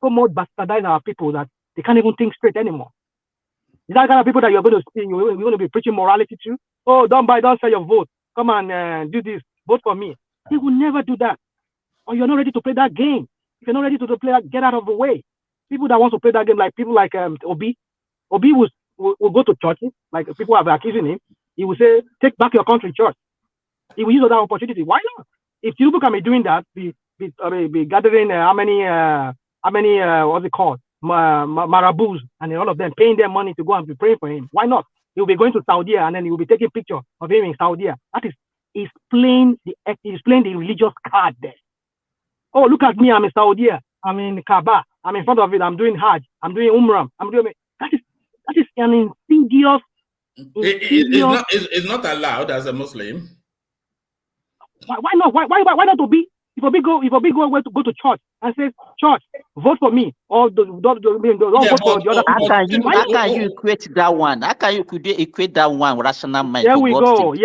so much bastardized our people that they can't even think straight anymore. Is that kind of people that you're going to be preaching morality to? Oh, don't sell your vote. Come on, do this. Vote for me. They will never do that. Or you're not ready to play that game. If you're not ready to play that, get out of the way. People that want to play that game, like people like Obi will go to churches, like people have accusing him. He will say, take back your country, church. He will use that opportunity. Why not? If Tinubu can be doing that, be gathering how many what's it called, marabouts, and all of them paying their money to go and be praying for him. Why not? He will be going to Saudi and then he will be taking pictures of him in Saudi. That is, he's playing the religious card there. Oh, look at me, I'm in Saudi. I'm in Kaaba. I'm in front of it. I'm doing Hajj. I'm doing Umrah. That is an insidious. It's not allowed as a Muslim. Why not? Why not Obi? If Obi go to church and says, "Church, vote for me," or don't vote for the other people. How can you equate that one? How can you equate that one with rational mind? Here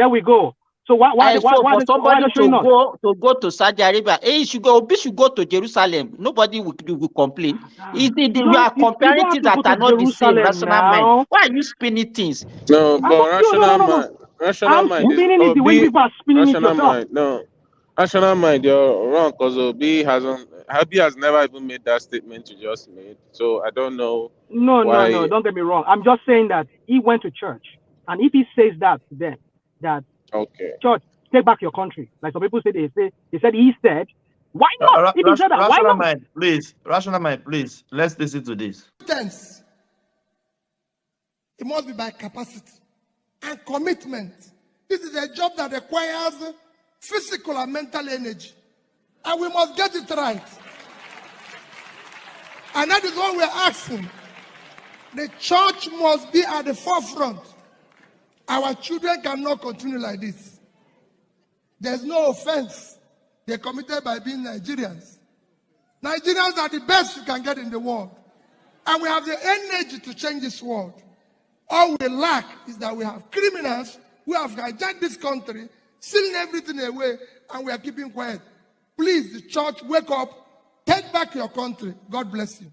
we go. So why for somebody to go to Saudi Arabia, he should go. Obi should go to Jerusalem. Nobody will complain. You are comparing things that are not the same. Rational mind. Why are you spinning things? No, but rational mind. Rational mind is Obi. Rational mind. No, rational mind. You're wrong because Obi has never even made that statement you just made. So I don't know. No. Don't get me wrong. I'm just saying that he went to church, and if he says that to them, that church, take back your country. Like some people say, he said, why not? If he said that, why not? Rational mind, please. Let's listen to this. Tense. It must be by capacity and commitment. This is a job that requires physical and mental energy. And we must get it right. And that is what we're asking. The church must be at the forefront. Our children cannot continue like this. There's no offense. They're committed by being Nigerians. Nigerians are the best you can get in the world. And we have the energy to change this world. All we lack is that we have criminals who have hijacked this country, stealing everything away, and we are keeping quiet. Please, the church, wake up. Take back your country. God bless you.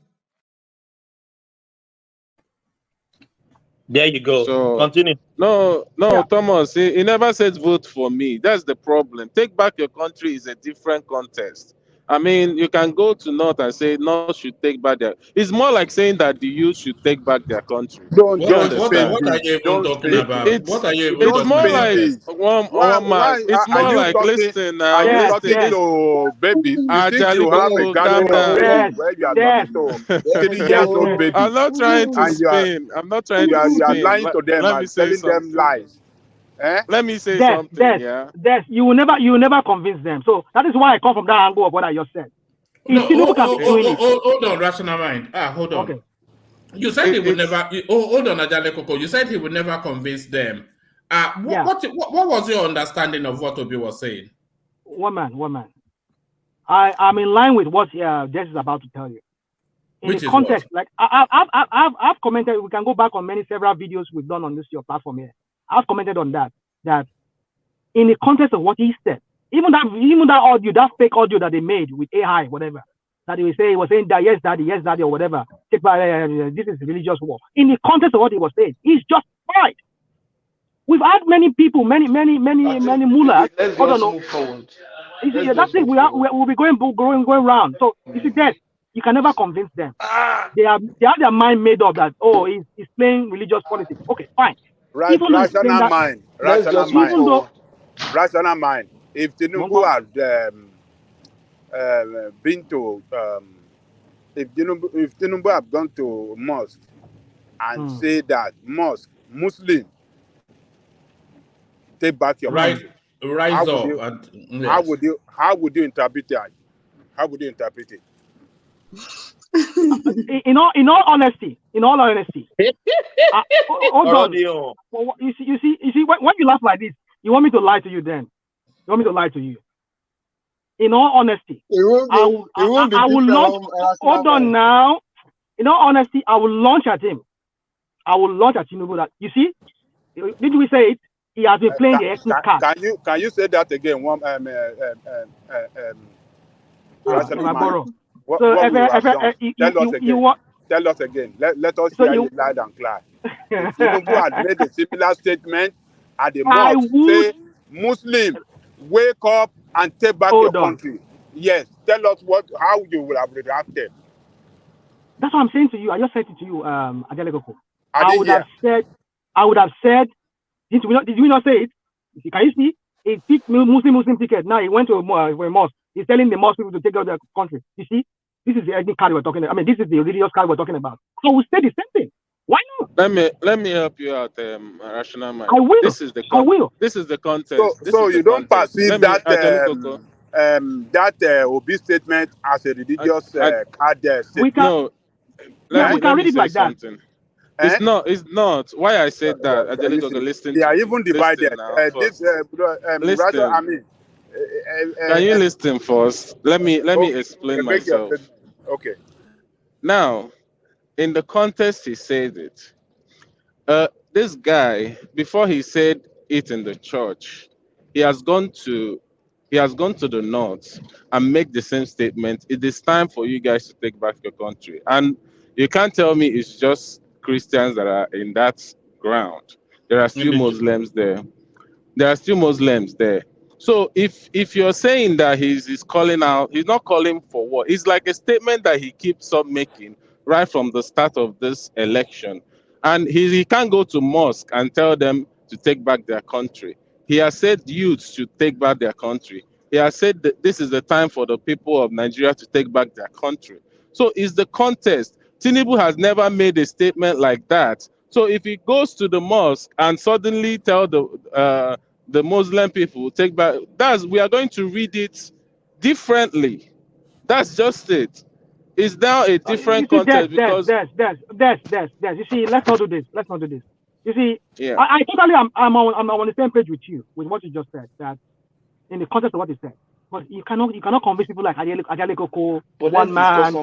There you go. So, continue. No, Thomas, he never said vote for me. That's the problem. Take back your country is a different contest. I mean, you can go to North and say North should take back their. It's more like saying that the youth should take back their country. What are you even talking about? What are you even It's more like one man. It's more like listen now. Are you talking to baby? You think you have a gun where you are talking to 3 years old baby? I'm not trying to spin. I'm not trying to spin. You are lying to them and telling them lies. Let me say something. You will never convince them. So that is why I come from that angle of what I just said. Hold on, rational mind. Hold on. Okay. You said he would never. Hold on, Ajale Koko. You said he would never convince them. What was your understanding of what Obi was saying? One man. I'm in line with what Jess is about to tell you. In the context, like I've commented. We can go back on several videos we've done on your platform here. I've commented on that in the context of what he said, even that audio, that fake audio that they made with AI, whatever, that he was saying that yes daddy, or whatever. This is religious war. In the context of what he was saying, he's justified. We've had many people, many mullahs. Let's just move forward. That's it. We'll be going around. So you see that you can never convince them. They have their mind made up that he's playing religious politics. Okay, fine. Rational mind. If Tinubu had been to, if Tinubu had gone to mosque and say that Muslim, take back your country. Rise up. How would you interpret that? How would you interpret it? in all honesty, hold on. You see, when you laugh like this, you want me to lie to you then? You want me to lie to you? In all honesty, I will launch. Hold on now. In all honesty, I will launch at him. I will launch at Tinubu. That you see, did we say it? He has been playing the ethnic card. Can you say that again? Rational man. What we have done. Tell us again. Let us hear you loud and clear. If Tinubu had made a similar statement at the mosque, say, Muslim, wake up and take back your country. Yes. Tell us how you would have reacted. That's what I'm saying to you. I just said it to you, Adelekoko. I would have said, did we not say it? Can you see? He picked Muslim ticket. Now he went to a mosque. He's telling the mosque people to take out their country. You see? This is the ethnic card we're talking about. I mean, this is the religious card we're talking about. I will say the same thing. Why not? Let me help you out, Rational Mind. I will. This is the context. So you don't perceive that Obi statement as a religious card statement? No. We can read it like something. That. It's not. Why I said that? They are even divided. Can you listen first? Let me explain myself. Okay. Now, in the context he said it. This guy, before he said it in the church, he has gone to the north and make the same statement. It is time for you guys to take back your country. And you can't tell me it's just Christians that are in that ground. There are still Muslims there. So if you're saying that he's calling out, he's not calling for war. It's like a statement that he keeps on making right from the start of this election. And he can't go to mosque and tell them to take back their country. He has said youths should take back their country. He has said that this is the time for the people of Nigeria to take back their country. So it's the context. Tinubu has never made a statement like that. So if he goes to the mosque and suddenly tell the Muslim people take back, we are going to read it differently. That's just it. It's now a different context because You see, let's not do this. You see, yeah. I totally I'm on the same page with you with what you just said. That in the context of what you said, but you cannot convince people like Adelekoko, one man,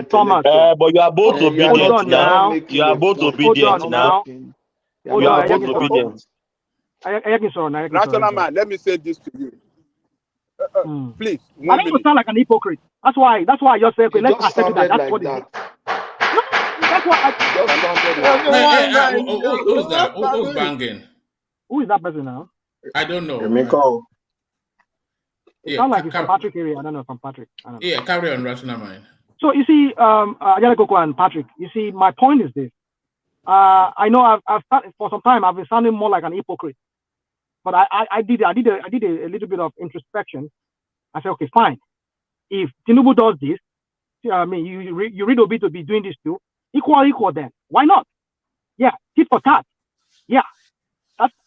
Thomas. But you are both obedient now. You are both obedient now. You are both obedient. Rational man, let me say this to you. Please. I don't sound like an hypocrite. That's why I just said, okay, let's accept it. That's what it is. That's what who's that? Who's banging? Who is that person now? I don't know. It sounds like it's from Patrick area. I don't know, from Patrick. Yeah, carry on, Rational Mind. So you see, Adelekoko and Patrick, you see, my point is this. I know I've for some time I've been sounding more like an hypocrite. But I did a little bit of introspection. I said, okay, fine. If Tinubu does this, I mean, you read Obi to be doing this too. Equal then. Why not? Yeah, tit for tat. Yeah.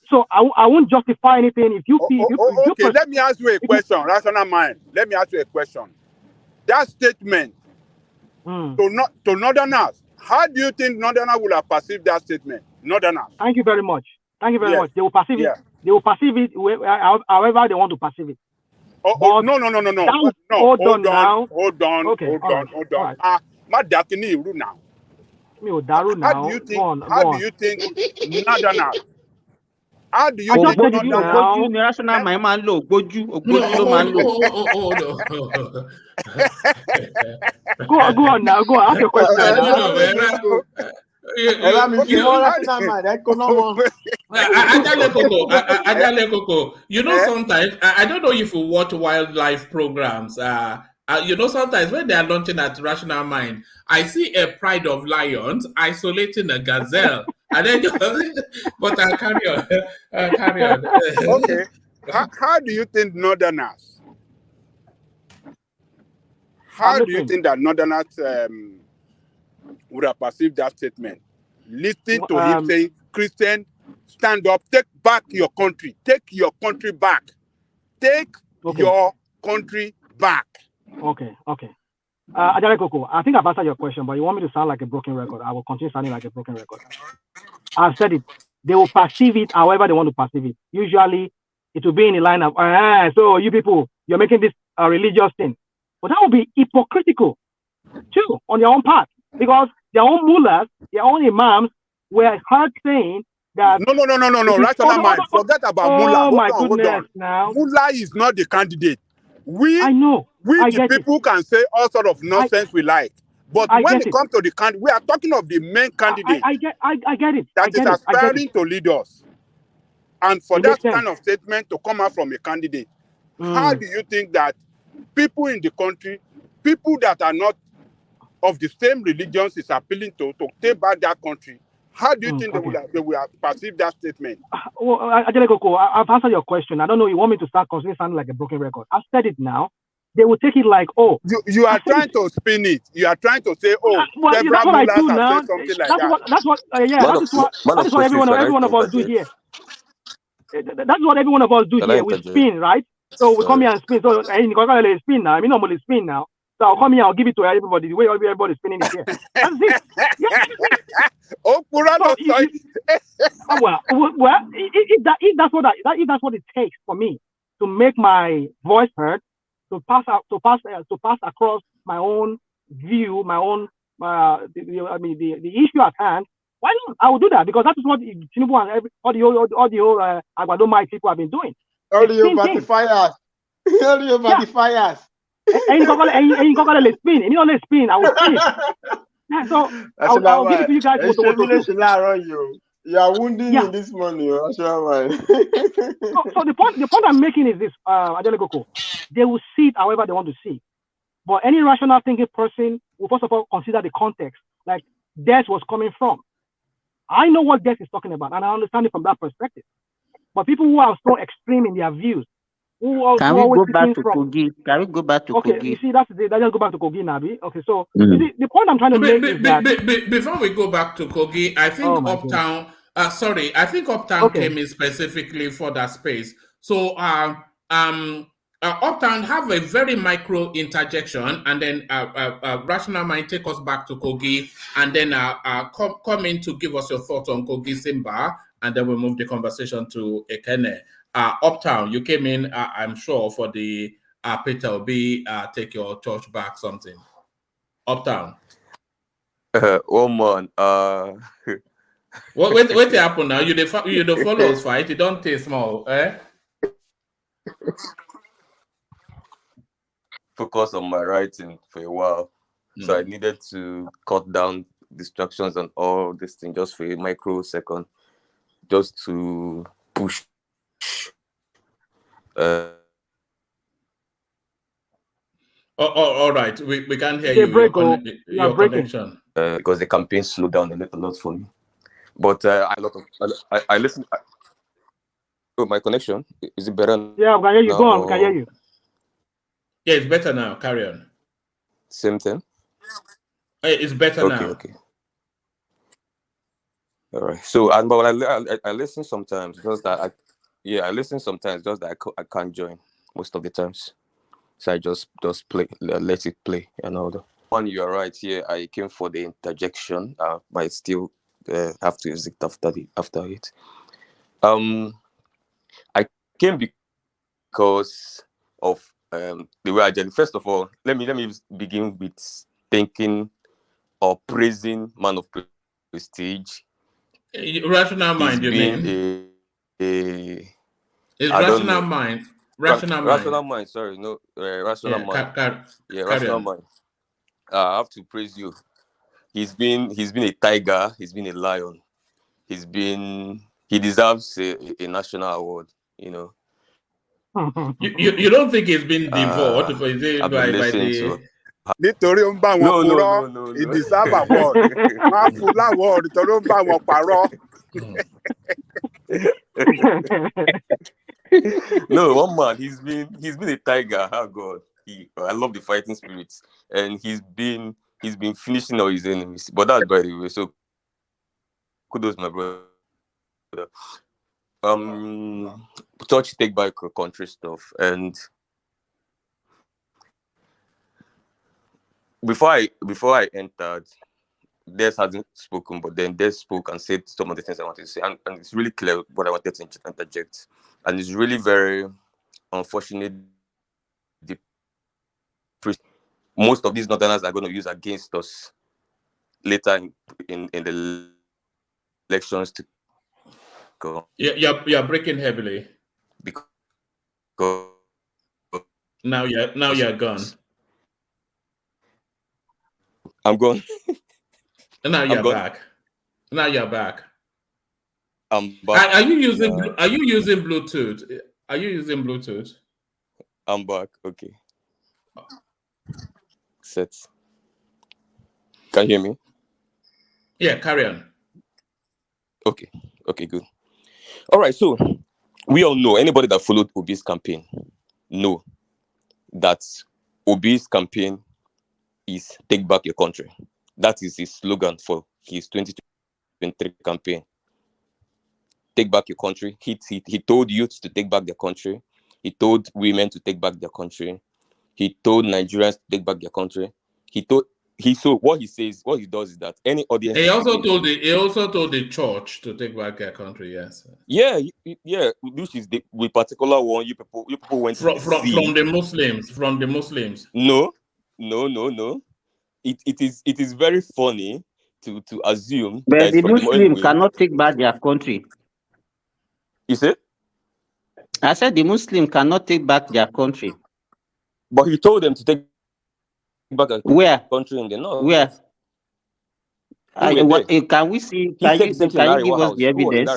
So I won't justify anything if you feel. Okay, let me ask you a question, Rational Mind. Let me ask you a question. That statement to Northerners, how do you think Northerners will have perceived that statement? Northerners. Thank you very much. They will perceive it. They will perceive it however they want to perceive it. No. Hold on. How do you think Northerners? How do you think National my man low, Goju man low. Go on now. Go on. Ask your question. You know, sometimes I don't know if you watch wildlife programs. Sometimes when they are launching at Rational Mind, I see a pride of lions isolating a gazelle, and then but I'll carry on. Okay. How do you think Northerners? How do you think that Northerners would have perceived that statement? Listening to him saying, Christian, stand up, take back your country. Take your country back. Take your country back. Okay. Ajare Koko, I think I've answered your question, but you want me to sound like a broken record. I will continue sounding like a broken record. I've said it. They will perceive it however they want to perceive it. Usually, it will be in the line of, so you people, you're making this a religious thing. But that would be hypocritical, too, on their own part. Because their own mullahs, their own imams were heard saying that... No. Rational mind. Forget about mullah. Hold on. Now. Mullah is not the candidate. I know. We the people can say all sort of nonsense we like. But when it comes to the candidate, we are talking of the main candidate. I get it. That is aspiring to lead us. And for that kind of statement to come out from a candidate, how do you think that people in the country, people that are not of the same religions is appealing to take back that country, how do you think they will perceive that statement? Well, I've answered your question. I don't know. You want me to start constantly sounding like a broken record? I've said it now. They will take it like, oh. You are trying to spin it. You are trying to say, oh, that's what I do now. Something like that's what every one of us do here. That's what every one of us do here. We spin, right? So we come here and spin. So I spin now. I mean, normally spin now. So I'll come here, I'll give it to everybody the way everybody's spinning it here. That's it. Oh, if that's what it takes for me to make my voice heard, to pass across my own view, my own the issue at hand. Why not? I will do that because that is what Tinubu and all the whole Agbado Mike people have been doing. All the batifiers. All the batifiers. And you got to spin. And you don't spin. I will spin. Yeah, so I'll give it to you guys. You are wounding me this morning. So the point I'm making is this, Ajale Koko. They will see it however they want to see. But any rational thinking person will first of all consider the context, like Des was coming from. I know what Des is talking about, and I understand it from that perspective. But people who are so extreme in their views, Can we go back to Kogi? Okay, you see, let's just go back to Kogi, Nabi. Okay, so the point I'm trying to make is that... Before we go back to Kogi, I think Uptown... I think Uptown came in specifically for that space. So Uptown have a very micro interjection, and then Rational Mind take us back to Kogi, and then come in to give us your thoughts on Kogi Simba, and then we'll move the conversation to Ekene. Uptown, you came in, I'm sure, for the Peter Obi take your church back something. Uptown. Man. What happened now? You the follow us fight. You don't taste small, eh? Focus on my writing for a while, so I needed to cut down distractions and all this thing just for a microsecond, just to push. All right, we can't hear you. Your connection. Because the campaign slowed down a lot for me. But I listen. Oh, my connection, is it better? Yeah, we can hear you. Go on, we can hear you. Yeah, it's better now. Carry on. Same thing. It's better now. Okay. All right. So, but I listen sometimes, just that I listen sometimes, just that I can't join most of the times. So I just play, let it play, and all that. One, you are right. Here, I came for the interjection. I still have to use it after it. I came because of the way I did. First of all, let me begin with thanking or praising Man of Prestige. Rational Mind, you mean? It's Rational Mind. Rational Mind. Sorry, no, Rational Mind. Rational Mind. I have to praise you. He's been a tiger. He's been a lion. He deserves a national award. You know. You don't think he's been devoured by the... Nítorí ó ń bá wọn purọ́, he deserve award. Wọ́n á fún award nítorí ó ń bá wọn parọ́. No, one man, he's been a tiger. Oh God, I love the fighting spirits, and he's been finishing all his enemies. But that's by the way. So kudos, my brother. Touch take back country stuff, and before I entered, Des hasn't spoken, but then Des spoke and said some of the things I wanted to say, and it's really clear what I wanted to interject, and it's really very unfortunate. Most of these northerners are going to use against us later in the elections to go. You're breaking heavily. Because now you're gone. I'm gone. Now you're back. Now you're back. I'm back. Are you using Bluetooth? Are you using Bluetooth? I'm back. Okay. Set. Can you hear me? Yeah, carry on. Okay, good. All right, so we all know, anybody that followed Obi's campaign know that Obi's campaign is take back your country. That is his slogan for his 2023 campaign. Take back your country. He told youths to take back their country. He told women to take back their country. He told Nigerians to take back their country. So what he does is that any audience. He also told the church to take back their country. Yes. Yeah. Which is the particular one you people went from the Muslims. From the Muslims. No. It is very funny to assume but that the Muslim cannot take back their country. You say? I said the Muslim cannot take back their country. But he told them to take back a country in the north. Where? Can we see? Can you give us the evidence?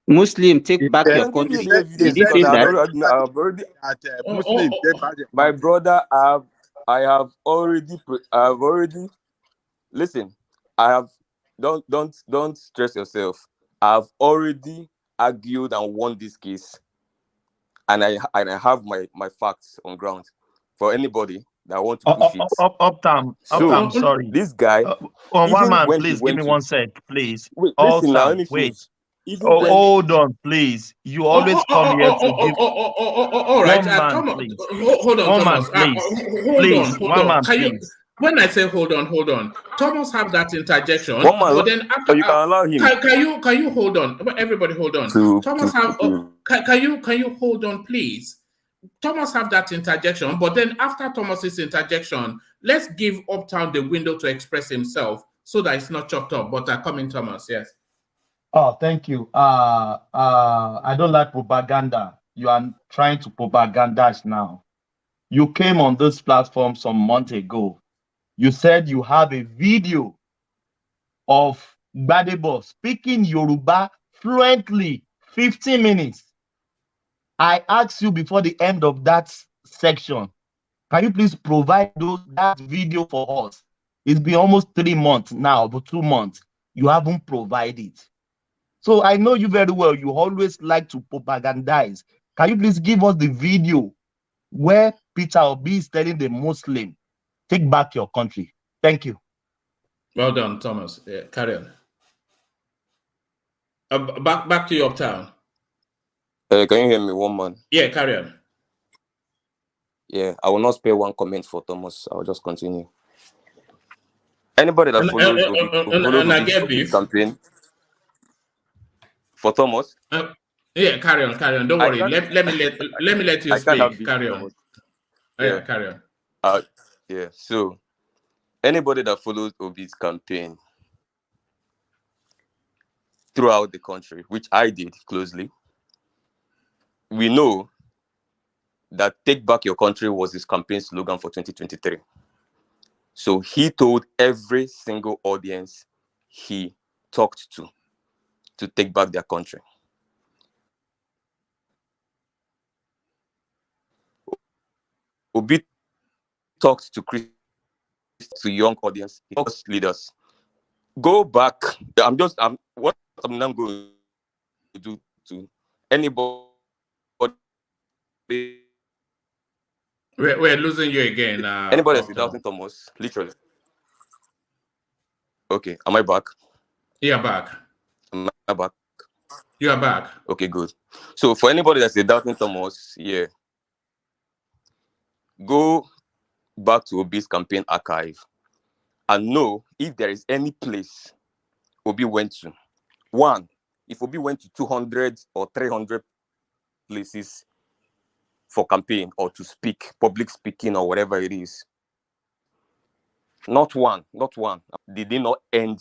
Muslim, take back your country. Did he say that? My brother, I have already. Listen, I have. Don't stress yourself. I've already argued and won this case, and I have my facts on ground for anybody that want to push it. Uptown, sorry. This guy. One man, please give me 1 sec, please. Listen now, let me finish. Hold on, please. You always come here to give. All right, One man, please. Hold on, Thomas. Please. One man, please. When I say hold on, Thomas have that interjection. One man, but then after, you can allow him. Can you hold on? Everybody, hold on. Thomas have. Can you hold on, please? Thomas have that interjection, but then after Thomas's interjection, let's give Uptown the window to express himself so that it's not chopped up. But coming, Thomas, yes. Oh, thank you. I don't like propaganda. You are trying to propagandize now. You came on this platform some months ago. You said you have a video of Gbadebo speaking Yoruba fluently, 15 minutes. I asked you before the end of that section, can you please provide that video for us? It's been almost 3 months now, but 2 months. You haven't provided. So I know you very well. You always like to propagandize. Can you please give us the video where Peter Obi is telling the Muslim, take back your country? Thank you. Well done, Thomas. Yeah, carry on. Back to your Uptown. Can you hear me, one man? Yeah, carry on. Yeah, I will not spare one comment for Thomas. I will just continue. Anybody that follows Obi's campaign for Thomas? Yeah, carry on. Don't worry. Let me let you speak. Carry on. Yeah, carry on. Yeah. So, anybody that follows Obi's campaign throughout the country, which I did closely, we know that take back your country was his campaign slogan for 2023. So he told every single audience he talked to take back their country. Obi talked to young audience, he talks leaders. Go back. What I'm now going to do to anybody. We're losing you again. Anybody that's doubting Thomas, literally. Okay, am I back? You're back. Am I back? You are back. Okay, good. So for anybody that's doubting Thomas, yeah, go back to Obi's campaign archive and know if there is any place Obi went to. One, if Obi went to 200 or 300 places for campaign or to speak, public speaking or whatever it is. Not one. Did they not end?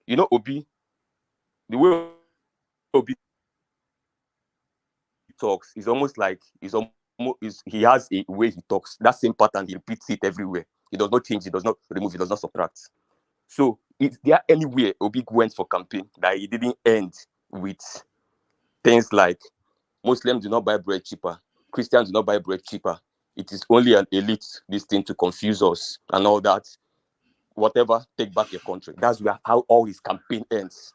You know, Obi, the way Obi talks is almost like he has a way he talks. That same pattern, he repeats it everywhere. He does not change, he does not remove, he does not subtract. So is there anywhere Obi went for campaign that he didn't end with things like Muslims do not buy bread cheaper, Christians do not buy bread cheaper, it is only an elite this thing to confuse us and all that, whatever, take back your country. That's how all his campaign ends.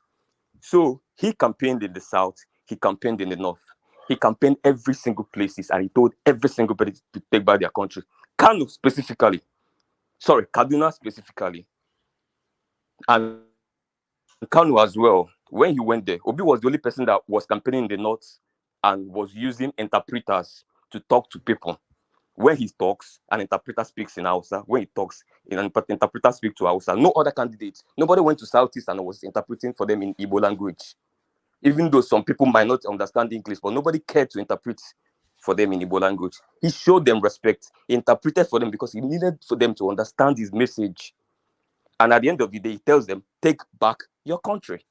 So he campaigned in the south, he campaigned in the north, he campaigned every single places, and he told every single person to take back their country. Kaduna specifically, and Kanu as well. When he went there, Obi was the only person that was campaigning in the north and was using interpreters to talk to people. When he talks, an interpreter speaks in Hausa. When he talks, an interpreter speaks to Hausa. No other candidates. Nobody went to Southeast and was interpreting for them in Igbo language. Even though some people might not understand English, but nobody cared to interpret for them in Igbo language. He showed them respect. He interpreted for them because he needed for them to understand his message. And at the end of the day, he tells them, take back your country.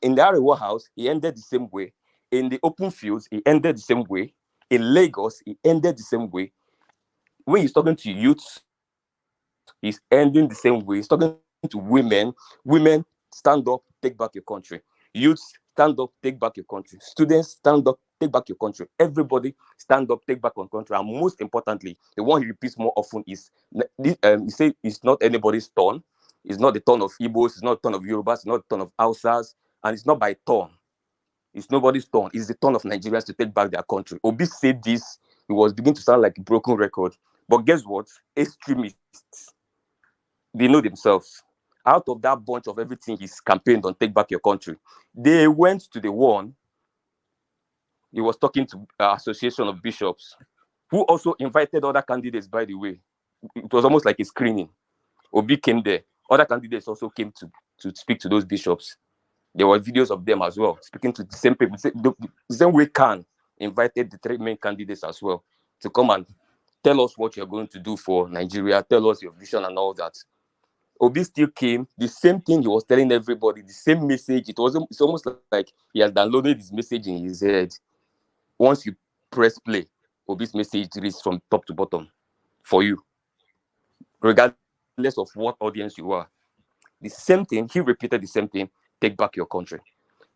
In the Arewa house, he ended the same way. In the open fields, he ended the same way. In Lagos, he ended the same way. When he's talking to youths, he's ending the same way. He's talking to women. Women, stand up, take back your country. Youths, stand up, take back your country. Students, stand up, take back your country. Everybody, stand up, take back your country. And most importantly, the one he repeats more often is, he says it's not anybody's turn. It's not the turn of Igbos. It's not the turn of Yorubas. It's not the turn of Hausas. And it's not by turn. It's nobody's turn. It's the turn of Nigerians to take back their country. Obi said this. It was beginning to sound like a broken record. But guess what? Extremists, they know themselves. Out of that bunch of everything he's campaigned on, take back your country, they went to the one. He was talking to Association of Bishops, who also invited other candidates, by the way. It was almost like a screening. Obi came there. Other candidates also came to speak to those bishops. There were videos of them as well, speaking to the same people. The same way Khan invited the three main candidates as well to come and tell us what you're going to do for Nigeria, tell us your vision and all that. Obi still came, the same thing he was telling everybody, the same message. It's almost like he has downloaded his message in his head. Once you press play, Obi's message reads from top to bottom for you, regardless of what audience you are. The same thing, he repeated the same thing, take back your country.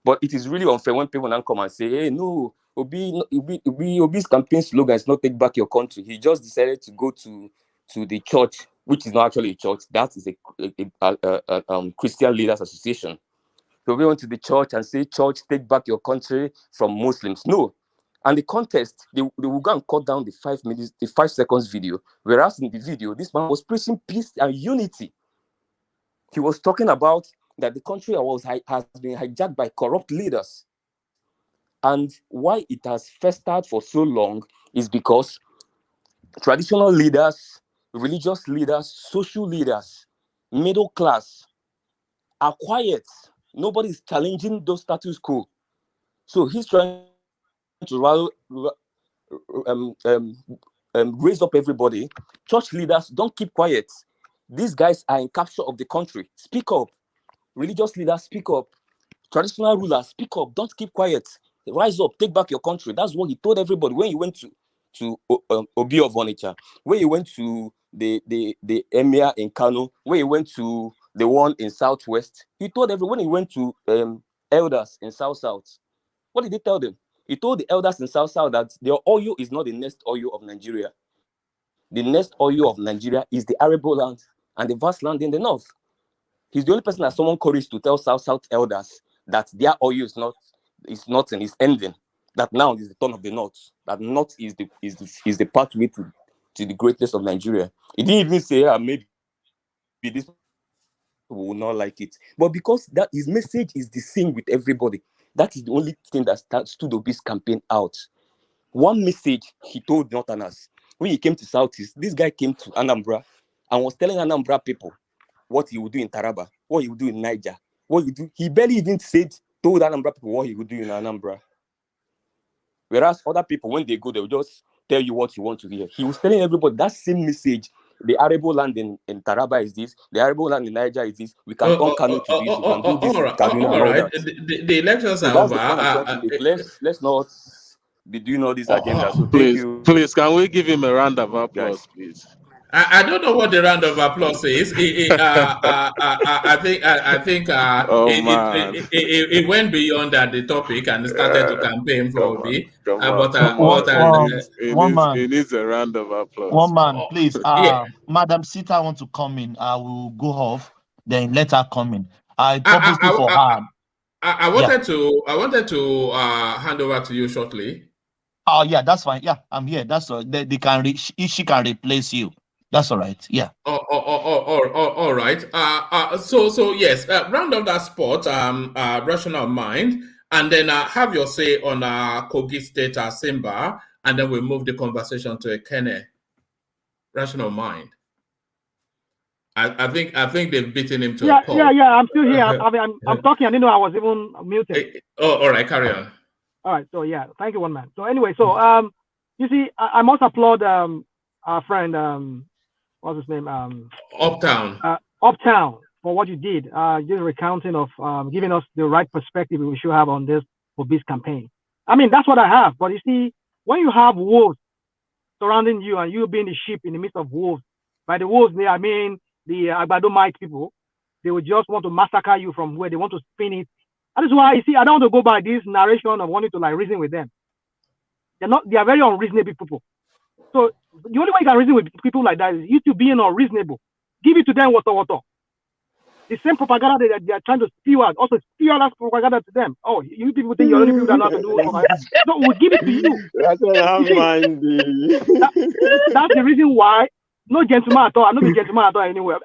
But it is really unfair when people now come and say, hey, no, Obi's campaign slogan is not take back your country. He just decided to go to the church, which is not actually a church. That is a Christian Leaders Association. So we went to the church and say, church, take back your country from Muslims. No. And the contest, they will go and cut down the 5 seconds video. Whereas in the video, this man was preaching peace and unity. He was talking about that the country has been hijacked by corrupt leaders. And why it has festered for so long is because traditional leaders, religious leaders, social leaders, middle class are quiet. Nobody is challenging those status quo. So he's trying to raise up everybody. Church leaders, don't keep quiet. These guys are in capture of the country. Speak up. Religious leaders, speak up. Traditional rulers, speak up. Don't keep quiet. Rise up. Take back your country. That's what he told everybody when he went to Obi of Onitsha, when he went to the emir in Kano, when he went to the one in Southwest. He told everyone. When he went to elders in South. What did he tell them? He told the elders in South that their oil is not the next oil of Nigeria. The next oil of Nigeria is the arable land and the vast land in the north. He's the only person that someone courage to tell South elders that their oil is not in his ending. That now is the turn of the north. That north is the pathway to the greatness of Nigeria. He didn't even say, maybe this will not like it. But because that his message is the same with everybody, that is the only thing that stood Obi's campaign out. One message he told Northerners when he came to Southeast, this guy came to Anambra and was telling Anambra people what he would do in Taraba, what he would do in Niger, what he would do. He barely even told Anambra people what he would do in Anambra. Whereas other people, when they go, they will just tell you what you want to hear. He was telling everybody that same message. The arable land in Taraba is this. The arable land in Niger is this. We can turn Kano to this. We can do this in Kaduna and all that. The elections are that's over. The point I'm trying to make. Let's not be doing all this agenda. So thank you. Please, can we give him a round of applause, please? I don't know what the round of applause is. I think it went beyond the topic and started to campaign for Obi. It needs a round of applause. One man, please. Madam Sita want to come in. I will go off. Then let her come in. I purposely for her. I wanted to hand over to you shortly. Oh yeah, that's fine. Yeah, I'm here. That's all. They can she can replace you. That's all right. Yeah. All right. So yes, round up that spot. Rational mind, and then have your say on Kogi State Simba, and then we move the conversation to Ekene. Rational mind. I think they've beaten him to a pulp. Yeah. I'm still here. I'm talking. I didn't know I was even muted. All right. Carry on. All right. So yeah, thank you, one man. So anyway, you see, I must applaud our friend what's his name? Uptown for what you did. Just recounting of giving us the right perspective we should have on this for this campaign. I mean, that's what I have. But you see, when you have wolves surrounding you and you being the sheep in the midst of wolves, by the wolves there, I mean the Agbadomite people, they would just want to massacre you from where they want to spin it. That is why you see, I don't want to go by this narration of wanting to like reason with them. They are very unreasonable people. So the only way you can reason with people like that is you two being unreasonable. Give it to them, water. The same propaganda that they are trying to spew out, also spew out that propaganda to them. Oh, you people think you're the only people that know how to do propaganda. So we'll give it to you. That's the reason why no gentleman at all. I'm not a gentleman at all anywhere.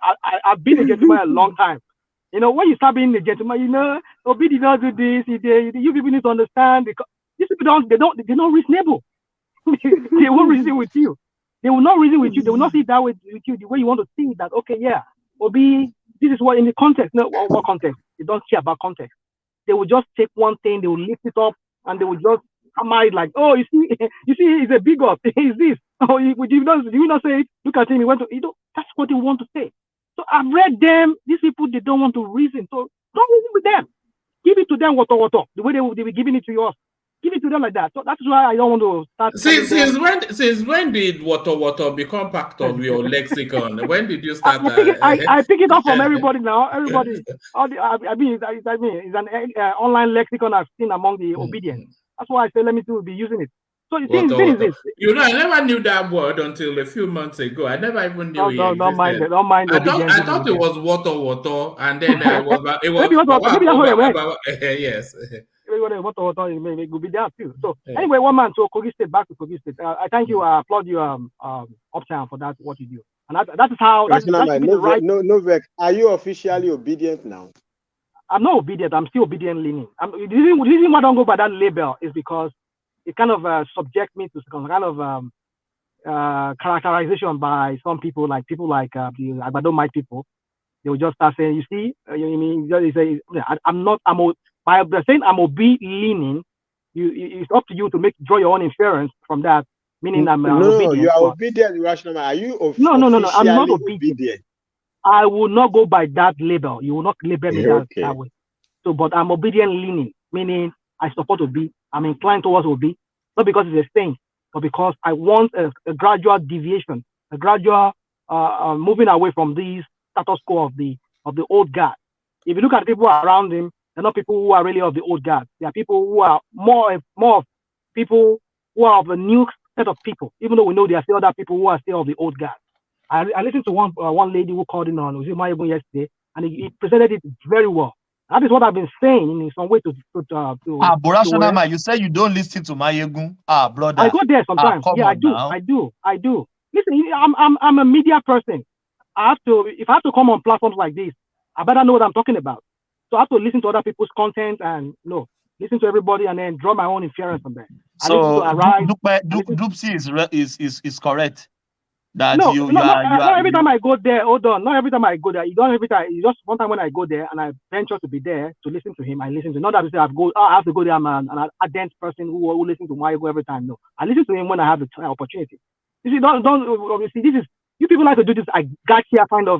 I've been a gentleman a long time. You know, when you start being a gentleman, Obi did not do this. You people need to understand because these people they're not reasonable. They won't reason with you. They will not reason with you. They will not see that way with you the way you want to see that. Okay, yeah, Obi, this is what in the context. No, what context? They don't care about context. They will just take one thing, they will lift it up, and they will just come out like, oh, you see, he's a bigot. He's this. Oh, you not say it? Look at him. He went to. That's what they want to say. So I've read them. These people they don't want to reason. So don't reason with them. Give it to them, water. The way they will be giving it to us. Give it to them like that. So that's why I don't want to start. Since when did water become part of your lexicon? When did you start? I pick it up from everybody now. Everybody. It's an online lexicon I've seen among the obedient. That's why I say let me be using it. So the thing is this. I never knew that word until a few months ago. I never even knew it existed. Don't mind. I thought it was water, and then it was yes. Water may be there too. So anyway, one man. So Kogi State, back to Kogi State. I thank you. I applaud you, Uptown, for that what you do, and that is how. No vex. Are you officially obedient now? I'm not obedient. I'm still obedient leaning. The reason why I don't go by that label is because it kind of subject me to some kind of characterization by some people, like the Agbadomite people. They will just start saying, "You see, you say by saying I'm Obi leaning, it's up to you to draw your own inference from that. Meaning I'm obedient. You are obedient, rational. Are you no, I'm not obedient. I will not go by that label. You will not label me that way. So, but I'm obedient leaning, meaning I support Obi. I'm inclined towards Obi, not because it's a thing, but because I want a gradual deviation, a gradual moving away from these status quo of the old guard. If you look at people around him, they're not people who are really of the old guard. They are people who are more of people who are of a new set of people, even though we know there are still other people who are still of the old guard. I listened to one lady who called in on Mayegun yesterday, and he presented it very well. That is what I've been saying in some way to Borashanama, you say you don't listen to Mayegun. Brother. I go there sometimes. I do. Listen, I'm a media person. If I have to come on platforms like this, I better know what I'm talking about. So I have to listen to other people's content and listen to everybody, and then draw my own inference from there. So Dupsy is correct. That not you every time I go there. Hold on, not every time I go there. You don't every time. It's just one time when I go there and I venture to be there to listen to him. I listen to. Not that I say I have to go there. I'm an ardent person who listens to Mario every time. No, I listen to him when I have the opportunity. You see, don't obviously this is you people like to do this. I got here kind of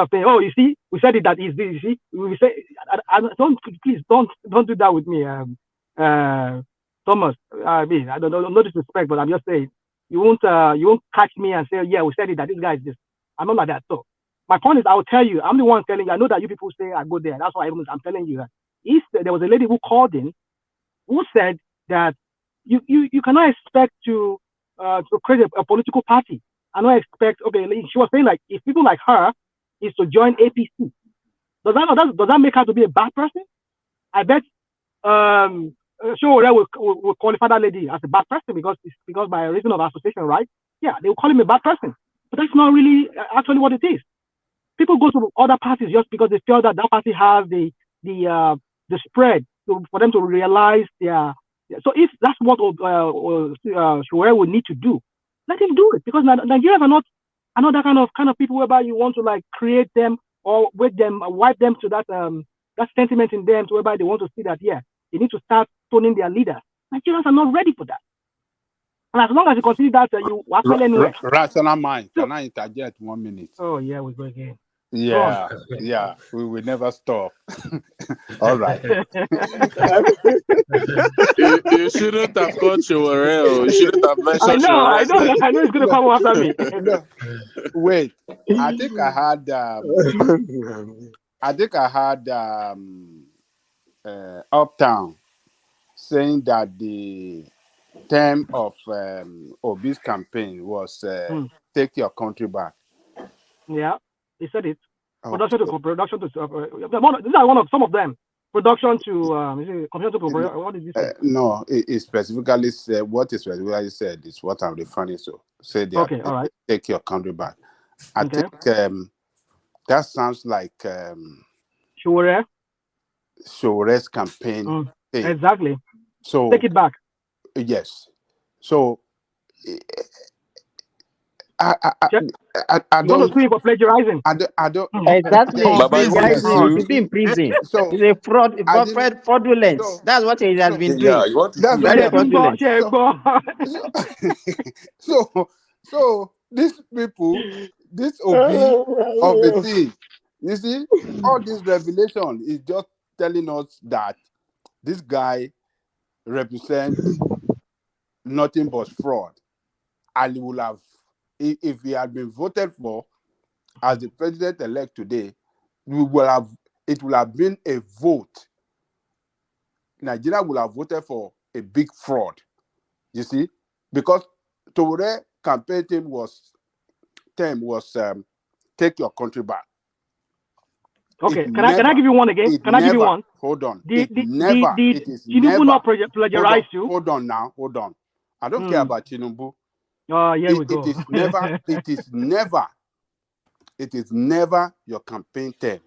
thing. Oh, you see, we said it that is this. You see, we say I don't please don't do that with me, Thomas. I mean, I don't know, no disrespect, but I'm just saying. You won't catch me and say, yeah, we said it that this guy is this. I'm not like that. So my point is, I will tell you, I'm the one telling you. I know that you people say I go there. That's why I'm telling you that. There was a lady who called in who said that you cannot expect to create a political party. I don't expect. Okay, she was saying like if people like her is to join APC, does that make her to be a bad person? I bet. Sure, will qualify that lady as a bad person because by reason of association, right? Yeah, they will call him a bad person, but that's not really actually what it is. People go to other parties just because they feel that party has the spread for them to realize their. So if that's what Shuare would need to do, let him do it because Nigerians are not that kind of people whereby you want to like create them or wipe them to that sentiment in them to whereby they want to see that they need to start toning their leaders. Nigerians are not ready for that. And as long as you consider that you are anywhere. Rational mind. Can I interject 1 minute? Oh yeah, we go again. Yeah, yeah. We will never stop. All right. You shouldn't have caught you. You shouldn't have mentioned. I know it's gonna come after me. No. Wait. I think I had Uptown saying that the term of Obi's campaign was take your country back. Yeah, he said it. Production to these are one of some of them. Production to what did you say? No, it specifically said what is specifically said is what I'm referring to. Say they okay, all right. Take your country back. I think that sounds like Shuare's campaign thing. Exactly. So take it back. Yes. So I don't sue for plagiarizing. I don't exactly. Plagiarizing. He's been in prison. So it's a fraudulent. That's what he has been doing. Yeah, you want to that's very fraudulent. So these people, this Obi of the thing, you see, all this revelation is just telling us that this guy represents nothing but fraud. And he will have, if he had been voted for as the president-elect today, it will have been a vote. Nigeria will have voted for a big fraud. You see, because Toure campaign term was take your country back. Okay, can I give you one again? Can I give you one? Hold on. Did Tinubu not plagiarize you? Hold on now. Hold on. I don't care about Tinubu. Oh, yeah, we go. It is never your campaign term.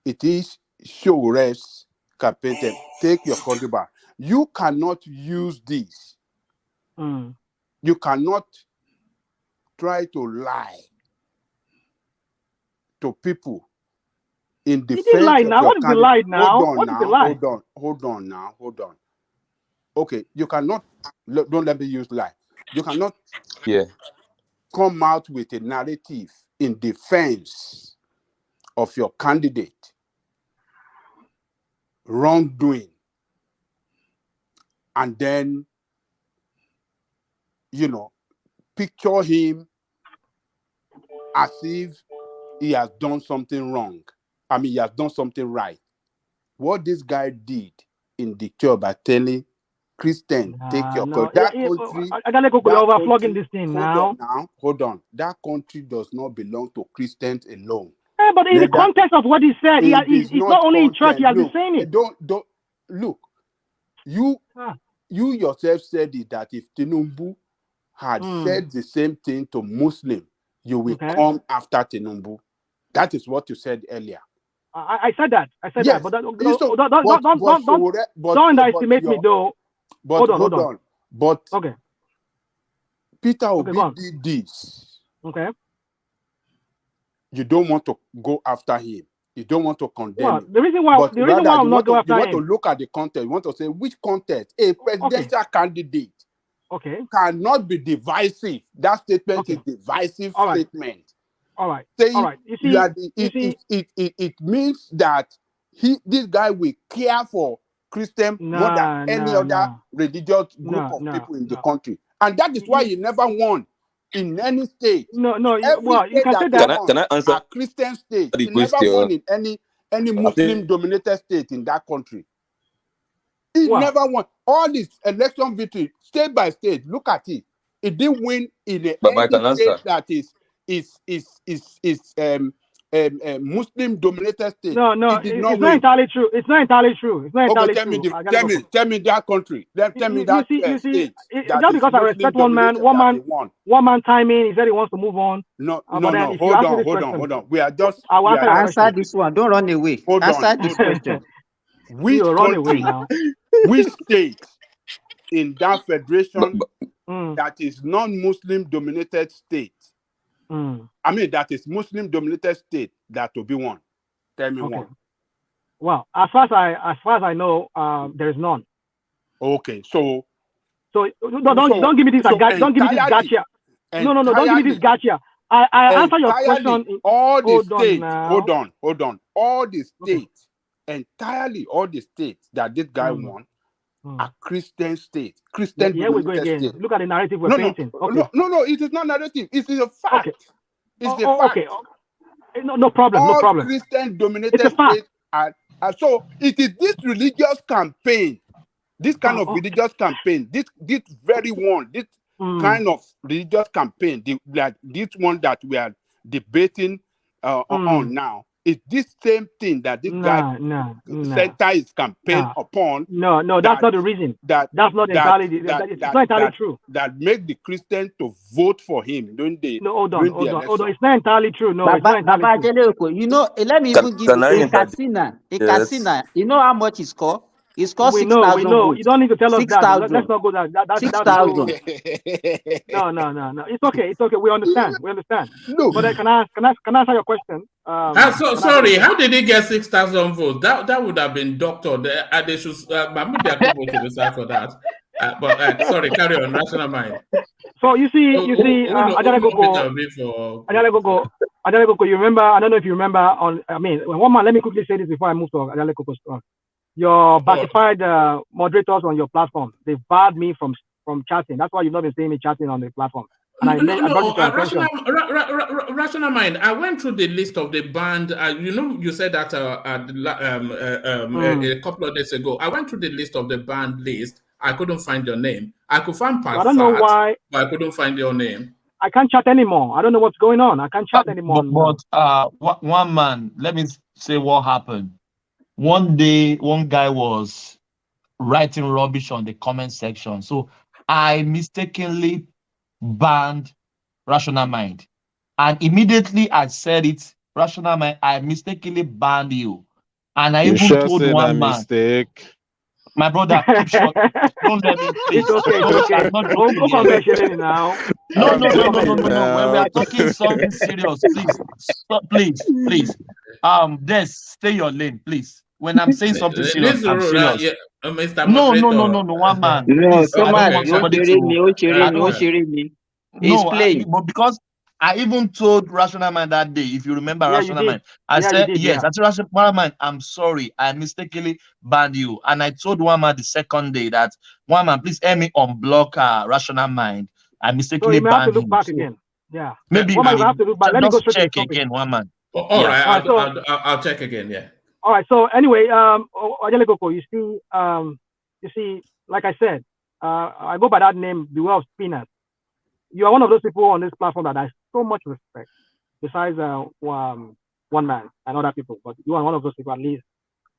It is Shuare's campaign term. Take your country back. You cannot use this. You cannot try to lie to people in defense of your candidate. Hold on. Okay, you cannot. Don't let me use lie. You cannot come out with a narrative in defense of your candidate wrongdoing, and then picture him as if he has done something wrong. I mean, he has done something right. What this guy did in the church by telling Christian, take your country. That country, this thing hold on. That country does not belong to Christians alone. But in the context of what he said, he's not only in church, he has been saying it. Don't look. You yourself said it that if Tinubu had said the same thing to Muslim, you will come after Tinubu. That is what you said earlier. I said that. I said Yes. that. But Don't underestimate me, though. But Hold on. But okay. Peter Obi did this. Okay. You don't want to go after him. You don't want to condemn him. The reason why I'm not going after him. You want to look at the content. You want to say which content a presidential candidate cannot be divisive. That statement is divisive statement. All right. Saying all right. It means that this guy will care for Christian more than any other religious group of people in the country, and that is why he never won in any state. You can say that. Can I answer a Christian state? the He never question? won in any Muslim-dominated state in that country. He never won. All this election victory, state by state. Look at it. He didn't win in any state that is Muslim-dominated state. No, it's not entirely true. It's not entirely true. It's not entirely true. Tell me that country. Tell me that state. Just because I respect one man timing, he said he wants to move on. No. Hold on. We are just. Answer this one. Don't run away. Answer this question. Which country? Which state in that federation that is non-Muslim dominated state? I mean, that is Muslim dominated state that will be one. Tell me one. Well, as far as I know, there is none. Okay, so don't give me this. Don't give me this gotcha. No, don't give me this gotcha. I answer your question. All the states. Hold on. All the states, entirely all the states that this guy won are Christian states. Christian we go again. States. Look at the narrative we're painting. No, it is not narrative. It is a fact. It's the fact. Okay. No problem. All Christian dominated states are. So it is this religious campaign, this kind of religious campaign, this very one, this kind of religious campaign, this one that we are debating on now. It's this same thing that this guy center his campaign upon. No, that's not the reason. That's not entirely. It's not entirely true. That make the Christians to vote for him, don't they? No, hold on. It's not entirely true. No, it's not entirely true. You know, let me even give you a casino. You know how much it's cost? It's cost 6,000. We know. You don't need to tell us that. Let's not go there. That's 6,000. No. It's okay. We understand. No. But can I answer your question? Sorry. How did he get 6,000 votes? That would have been doctored. They should. Maybe there are people to decide for that. But sorry, carry on. National mind. So you see, Adalekoko, you remember? I don't know if you remember. One man. Let me quickly say this before I move to Adalekoko's talk. Your classified moderators on your platform, they barred me from chatting. That's why you've not been seeing me chatting on the platform. And Rational mind. I went through the list of the banned. You said that a couple of days ago. I went through the list of the banned list. I couldn't find your name. I could find Pat. I don't know why, but I couldn't find your name. I can't chat anymore. I don't know what's going on. I can't chat anymore. But one man, let me say what happened. One day, one guy was writing rubbish on the comment section. So I mistakenly banned Rational Mind. And immediately I said it, Rational Mind, I mistakenly banned you. And I even told one man. Mistake. My brother, keep short. Don't let me please. It's okay. Now. No. When we are talking something serious, please. Stop, please. Des, stay your lane, please. When I'm saying something serious, I'm serious. No, one man. No, so much. But because I even told Rational Mind that day, if you remember Rational Mind, I said, I said, Rational Mind, I'm sorry, I mistakenly banned you. And I told one man the second day that, one man, please help me unblock Rational Mind. I mistakenly banned him. Have to look back again. Yeah. Maybe one man have to look back. Let me go check again, one man. All right, I'll check again, yeah. All right, so anyway, Adelekoko, you see, like I said, I go by that name, Beware of Spinners. You are one of those people on this platform that I so much respect, besides one man and other people. But you are one of those people, at least,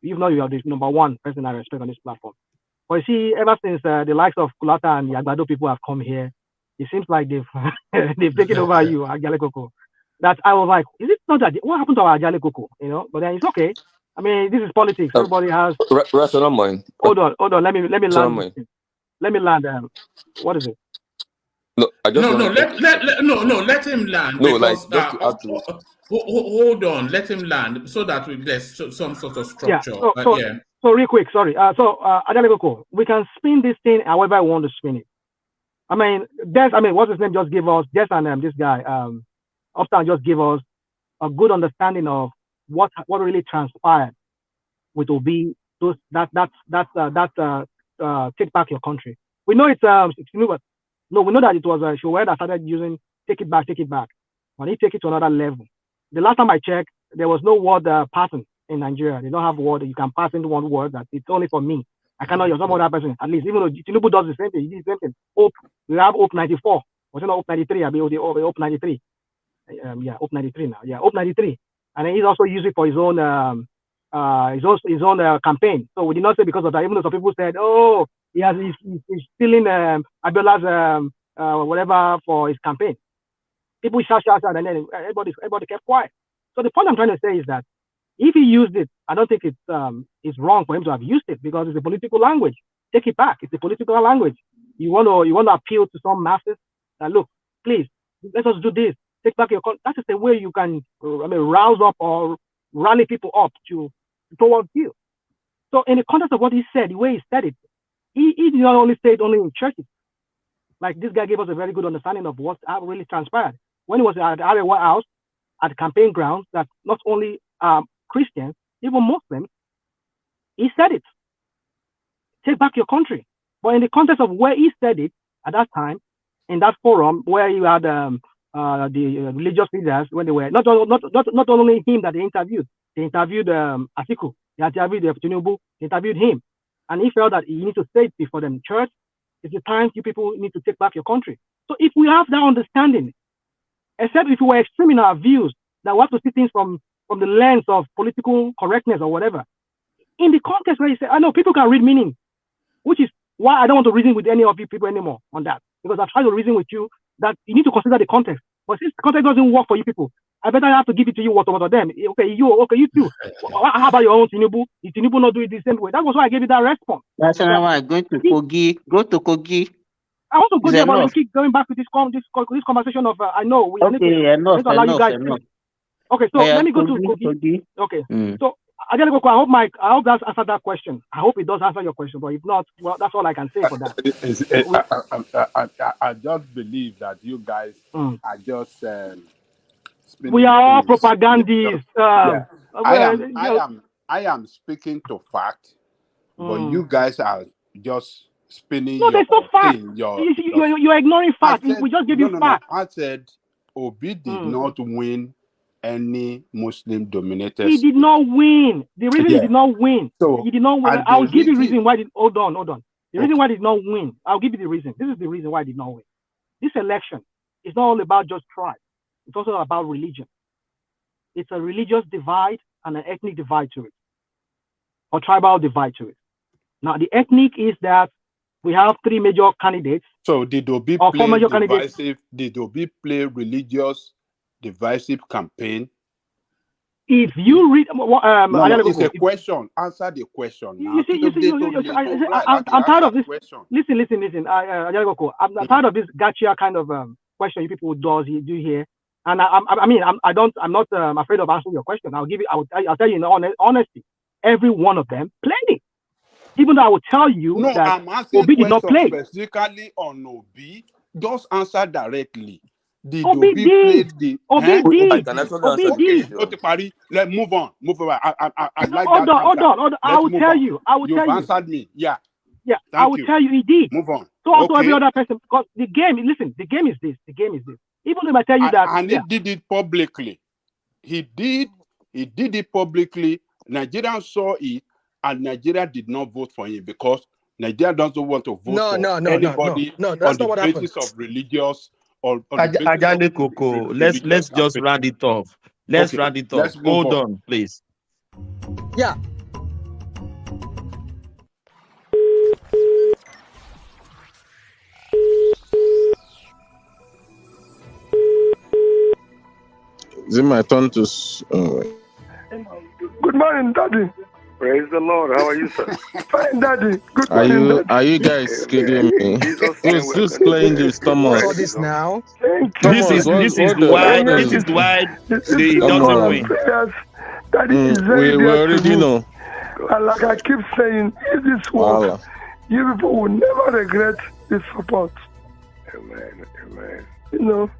even though you are the number one person I respect on this platform. But you see, ever since the likes of Kulata and the Agbado people have come here, it seems like they've taken over you, Adelekoko. that I was like, is it not that? What happened to our Ajale Koko? You know, but then it's okay. I mean, this is politics. Everybody has. Russ, I don't mind. Hold on. Let me land. Let me land. What is it? No, I just let him land. No, because, like just to add to it. Hold on, let him land so that there's some sort of structure. Yeah. So real quick, sorry. Ajale Koko, we can spin this thing however I want to spin it. I mean, what's his name? Just give us Des and this guy, Uptown just give us a good understanding of what really transpired with Obi. Take back your country. We know it's Tinubu. No, we know that it was Shower that started using take it back. When he take it to another level. The last time I checked, there was no word passing in Nigeria. They don't have word you can pass into one word that it's only for me. I cannot use some other person. At least even though Tinubu does the same thing, he did the same thing. Hope we have Hope 94. Was it not Hope 93? I mean Hope 93. Hope 93 now. Yeah, Hope 93. And then he's also used it for his own campaign. So we did not say because of that. Even though some people said, "Oh, he's stealing Abiola's whatever for his campaign." People shout, and then everybody kept quiet. So the point I'm trying to say is that if he used it, I don't think it's wrong for him to have used it because it's a political language. Take it back. It's a political language. You want to appeal to some masses that look, please, let us do this. Take back your country. That is the way you can rouse up or rally people up towards you. So in the context of what he said, the way he said it, he did not only say it only in churches. Like this guy gave us a very good understanding of what really transpired. When he was at the Arewa House, at the campaign grounds, that not only Christians, even Muslims, he said it. Take back your country. But in the context of where he said it at that time, in that forum where you had the religious leaders, when they were not only him that they interviewed Atiku, they interviewed Tinubu, they interviewed him, and he felt that he needs to say it before them. Church, it's the time you people need to take back your country. So if we have that understanding, except if we were extreme in our views, that we have to see things from the lens of political correctness or whatever, in the context where you say, I know people can read meaning, which is why I don't want to reason with any of you people anymore on that, because I've tried to reason with you that you need to consider the context. But since the context doesn't work for you people, I better have to give it to you what of them. Okay, you too. How about your own Tinubu? Did Tinubu not do it the same way? That was why I gave you that response. That's why I'm going to Kogi. Go to Kogi. I want to go there, but we keep going back to this conversation of I know we need to allow you guys. Okay, so let me go to Kogi. Okay, so I hope that's answered that question. I hope it does answer your question, but if not, well, that's all I can say for that. I just believe that you guys are just. We are all propagandists. I am speaking to fact, but you guys are just spinning. No, there's no fact. You're ignoring fact. We just give you fact. I said Obi did not win any Muslim-dominated. He did not win. The reason he did not win. So he did not win. I'll give you the reason why. Hold on. The reason why he did not win. I'll give you the reason. This is the reason why he did not win. This election is not all about just tribe. It's also about religion. It's a religious divide and an ethnic divide to it, or tribal divide to it. Now, the ethnic is that we have three major candidates. So did Obi play divisive? Did Obi play religious divisive campaign? If you read, it's a question. Answer the question now. I'm tired of this. Listen. I'm tired of this gotcha kind of question you people do here. And I'm not afraid of answering your question. I'll tell you in honesty. Every one of them played it. Even though I will tell you that I'm asking Obi did not play. Specifically on Obi. Just answer directly. Did Obi did. Obi did. Okay, let's move on. I like hold that. Hold on. I will tell you. You've answered me. Yeah. Yeah. I will tell you he did. Move on. So also every other person, because the game is this. Even if I tell you that, and he did it publicly. He did it publicly. Nigeria saw it, and Nigeria did not vote for him because Nigeria doesn't want to vote for anybody on the basis of religious or Ajale Koko. Let's just round it off. Let's round it off. Hold on, please. Yeah. Is it my turn to? Good morning, Daddy. Praise the Lord. How are you, sir? Fine, Daddy. Good morning, Daddy. Are you guys kidding me? Who's playing this, Thomas? What's all this now? Thank you. This is why they doesn't win. Prayers, Daddy is very we dear already to me. know. And like I keep saying, if this works, you people will never regret this support. Amen. Amen. You know.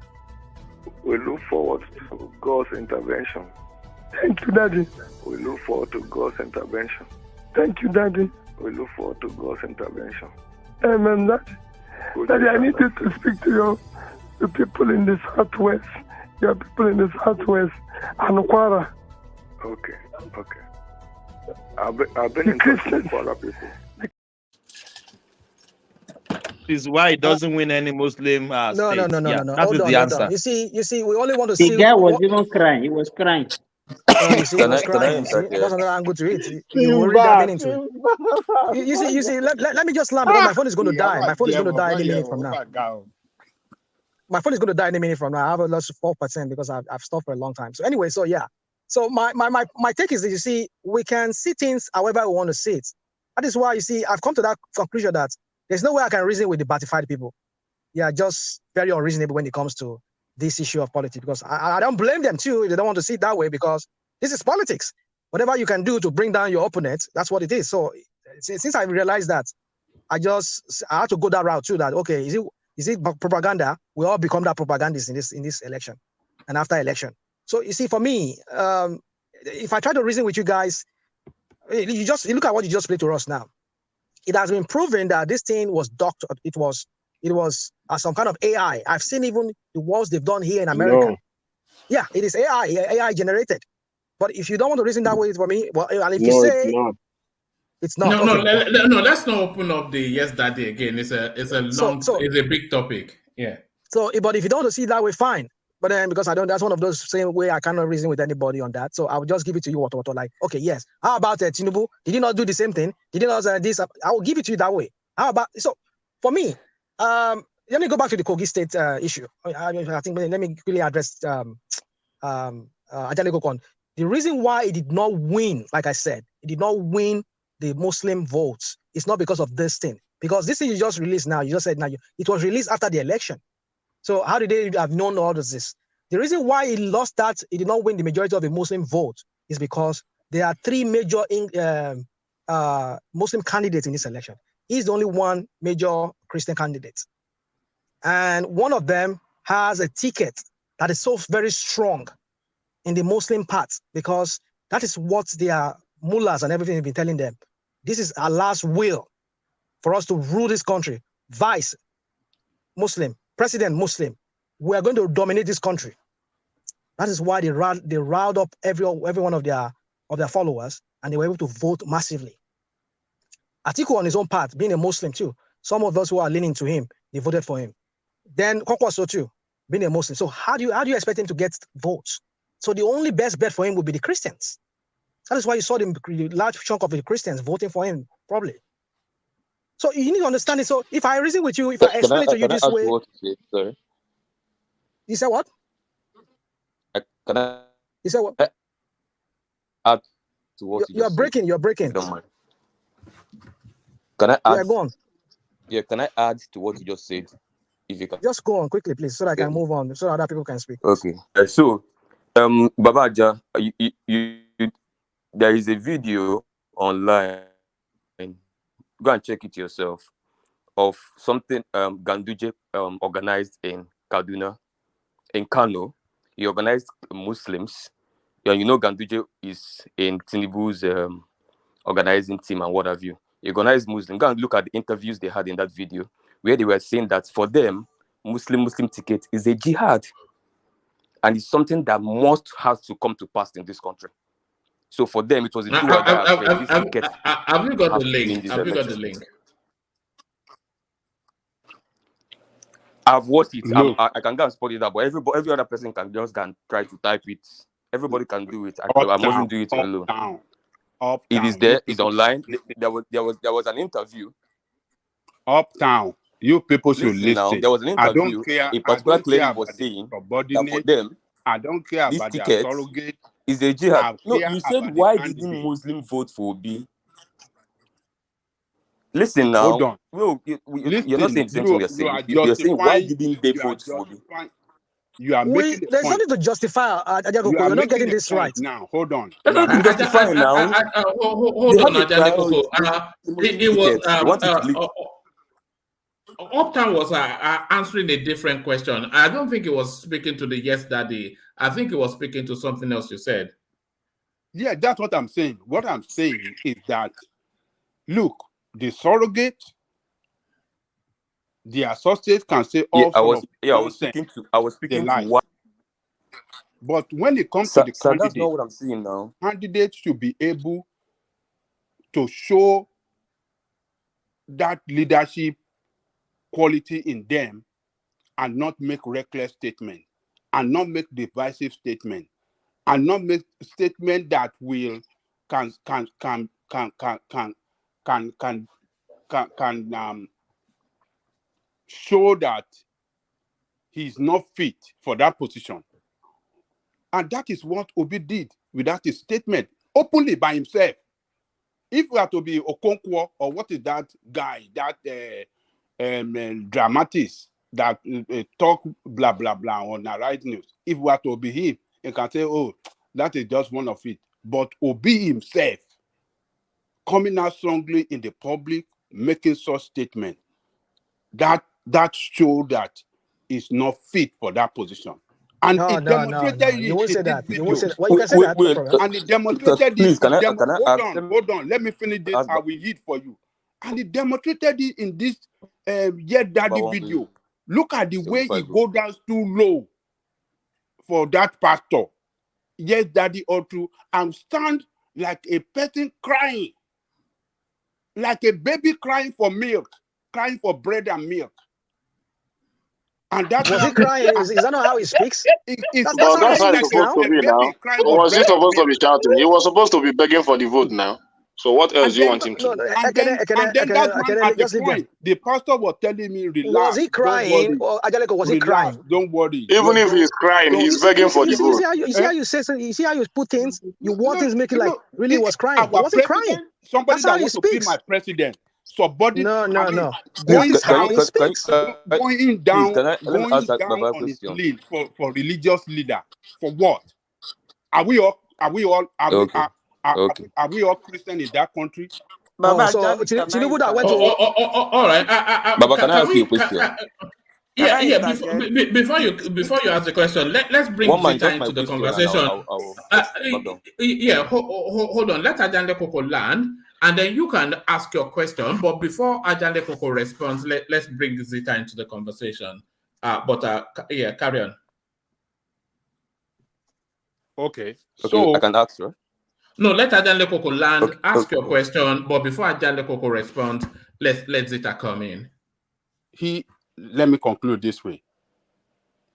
We look forward to God's intervention. Thank you, Daddy. We look forward to God's intervention. Thank you, Daddy. We look forward to God's intervention. Amen, Daddy. Daddy, I need you to speak to the people in the Southwest. Your people in the Southwest and Kwara. Okay. I've been in touch with Kwara people. This is why it doesn't win any Muslim states. No. That is the answer. You see, we only want to see. The guy was even crying. He was crying. You see, he was crying. That's another angle to it. You already diving into it. You see. Let me just land because my phone is going to die. My phone is going to die any minute from now. My phone is going to die any minute from now. I have a loss of 4% because I've stopped for a long time. So anyway, so yeah. So my take is that, you see, we can see things however we want to see it. That is why, you see, I've come to that conclusion that there's no way I can reason with the Batified people. They are just very unreasonable when it comes to this issue of politics, because I don't blame them too if they don't want to see it that way, because this is politics. Whatever you can do to bring down your opponent, that's what it is. So since I realized that, I had to go that route too, that, okay, is it propaganda? We all become that propagandist in this election and after election. So you see, for me, if I try to reason with you guys, you look at what you just played to us now. It has been proven that this thing was doctored. It was some kind of AI. I've seen even the wars they've done here in America. No. Yeah, it is AI generated. But if you don't want to reason that way for me, well, and if you say it's not. No, let's not open up the yes daddy again. It's a big topic. Yeah. So, but if you don't want to see it that way, fine. But then, because that's one of those same way I cannot reason with anybody on that. So I will just give it to you, like, okay, yes. How about Tinubu? Did you not do the same thing? Did you not this? I will give it to you that way. How about, so for me, let me go back to the Kogi State issue. I think let me quickly address Ajale Gokon. The reason why it did not win, like I said, it did not win the Muslim votes. It's not because of this thing. Because this thing you just released now, you just said now, it was released after the election. So how did they have known all of this? The reason why he lost that, he did not win the majority of the Muslim vote, is because there are three major Muslim candidates in this election. He's the only one major Christian candidate. And one of them has a ticket that is so very strong in the Muslim part, because that is what their mullahs and everything have been telling them. This is Allah's will for us to rule this country. Vice Muslim, President Muslim, we are going to dominate this country. That is why they riled up every one of their followers, and they were able to vote massively. Atiku on his own part, being a Muslim too, some of those who are leaning to him, they voted for him. Then Kwankwaso too, being a Muslim. So how do you expect him to get votes? So the only best bet for him would be the Christians. That is why you saw the large chunk of the Christians voting for him, probably. So you need to understand it. So if I reason with you, if I explain it to you this way, sorry. You said what? Can I? You said what? Add to what you're breaking. You're breaking. Don't mind. Can I add? Yeah, go on. Yeah, can I add to what you just said? If you can. Just go on quickly, please, so that I can move on, so other people can speak. Okay. So, Babaja, there is a video online. Go and check it yourself, of something Ganduje organized in Kaduna, in Kano. He organized Muslims. You know Ganduje is in Tinubu's organizing team and what have you. He organized Muslims. Go and look at the interviews they had in that video, where they were saying that for them, Muslim ticket is a jihad, and it's something that must have to come to pass in this country. So for them, it was a do or die affair. Have you got the link? Have you got the link? I've watched it. I can go and spot it out, but every other person can just go and try to type it. Everybody can do it. I mustn't do it alone. It is there. It's online. There was an interview. Uptown. You people should listen. Now, there was an interview. A particular cleric was saying that for them, I don't care this about their ticket surrogate. is a jihad. I No, care you said about the why candidate. didn't Muslim vote for Obi? Listen Hold now. on. No, you're not saying Listen, the same thing we are you saying. are You're saying why justifying. didn't they You are vote for Obi? justifying. You are making the There's point. nothing to justify, You Ajagoko. are You're not making getting a this point right. now. Hold on. That's You are not to making. justify now. Hold They on, have a Ajale priority. Koko. It was They want it to leave. Uptown was answering a different question. I don't think he was speaking to the Yes Daddy. I think he was speaking to something else you said. Yeah, that's what I'm saying. What I'm saying is that, look, the surrogate, the associates can say all I sort was of nonsense. I was They speaking to lie. what. But when it comes to the So candidate, that's not what I'm saying now. candidates should be able to show that leadership quality in them and not make reckless statements and not make divisive statements and not make statements that will can show that he's not fit for that position. And that is what Obi did with that statement openly by himself. If we are to be Okonkwo, or what is that guy, that dramatist that talk blah blah blah on the right news, if we are to be him, he can say, oh, that is just one of it. But Obi himself coming out strongly in the public, making such statement, that show that he's not fit for that position. And it demonstrated You won't say that. You won't say that. Well, you can say that. No problem. And it demonstrated please, it. Hold on. Let me finish this. I will read for you. And it demonstrated it in this Yet Daddy video. Look at the way he go down too low for that pastor. Yes, Daddy ought to, and stand like a person crying, like a baby crying for milk, crying for bread and milk. And that was he crying? Is that not how he speaks? That's how it's supposed to be now. Was he supposed to be shouting? He was supposed to be begging for the vote now. So what else do you want him to do? And then that's one at the point. The pastor was telling me, relax. Was he crying? Or Ajaleko, was he crying? Don't worry. Even if he's crying, he's begging for the vote. You see how you say, you see how you put things, you want things making like really was crying. He wasn't crying. Somebody that wants to be my president. Somebody no. Going down on his lead for religious leader. For what? Are we all Christian in that country? So Tinubu that went to all right. Baba, can I ask you a question? Before you ask the question, let's bring Zita into the conversation. Hold on. Let Ajande Koko land, and then you can ask your question. But before Ajande Koko responds, let's bring Zita into the conversation. Carry on. Okay. So I can ask her. No, let Ajande Koko land. Ask your question, but before Ajande Koko responds, let Zita come in. Let me conclude this way.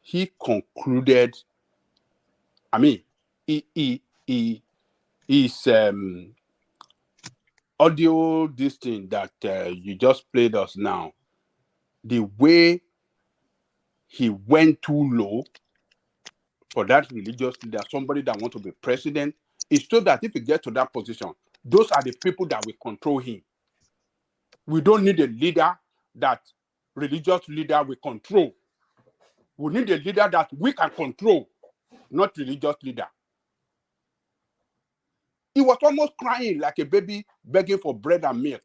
He concluded. I mean, his audio, this thing that you just played us now, the way he went too low for that religious leader, somebody that wants to be president, is so that if he gets to that position, those are the people that will control him. We don't need a leader that religious leader will control. We need a leader that we can control, not religious leader. He was almost crying like a baby begging for bread and milk.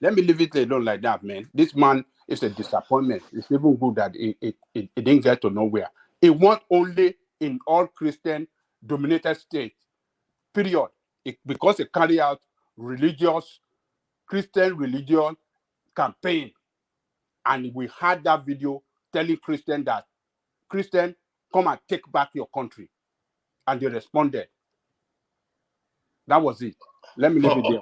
Let me leave it alone like that, man. This man is a disappointment. It's even good that it didn't get to nowhere. It wants only in all Christian-dominated states, period. Because it carry out Christian religion campaign. And we had that video telling Christian that, Christian, come and take back your country. And they responded. That was it. Let me leave it there.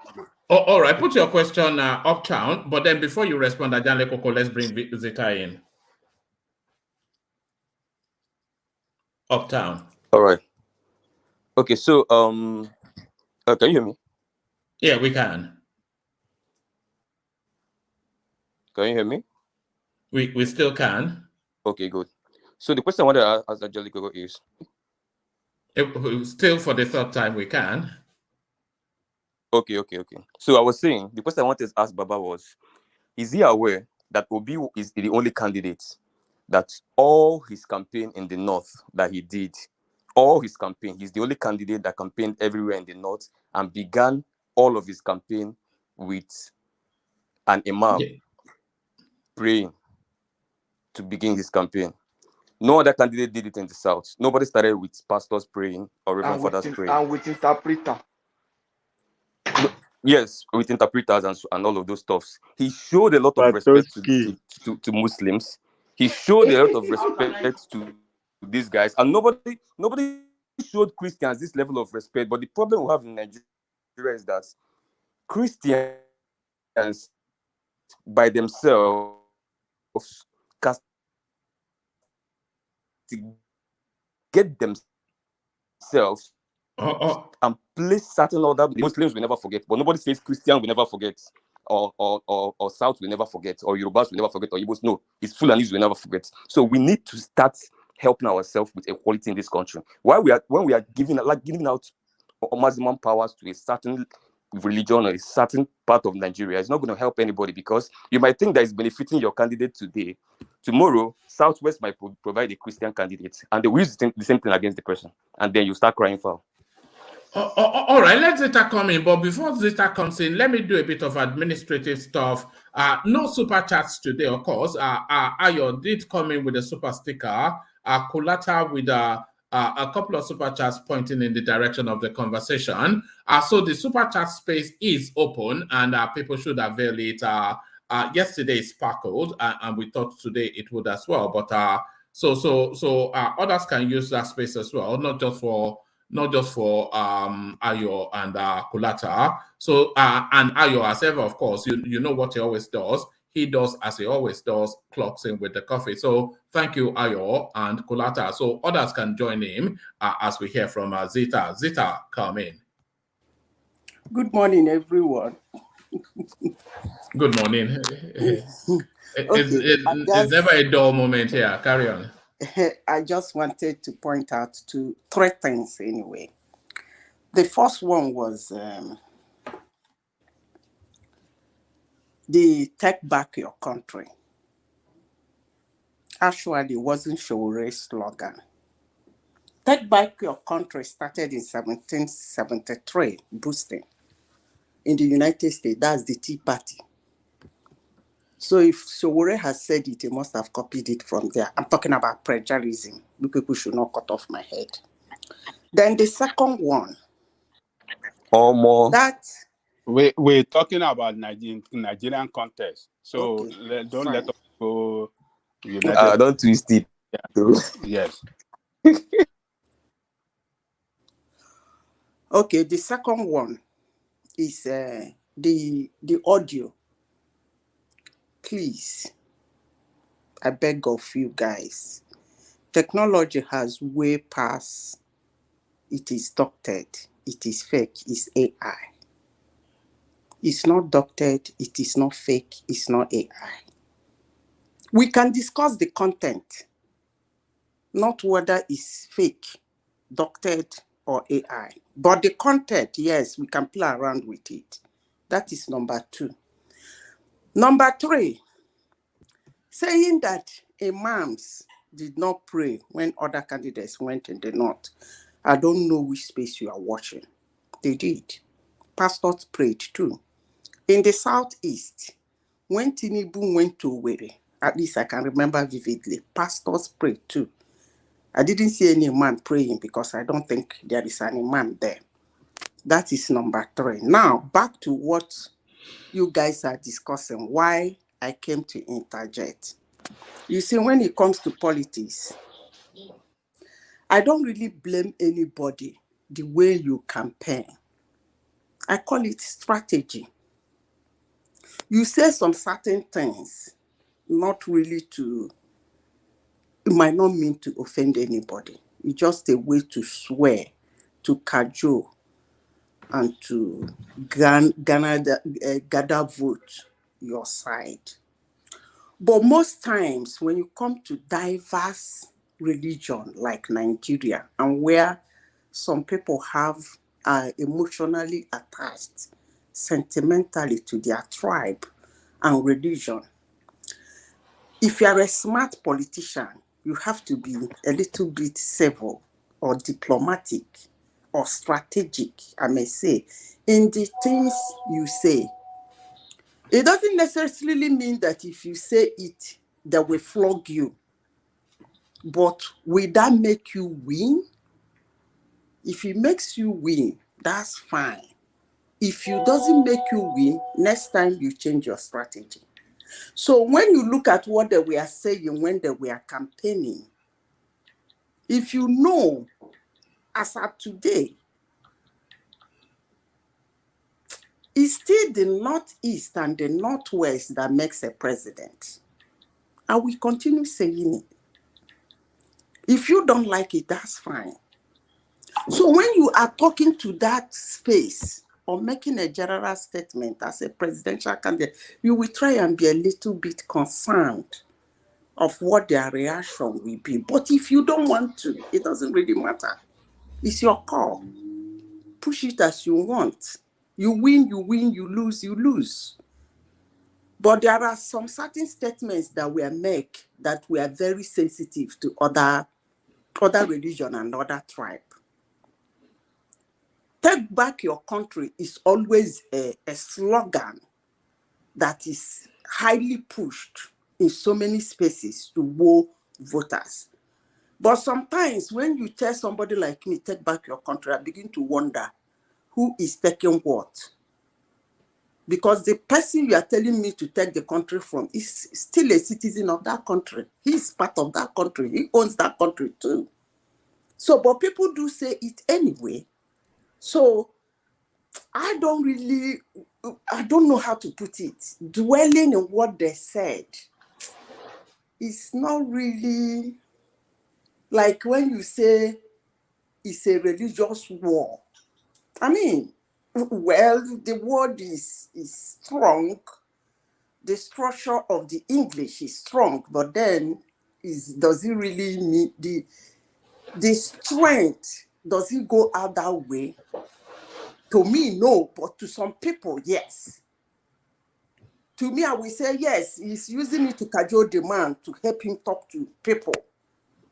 All right, put your question uptown, but then before you respond, Ajande Koko, let's bring Zita in. Uptown. All right. Okay, so can you hear me? Yeah, we can. Can you hear me? We still can. Okay, good. So the question I want to ask Angelica is, still for the third time we can. Okay. So I was saying, the question I wanted to ask Baba was, is he aware that Obi is the only candidate that all his campaign in the north that he did, all his campaign, he's the only candidate that campaigned everywhere in the north and began all of his campaign with an imam praying to begin his campaign. No other candidate did it in the south. Nobody started with pastors praying or reverend fathers praying. And with interpreter. Yes, with interpreters and all of those stuffs. He showed a lot of respect to Muslims. He showed a lot of respect to these guys, and nobody showed Christians this level of respect. But the problem we have in Nigeria is that Christians by themselves get themselves and place certain other Muslims will never forget, but nobody says Christian will never forget, or South will never forget, or Yorubas will never forget, or Igbos. No, it's Fulanis will never forget. So we need to start helping ourselves with equality in this country. When we are giving out maximum powers to a certain religion or a certain part of Nigeria, it's not going to help anybody, because you might think that it's benefiting your candidate today. Tomorrow, Southwest might provide a Christian candidate, and they will use the same thing against the person, and then you start crying foul. All right, let Zeta come in. But before Zeta comes in, let me do a bit of administrative stuff. No super chats today, of course. Ayo did come in with a super sticker. Kulata with a couple of super chats pointing in the direction of the conversation. So the super chat space is open, and people should avail it. Yesterday sparkled, and we thought today it would as well. But so others can use that space as well, not just for Ayo and Kulata. So and Ayo, as ever, of course, you know what he always does. He does as he always does, clocks in with the coffee. So thank you, Ayo and Kulata. So others can join him as we hear from Zita. Zita, come in. Good morning, everyone. Good morning. It's never a dull moment here. Carry on. I just wanted to point out to three things anyway. The first one was the take back your country. Actually, wasn't Shore's slogan. Take back your country started in 1773, boosting in the United States. That's the Tea Party. So if Sowore has said it, he must have copied it from there. I'm talking about plagiarism. You people should not cut off my head. Then the second one. That we're talking about Nigerian context. So okay, don't let us go. Don't twist it. Yeah. Yes. Okay, the second one is the audio. Please, I beg of you guys. Technology has way past. It is doctored. It is fake. It's AI. It's not doctored. It is not fake. It's not AI. We can discuss the content, not whether it's fake, doctored, or AI. But the content, yes, we can play around with it. That is number 2. Number 3, saying that imams did not pray when other candidates went in the north. I don't know which space you are watching. They did. Pastors prayed too. In the southeast, when Tinubu went to Owerri, at least I can remember vividly, pastors prayed too. I didn't see any man praying because I don't think there is any man there. That is number 3. Now, back to what you guys are discussing, why I came to interject. You see, when it comes to politics, I don't really blame anybody the way you campaign. I call it strategy. You say some certain things, not really it might not mean to offend anybody. It's just a way to swear, to cajole, and to gather vote your side. But most times when you come to diverse religion like Nigeria, and where some people are emotionally attached sentimentally to their tribe and religion. If you are a smart politician, you have to be a little bit civil or diplomatic or strategic, I may say, in the things you say. It doesn't necessarily mean that if you say it, they will flog you. But will that make you win? If it makes you win, that's fine. If it doesn't make you win, next time you change your strategy. So when you look at what they were saying when they were campaigning, if you know, as of today, it's still the Northeast and the Northwest that makes a president. I will continue saying it. If you don't like it, that's fine. So when you are talking to that space or making a general statement as a presidential candidate, you will try and be a little bit concerned of what their reaction will be. But if you don't want to, it doesn't really matter. It's your call. Push it as you want. You win, you lose, you lose. But there are some certain statements that were made that were very sensitive to other religion and other tribe. Take back your country is always a slogan that is highly pushed in so many spaces to woo voters. But sometimes when you tell somebody like me, take back your country, I begin to wonder who is taking what. Because the person you are telling me to take the country from is still a citizen of that country. He's part of that country. He owns that country too. So, but people do say it anyway. So I don't know how to put it. Dwelling in what they said, it's not really like when you say it's a religious war. I mean, well, the word is strong. The structure of the English is strong, but then does it really mean the strength? Does it go out that way? To me, no, but to some people, yes. To me, I will say yes, he's using it to cajole the man to help him talk to people.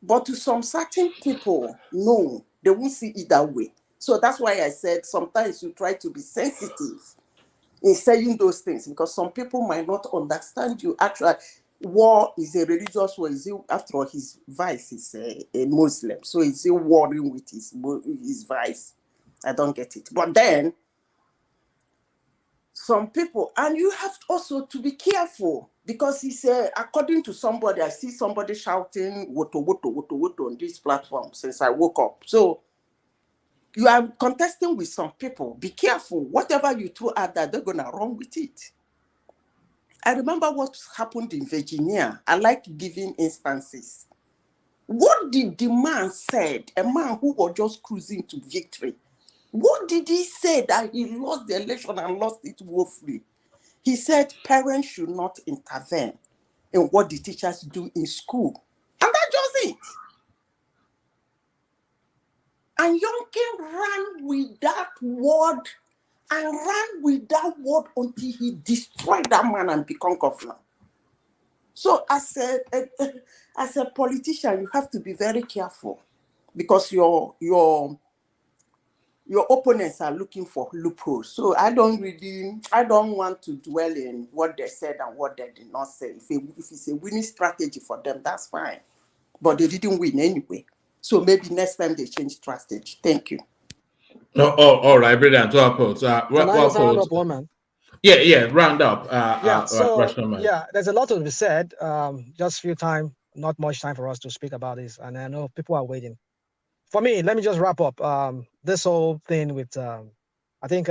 But to some certain people, no, they won't see it that way. So that's why I said sometimes you try to be sensitive in saying those things, because some people might not understand you. Actually, war is a religious war. After all, his vice is a Muslim. So is he warring with his vice? I don't get it. But then, some people, and you have also to be careful, because he said, according to somebody, I see somebody shouting woto woto woto woto on this platform since I woke up. So you are contesting with some people. Be careful. Whatever you throw out there, they're gonna run with it. I remember what happened in Virginia. I like giving instances. What did the man said? A man who was just cruising to victory. What did he say that he lost the election and lost it woefully? He said parents should not intervene in what the teachers do in school. And that's just it. And Youngkin ran with that word and ran with that word until he destroyed that man and become governor. So as a politician, you have to be very careful, because your opponents are looking for loopholes. So I don't want to dwell in what they said and what they did not say. If it's a winning strategy for them, that's fine. But they didn't win anyway. So maybe next time they change strategy. Thank you. Oh, all right, brilliant. Well put. Can I just round up, woman? Yeah, round up. There's a lot to be said. Just few time, not much time for us to speak about this, and I know people are waiting. For me, let me just wrap up this whole thing with. I think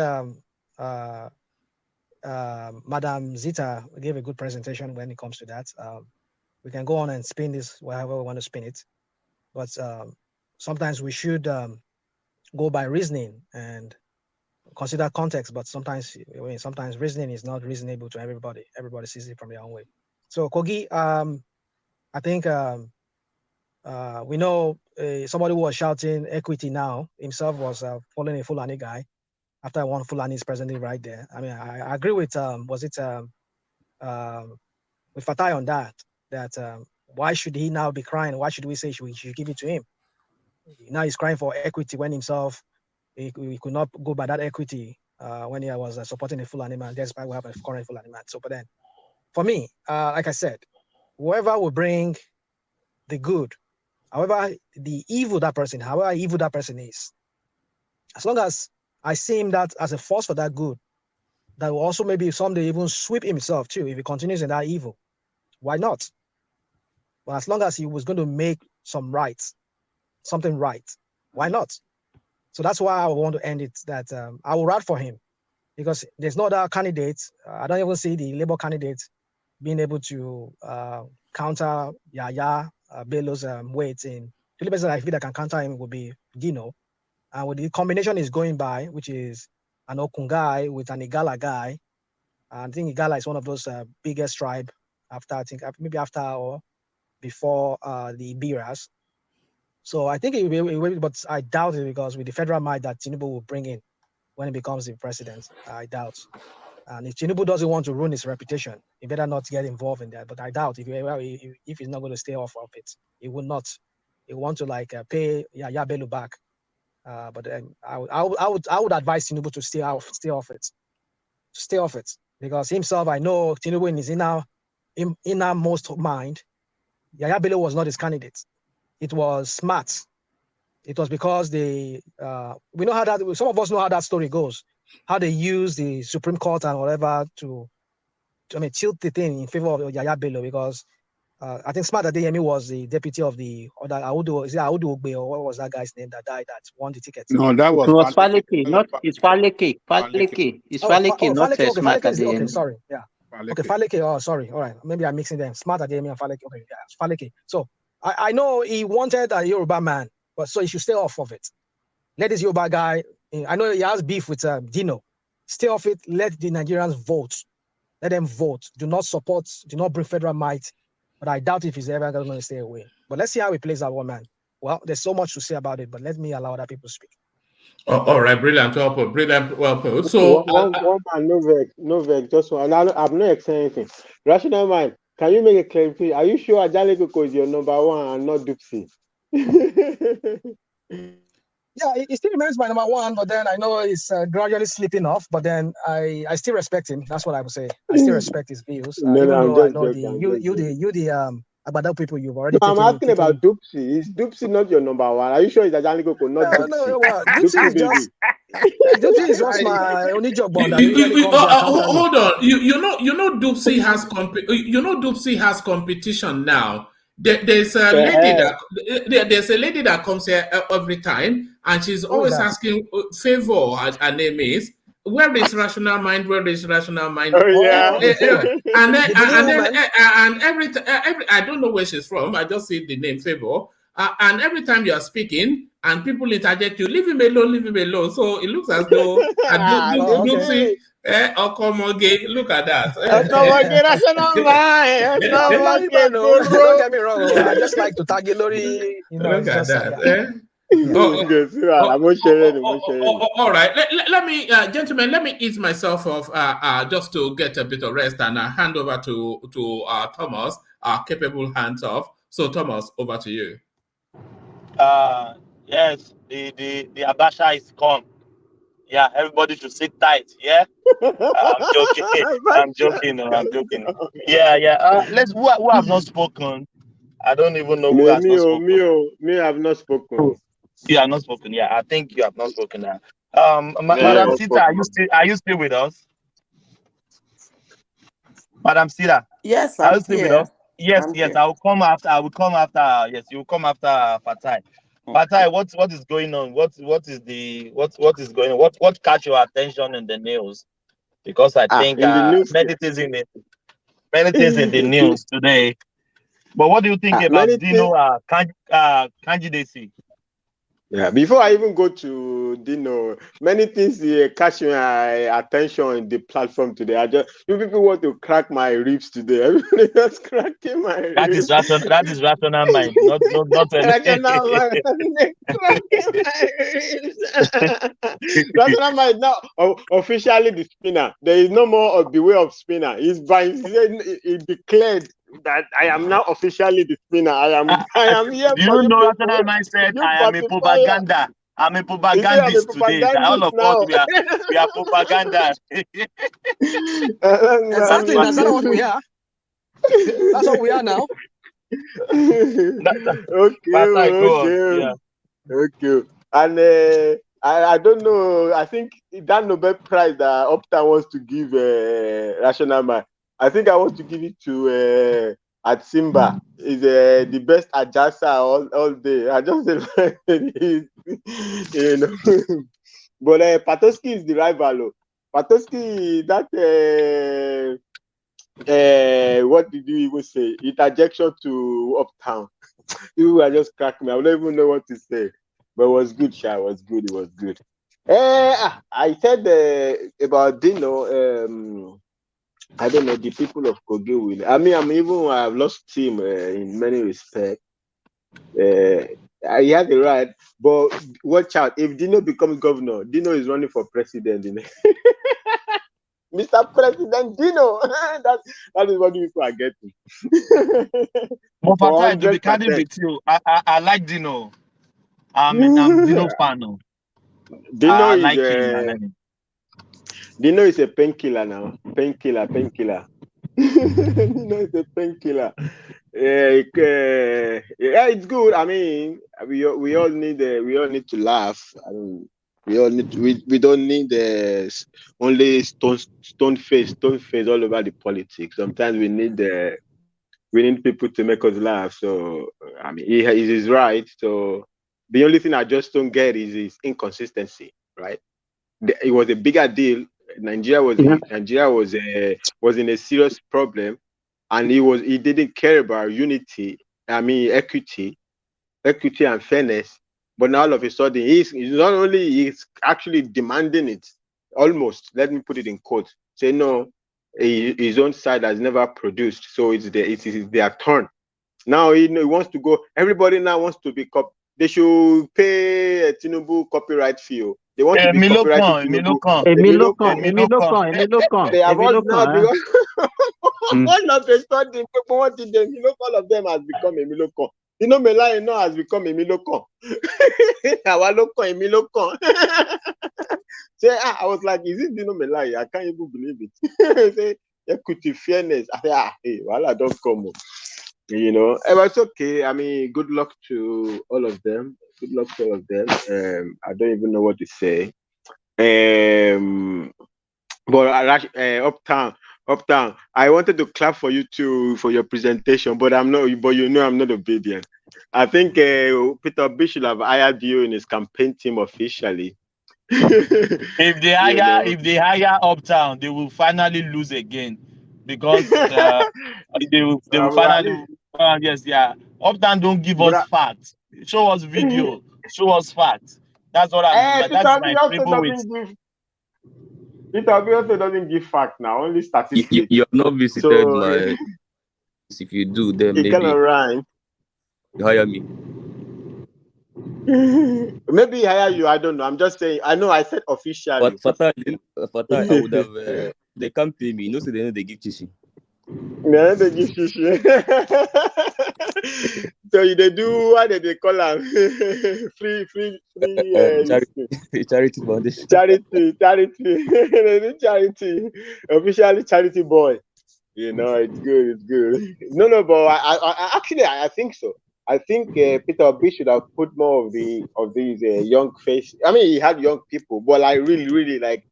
Madam Zita gave a good presentation when it comes to that. We can go on and spin this wherever we want to spin it, but sometimes we should go by reasoning and consider context. But sometimes reasoning is not reasonable to everybody. Everybody sees it from their own way. So Kogi, I think We know somebody who was shouting equity now himself was following a Fulani guy after one Fulani is presently right there. I mean, I agree with with Fatai on that why should he now be crying? Why should we say we should give it to him? Now he's crying for equity when himself he could not go by that equity when he was supporting a Fulani man. That's why we have a current Fulani man. So, but then, for me, like I said, whoever will bring the good, however the evil that person, however evil that person is, as long as I see him that as a force for that good, that will also maybe someday even sweep himself too if he continues in that evil. Why not? But as long as he was going to make something right, why not? So that's why I want to end it. That I will ride for him because there's no other candidate. I don't even see the Labour candidate being able to counter Yaya Bello's weight in. The only person I feel that can counter him would be Dino. And with the combination is going by, which is an Okungai with an Igala guy. I think Igala is one of those biggest tribe maybe after or before the Ibiras. So I think it will be, but I doubt it because with the federal might that Tinubu will bring in when he becomes the president, I doubt. And if Tinubu doesn't want to ruin his reputation, he better not get involved in that. But I doubt if he's not going to stay off of it, he will not. He will want to pay Yaya Bello back. But I would advise Tinubu to stay off it. To stay off it. Because himself, I know Tinubu in his innermost mind, Yaya Bello was not his candidate. It was smart. It was because we know how that, some of us know how that story goes, how they use the Supreme Court and whatever to tilt the thing in favor of Yaya Bello because I think Smart Adeyemi was the deputy of the other Audu Ogbe, or what was that guy's name that died that won the ticket? No, that was Faleke, not it's Faleke. It's Faleke, not Faleke, okay, Smart Faleke is, Adeyemi. okay, sorry, yeah. Faleke. Okay, Faleke, oh, sorry, all right. Maybe I'm mixing them. Smart Adeyemi and Faleke, okay, yeah, Faleke. So I know he wanted a Yoruba man, but so he should stay off of it. Let this Yoruba guy, I know he has beef with Dino. Stay off it, let the Nigerians vote. Let them vote. Do not bring federal might. But I doubt if he's ever going to stay away. But let's see how he plays that one, man. Well, there's so much to say about it, but let me allow other people to speak. All right, brilliant, well put. So one man, no vex, just one. I'm not saying anything. Rational mind, can you make a clarification? Are you sure Ajalekoko is your number one and not Dupsy? Yeah, he still remains my number one, but then I know he's gradually slipping off. But then I still respect him. That's what I would say. I still respect his views, even though I know the Abada people you've already. No, I'm asking about Dupsy. Is Dupsy not your number one? Are you sure it's Ajalekoko, not Dupsy? No, well, Dupsy is just. Dupsy is just my only job that usually comes hold on. You know Dupsy has Dupsy has competition now. There's a lady that comes here every time, and she's always asking favor. Her name is. Where is Rational Mind? Where is Rational Mind? Oh yeah. And every I don't know where she's from. I just see the name Favor. And every time you are speaking and people interject you, leave him alone. So it looks as though Dupsy look at that. Don't get me wrong. I just like to target Lori. Look at that. All right. Let me, gentlemen, let me ease myself off just to get a bit of rest and hand over to Thomas, our capable hands off. So Thomas, over to you. Yes, the Abasha is gone. Yeah, everybody should sit tight. Yeah, I'm joking. Yeah. Let's who have not spoken. I don't even know who has not spoken. Me have not spoken. You have not spoken. Yeah, I think you have not spoken now. Madam Sita, are you still with us? Madam Sita. Yes, are you still with us? Yes. Here. I will come after. Yes, you will come after Fatai. Fatai, what is going on? What is going on? What catch your attention in the news? Because I think many things in the news today. But what do you think about Dino candidacy? Yeah, before I even go to Dino, many things catch my attention in the platform today. You people want to crack my ribs today. Everybody just cracking my ribs. That is rational mind, not rational mind. Cracking my ribs. Rational mind now officially the spinner. There is no more of the way of spinner. He declared that I am now officially the spinner. I am here do for you you know people. rational mind said You I am a pacifier. propaganda. I'm a I'm a propagandist today. That all propagandist of us now. we are propaganda. Exactly. That's not what we are. That's what we are now. Okay. And I don't know. I think that Nobel Prize that Opta wants to give Rational Man, I think I want to give it to at Simba. Is the best Ajasa all day. I just you know. But Patoski is the rival. Patoski, that what did you even say? Interjection to Uptown. You are just cracking me. I don't even know what to say. But it was good, Sha. It was good. I said about Dino. I don't know, the people of Kogi will. I mean, I've lost him in many respects. He had the right, but watch out. If Dino becomes governor, Dino is running for president. Mr. President Dino. that is what people are getting. But Fatai, to be candid with you, I like Dino. I'm Dino fan. Dino I like him. Dino is a painkiller now. Painkiller. Dino is a painkiller. Yeah, it's good. I mean, we all need to laugh. I mean, we don't need only stone face all over the politics. Sometimes we need people to make us laugh. So I mean, he is right. So the only thing I just don't get is his inconsistency. Right? It was a bigger deal. Nigeria was in a serious problem, and he didn't care about unity. I mean, equity and fairness. But now all of a sudden, he's actually demanding it. Almost, let me put it in quotes. Say no, his own side has never produced, so it is their turn. Now he wants to go. Everybody now wants to be they should pay a Tinubu copyright fee. They want to be copyrighting Tinubu. They have all now because all of a sudden, all of them has become Emilokon. Melai now has become Emilokon. Our local Emilokon. I was like, is it Dino Melai? I can't even believe it. Say equity, fairness. I say, hey, well, I don't come. But it's okay. I mean, good luck to all of them. I don't even know what to say. But Uptown, I wanted to clap for you too for your presentation, but I'm not. But I'm not obedient. I think Peter B should have hired you in his campaign team officially. If they hire Uptown, they will finally lose again because they will finally. Yes, yeah. Uptown don't give us facts. Show us video. Show us facts. That's what that's my quibble with. Peter B also doesn't give facts now, only statistics. You have not visited my. If you do, then maybe you hire me. Maybe hire you. I don't know. I'm just saying. I know. I said officially. But Fatah, I would have. They can't pay me. They know they give chishi. Yeah, they give chishi. So they do what they call them? free. Charity foundation. Charity. They do charity. Officially charity boy. It's good. No, but I actually think so. I think Peter Obi should have put more of these young faces. I mean, he had young people, but like really like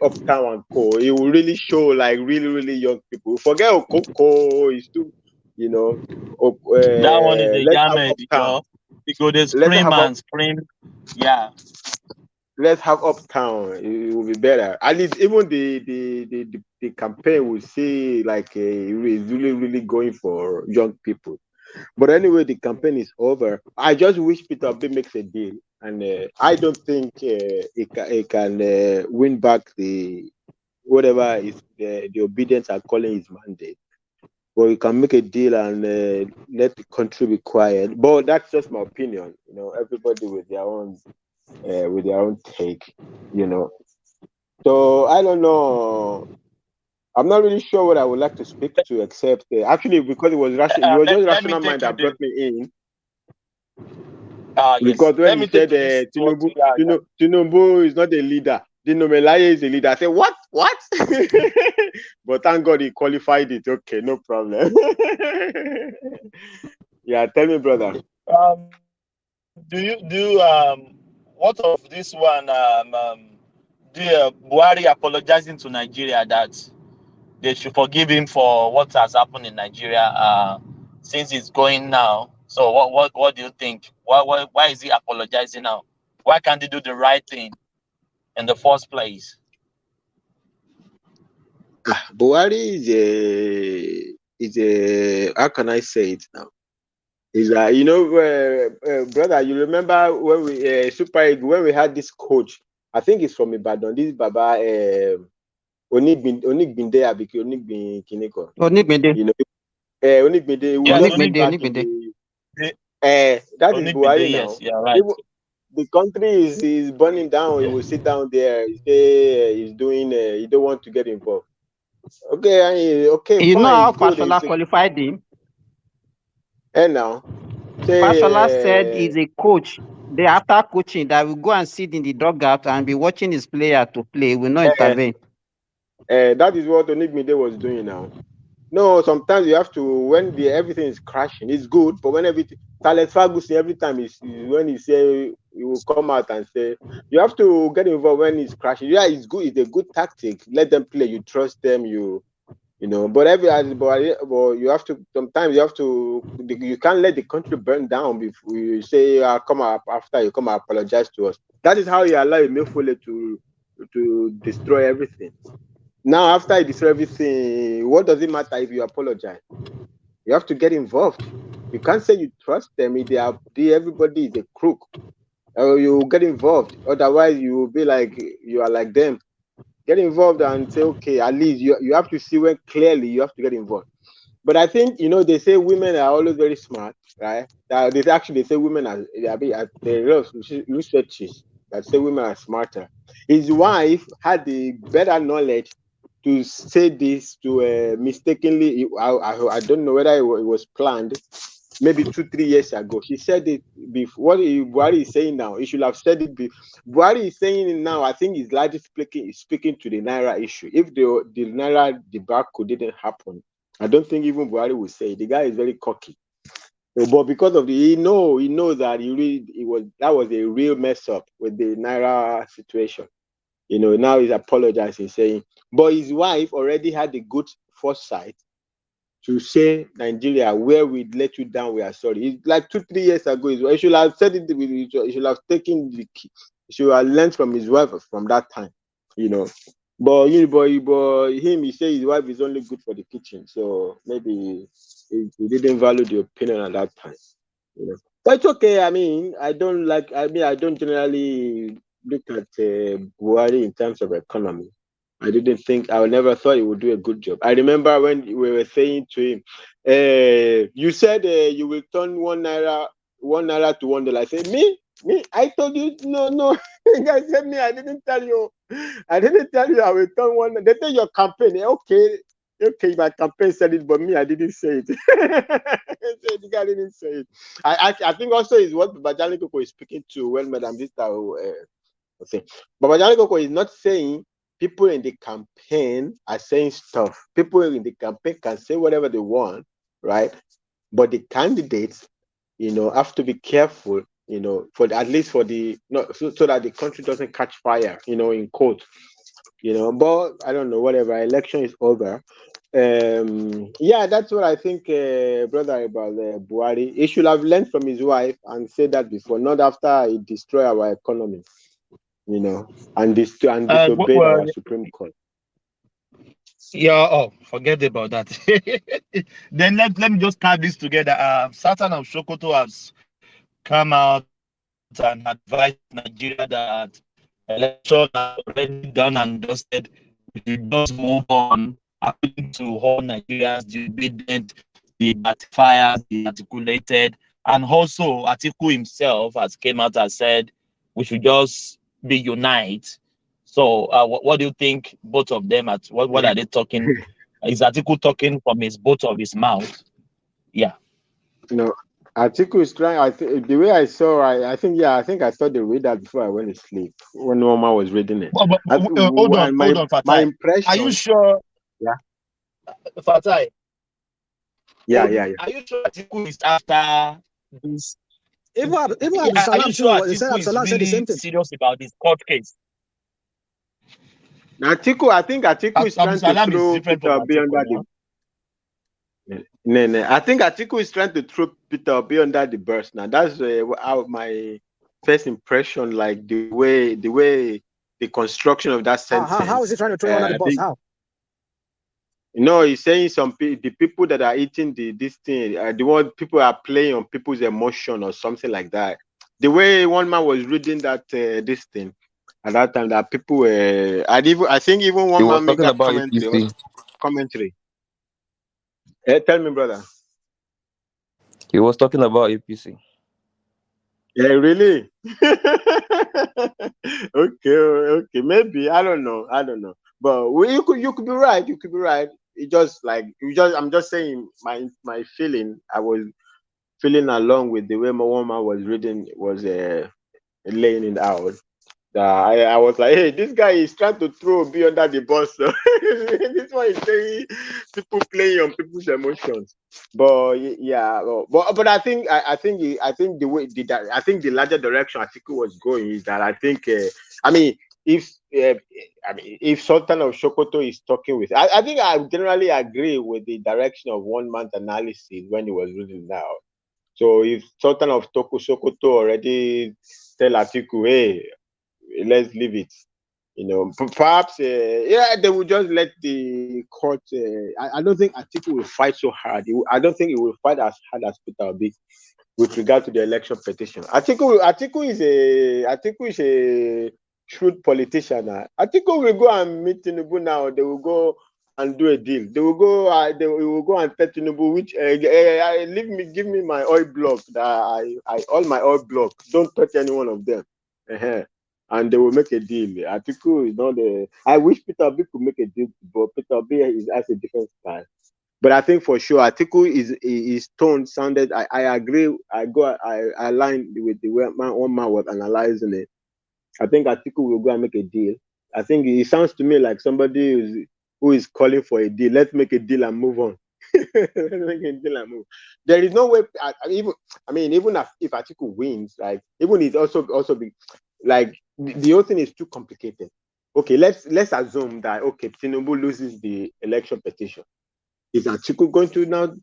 Uptown and Co. He will really show like really young people. Forget Okoko. He's too, that one is a yammed. You go there, scream and scream. Yeah. Let's have Uptown. It will be better. At least even the campaign will say like he's really going for young people. But anyway, the campaign is over. I just wish Peter Obi makes a deal. and I don't think it can win back the whatever is the obedience are calling his mandate. Well, you can make a deal and let the country be quiet. But that's just my opinion. Everybody with their own take. So I don't know. I'm not really sure what I would like to speak to, except actually because it was rational. It was just rational mind that brought me in. Yes. Because when he said Tinubu is not a leader, Dinomelaye is a leader, I said what? But thank God he qualified it. Okay, no problem. Yeah, tell me, brother. What of this one? Buhari apologizing to Nigeria that they should forgive him for what has happened in Nigeria since he's going now. So what do you think? Why is he apologizing now? Why can't he do the right thing in the first place? Buhari is a how can I say it now? Is brother, you remember when we Super Eagles, when we had this coach? I think it's from Ibadan. This Baba Onigbinde Abiki Kiniko. Onigbinde. Onigbinde. That is Buhari now. Yes, you're right. The country is burning down. He will sit down there. He say he's doing. He don't want to get involved. Okay, You fine. know how Fashola qualified him? And now, Fashola said he's a coach. After coaching, that will go and sit in the dugout and be watching his player to play. Will not intervene. That is what Onigbinde was doing now. No, sometimes you have to, when everything is crashing, it's good, but when everything, Alex Ferguson, every time is when he say, he will come out and say, you have to get involved when it's crashing. Yeah, it's good, it's a good tactic. Let them play, you trust them, but you have to, sometimes you can't let the country burn down before you say, come up after you come and apologize to us. That is how you allow Emefiele to destroy everything. Now, after I destroy everything, what does it matter if you apologize? You have to get involved. You can't say you trust them if everybody is a crook. Or you get involved. Otherwise, you will be like, you are like them. Get involved and say, okay, at least you have to see when clearly you have to get involved. But I think, they say women are always very smart, right? They say women are, there are a lot of researches that say women are smarter. His wife had the better knowledge to say this to mistakenly. I don't know whether it was planned. Maybe 2-3 years ago, she said it before. What Buhari is saying now, he should have said it before. Buhari is saying it now. I think he's largely speaking to the Naira issue. If the Naira debacle didn't happen, I don't think even Buhari would say it. The guy is very cocky. But because of he knows that that was a real mess up with the Naira situation. Now he's apologizing, saying, but his wife already had the good foresight to say, Nigeria, where we let you down, we are sorry. It's like 2-3 years ago. He should have said it. He should have taken the key. He should have learned from his wife from that time. But he said his wife is only good for the kitchen. So maybe he didn't value the opinion at that time. But it's okay. I don't generally look at Buhari in terms of economy. I never thought he would do a good job. I remember when we were saying to him, you said you will turn 1 naira to $1. I said, me? I told you, no. You guys said me, I didn't tell you I will turn 1. They say your campaign. Okay, my campaign said it, but me, I didn't say it. The guy didn't say it. I think also is what Bajali Koko is speaking to when Madam Vista was saying. But Bajali Koko is not saying people in the campaign are saying stuff. People in the campaign can say whatever they want, right? But the candidates, have to be careful, for at least so that the country doesn't catch fire, in quote. But I don't know, whatever. Election is over. That's what I think, brother, about Buhari. He should have learned from his wife and said that before, not after he destroyed our economy, and disobeyed our Supreme Court. Yeah, forget about that. Then let me just carve this together. Sultan of Sokoto has come out and advised Nigeria that election are already done and dusted. We should just move on according to all Nigerians, the obedient, the ratifiers, the articulated, and also Atiku himself has came out and said we should just be unite. So, what do you think? Both of them, what are they talking? Is Atiku talking from both of his mouth? Yeah. No, Atiku is trying. The way I saw, I think I saw the read that before I went to sleep when Norma was reading it. Hold on, Fatai. My impression. Are you sure? Yeah. Fatai. Yeah. Are you sure Atiku is after this? Even are you sure Atiku is really serious about this court case? Atiku, I think Atiku is trying to throw Peter Obi under the. No. I think Atiku is trying to throw Peter Obi under the bus now. That's my first impression. Like the way the construction of that sentence. How is he trying to throw under the bus? How? No, he's saying the people that are eating this thing, the one people are playing on people's emotion or something like that. The way one man was reading that this thing at that time, that people were, I think even one man made that commentary. Tell me, brother. He was talking about APC. Yeah, really? Okay. Maybe I don't know. But you could be right. You could be right. I'm just saying my feeling. I was feeling along with the way my woman was reading, was laying it out. I was like, hey, this guy is trying to throw me under the bus. So this one is saying people playing on people's emotions. But yeah, but I think the larger direction Atiku was going is that I think if Sultan of Sokoto is talking with, I think I generally agree with the direction of one man's analysis when he was reading it out. So if Sultan of Sokoto already tell Atiku, hey, let's leave it. Perhaps they will just let the court. I don't think Atiku will fight so hard. I don't think he will fight as hard as Peter Obi with regard to the election petition. Atiku is a shrewd politician. Atiku will go and meet Tinubu now. They will go and do a deal. They will go and tell Tinubu, which give me my oil block. All my oil blocks. Don't touch any one of them. And they will make a deal. Atiku is not I wish Peter Obi could make a deal, but Peter Obi has a different style. But I think for sure Atiku his tone sounded. I agree. I align with the way one man was analyzing it. I think Atiku will go and make a deal. I think it sounds to me like somebody who is calling for a deal. Let's make a deal and move on. There is no way. Even if Atiku wins, like even it's also be like the whole thing is too complicated. Okay, let's assume that Tinubu loses the election petition. Is Atiku going to now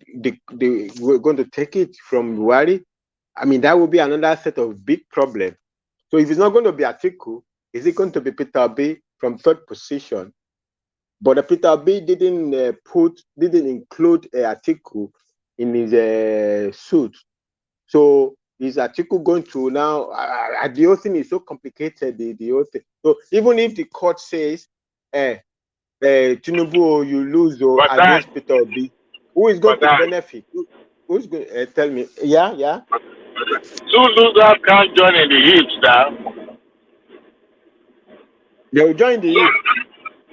we're going to take it from Buhari? That will be another set of big problems. So if it's not going to be Atiku, is it going to be Peter Obi from third position? But Peter Obi didn't include Atiku in his suit. So is Atiku going to now? The whole thing is so complicated. The whole thing. So even if the court says, Tinubu, you lose against Peter Obi, who is going to benefit? Who's going? Tell me. Yeah. Two losers can't join in the heat now. They will join the heat.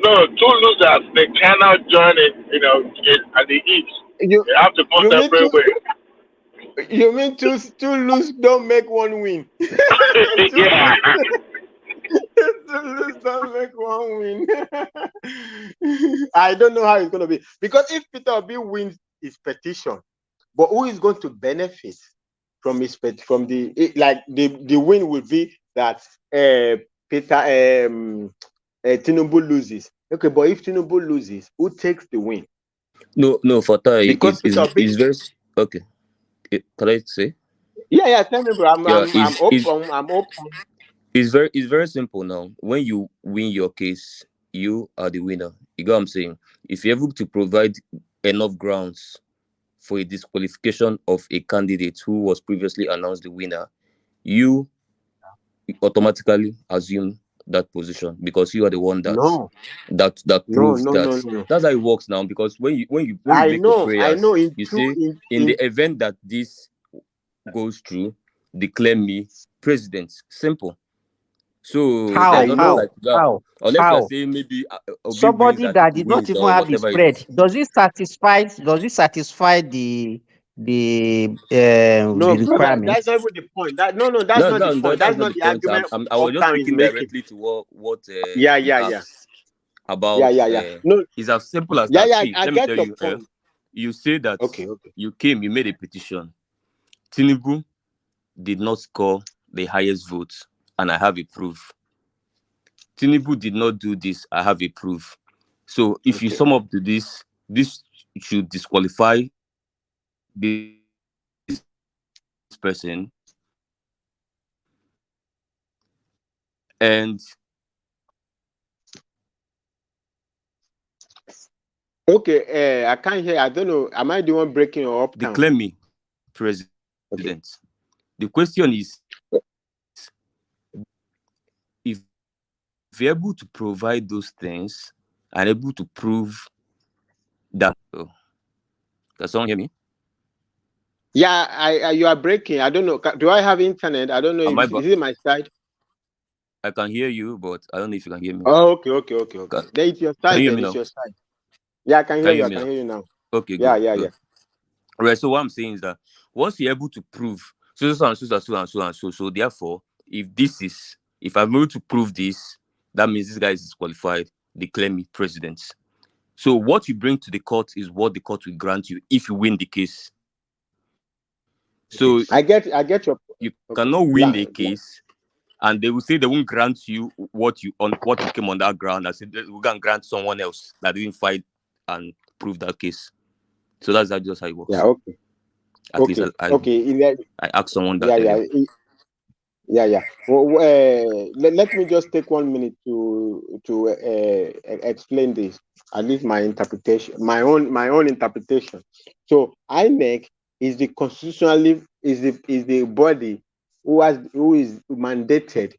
No, two losers, they cannot join it, at the heat. They have to go separate ways. You mean two lose don't make one win? Yeah. Two lose don't make one win. I don't know how it's going to be. Because if Peter Obi wins his petition, but who is going to benefit from the win will be that Tinubu loses. Okay, but if Tinubu loses, who takes the win? No, Fatah, it's very okay. Can I say? Yeah. Tell me, bro. I'm open. It's very simple now. When you win your case, you are the winner. You get what I'm saying? If you're able to provide enough grounds for a disqualification of a candidate who was previously announced the winner, you automatically assume that position because you are the one that proves that. No. That's how it works now. Because when you I make your know. prayers, you say in In the event that this goes through, declare me president. Simple. So there's nothing like that. Unless you are saying maybe Obi wins, Somebody that did not wins, even or have his whatever it spread, is. does it satisfy the No, brother, requirements? that's not even the point. That's not the point. That's That's not not the the point. argument I was just Uptown is speaking making. directly to what Yeah. he asked about. No, It's as simple as that. See, I let me get tell your you. point. You say that Okay. you came, you made a petition. Tinubu did not score the highest vote, and I have a proof. Tinubu did not do this. I have a proof. So if you sum up to this should disqualify this person. And Okay, I can't hear. I don't know. Am I the one breaking or Uptown? declare me president. Okay. The question is, if you're able to provide those things and able to prove that. Oh, can someone hear me? Yeah, you are breaking. I don't know. Do I have internet? I don't know. Is it my side? I can hear you, but I don't know if you can hear me. Oh, okay. Then it's your side. Can you hear me It's now? your side. Yeah, I can hear you. I me can now? hear you now. Okay, Yeah. good. Right. So what I'm saying is that once you're able to prove so, therefore, if I'm able to prove this, that means this guy is disqualified. Declare me president. So what you bring to the court is what the court will grant you if you win the case. So I get your. You cannot win the case, and they will say they won't grant you what you came on that ground. I said we're gonna grant someone else that didn't fight and prove that case. So that's just how it works. Yeah. Okay. At least I asked someone that. Yeah. Well, let me just take 1 minute to explain this. At least my interpretation, my own interpretation. So INEC is the constitutionally is the body who is mandated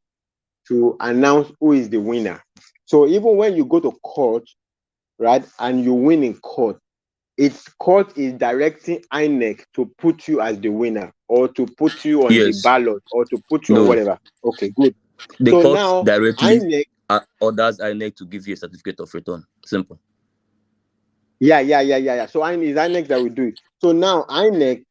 to announce who is the winner. So even when you go to court, right, and you win in court, its court is directing INEC to put you as the winner or to put you on the ballot or to put you on whatever. Okay, good. The so court now directly INEC orders INEC to give you a certificate of return. Simple. Yeah. So it's INEC that will do it. So now INEC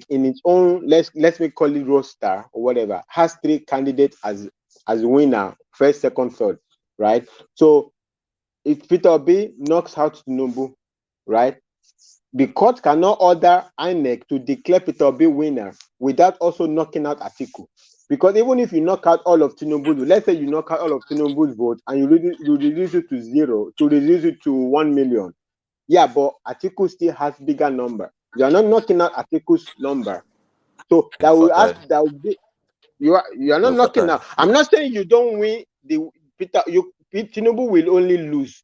in its own let's call it roster or whatever has 3 candidates as winner, first, second, third, right? So if Peter Obi knocks out Tinubu, right? The court cannot order INEC to declare Peter Obi winner without also knocking out Atiku. Because even if you knock out all of Tinubu's, let's say you knock out all of Tinubu's votes and you reduce it to 0, to reduce it to 1 million. Yeah, but Atiku still has bigger number. You are not knocking out Atiku's number. So that will ask that will be you are not knocking out. I'm not saying you don't win the Tinubu will only lose.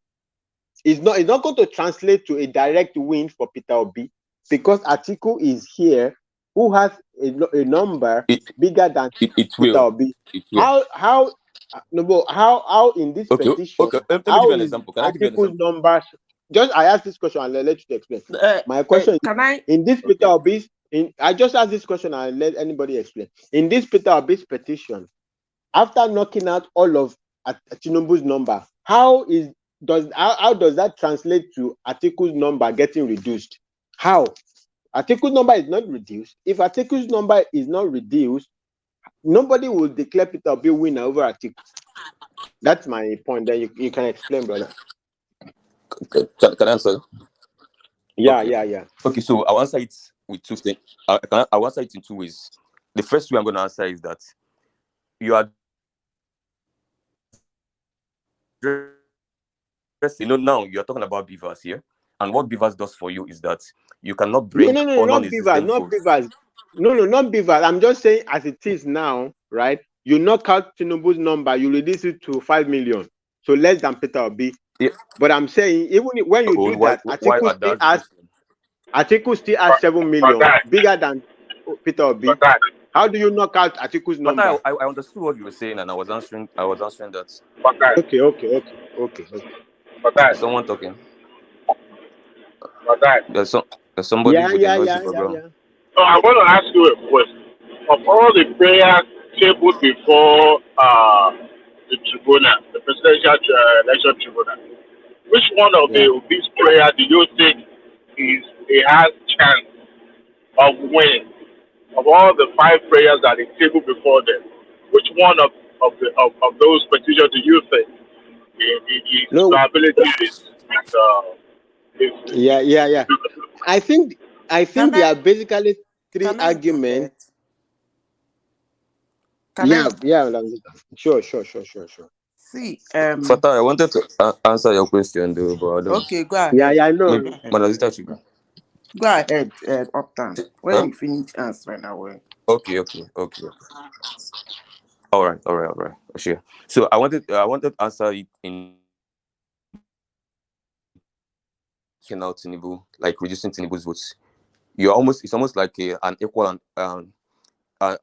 It's not going to translate to a direct win for Peter Obi because Atiku is here who has a number bigger than Peter Obi. How in this petition? Let me give you an example. Can I give you an Atiku's example? numbers? Just I asked this question and I'll let you explain. My question is, in this Peter Obi's, I just asked this question and I'll let anybody explain. In this Peter Obi's petition, after knocking out all of Tinubu's number, how does that translate to Atiku's number getting reduced? How? Atiku's number is not reduced. If Atiku's number is not reduced, nobody will declare Peter Obi winner over Atiku. That's my point. Then you can explain, brother. Can I answer? Yeah. Okay, so I'll answer it with 2 things. I'll answer it in 2 ways. The first way I'm going to answer is that you are now you're talking about beavers here, and what beavers does for you is that you cannot bring not beavers. Not beavers. I'm just saying as it is now, right? You knock out Tinubu's number, you reduce it to 5 million, so less than Peter Obi. Yeah. But I'm saying even when you do that, Atiku still has 7 million, bigger than Peter Obi. How do you knock out Atiku's number? But I understood what you were saying, and I was answering that. Okay. Is someone talking? There's somebody Yeah. with a noisy background. So I want to ask you a question. Of all the prayers tabled before the tribunal, the presidential election tribunal, which one of these prayers do you think it has chance of winning? Of all the 5 prayers that they tabled before them, which one of those petitions do you think the probability is Yeah. I think there are basically 3 arguments. Yeah. Sure. See, Fatah, I wanted to answer your question though, but I don't. Okay, go ahead. Yeah, I know. Go ahead, Uptown. When you finish answering, I will. Okay. All right. Sure. So I wanted to answer it in out Tinubu, like reducing Tinubu's votes. It's almost like an equal and an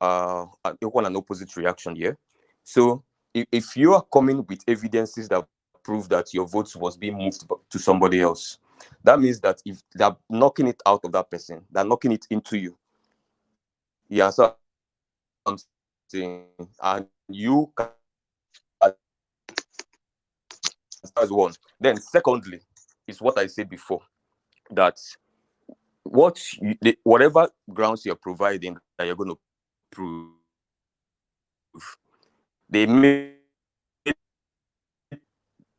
equal and opposite reaction here. So if you are coming with evidences that prove that your votes was being moved to somebody else, that means that if they're knocking it out of that person, they're knocking it into you. Yeah, so I'm saying, and you can, that's one. Then secondly, is what I said before, that whatever grounds you're providing that you're going to prove, they may,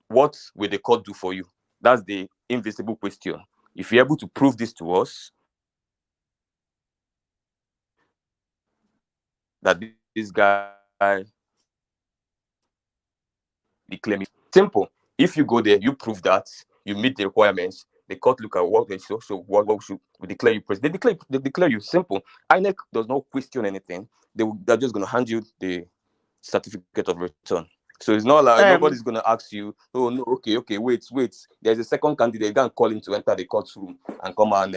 what will the court do for you? That's the invisible question. If you're able to prove this to us, that this guy declare me simple. If you go there, you prove that you meet the requirements. The court look at what they show. So what should we declare you president? They declare you simple. INEC does not question anything. They're just going to hand you the certificate of return. So it's not like nobody's going to ask you, oh no, okay, wait. There's a second candidate. You can call him to enter the courtroom and come and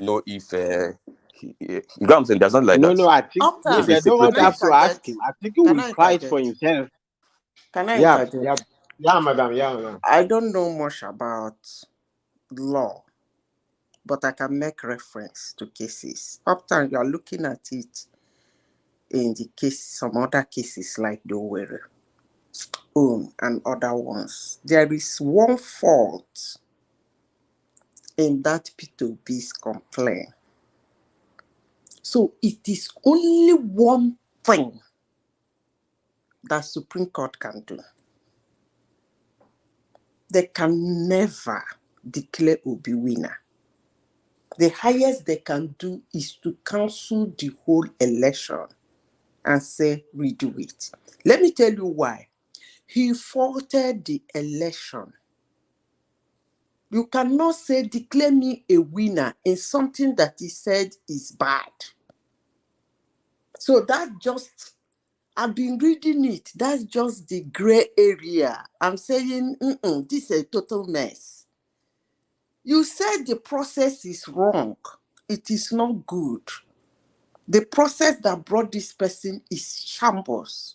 know if you know what I'm saying. There's not like that. No, I think they don't have to ask him. I think he will fight for himself. Can I interject? Yeah, madam. I don't know much about law, but I can make reference to cases. Often you are looking at it in the case, some other cases like the Owerri and other ones. There is one fault in that P2B's complaint. So it is only one thing that Supreme Court can do. They can never declare Obi winner. The highest they can do is to cancel the whole election and say, redo it. Let me tell you why. He faulted the election. You cannot say, declare me a winner in something that he said is bad. So that just, I've been reading it. That's just the gray area. I'm saying, this is a total mess. You said the process is wrong. It is not good. The process that brought this person is shambles.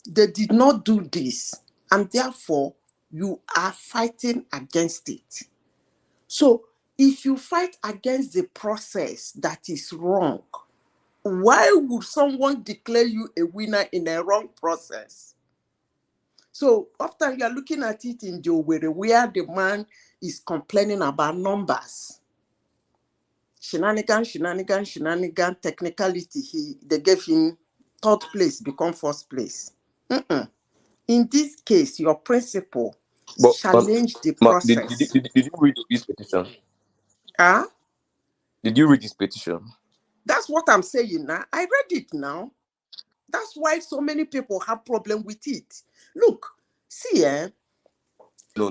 They did not do this, and therefore you are fighting against it. So if you fight against the process that is wrong, why would someone declare you a winner in a wrong process? So often you are looking at it in the Owerri where the man is complaining about numbers. Shenanigan, technicality, they gave him 3rd place, become 1st place. In this case, your principal challenged the process. Did you read this petition? Did you read this petition? That's what I'm saying now. I read it now. That's why so many people have problem with it. Look, see, No.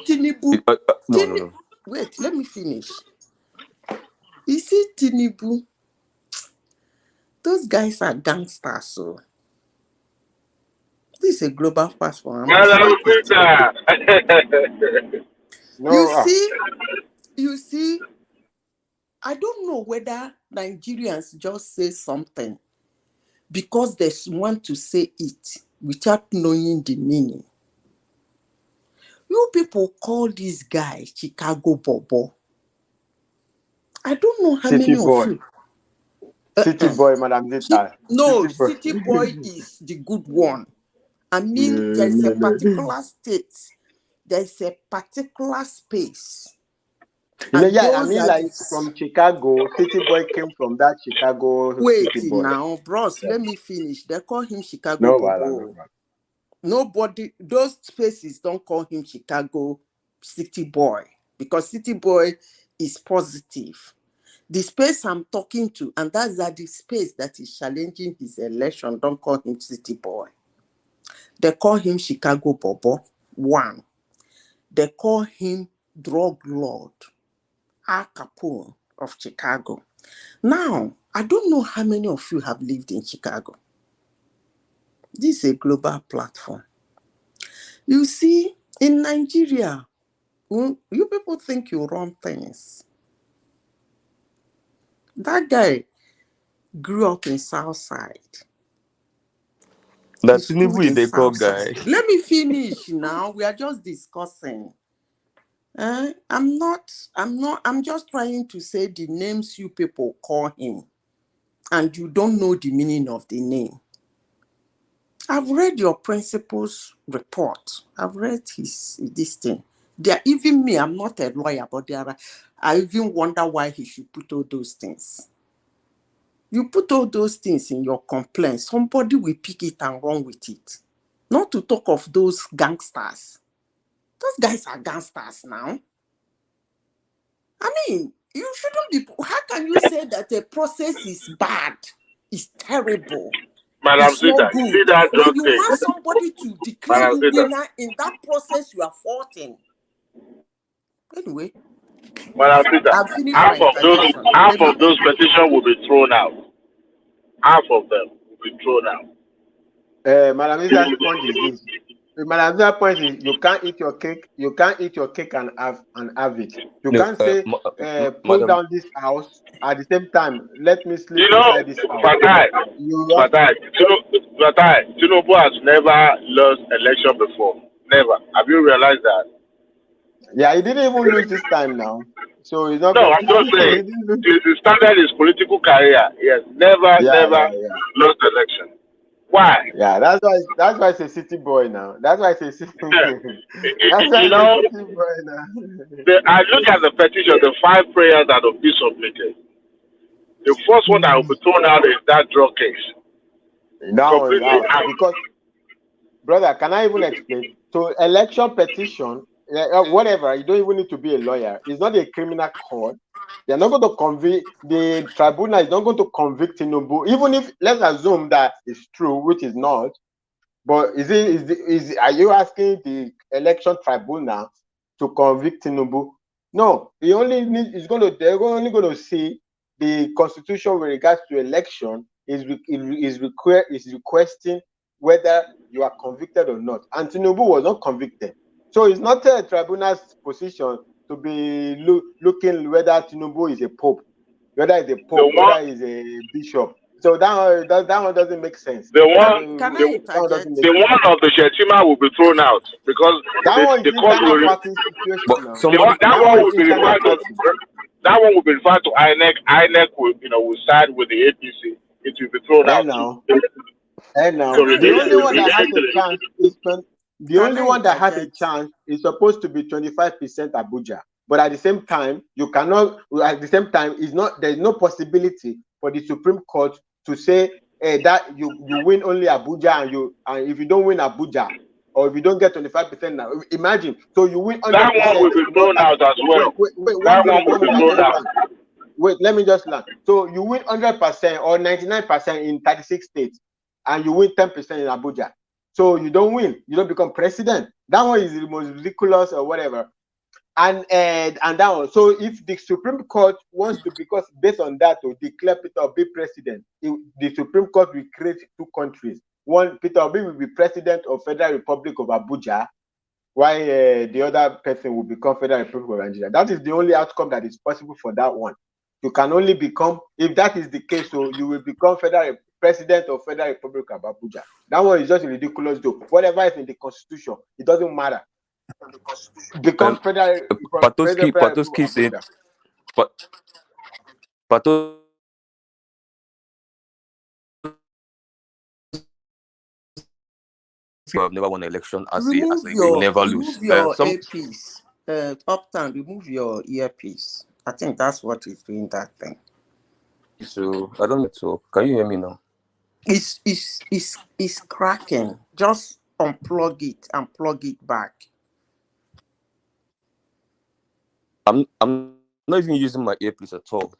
Tinubu. No. Wait, let me finish. You see, Tinubu, those guys are gangsters, so this is a global platform. You see, I don't know whether Nigerians just say something because they want to say it without knowing the meaning. You people call this guy Chicago Bobo. I don't know how City many boy. of you. City boy, Madam Zita. No, City boy is the good one. I mean, there's a particular state, there's a particular space. You know, yeah, I mean, like from Chicago, City boy came from that Chicago. Wait City boy. now, bros, let me finish. They call him Chicago No, Bobo. Nobody, those spaces don't call him Chicago City boy because City boy is positive. The space I'm talking to, and that's the space that is challenging his election, don't call him City boy. They call him Chicago Bobo. One. They call him drug lord, Al Capone of Chicago. Now, I don't know how many of you have lived in Chicago. This is a global platform. You see, in Nigeria, you people think you run things. That guy grew up in Southside. That's Tinubu they call guy. Let me finish now. We are just discussing. I'm just trying to say the names you people call him, and you don't know the meaning of the name. I've read your principal's report. I've read this thing. Even me, I'm not a lawyer, but I even wonder why he should put all those things. You put all those things in your complaint, somebody will pick it and run with it. Not to talk of those gangsters. Those guys are gangsters now. I mean, you shouldn't be. How can you say that the process is bad, is terrible, Madam it's not Zita, good? see that When drug you thing. want somebody to declare Madam you Zita. winner in that process, you are faulting. Anyway, Madam Zita, I've finished half my interjection. of those petitions will be thrown out. Half of them will be thrown out. Madam Zita's point is this. Madam Zita's point is you can't eat your cake. You can't eat your cake and have it. You No, can't say pull Madam. down this house at the same time. Let me sleep You know, inside this house. Tinubu has never lost election before. Never. Have you realized that? Yeah, he didn't even lose this time now. So he's not. No, I'm just saying. He started his political career. He has never lost election. Why? Yeah, that's why it's a city boy now. That's why it's a city. That's why you know, it's a city boy now. I look at the petition, the 5 prayers that will be submitted. The first one that will be thrown out is that drug case. No, because brother, can I even explain? So election petition, whatever, you don't even need to be a lawyer. It's not a criminal court. They're not going to convict, the tribunal is not going to convict Tinubu, even if, let's assume that it's true, which is not. But are you asking the election tribunal to convict Tinubu? No, they're only going to see the constitution with regards to election is requesting whether you are convicted or not. And Tinubu was not convicted. So it's not a tribunal's position to be looking whether Tinubu is a pope, whether it's a pope, whether he's a bishop. So that one doesn't make sense. The one of the Shetima will be thrown out because that one is internal party situation now. That one will be referred to INEC. INEC will side with the APC. It will be thrown out. The only one that has a chance is is supposed to be 25% Abuja. But at the same time, you cannot. At the same time, there's no possibility for the Supreme Court to say that you win only Abuja and if you don't win Abuja or if you don't get 25% now, imagine. So you win 100%. That one will be thrown out as well. Wait, let me just learn. So you win 100% or 99% in 36 states, and you win 10% in Abuja. So you don't win. You don't become president. That one is the most ridiculous or whatever. And that one. So if the Supreme Court wants to, because based on that, to declare Peter Obi president, the Supreme Court will create 2 countries. One, Peter Obi will be president of Federal Republic of Abuja, while the other person will become Federal Republic of Nigeria. That is the only outcome that is possible for that one. You can only become, if that is the case, so you will become president of Federal Republic of Abuja. That one is just ridiculous, though. Whatever is in the constitution, it doesn't matter. Become president of Patoski said, Abuja. Patoski have never won an election as a never lose. Remove your earpiece. Uptown, remove your earpiece. I think that's what is doing that thing. So I don't know. So can you hear me now? It's cracking. Just unplug it and plug it back. I'm not even using my earpiece at all.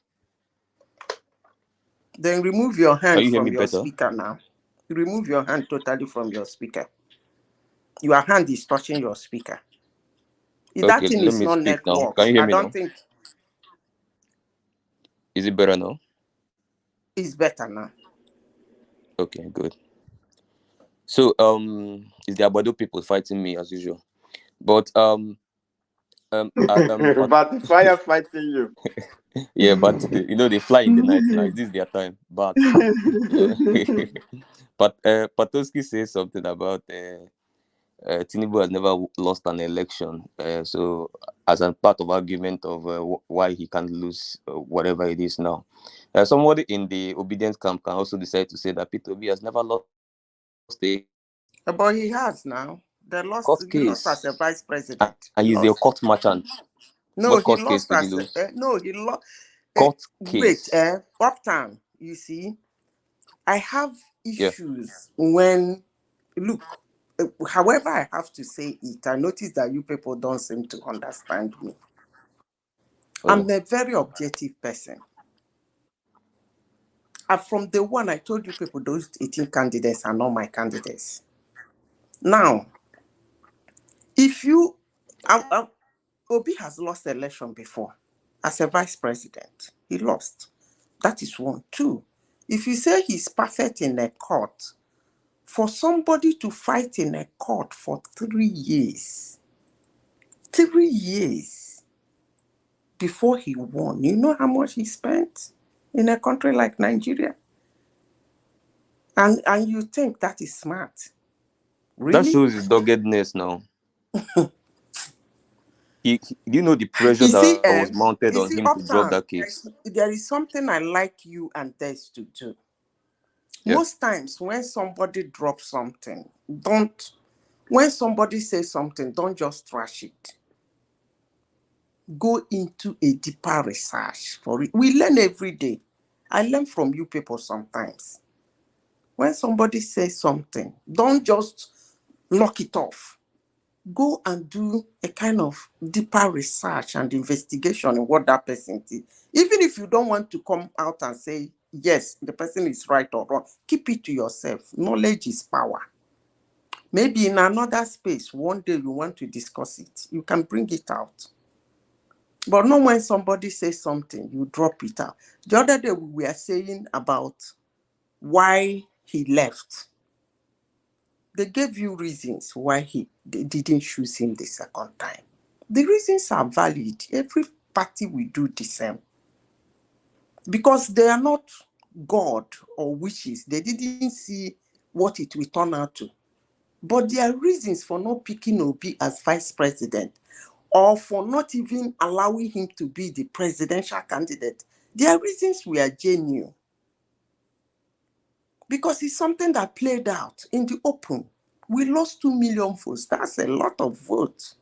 Then remove your hand you from your speaker now. Remove your hand totally from your speaker. Your hand is touching your speaker. If that thing is not network, can you hear me I don't now? think. Is it better now? It's better now. Okay, good. So it's the Abado people fighting me as usual, but but the fire fighting you. Yeah, but they fly in the night now. Is this their time? But yeah. But Patoski says something about Tinubu has never lost an election. So as a part of argument of why he can't lose whatever it is now, somebody in the obedience camp can also decide to say that Peter Obi has never lost a. But he has now. He lost as a vice president. And he's a court merchant. No, what he court lost case did he lose? he lost. Court case. Wait, Uptown, you see, I have issues when, look, however I have to say it, I notice that you people don't seem to understand me. I'm a very objective person. And from the one I told you people, those 18 candidates are not my candidates. Now, if you, Obi has lost the election before as a vice president. He lost. That is one. Two, if you say he's perfect in a court, for somebody to fight in a court for 3 years, 3 years before he won, you know how much he spent in a country like Nigeria? And you think that is smart? Really? That shows his doggedness now. Do you know the pressure that was mounted on him to drop that case? There is something I like you and Des to do. Most times when somebody drops something, when somebody says something, don't just trash it. Go into a deeper research for it. We learn every day. I learn from you people sometimes. When somebody says something, don't just knock it off. Go and do a kind of deeper research and investigation in what that person did. Even if you don't want to come out and say, yes, the person is right or wrong, keep it to yourself. Knowledge is power. Maybe in another space, one day you want to discuss it, you can bring it out. But not when somebody says something, you drop it out. The other day we were saying about why he left. They gave you reasons why they didn't choose him the second time. The reasons are valid. Every party will do the same. Because they are not God or witches. They didn't see what it will turn out to. But there are reasons for not picking Obi as vice president or for not even allowing him to be the presidential candidate. There are reasons we are genuine. Because it's something that played out in the open. We lost 2 million votes. That's a lot of votes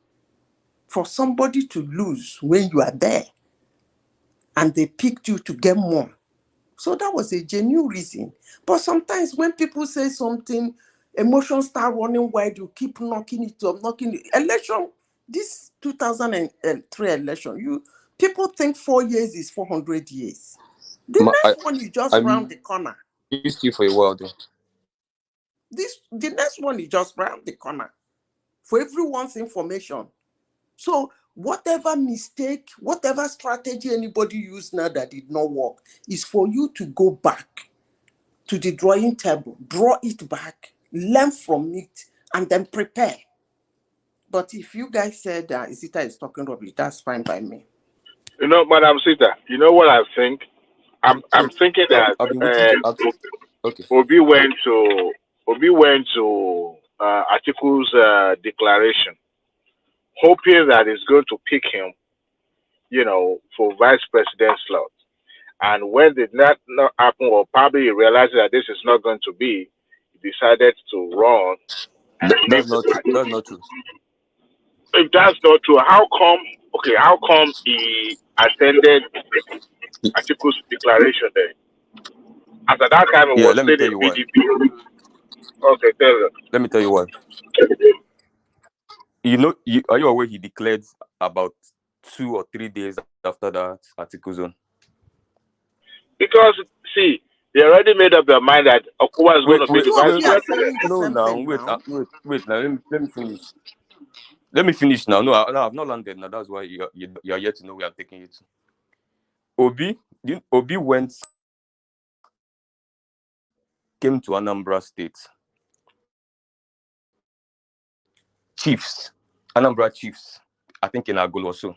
for somebody to lose when you are there. And they picked you to get more. So that was a genuine reason. But sometimes when people say something, emotions start running wild, you keep knocking it up, Election, this 2003 election, people think 4 years is 400 years. The next one is just round the corner. Used you for a while though. The next one is just round the corner for everyone's information. So whatever mistake, whatever strategy anybody used now that did not work is for you to go back to the drawing table, draw it back, learn from it, and then prepare. But if you guys said Isita is talking rubbish, that's fine by me. You know, Madam Sita, you know what I think? I'm Wait, thinking that I've been waiting to ask. Okay. Obi went to Atiku's declaration, hoping that it's going to pick him, for vice president slot. And when did that not happen, or probably he realized that this is not going to be, he decided to run and leave That's the not true. party. That's not true. If that's not true, how come? Okay, how come he attended Atiku's declaration there? As at that time, it Yeah, was let me still tell in you why. PDP. Okay, tell us. Let me tell you why. Are you aware he declared about 2 or 3 days after that article zone? Because, see, they already made up their mind that Okuwa is going to be the vice president. No, now, wait. Now, let me finish. Let me finish now. No, I've not landed now. That's why you're yet to know where I'm taking it. Obi came to Anambra State. Anambra Chiefs, I think in Agolo also.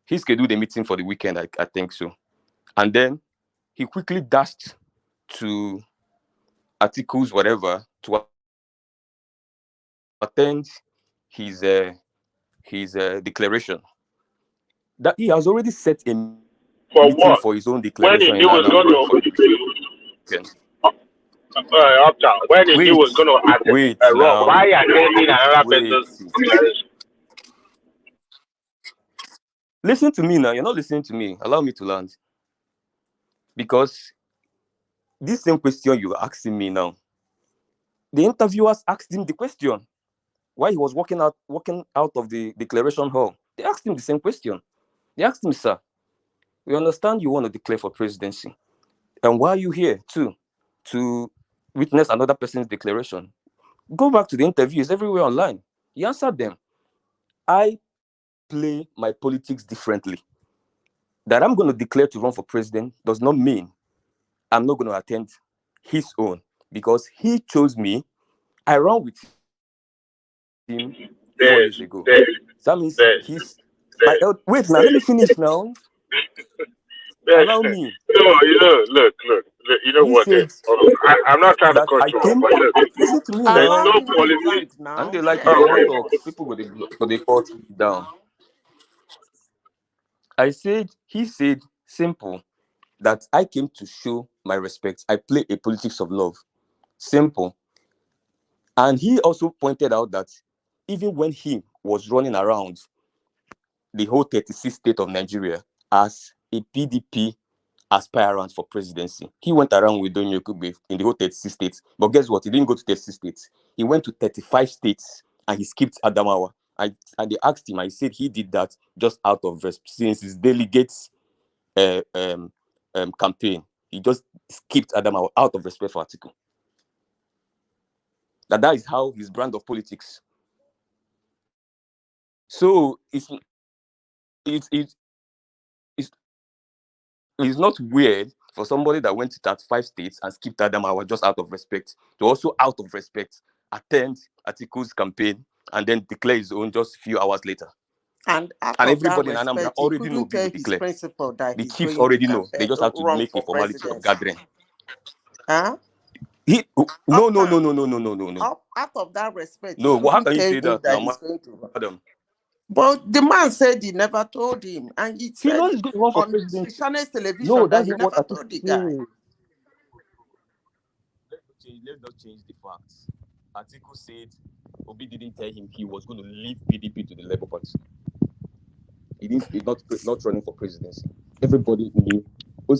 He scheduled a meeting for the weekend, I think so. And then he quickly dashed to Atiku's whatever to attend his declaration. That he has already set a meeting for his own declaration in Anambra for the weekend. Uptown, when he knew he was going to run, why attending another person's declaration? Listen to me now. You're not listening to me. Allow me to land. Because this same question you're asking me now, the interviewers asked him the question while he was walking out of the declaration hall. They asked him the same question. They asked him, sir, we understand you want to declare for presidency. And why are you here too? To witness another person's declaration. Go back to the interviews everywhere online. He answered them. I play my politics differently. That I'm going to declare to run for president does not mean I'm not going to attend his own, because he chose me. I ran with him 4 years ago. That means he's my wait now. Let me finish now. Allow me. No, look. You know what? I'm not trying to cut you off, but look, listen to me there's now. no politics. And they like the small talks. People go they cut down. He said, simple, that I came to show my respect. I play a politics of love. Simple. And he also pointed out that even when he was running around the whole 36th state of Nigeria as a PDP aspirant for presidency, he went around with Donyo Kugbe in the whole 36 states. But guess what? He didn't go to 36 states. He went to 35 states and he skipped Adamawa. And they asked him, I said he did that just out of respect, since his delegates campaign. He just skipped Adamawa out of respect for Atiku. That is how his brand of politics. So it's not weird for somebody that went to 35 states and skipped Adamawa just out of respect to also, out of respect, attend Atiku's campaign and then declare his own just a few hours later. And everybody in Anambra already know he will declare. The chiefs already know. They just have to make a formality of gathering. Huh? No. Out of that respect, no, how can you say that now, madam? But the man said he never told him, and he said knows he's going to run for on Channels television no, that he never told the guy. Let's not change the facts. Atiku said Obi didn't tell him he was going to leave PDP to the Labour Party. He's not running for presidency. Everybody knew.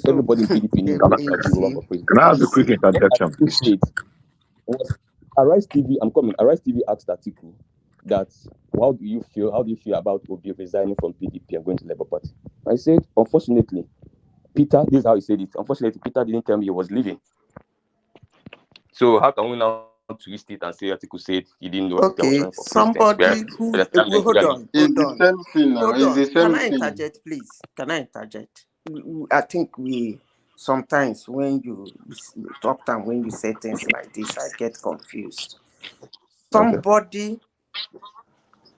Everybody in PDP knew that he was going to run for presidency. Can I ask a quick interjection, please? Arise TV, I'm coming. Arise TV asked Atiku that, how do you feel about Obi resigning from PDP and going to Labour Party? I said, unfortunately, Peter, this is how he said it. Unfortunately, Peter didn't tell me he was leaving. So how can we now twist it and say Atiku said he didn't know Peter was running for somebody who hold on. It's the same thing now. It's the same Can I interject, please? Can I interject? I think sometimes when you talk and when you say things like this, I get confused. Somebody,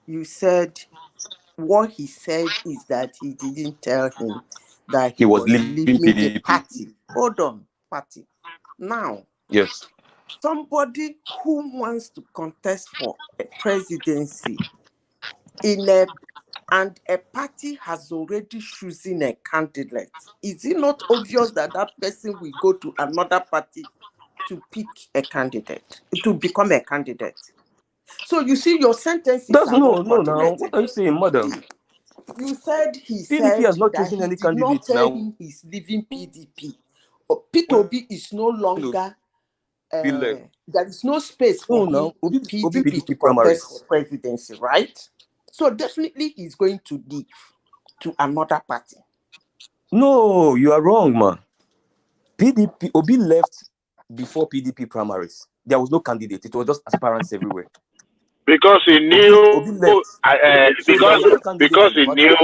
you said what he said is that he didn't tell him that He was leaving the PDP. party. Hold on, party. Now, Yes. somebody who wants to contest for a presidency and a party has already chosen a candidate, is it not obvious that that person will go to another party to pick a candidate, to become a candidate? So you see, your sentences are not no. Now, what are you saying, madam? See, you said he PDP said has not that chosen he any did not candidates tell now. him he's leaving PDP. P2B is no longer. There is no space for him in PDP to contest for presidency, right? So definitely he's going to leave to another party. No, you are wrong, man. PDP Obi left before PDP primaries. There was no candidate. It was just aspirants everywhere. Because he knew. Obi left. Because he knew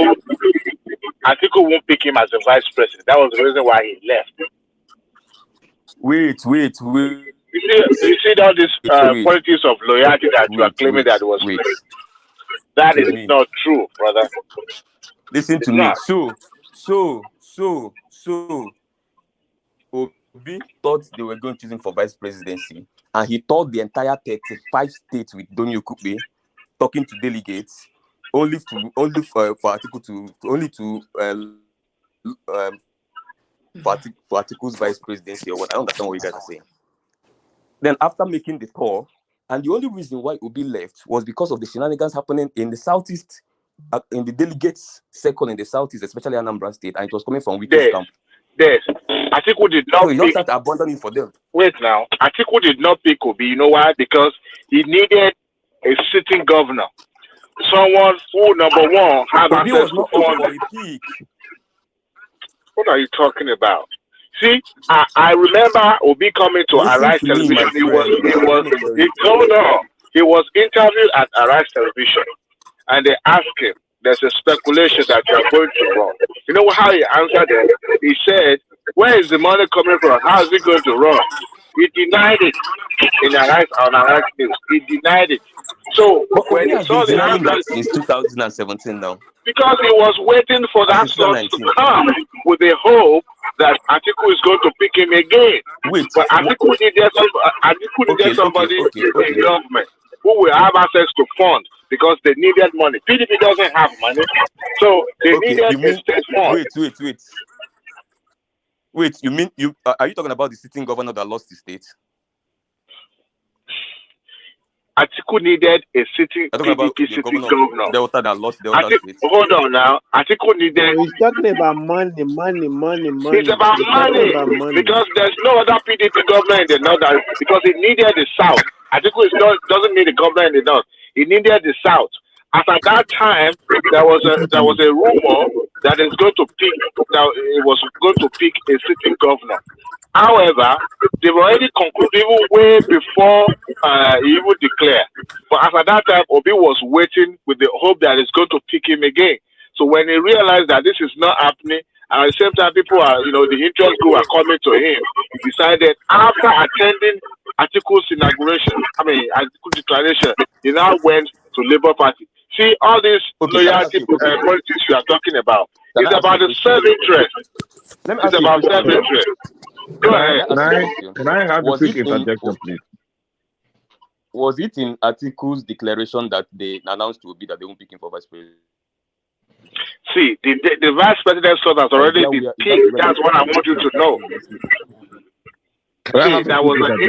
Atiku won't pick him as the vice president. That was the reason why he left. Wait. You see all this politics of loyalty that you are claiming that was fake. That is not true, brother. Listen to me. So Obi thought they were going to choose him for vice presidency, and he told the entire 35 states with Doni Okupe talking to delegates only for Atiku's vice presidency or what. I don't understand what you guys are saying. Then after making the tour, and the only reason why Obi left was because of the shenanigans happening in the southeast, in the delegates circle in the southeast, especially Anambra State, and it was coming from Wike's camp. Yes, Atiku did not. So he just had to abandon it for them. Wait now, Atiku did not pick Obi. You know why? Because he needed a sitting governor, someone who, number one, had Obi access was not to up for funding. a pick. What are you talking about? See, I remember Obi coming to Arise Television. He was interviewed at Arise Television, and they asked him, there's a speculation that you are going to run. You know how he answered it? He said, where is the money coming from? How is he going to run? He denied it in Arise News. He denied it. So when he saw the answer, since 2017 now. Because he was waiting for that slot to come with the hope that Atiku is going to pick him again. But Atiku needed somebody in government who will have access to funds because they needed money. PDP doesn't have money, so they needed a state fund. Wait, you mean are you talking about the sitting governor that lost the state? Atiku needed a sitting PDP sitting governor. Delta that lost Delta State. Hold on now. Atiku needed. He's talking about money. It's about money because there's no other PDP governor in the north because he needed the south. Atiku doesn't need the governor in the north. He needed the south. As at that time, there was a rumor that it was going to pick a sitting governor. However, they've already concluded even way before he even declared. But as at that time, Obi was waiting with the hope that it's going to pick him again. So when he realized that this is not happening, and at the same time people are, the interest group are coming to him, he decided after attending Atiku's Atiku's declaration, he now went to Labour Party. See, all this loyalty politics you are talking about, it's about the self-interest. It's about self-interest. Go ahead. Can I have a quick interjection, please? Was it in Atiku's declaration that they announced to Obi that they won't pick him for vice president? See, the vice president's slot has already been picked. That's what I want you to know. See, that was an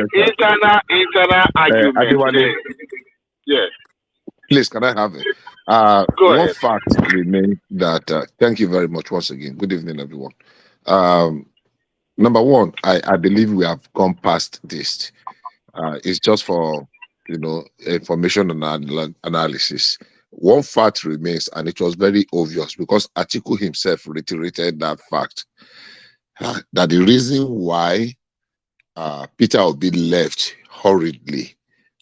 internal argument. Yes. Please, can I have it? One fact remains that, thank you very much once again. Good evening, everyone. Number one, I believe we have gone past this. It's just for, information and analysis. One fact remains, and it was very obvious because Atiku himself reiterated that fact, that the reason why Peter Obi left hurriedly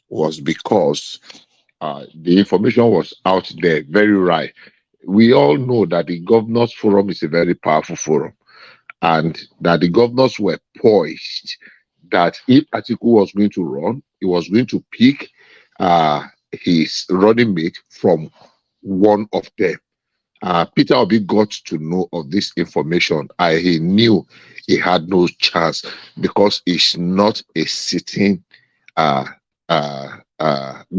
was because the information was out there, very right. We all know that the governors' forum is a very powerful forum, and that the governors were poised that if Atiku was going to run, he was going to pick his running mate from one of them. Peter Obi got to know of this information. He knew he had no chance because he's not a sitting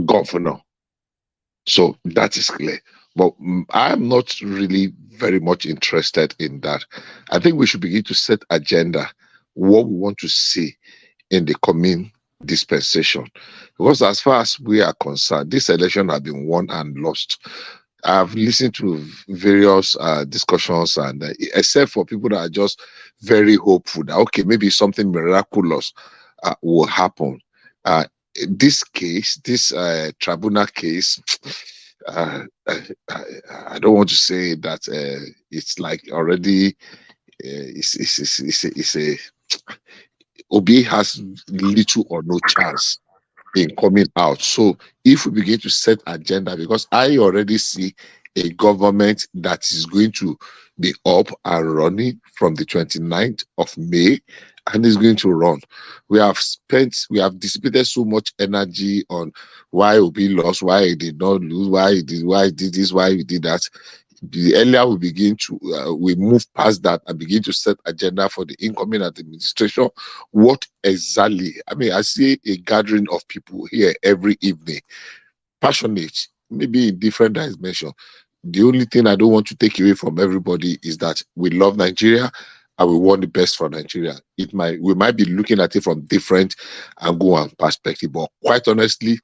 governor. So that is clear. But I'm not really very much interested in that. I think we should begin to set agenda, what we want to see in the coming dispensation. Because as far as we are concerned, this election has been won and lost. I've listened to various discussions, and except for people that are just very hopeful that, okay, maybe something miraculous will happen. This case, this tribunal case, I don't want to say that it's like already it's a Obi has little or no chance in coming out. So if we begin to set agenda, because I already see a government that is going to be up and running from the 29th of May and is going to run. We have dissipated so much energy on why Obi lost, why he did not lose, why he did this, why he did that. The earlier we begin to we move past that and begin to set agenda for the incoming administration, what exactly? I mean, I see a gathering of people here every evening, passionate, maybe in different dimensions. The only thing I don't want to take away from everybody is that we love Nigeria and we want the best for Nigeria. We might be looking at it from different angle and perspective, but quite honestly,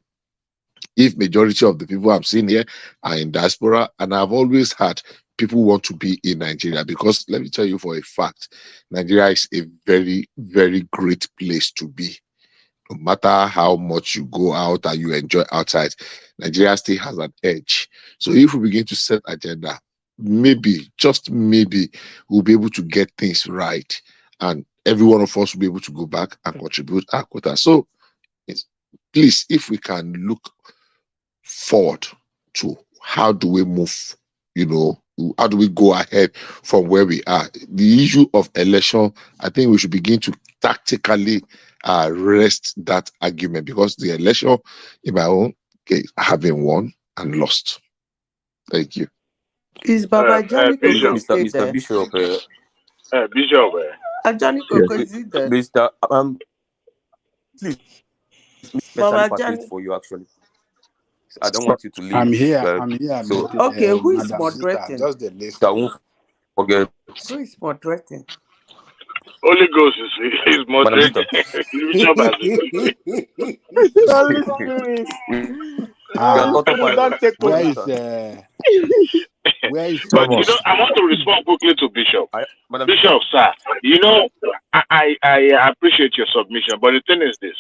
if majority of the people I'm seeing here are in diaspora, and I've always had people want to be in Nigeria, because let me tell you for a fact, Nigeria is a very, very great place to be. No matter how much you go out and you enjoy outside, Nigeria still has an edge. So if we begin to set agenda, maybe, just maybe, we'll be able to get things right, and every one of us will be able to go back and contribute our quota. So please, if we can look forward to how do we move, how do we go ahead from where we are. The issue of election, I think we should begin to tactically rest that argument, because the election, in my own case, have been won and lost. Thank you. Is Baba Johnny Coco still Mr. there? Bishop? Bishop. Johnny Coco, is he there? Mr. Please, specially Baba packaged Johnny. for you, actually. I don't want you to leave. I'm here. So, okay, who is Madam moderating? Sister, just the list. I won't forget. Who is moderating? Holy Ghost is moderating. Holy Spirit. Don't take where over. Is but I want to respond quickly to Bishop. Bishop, sir, I appreciate your submission, but the thing is this: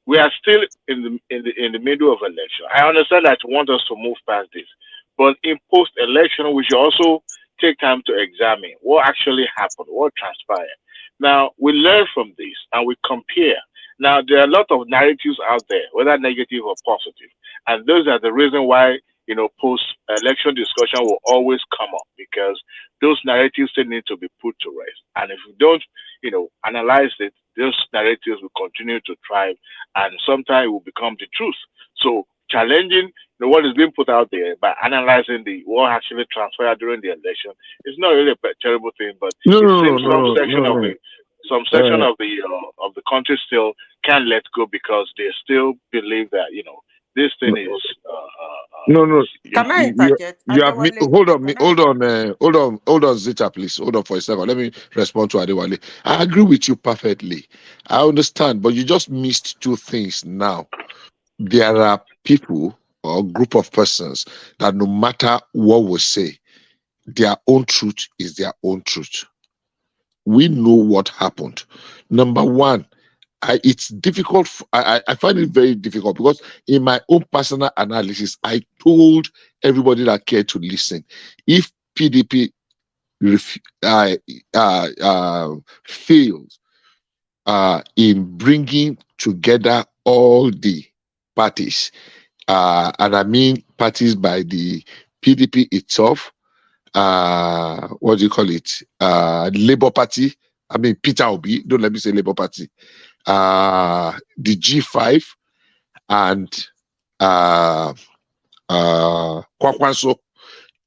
we are still in the middle of election. I understand that you want us to move past this, but in post-election, we should also take time to examine what actually happened, what transpired. Now, we learn from this and we compare. Now, there are a lot of narratives out there, whether negative or positive, and those are the reason why post-election discussion will always come up, because those narratives still need to be put to rest. And if we don't, analyze it, those narratives will continue to thrive, and sometimes it will become the truth. So challenging what is being put out there by analyzing what actually transpired during the election is not really a terrible thing, but it seems some section of the country still can't let go, because they still believe that this thing is Can I interject? Hold on, Zita, please. Hold on for a second. Let me respond to Adewale. I agree with you perfectly. I understand, but you just missed two things now. There are people or group of persons that no matter what we say, their own truth is their own truth. We know what happened. Number one, it's difficult. I find it very difficult, because in my own personal analysis, I told everybody that cared to listen, if PDP fails in bringing together all the parties, and I mean parties by the PDP itself, what do you call it? Labour Party. I mean Peter Obi. Don't let me say Labour Party. The G5 and Kwakwanso.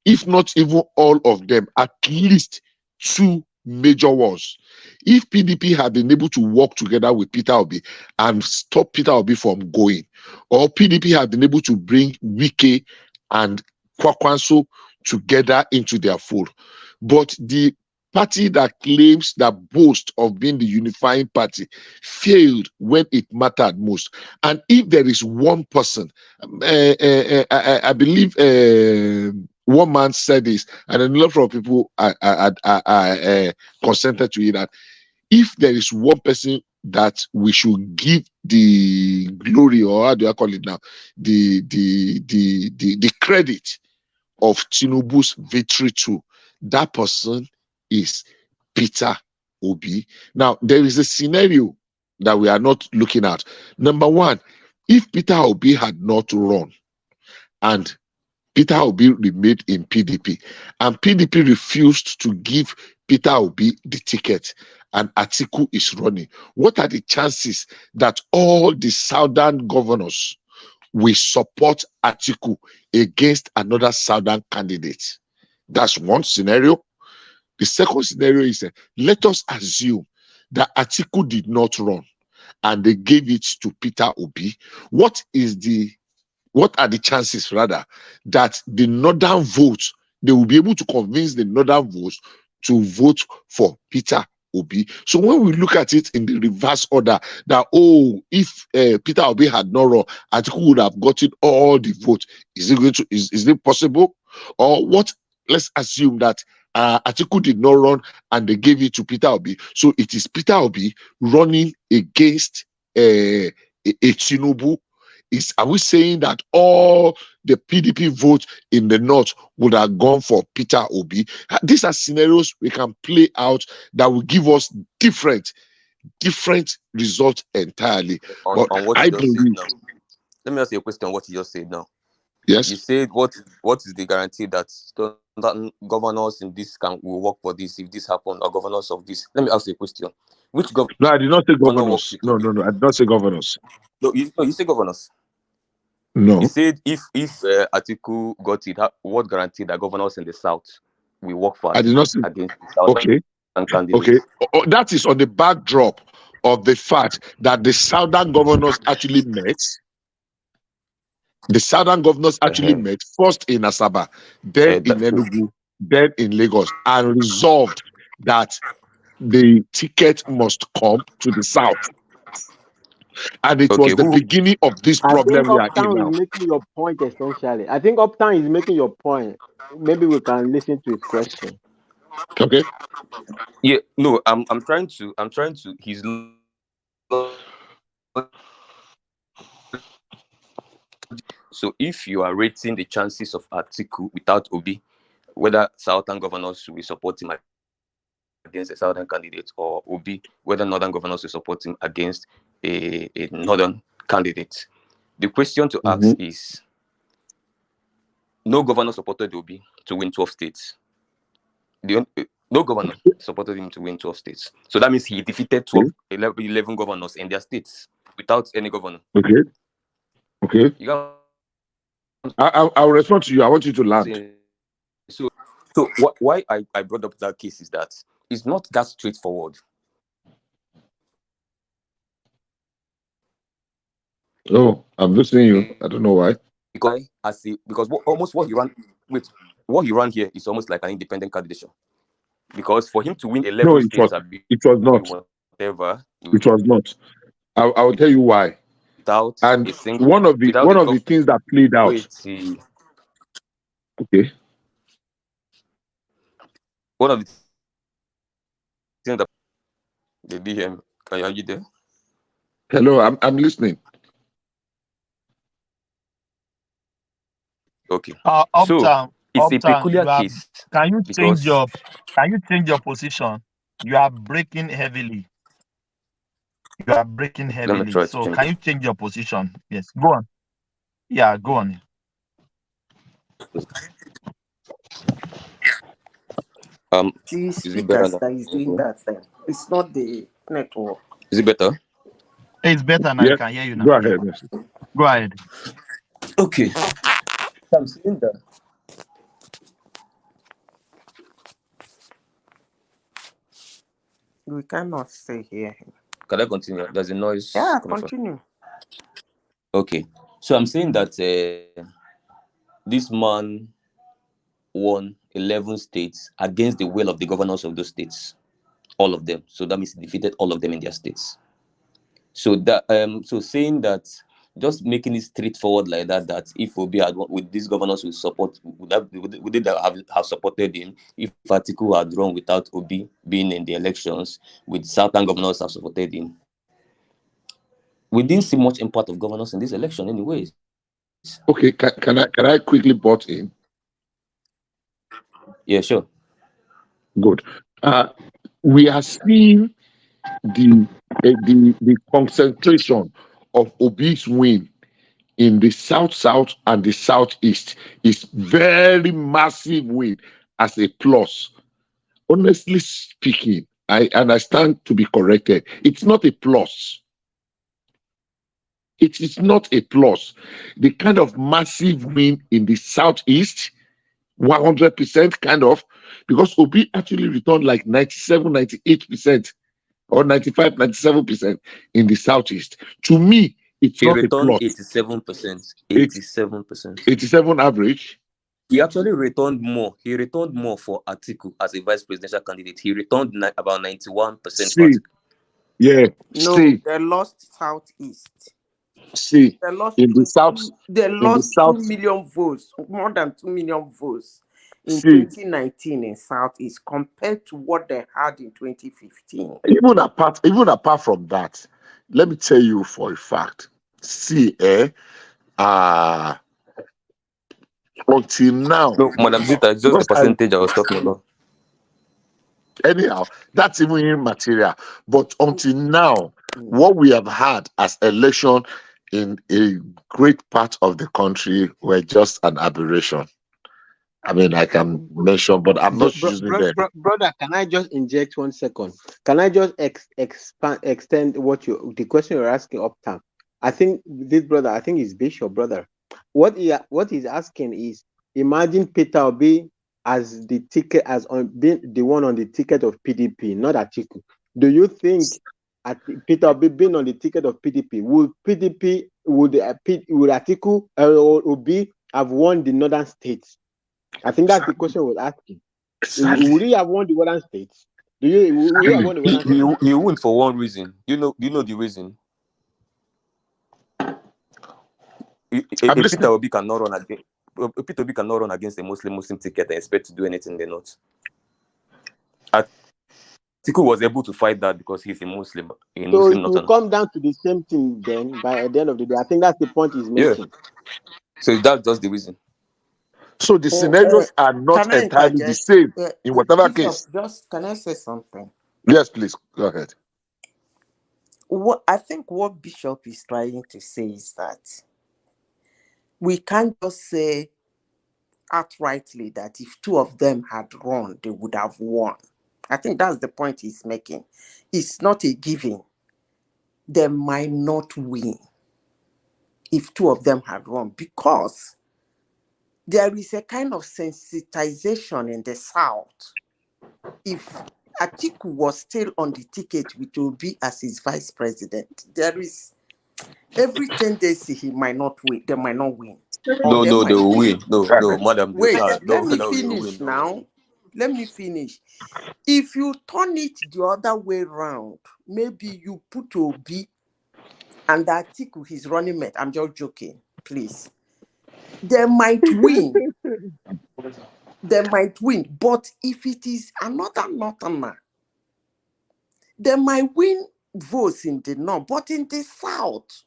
if not even all of them, at least 2 major wars. If PDP had been able to work together with Peter Obi and stop Peter Obi from going, or PDP had been able to bring Wike and Kwakwanso together into their fold, but the party that claims that boast of being the unifying party failed when it mattered most. And if there is one person, I believe one man said this, and a lot of people consented to it, that if there is one person that we should give the glory, or how do I call it now, the credit of Tinubu's victory to, that person is Peter Obi. Now, there is a scenario that we are not looking at. Number one, if Peter Obi had not run and Peter Obi remained in PDP, and PDP refused to give Peter Obi the ticket, and Atiku is running, what are the chances that all the southern governors will support Atiku against another southern candidate? That's one scenario. The second scenario is, let us assume that Atiku did not run and they gave it to Peter Obi. What are the chances, rather, that the northern votes, they will be able to convince the northern votes to vote for Peter Obi? So when we look at it in the reverse order, that, if Peter Obi had not run, Atiku would have gotten all the votes. Is it possible? Or what? Let's assume that Atiku did not run and they gave it to Peter Obi. So it is Peter Obi running against a Tinubu. Are we saying that all the PDP votes in the north would have gone for Peter Obi? These are scenarios we can play out that will give us different results entirely. On But what I you just said believe. now. Let me ask you a question on what you just said now. Yes. You said what is the guarantee that governors in this will work for this if this happens, or governors of this? Let me ask you a question. Which governor? No, I did not say governors. No, I did not say governors. No, you say governors. No. You said if Atiku got it, what guarantee that governors in the south will work for Atiku? I did not say against the southern candidates? Okay. That is on the backdrop of the fact that the southern governors actually met. The southern governors actually met first in Asaba, then in Enugu, then in Lagos, and resolved that the ticket must come to the south. And it was the beginning of this problem we are in now. Is making your point essentially. I think Uptown is making your point. Maybe we can listen to his question. Okay. Yeah. No, I'm trying to. He's. So if you are rating the chances of Atiku without Obi, whether southern governors will support him against a southern candidate, or Obi, whether northern governors will support him against a northern candidate, the question to ask is, no governor supported Obi to win 12 states. No governor supported him to win 12 states. So that means he defeated 11 governors in their states without any governor. Okay. I'll respond to you. I want you to land. So why I brought up that case is that it's not that straightforward. Oh, I'm listening to you. I don't know why. Because what he ran here is almost like an independent candidate. Because for him to win 11 states, it was not. Whatever. It was not. I will tell you why. And one of the things that played out. Okay. One of the things that they did him. Are you there? Hello, I'm listening. Okay. Uptown, it's a peculiar case. Can you change your position? You are breaking heavily. Let me try so can you change your position? Yes, go on. Yeah, go on. Is it better that is doing that thing? It's not the network. Is it better? It's better now. Yeah. I can hear you now. Go ahead. Go ahead. Okay. I'm saying that We cannot stay here. Can I continue? There's a noise. Yeah, coming continue. Okay, so I'm saying that this man won 11 states against the will of the governors of those states, all of them. So that means he defeated all of them in their states. So that so saying that, just making it straightforward like that, that if Obi had with these governors would support, would they have supported him if Atiku had run without Obi being in the elections, with southern governors have supported him? We didn't see much impact of governors in this election anyways. Okay, can I quickly butt in? Yeah, sure. Good. We are seeing the concentration of Obi's win in the south and the southeast is very massive win as a plus. Honestly speaking, I stand to be corrected. It's not a plus. It is not a plus. The kind of massive win in the southeast, 100% kind of, because Obi actually returned like 97, 98%. Or 95, 97% in the southeast. To me, it's He not a returned plus. 87%. 87%. 87 average. He actually returned more. He returned more for Atiku as a vice presidential candidate. He returned about 91% for Atiku. Yeah. No, they lost southeast. They lost in the south. They lost 2 million votes, more than 2 million votes in 2019 in southeast compared to what they had in 2015. Even apart from that, let me tell you for a fact. Until now. No, Madam Zita, it's just the percentage I was talking about. Anyhow, that's even immaterial. But until now, what we have had as election in a great part of the country were just an aberration. I mean, I can mention, but I'm not using them. Brother, can I just inject 1 second? Can I just extend the question you're asking up time? I think this brother, I think he's Bishop, brother. What he's asking is, imagine Peter Obi as the ticket, as on being the one on the ticket of PDP, not Atiku. Do you think Peter Obi being on the ticket of PDP, would Atiku or Obi have won the northern states? I think that's the question we're asking. Would he have won the northern states? Would he have won the northern states? He won for one reason. You know the reason. Peter Obi cannot run against. Peter Obi cannot run against a Muslim ticket and expect to do anything in the north. Atiku was able to fight that because he's a Muslim. So it will come down to the same thing then. By the end of the day, I think that's the point he's making. Yeah. So that's just the reason. So the scenarios are not entirely the same in whatever case. Just can I say something? Yes, please go ahead. I think what Bishop is trying to say is that we can't just say outrightly that if two of them had run, they would have won. I think that's the point he's making. It's not a given. They might not win if two of them had run, because there is a kind of sensitization in the South. If Atiku was still on the ticket with Obi as his vice president, there is every tendency he might not win. They might not win. No, they will win. No, madam. Wait, let me finish now. Let me finish. If you turn it the other way around, maybe you put Obi and Atiku, his running mate. I'm just joking, please. They might win. They might win. But if it is another northerner, they might win votes in the north. But in the south,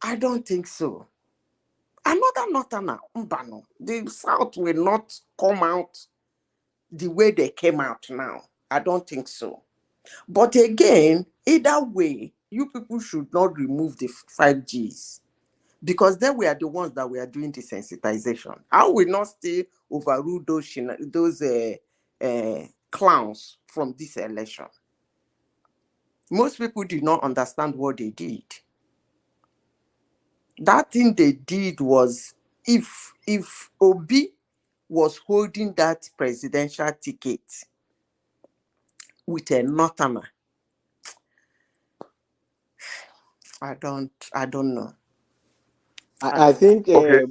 I don't think so. Another northerner, the south will not come out the way they came out now. I don't think so. But again, either way, you people should not remove the 5Gs, because then we are the ones that we are doing the sensitization. I will not still overrule those clowns from this election. Most people did not understand what they did. That thing they did was, if Obi was holding that presidential ticket with a northerner. I don't know. I think okay.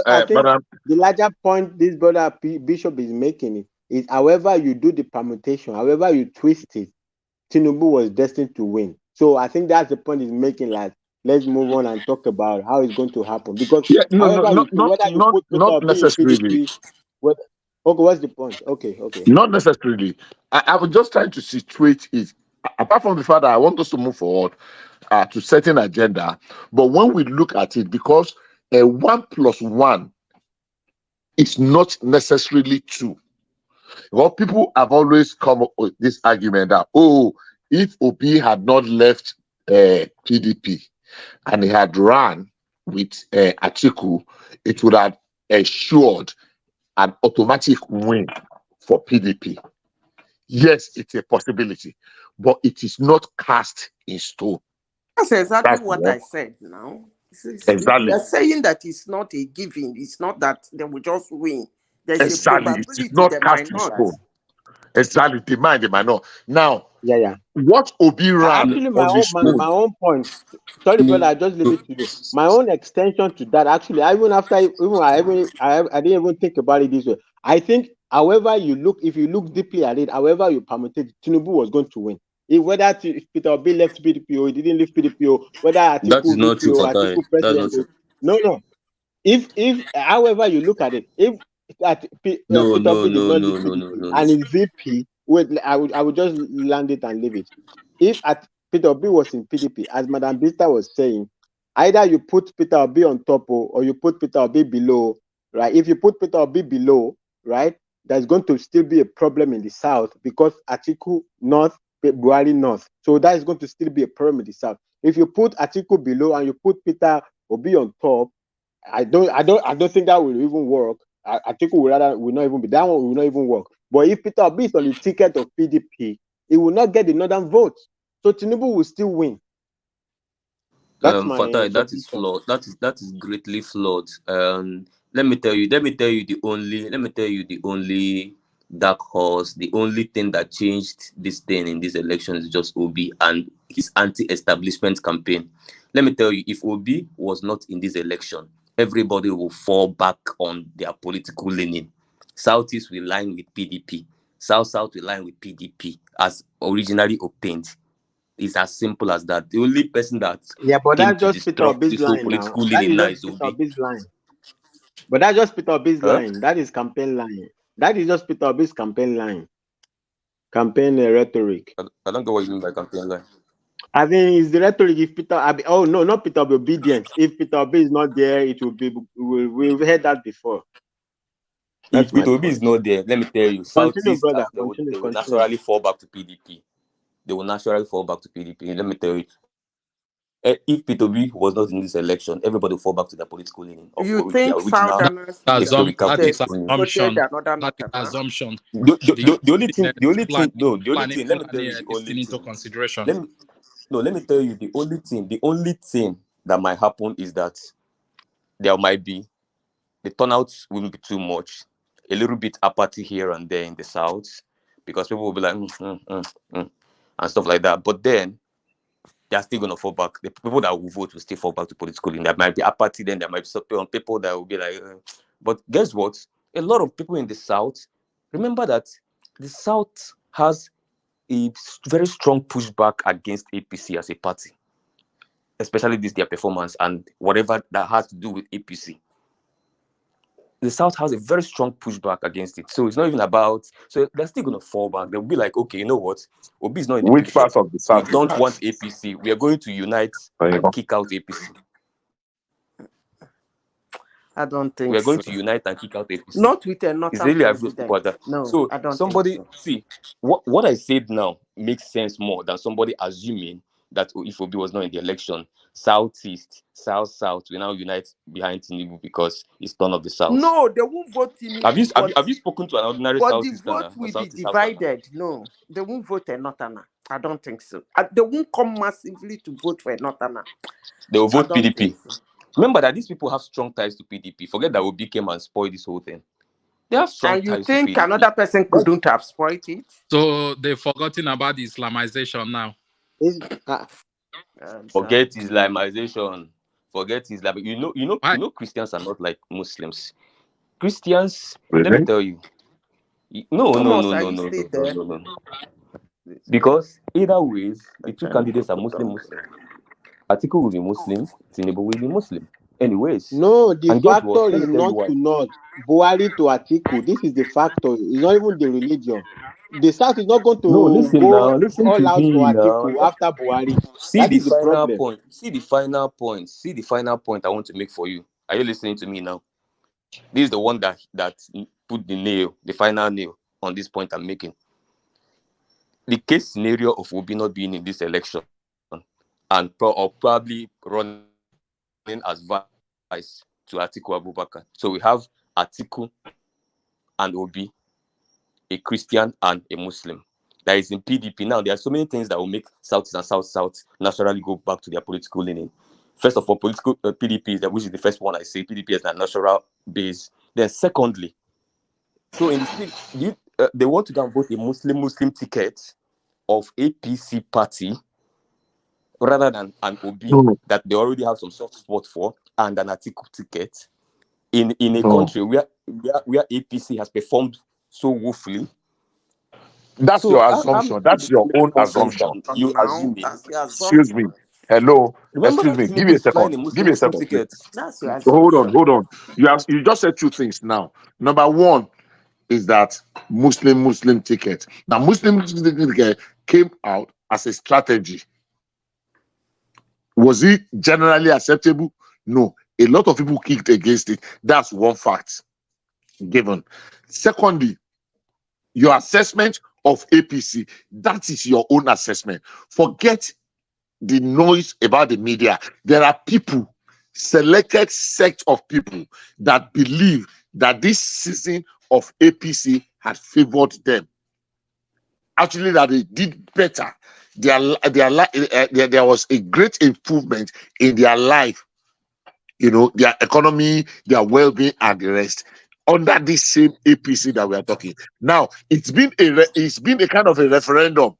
I think Madam, the larger point this brother Bishop is making is however you do the permutation, however you twist it, Tinubu was destined to win. So I think that's the point he's making. Like, let's move on and talk about how it's going to happen. Because however you do, whether you put Peter not Obi in necessarily. PDP, okay, what's the point? Okay. Not necessarily. I was just trying to situate it. Apart from the fact that I want us to move forward to certain agenda, but when we look at it, because a 1 + 1 is not necessarily 2. Well, people have always come up with this argument that, if Obi had not left PDP and he had run with Atiku, it would have ensured an automatic win for PDP. Yes, it's a possibility, but it is not cast in stone. That's exactly what I said now. Exactly. You're saying that it's not a given. It's not that they will just win. There's Exactly. a probability It's not they cast might in not. stone. Exactly. They might not. Now, yeah. What Obi ran Actually, on my own point. Sorry, brother, I just leave it to you. My own extension to that. Actually, I didn't even think about it this way. I think, however you look, if you look deeply at it, however you permitted, Tinubu was going to win. Whether Peter Obi left PDP or he didn't leave PDP, or whether That is Atiku not VP true, or Fatai. Atiku That's not president, true. no. If however you look at it, if No, Peter no, Obi did no, not no, leave no, no, PDP no, no. and his VP, I would just land it and leave it. If Peter Obi was in PDP, as Madam Bista was saying, either you put Peter Obi on top or you put Peter Obi below, right? If you put Peter Obi below, right, there's going to still be a problem in the south because Atiku North, Buhari North. So that is going to still be a problem in the south. If you put Atiku below and you put Peter Obi on top, I don't think that will even work. Atiku will not even be that one will not even work. But if Peter Obi is on the ticket of PDP, he will not get the northern vote. So Tinubu will still win. That's my Fatai, that is submission. flawed. That is greatly flawed. Let me tell you the only dark horse, the only thing that changed this thing in this election is just Obi and his anti-establishment campaign. Let me tell you, if Obi was not in this election, everybody will fall back on their political leaning. Southeast will line with PDP. South will line with PDP as originally obtained. It's as simple as that. The only person that But came that's to just Peter disrupt Obi's this whole line now. political That leaning is now just is Peter Obi. Obi's line. But that's just Peter Obi's Huh? line. That is campaign line. That is just Peter Obi's campaign line. Campaign rhetoric. I don't know what you mean by campaign line. I think it's the rhetoric. If Peter Obi, not Peter Obi, obedience. If Peter Obi is not there, it will be. We've heard that before. If Peter Obi is not there, let me tell you, Continue, Southeast, brother. they will Continue. naturally fall back to PDP. They will naturally fall back to PDP. Let me tell you, if Peter Obi was not in this election, everybody will fall back to their political leaning of You their think original Southerners historical voted political leaning. another That is Northerner? assumption. The only thing, let me tell you the this only thing into thing. consideration. Let me tell you the only thing that might happen is that there might be the turnout wouldn't be too much, a little bit apathy here and there in the south, because people will be like and stuff like that. But then they're still gonna fall back. The people that will vote will still fall back to political leaning. There might be apathy, then there might be some people that will be like, but guess what? A lot of people in the south, remember that the south has a very strong pushback against APC as a party, especially this their performance and whatever that has to do with APC. The South has a very strong pushback against it. So it's not even about, so they're still going to fall back. They'll be like, okay, you know what? Obi is not in the Which picture. part of the We South is don't that? want APC. We are going to unite and kick out APC. I don't think We are going so. to unite and kick out APC. Not with a northern It's really as those people are president. that. No, So I don't somebody, think so. see, what I said now makes sense more than somebody assuming that if Obi was not in the election, Southeast, South, we now unite behind Tinubu because it's turn of the South. No, they won't vote Tinubu. Have you spoken to an ordinary But the Southeasterner vote or will be Southeast Southerner? divided. No, they won't vote a Northerner. I don't think so. They won't come massively to vote for a Northerner. They will vote PDP. So. Remember that these people have strong ties to PDP. Forget that Obi came and spoiled this whole thing. They have strong And you ties think to PDP. another person couldn't have spoiled it? So they've forgotten about the Islamization now. Forget Islamization. Forget Islam. You know, Christians are not like Muslims. Christians, let me tell you. No. Because either ways, the two candidates are Muslim. Atiku will be Muslim, Tinubu will be Muslim. Anyways. No, the and guess factor what? is not to not Buhari to Atiku. This is the factor. It's not even the religion. The South is not going to listen all to out me for now. Atiku after Buhari. See That the is the final problem. point. See the final point I want to make for you. Are you listening to me now? This is the one that put the final nail on this point I'm making. The case scenario of Obi not being in this election and probably running as vice to Atiku Abubakar. So we have Atiku and Obi, a Christian and a Muslim. That is in PDP. Now, there are so many things that will make South and South naturally go back to their political leaning. First of all, political PDP, which is the first one I say, PDP is a natural base. Then secondly, so in the state, they want to vote a Muslim ticket of APC party rather than an Obi that they already have some soft spot for and an Atiku ticket in a country where APC has performed so woefully. That's your assumption. That's your own assumption. You assume Excuse me. Hello. Remember Excuse that me. Give Tinubu me a is flying second. a Give me a Muslim second. ticket. That's your Hold assumption. on. You just said two things now. Number one is that Muslim ticket. Now, Muslim ticket came out as a strategy. Was it generally acceptable? No. A lot of people kicked against it. That's one fact given. Secondly, your assessment of APC, that is your own assessment. Forget the noise about the media. There are people, selected sect of people that believe that this season of APC had favored them. Actually, that they did better. There was a great improvement in their life, their economy, their well-being, and the rest under this same APC that we are talking. Now, it's been a kind of a referendum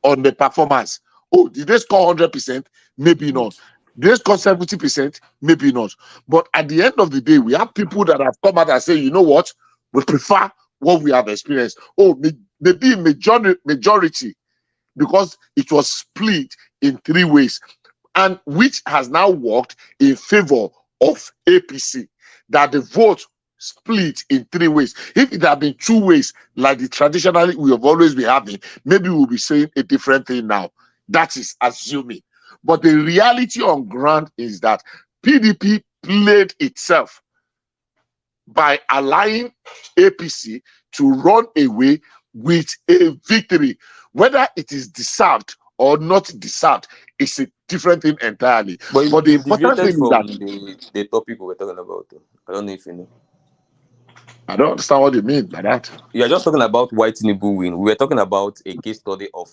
on the performance. Oh, did they score 100%? Maybe not. Did they score 70%? Maybe not. But at the end of the day, we have people that have come out and say, you know what? We prefer what we have experienced. Oh, maybe majority, because it was split in three ways, and which has now worked in favor of APC, that the vote split in three ways. If it had been two ways, like the traditionally we have always been having, maybe we'll be saying a different thing now. That is assuming. But the reality on ground is that PDP played itself by allowing APC to run away with a victory. Whether it is deserved or not deserved, it's a different thing entirely. But the important thing is that the topic we were talking about. I don't know if you know. I don't understand what you mean by that. You're just talking about why Tinubu win. We were talking about a case study of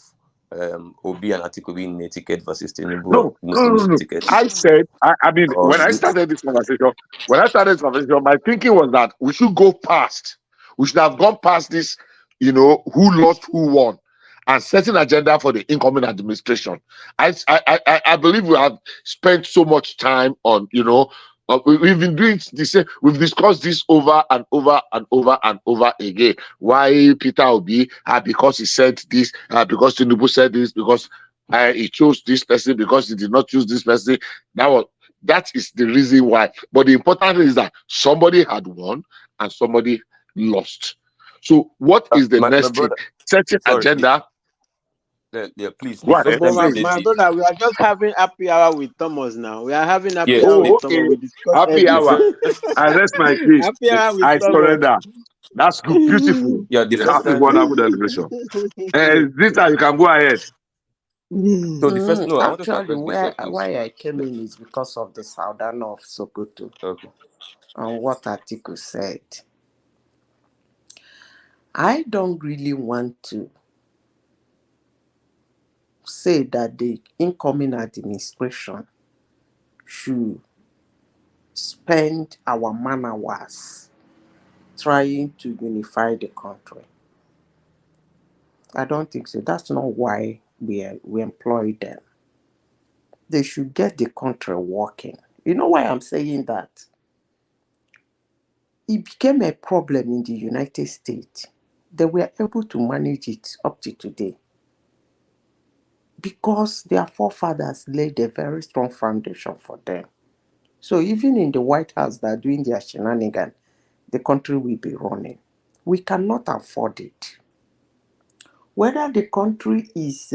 Obi and Atiku winning a ticket versus Tinubu No. ticket. I said, when I started this conversation, my thinking was that we should go past. We should have gone past this, who lost, who won, and set an agenda for the incoming administration. I believe we have spent so much time on, we've been doing this. We've discussed this over and over and over and over again. Why Peter Obi? Because he said this. Because Tinubu said this. Because he chose this person. Because he did not choose this person. That is the reason why. But the important thing is that somebody had won and somebody lost. So what is the next thing? Setting agenda. Yeah, please. My brother, we are just having happy hour with Thomas now. We are having happy hour with Thomas. We discuss happy hour. I rest my case. Happy hour with I Thomas. surrender. That's good. Beautiful. Yeah, the first happy wonderful celebration. Zita, you can go ahead. So the first actually, why I came in is because of the Southern of Sokoto. Okay. And what Atiku said. I don't really want to say that the incoming administration should spend our man hours trying to unify the country. I don't think so. That's not why we employ them. They should get the country working. You know why I'm saying that? It became a problem in the United States. They were able to manage it up to today because their forefathers laid a very strong foundation for them. So even in the White House that are doing their shenanigans, the country will be running. We cannot afford it. Whether the country is,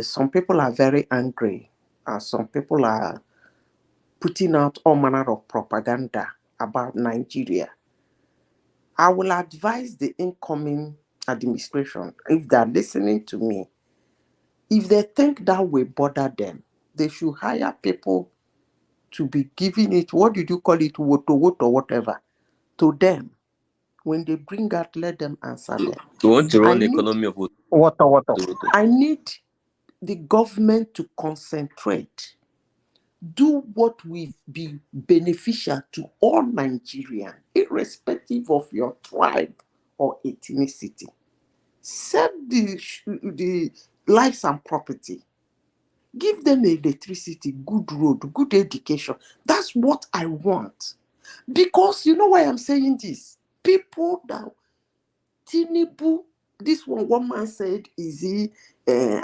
some people are very angry, and some people are putting out all manner of propaganda about Nigeria. I will advise the incoming administration, if they're listening to me, if they think that will bother them, they should hire people to be giving it, what did you call it, woto or whatever, to them. When they bring out, let them answer them. You want to run the economy of water. I need the government to concentrate. Do what will be beneficial to all Nigerians, irrespective of your tribe or ethnicity. Save the lives and property. Give them electricity, good road, good education. That's what I want. Because you know why I'm saying this? People that Tinubu, this one man said, is he,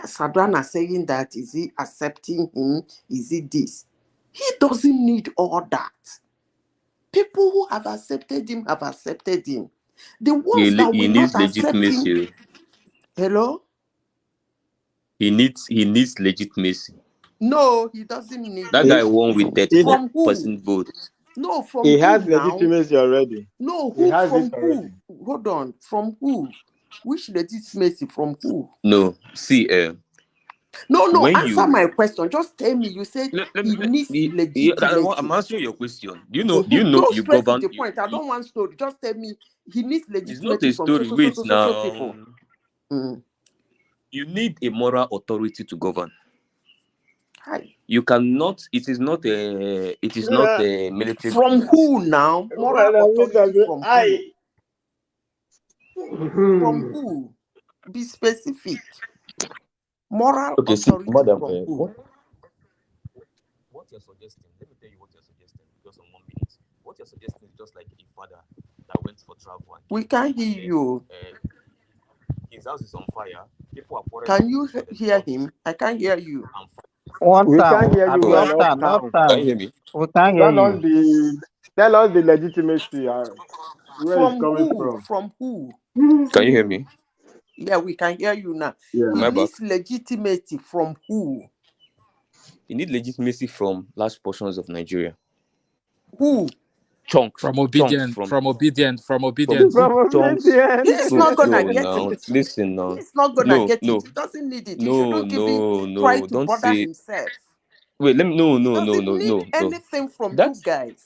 Sabrina saying that, is he accepting him? Is he this? He doesn't need all that. People who have accepted him have accepted him. The ones that will not accept him. Hello? He needs legitimacy. No, he doesn't need that guy won with 34% vote. No, from he who has now? legitimacy already. No, He who has from it who? already. Hold on, from who? Which legitimacy from who? No, see, No, answer my question. Just tell me. You said he needs legitimacy. I'm answering your question. Do you know Don't you stress to govern? the point. I don't want story. Just tell me he needs It's not legitimacy a from story. Wait so now. people. You need a moral authority to govern. Hi. You cannot. It is not a military. From who now? Moral authority from who? From who? Be specific. Moral authority madam, from who? What you're suggesting, let me tell you what you're suggesting, because in 1 minute, what you're suggesting is just like a father that went for travel. We can't hear you. His house is on fire. People are pouring. Can you hear him? I can't hear you. We can't hear you well. Can you hear me? We can't hear you. Tell us the legitimacy. Where it's From coming who? from. From who? Can you hear me? Yeah, we can hear you now. Yeah. He needs legitimacy from who? You need legitimacy from large portions of Nigeria. Who? Chunks. From obedience. He's not gonna get now. it. Listen now. He's not gonna get it. He doesn't need it. He shouldn't even try to Don't bother say. himself. Wait, let me. No. Need anything from you guys.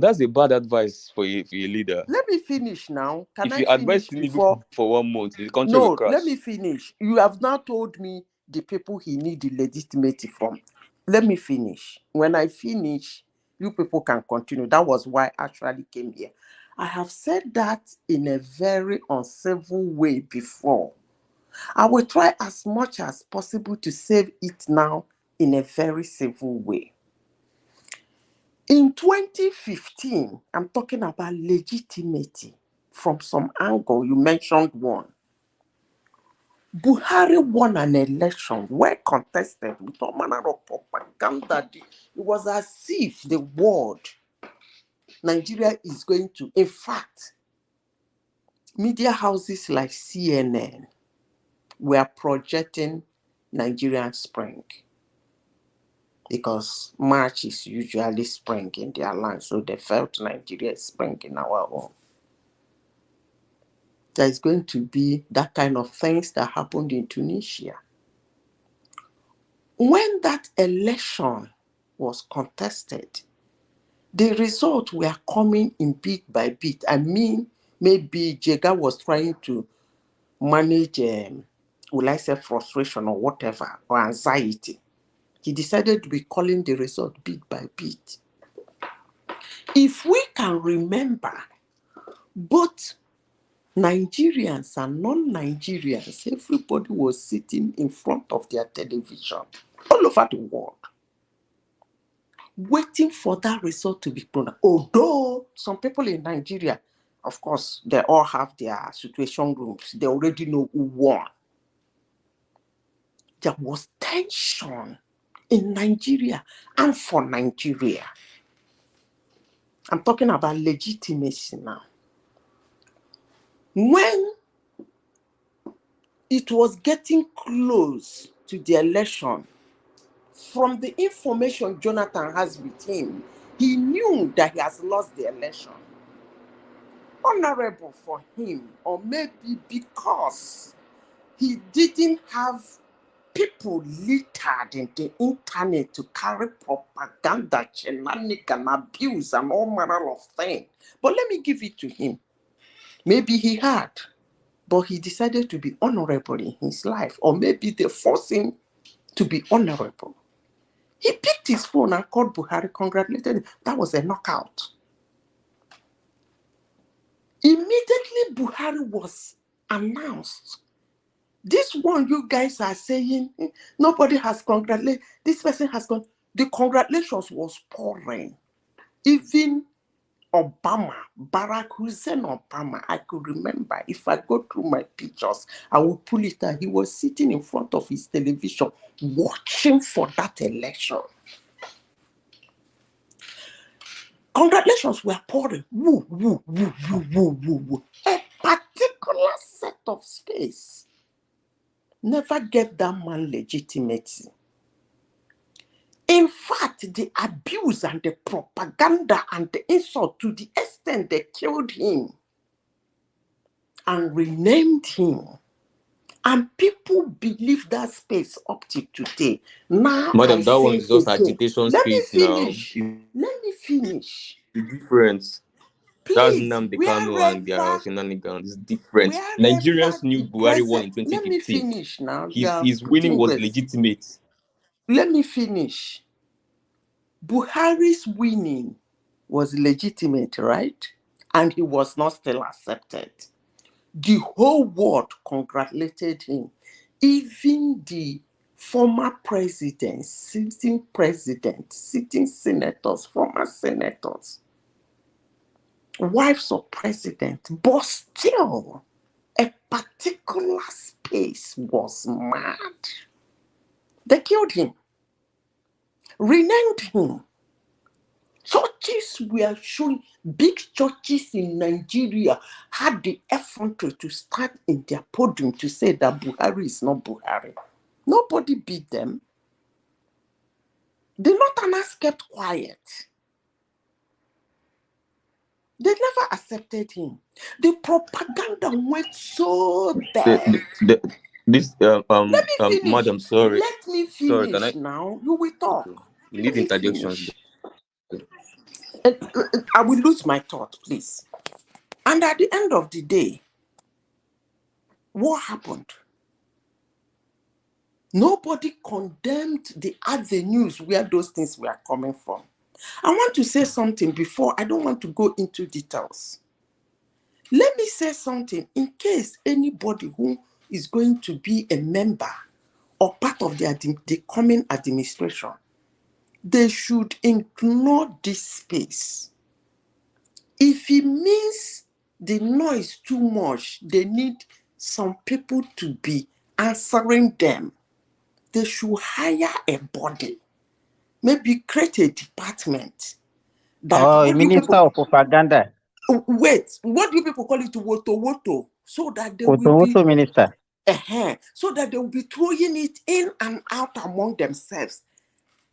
That's a bad advice for a leader. Let me finish now. Can if I you advise finish before? for 1 month, the country will crash. Let me finish. You have now told me the people he need the legitimacy from. Let me finish. When I finish, you people can continue. That was why I actually came here. I have said that in a very uncivil way before. I will try as much as possible to save it now in a very civil way. In 2015, I'm talking about legitimacy from some angle. You mentioned one. Buhari won an election well contested with all manner of propaganda. It was as if the world, Nigeria is going to, in fact, media houses like CNN were projecting Nigerian spring because March is usually spring in their land, so they felt Nigeria is spring in our own. There is going to be that kind of things that happened in Tunisia. When that election was contested, the results were coming in bit by bit. I mean, maybe Jega was trying to manage, will I say frustration or whatever, or anxiety. He decided to be calling the result bit by bit. If we can remember, both Nigerians and non-Nigerians, everybody was sitting in front of their television all over the world, waiting for that result to be pronounced. Although some people in Nigeria, of course, they all have their situation rooms. They already know who won. There was tension in Nigeria and for Nigeria. I'm talking about legitimacy now. When it was getting close to the election, from the information Jonathan has with him, he knew that he has lost the election. Honorable for him, or maybe because he didn't have people littered in the internet to carry propaganda, shenanigans, abuse, and all manner of things. But let me give it to him. Maybe he had, but he decided to be honorable in his life, or maybe they forced him to be honorable. He picked his phone and called Buhari, congratulated him. That was a knockout. Immediately, Buhari was announced. This one you guys are saying, nobody has congratulated. This person has gone. The congratulations was pouring. Even Obama, Barack Hussein Obama, I could remember. If I go through my pictures, I will pull it out. He was sitting in front of his television, watching for that election. Congratulations were pouring. Woo, woo, woo, woo, woo, woo, woo. A particular set of space never gave that man legitimacy. In fact, the abuse and the propaganda and the insult, to the extent they killed him and renamed him. And people believe that space up to today. Now, Madam, I that one say is just again, agitation let me space now. finish. Let me finish. It's different. That's Please, Nnamdi Kanu and their wherever shenanigans. It's different. the Nigerians knew Buhari won in present, let me 2015. finish now. His winning was legitimate. Let me finish. Buhari's winning was legitimate, right? And he was not still accepted. The whole world congratulated him. Even the former presidents, sitting senators, former senators, wives of president, but still, a particular space was mad. They killed him, renamed him. Churches were showing, big churches in Nigeria had the effrontery to stand in their podium to say that Buhari is not Buhari. Nobody beat them. The Northerners kept quiet. They never accepted him. The propaganda went so bad. Let me finish. Madam, sorry. Let me finish now. You will talk. Okay. You need interjections. I will lose my thought, please. And at the end of the day, what happened? Nobody condemned the avenues where those things were coming from. I want to say something before. I don't want to go into details. Let me say something in case anybody who is going to be a member or part of the coming administration, they should ignore this space. If it means the noise too much, they need some people to be answering them. They should hire a body, maybe create a department. A minister of propaganda. Wait, what do you people call it? Woto? So that they will be minister. So that they will be throwing it in and out among themselves.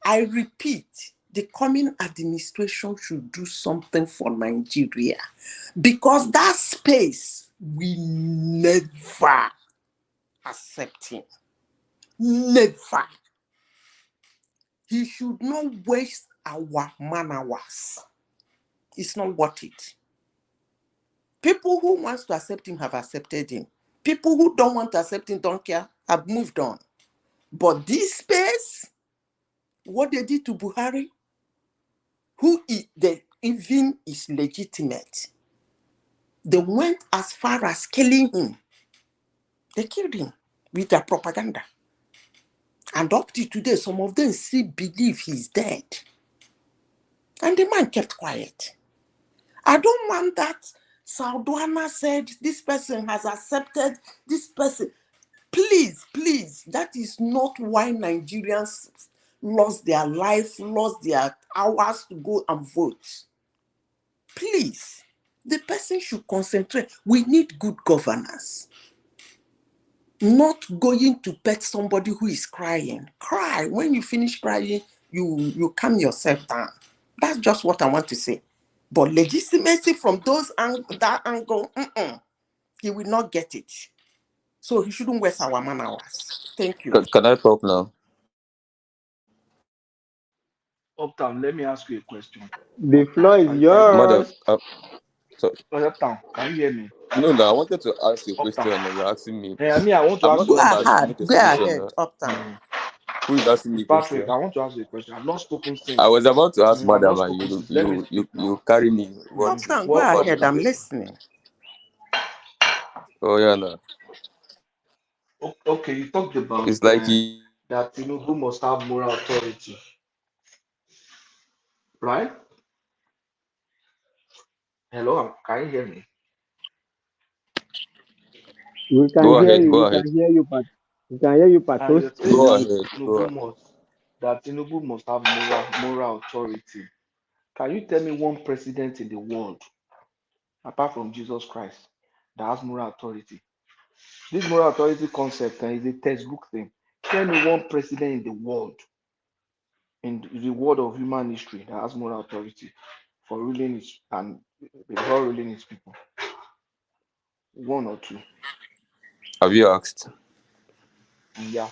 I repeat, the coming administration should do something for Nigeria, because that space we never accept him. Never. He should not waste our man hours. It's not worth it. People who want to accept him have accepted him. People who don't want to accept him, don't care, have moved on. But this space, what they did to Buhari, who is the even is legitimate. They went as far as killing him. They killed him with their propaganda. And up to today, some of them still believe he's dead. And the man kept quiet. I don't want that Sauduana said this person has accepted this person. Please, please, that is not why Nigerians lost their life, lost their hours to go and vote. Please, the person should concentrate. We need good governance. Not going to pet somebody who is crying. Cry. When you finish crying, you calm yourself down. That's just what I want to say. But legitimacy from that angle, he will not get it. So he shouldn't waste our man hours. Thank you. Can I talk now? Uptown, let me ask you a question. The floor is Madam, yours. so, Uptown, can you hear me? no, I wanted to ask you a question. And you're asking me. I mean, I want to I'm ask not the you one a that question. make a Go submission. ahead, Uptown. Who is asking me a Patrick, question? I want to ask you a question. I've not spoken since. I was about to ask I've Madam, not and spoken since. Let me speak now. you carry me. Uptown, go ahead. I'm listening. Oh yeah, no. Okay, you talked about It's like that Tinubu must have moral authority, right? Hello, can you hear me? We can hear you. We can hear you, but we can hear you, but You're saying Go that ahead. Tinubu must have moral authority. Can you tell me one president in the world, apart from Jesus Christ, that has moral authority? This moral authority concept is a textbook thing. Tell me one president in the world of human history that has moral authority for ruling its people. One or two. Have you asked? Yeah.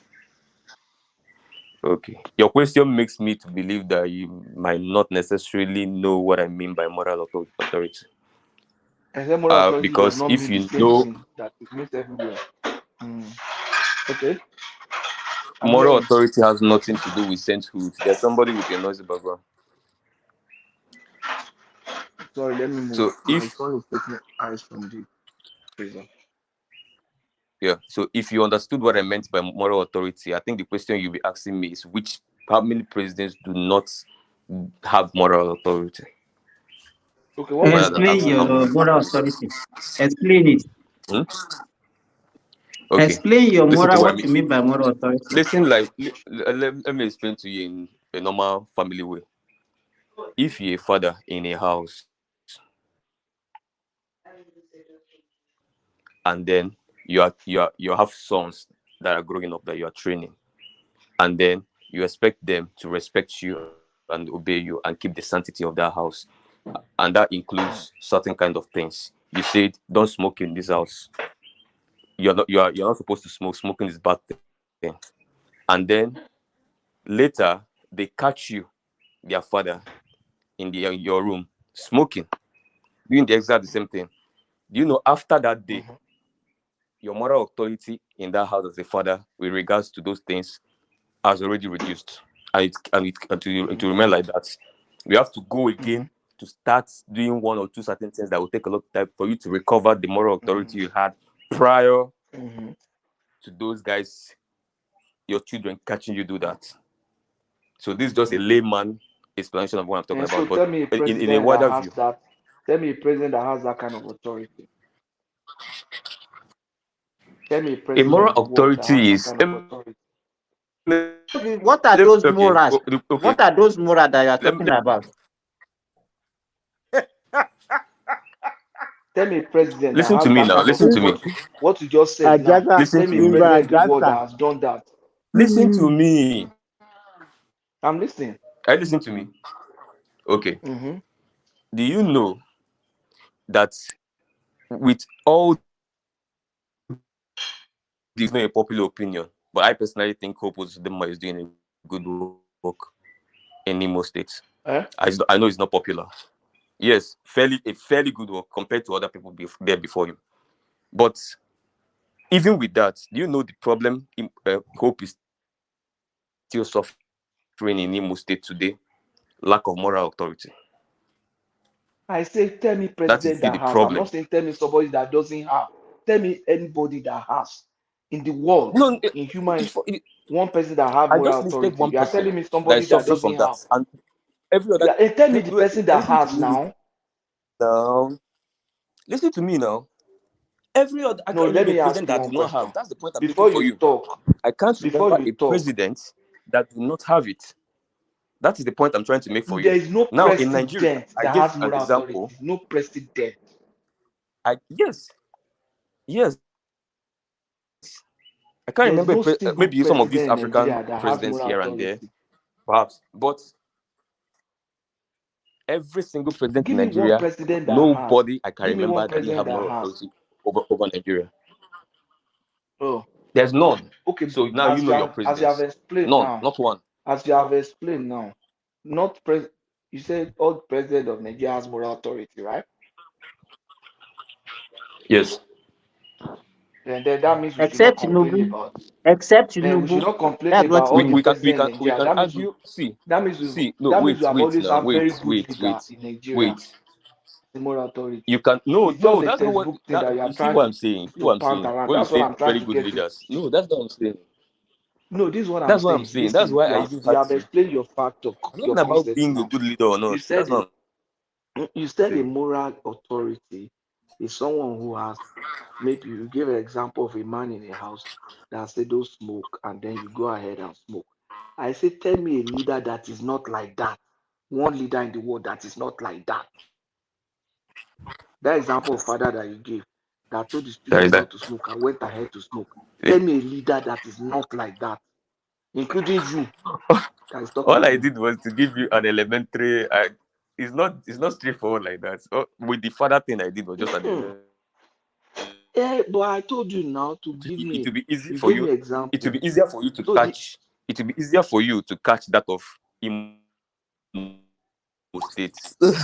Okay. Your question makes me to believe that you might not necessarily know what I mean by moral authority. Moral authority because does not if mean you the know, same thing that it means everywhere. Okay. moral authority has nothing to do with sainthood. There's somebody with a noisy background. Sorry, let me move. So My son is taking eyes from the prison. Yeah. So if you understood what I meant by moral authority, I think the question you'll be asking me is how many presidents do not have moral authority? Okay, explain your moral authority. Explain it. Okay. Explain your Listen moral. to what What you mean by moral authority? Listen, let me explain to you in a normal family way. If you're a father in a house, and then you have sons that are growing up that you are training, and then you expect them to respect you and obey you and keep the sanctity of that house, and that includes certain kind of things. You said don't smoke in this house. You're not supposed to smoke. Smoking is bad thing. And then later they catch you, their father, in your room smoking, doing the exact same thing. Do you know after that day, your moral authority in that house as a father with regards to those things has already reduced, and to remain like that, we have to go again to start doing one or two certain things that will take a lot of time for you to recover the moral authority you had prior to those guys, your children, catching you do that. So this is just a layman explanation of what I'm talking about. So but tell me a president in a wider that has view, that. Tell me a president that has that kind of authority. Tell me a a president moral in the world that has authority that is. kind of authority. What are those morals? Okay. What are those morals that you are talking about? Tell me a president Listen that to has me that now. kind Listen of to me. what you just said now. Listen Tell to me a me. president in the world that has done that. Listen to me. I'm listening. Listen to me. Okay. Do you know that with all this, not a popular opinion, but I personally think Hope Uzodinma is doing a good work in Imo State. I know it's not popular. Yes, a fairly good work compared to other people there before him. But even with that, do you know the problem Hope is still suffering in Imo State today? Lack of moral authority. I say, tell me That is president still that the has. I'm problem. not saying tell me somebody that doesn't have. Tell me anybody that has in the world, No, in human history, one person that have I moral just listed authority. one You are person telling me that somebody is that suffering doesn't from that, have. and every other. Yeah, and tell me the person that Listen to has me now. now. Listen to me now. Every other, I No, can't let remember a me ask president you that one do not question. have. That's the point I'm making Before for you you. talk, I can't before remember you a talk, president that do not have it. That is the point I'm trying to make for there you. is no Now in Nigeria, president I that gave has an moral authority. example. No president. Yes. I can't There's remember no single maybe some of president these in African Nigeria that has presidents moral here and there, authority. perhaps, but every single president in Give me one Nigeria, president that has. nobody I can Give me one remember that didn't president have that moral has. authority over Nigeria. Oh, There's none. okay. So now you As know you your have presidents. explained None, now, not one. as you have explained now, not pres. You said all president of Nigeria has moral authority, right? Yes. And then that means we should not Except complain Tinubu. about. Except Then we should Tinubu. not complain That's what about all We, the Tinubu. we can we president can in we Nigeria. can That means argue. that means we have Wait always now, have very good leader in Nigeria. wait. The moral authority. You can It's just a that's not what textbook thing that you you are see trying what I'm saying. You see to what I'm pant saying. around. When you That's what say I'm trying very to good get you. leaders, no, that's not what I'm saying. No, this is what I'm That's what I'm saying. saying. That's Listen, why I even you had have to. explained your fact of I'm your not about concept being a now. good leader or You not. said That's not you what I'm said a saying. moral authority is someone who has, maybe you give an example of a man in a house that said don't smoke, and then you go ahead and smoke. I say, tell me a leader that is not like that. One leader in the world that is not like that. That example of father that you gave that told the There is student that. not to smoke and went ahead to smoke. Tell me a leader that is not like that, including you that is talking All to I me. did was to give you an elementary. It's not straightforward like that. So with the father thing I did was just an. Yeah, but I told you now to give It me. will be easy You for gave you. me It will example. be easier for you to So the catch. It will be easier for you to catch that of Imo State of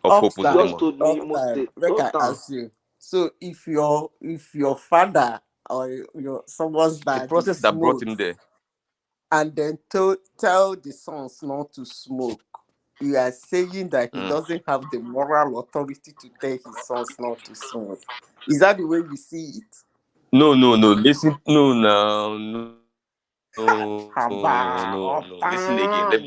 Hope Off you time, just Uzodinma. told me Imo State. make Just I now. ask you. So if your father or your someone's The dad process that brought him smokes there. and then tell the sons not to smoke, you are saying that he doesn't have the moral authority to tell his sons not to smoke. Is that the way you see it? No. Listen, no. Listen again. Let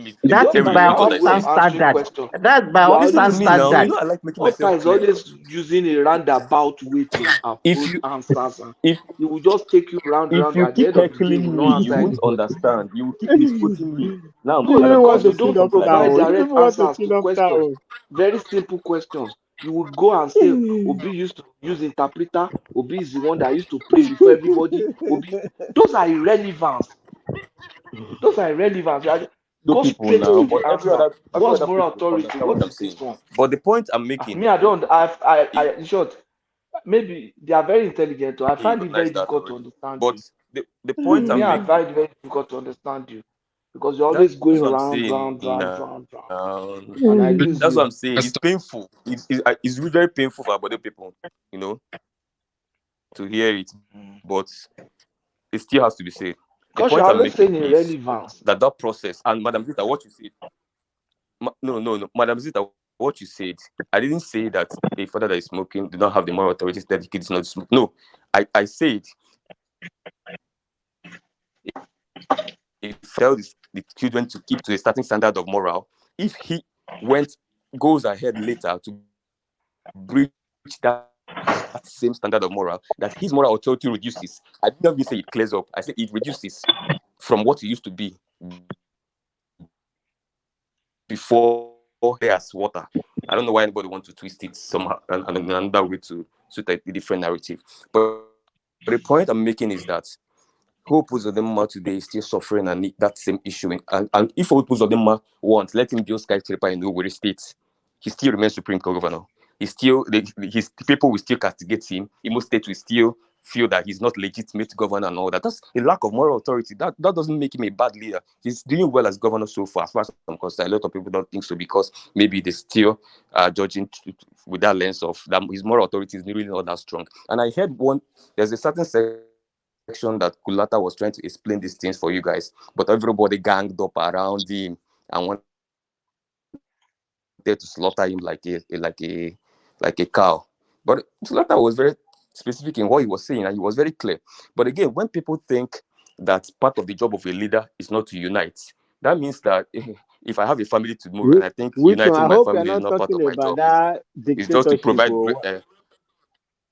me That What is time by is rephrase what I always way uptown of said. answering standard. questions? That's by You are Listen uptown to always me now. You standard. know I like making what myself time is clear. always using a roundabout way to If approach you answers, and if it will just take you round. if you At the keep end of the day, you will heckling me, not you answer won't anybody. understand. You will keep misquoting me. Now, You No, even Madam, want because Zita to you will say clean don't up something like provide this. town. You direct even want to answers to clean up questions. town. Very simple questions. You would go and say, Obi used to use interpreter. Obi is the one that used to pray before everybody. Obi, those are irrelevant. Those are irrelevant. To Go people straight now, to the but answer. every What's other moral people authority? understand what What I'm is this saying. one? But the point I'm making, Me, I don't. In short, maybe they are very intelligent. I you find it very recognize that difficult to already. understand But you. the point Me, I'm I making, find it very difficult to understand you because you're that's always going what I'm round, saying. round, round, round, round, and I Please, lose That's what you. I'm saying. It's painful. It's really very painful for other people, you know, to hear it. But it still has to be said. The Because you're point I'm always making saying is irrelevance. that process, and Madam Zita, what you said, no, Madam Zita, what you said, I didn't say that a father that is smoking do not have the moral authority that the kid is not to smoke. No, I said if tell the children to keep to a certain standard of moral, if he goes ahead later to breach that same standard of moral, that his moral authority reduces. I didn't even say it clears up. I said it reduces from what it used to be before there's water. I don't know why anybody wants to twist it somehow and another way to suit a different narrative. But the point I'm making is that Hope Uzodinma today is still suffering and that same issue. And if Hope Uzodinma wants, let him build skyscraper in Owerri State. He still remains Supreme Court governor. His people will still castigate him. Imo State will still feel that he's not legitimate governor and all that. That's a lack of moral authority. That doesn't make him a bad leader. He's doing well as governor so far. As far as I'm concerned, a lot of people don't think so because maybe they still are judging with that lens of that his moral authority is really not that strong. And I heard there's a certain section that Kulata was trying to explain these things for you guys, but everybody ganged up around him and wanted there to slaughter him like a cow. But Slaughter was very specific in what he was saying, and he was very clear. But again, when people think that part of the job of a leader is not to unite, that means that if I have a family to move, and I think Which one? uniting I my hope you're family is not not part of talking my about job, that it's just to dictatorship. provide.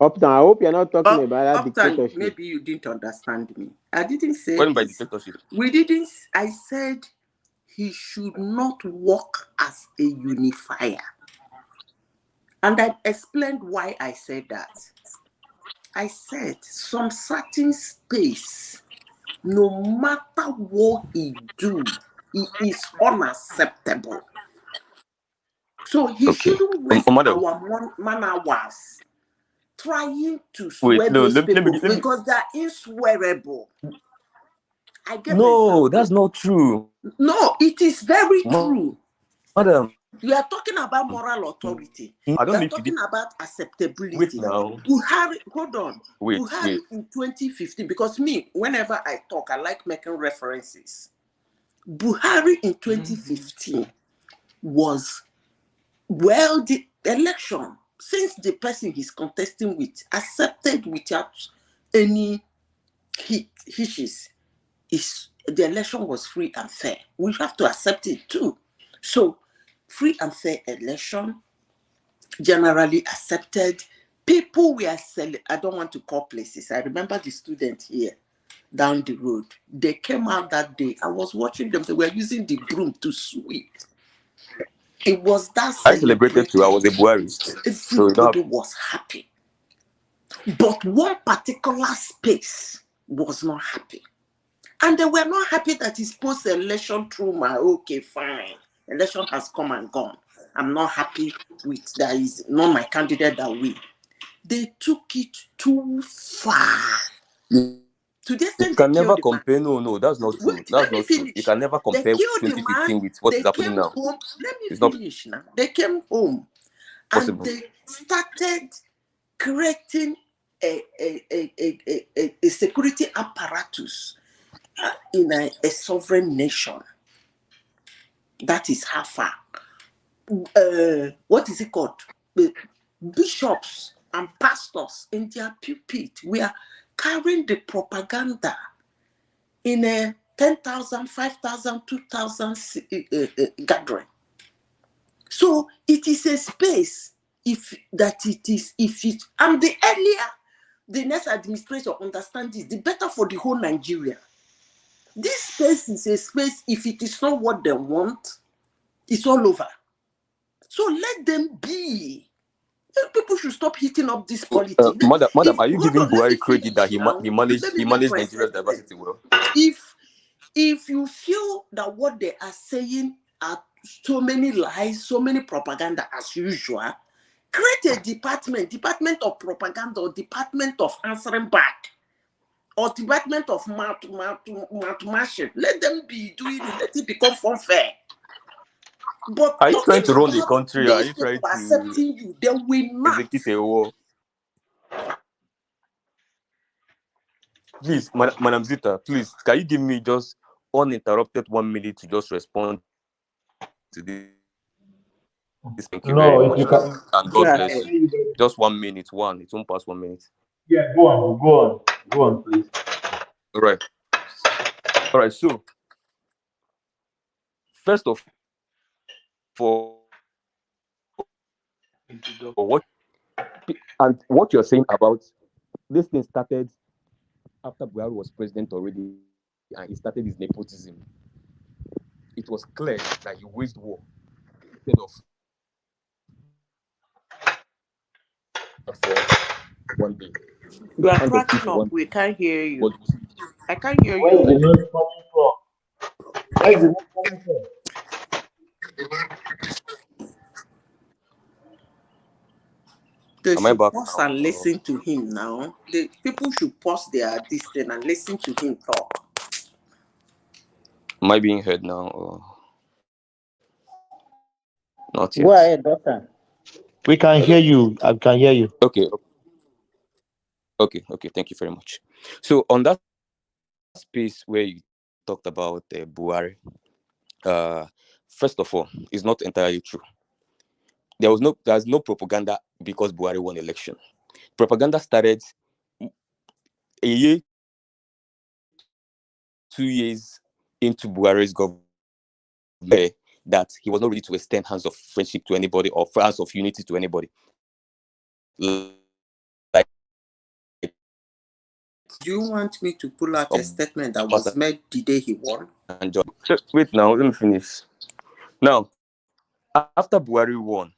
Uptown, I hope you're not talking But about that Uptown, dictatorship. maybe you didn't understand me. I didn't say What by this. dictatorship? We didn't. I said he should not work as a unifier. And I explained why I said that. I said some certain space, no matter what he do, it is unacceptable. So he shouldn't waste our man hours trying to swear those people because they're inswearable. I gave No, that's not true. No, it is very true. Madam, you are talking about moral authority. You are talking about acceptability. Wait now. Buhari, hold on. Wait. Buhari in 2015, because me, whenever I talk, I like making references. Buhari in 2015 was, well, the election, since the person he's contesting with accepted without any hitches, the election was free and fair. We have to accept it too. So, free and fair election, generally accepted. People were I don't want to call places. I remember the student here down the road. They came out that day. I was watching them. They were using the broom to sweep. It was that I celebrated too. I was a Buharist. Everybody was happy. But one particular space was not happy. And they were not happy that he's post-election through my, okay, fine. Election has come and gone. I'm not happy with that is not my candidate that win. They took it too far. To this you can never compare. No, that's not true. That's not true. You can never compare 2015 with what is happening now. Let me finish now. They came home and they started creating a security apparatus in a sovereign nation. That is how far. What is it called? Bishops and pastors in their pulpit, we are carrying the propaganda in a 10,000, 5,000, 2,000 gathering. So it is a space and the earlier the next administration understands this, the better for the whole Nigeria. This space is a space, if it is not what they want, it's all over. So let them be. People should stop hitting up this politics. Madam, are you giving Buhari credit that he managed Nigeria's diversity well? If you feel that what they are saying are so many lies, so many propaganda as usual, create a department of propaganda, or department of answering back, or department of mashing. Let them be doing it. Let it become fair. But are you trying to run the country? Are you trying to accepting you? They will not. Execute a war? Please, Madam Zita, please, can you give me just uninterrupted 1 minute to just respond to this? Thank you very much. And God bless you. Just 1 minute, it won't pass 1 minute. Yeah, go on, please. All right. So, first of all, what you're saying about this thing started after Buhari was president already, and he started his nepotism. It was clear that he waged war instead of one day. You are cracking up. We can't hear you. I can't hear you. Where is the noise coming from? They should pause and listen to him now. The people should pause their distance and listen to him talk. Am I being heard now? Or not yet? Go ahead, doctor. We can hear you. I can hear you. Okay. Thank you very much. So on that space where you talked about Buhari, first of all, it's not entirely true. there's no propaganda because Buhari won election. Propaganda started a year, 2 years into Buhari's government, that he was not ready to extend hands of friendship to anybody or hands of unity to anybody. Like, do you want me to pull out a statement that was made the day he won? Wait now, let me finish. Now, after Buhari won,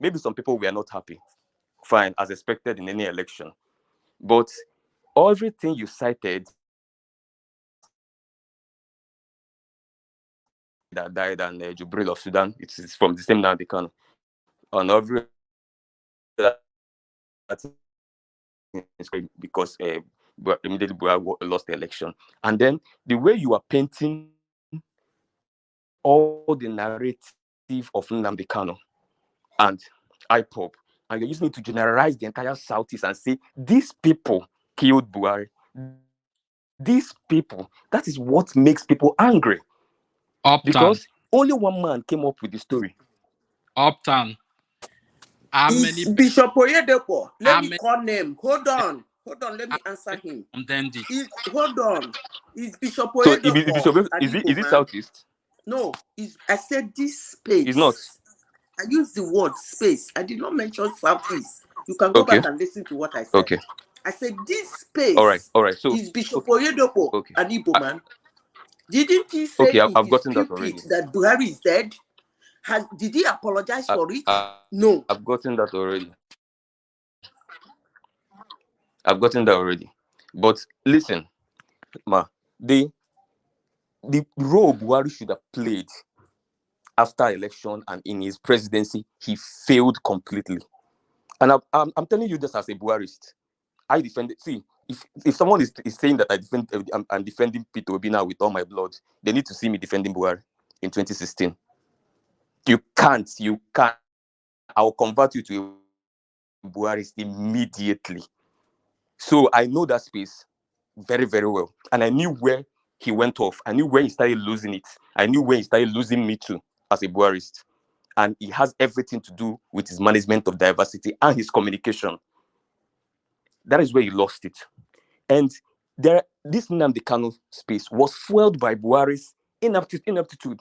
maybe some people were not happy. Fine, as expected in any election. But everything you cited that died and Jubril of Sudan, it's from the same Nnamdi Kanu. On every because immediately Buhari lost the election. And then the way you are painting all the narrative of Nnamdi Kanu and IPOB, and you're using it to generalize the entire Southeast and say, these people killed Buhari. These people, that is what makes people angry. Because only one man came up with the story. Uptown. It's Bishop Oyedepo. Let me call name. Hold on, let me answer him. Hold on. Is Bishop Oyedepo? So is it Southeast? No, I said this space. It's not. I used the word space. I did not mention Southeast. You can go back and listen to what I said. Okay. I said this space. All right. So is Bishop Oyedepo an Igbo man? Didn't he say I've gotten that already. That Buhari is dead? Did he apologize for it? No. I've gotten that already. But listen, the role Buhari should have played after election and in his presidency, he failed completely. And I'm telling you this as a Buharist. I defend it. See, if someone is saying that I'm defending Peter Obi now with all my blood, they need to see me defending Buhari in 2016. You can't. I will convert you to a Buharist immediately. So I know that space very, very well. And I knew where he went off. I knew where he started losing it. I knew where he started losing me too as a Buharist. And it has everything to do with his management of diversity and his communication. That is where he lost it. And this Nnamdi Kanu space was fueled by Buhari's inaptitude,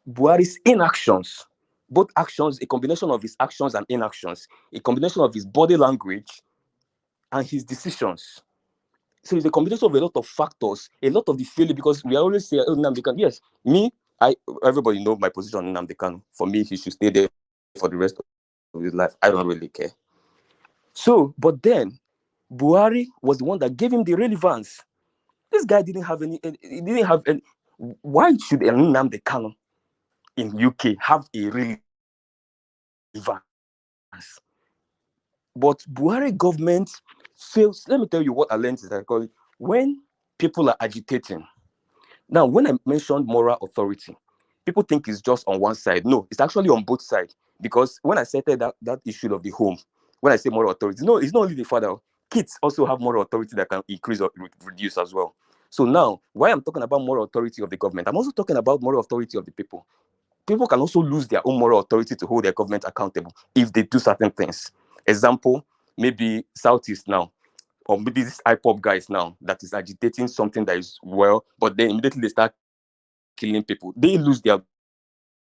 Buhari's inactions. Both actions, a combination of his actions and inactions, a combination of his body language and his decisions. So it's a combination of a lot of factors, a lot of the failure, because we always say, oh, Nnamdi Kanu. Yes, everybody knows my position on Nnamdi Kanu. For me, he should stay there for the rest of his life. I don't really care. So, but then, Buhari was the one that gave him the relevance. This guy didn't have any. Why should Nnamdi Kanu in UK have a relevance? But Buhari government fails. Let me tell you what I learned is I call it when people are agitating. Now, when I mentioned moral authority, people think it's just on one side. No, it's actually on both sides. Because when I said that issue of the home, when I say moral authority, no, it's not only the father. Kids also have moral authority that can increase or reduce as well. So now, why I'm talking about moral authority of the government, I'm also talking about moral authority of the people. People can also lose their own moral authority to hold their government accountable if they do certain things. Example, maybe Southeast now, or maybe this IPOP guys now that is agitating something that is well, but then immediately they start killing people. They lose their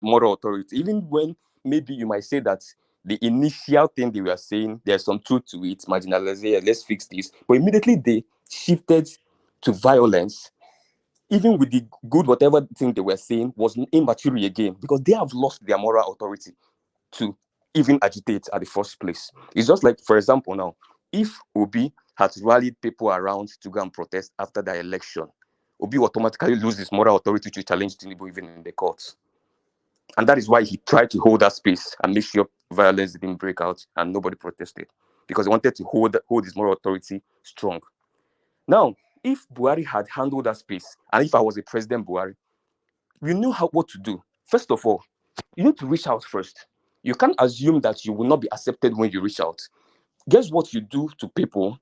moral authority. Even when maybe you might say that the initial thing they were saying, there's some truth to it, marginalization, let's fix this. But immediately they shifted to violence. Even with the good, whatever thing they were saying was immature again, because they have lost their moral authority to even agitate at the first place. It's just like, for example, now, if Obi had rallied people around to go and protest after the election, Obi automatically loses moral authority to challenge Tinubu even in the courts. And that is why he tried to hold that space and make sure violence didn't break out and nobody protested, because he wanted to hold his moral authority strong. Now, if Buhari had handled that space, and if I was a President Buhari, we knew what to do. First of all, you need to reach out first. You can't assume that you will not be accepted when you reach out. Guess what you do to people,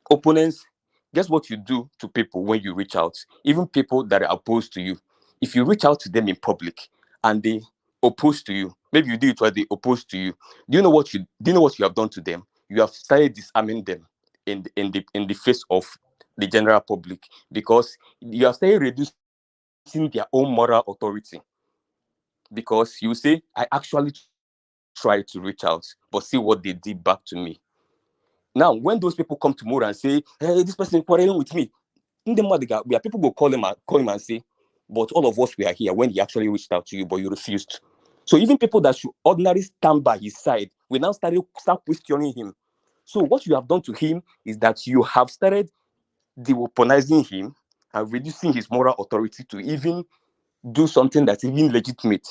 opponents, guess what you do to people when you reach out, even people that are opposed to you. If you reach out to them in public and they oppose to you, maybe you do it while they opposed to you. Do you know what you have done to them? You have started disarming them in the face of the general public, because you have started reducing their own moral authority. Because you say, I actually tried to reach out, but see what they did back to me. Now, when those people come tomorrow and say, hey, this person is quarreling with me, people will call him and say, but all of us were here when he actually reached out to you, but you refused. So even people that should ordinarily stand by his side will now start questioning him. So what you have done to him is that you have started deweaponizing him and reducing his moral authority to even do something that's even legitimate.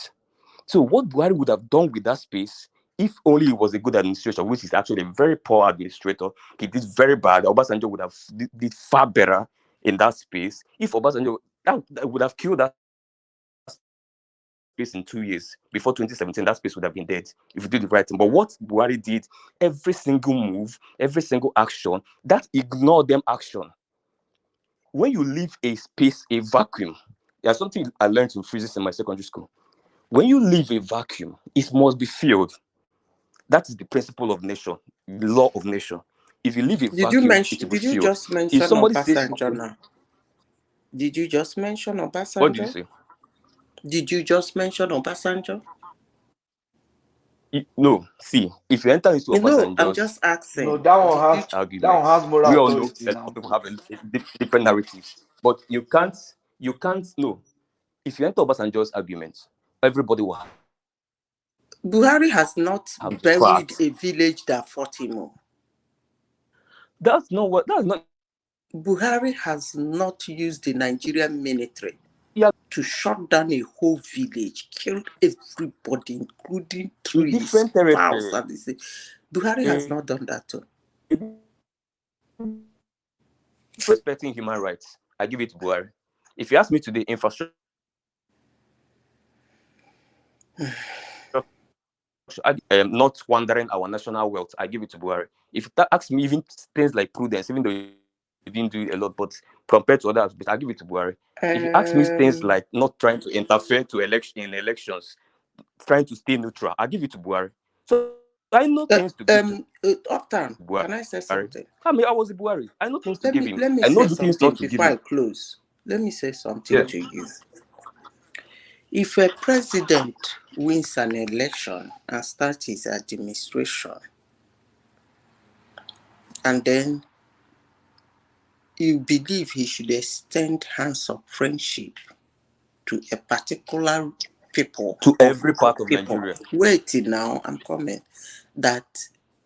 So what Buhari would have done with that space, if only he was a good administrator, which is actually a very poor administrator, he did very bad. Obasanjo would have did far better in that space. If Obasanjo, that would have killed that space in 2 years. Before 2017, that space would have been dead if you did the right thing. But what Buhari did, every single move, every single action, that ignored them action. When you leave a space, a vacuum, there's something I learned in physics in my secondary school. When you leave a vacuum, it must be filled. That is the principle of nation, the law of nation. If you leave a vacuum, it will be filled. Did you just mention if somebody says Obasanjo now? Did you just mention Obasanjo? What did you say? Did you just mention Obasanjo? No, see, if you enter into Obasanjo's, I'm just asking. No, that one has moral we all know authority that now. people have different narratives, but you can't know. If you enter Obasanjo's arguments, everybody will have. Buhari has not buried a village that fought him. That's not. Buhari has not used the Nigerian military to shut down a whole village, killed everybody, including trees, fowls, and this. Buhari has not done that too. Respecting human rights, I give it to Buhari. If you ask me today, infrastructure, not squandering our national wealth, I give it to Buhari. If that asks me even things like prudence, even though he didn't do a lot, but compared to others, I give it to Buhari. If you ask me things like not trying to interfere in elections, trying to stay neutral, I give it to Buhari. So I know things to give to Buhari. Can I say something? I mean, I was a Buhari. I know things to give him. Let me I know say the things something not to give before I him. close. Let me say something to you. If a president wins an election and starts his administration, and then you believe he should extend hands of friendship to a particular people, to every part of Nigeria. Wait now, I'm coming. That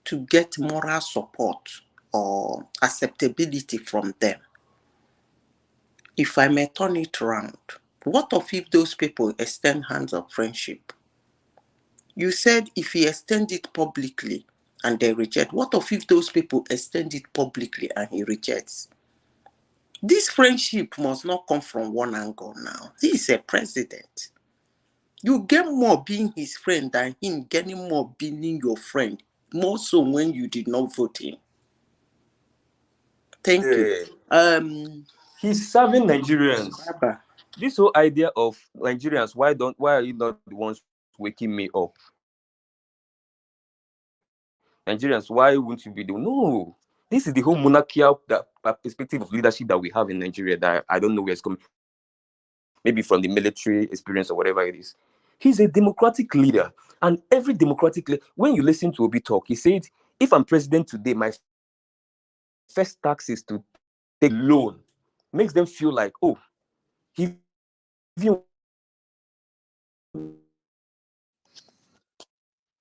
to get moral support or acceptability from them. If I may turn it around, what if those people extend hands of friendship? You said if he extend it publicly and they reject, what if those people extend it publicly and he rejects? This friendship must not come from one angle now. He is a president. You get more being his friend than him getting more being your friend. More so when you did not vote him. Thank you. He's serving Nigerians. This whole idea of Nigerians, why are you not the ones waking me up? Nigerians, why won't you be doing? No, this is the whole monarchical perspective of leadership that we have in Nigeria that I don't know where it's coming. Maybe from the military experience or whatever it is. He's a democratic leader, and every democratic leader. When you listen to Obi talk, he said, "If I'm president today, my first tax is to take loan." Makes them feel like, oh, he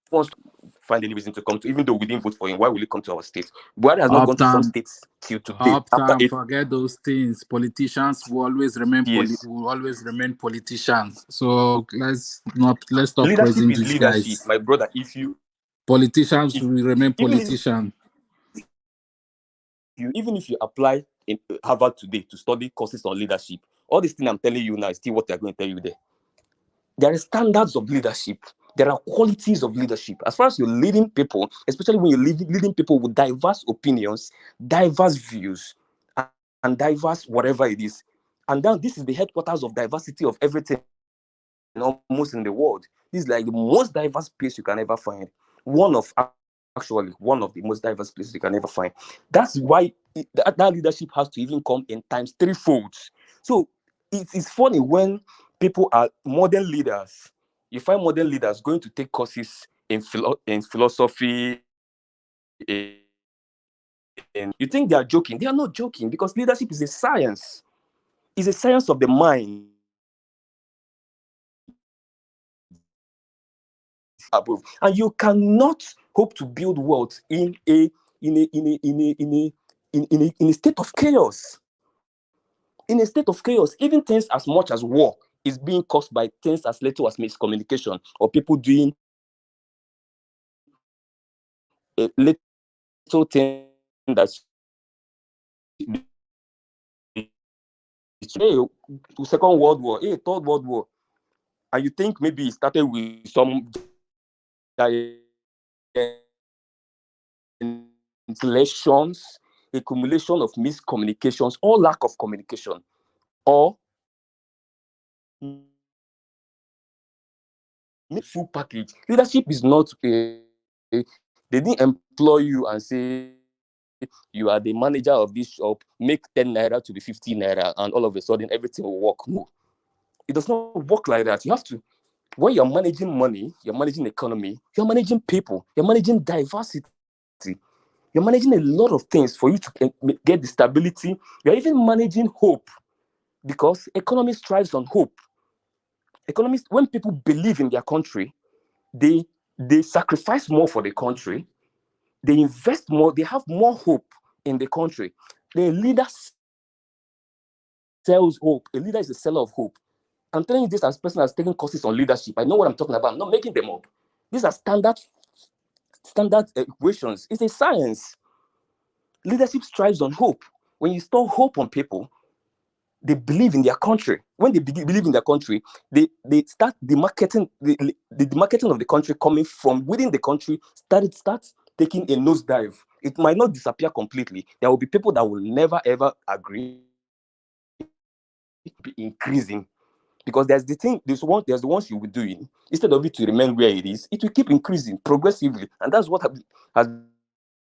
wants to find any reason to come to, even though we didn't vote for him. Why will he come to our state? Buhari has not gone to some states till today. Forget those things. Politicians will always remain politicians. So let's stop praising these guys. My brother. Politicians will remain politicians. Even if you apply in Harvard today to study courses on leadership, all this thing I'm telling you now is still what they're going to tell you there. There are standards of leadership. There are qualities of leadership. As far as you're leading people, especially when you're leading people with diverse opinions, diverse views, and diverse whatever it is. And then this is the headquarters of diversity of everything almost in the world. This is like the most diverse place you can ever find. One of the most diverse places you can ever find. That's why that leadership has to even come in times threefold. So it is funny when people are modern leaders. You find modern leaders going to take courses in philosophy. You think they are joking? They are not joking, because leadership is a science. It's a science of the mind. And you cannot hope to build wealth in a state of chaos. In a state of chaos, even things as much as war is being caused by things as little as miscommunication or people doing a little thing that's Second World War, Third World War, and you think maybe it started with some elections, accumulation of miscommunications, or lack of communication, or full package. Leadership is not they didn't employ you and say you are the manager of this shop, make 10 naira to be 15 naira, and all of a sudden everything will work. No, it does not work like that. You have to, when you're managing money, you're managing economy, you're managing people, you're managing diversity, you're managing a lot of things for you to get the stability. You're even managing hope, because economy thrives on hope. Economists, when people believe in their country, they sacrifice more for the country, they invest more, they have more hope in the country. The leader sells hope. A leader is a seller of hope. I'm telling you this as a person that's taking courses on leadership. I know what I'm talking about. I'm not making them up. These are standard equations. It's a science. Leadership strives on hope. When you store hope on people, they believe in their country. When they believe in their country, they start the marketing of the country coming from within the country starts taking a nosedive. It might not disappear completely. There will be people that will never ever agree, be increasing, because there's the ones you will do it, instead of it to remain where it is, it will keep increasing progressively, and that's what has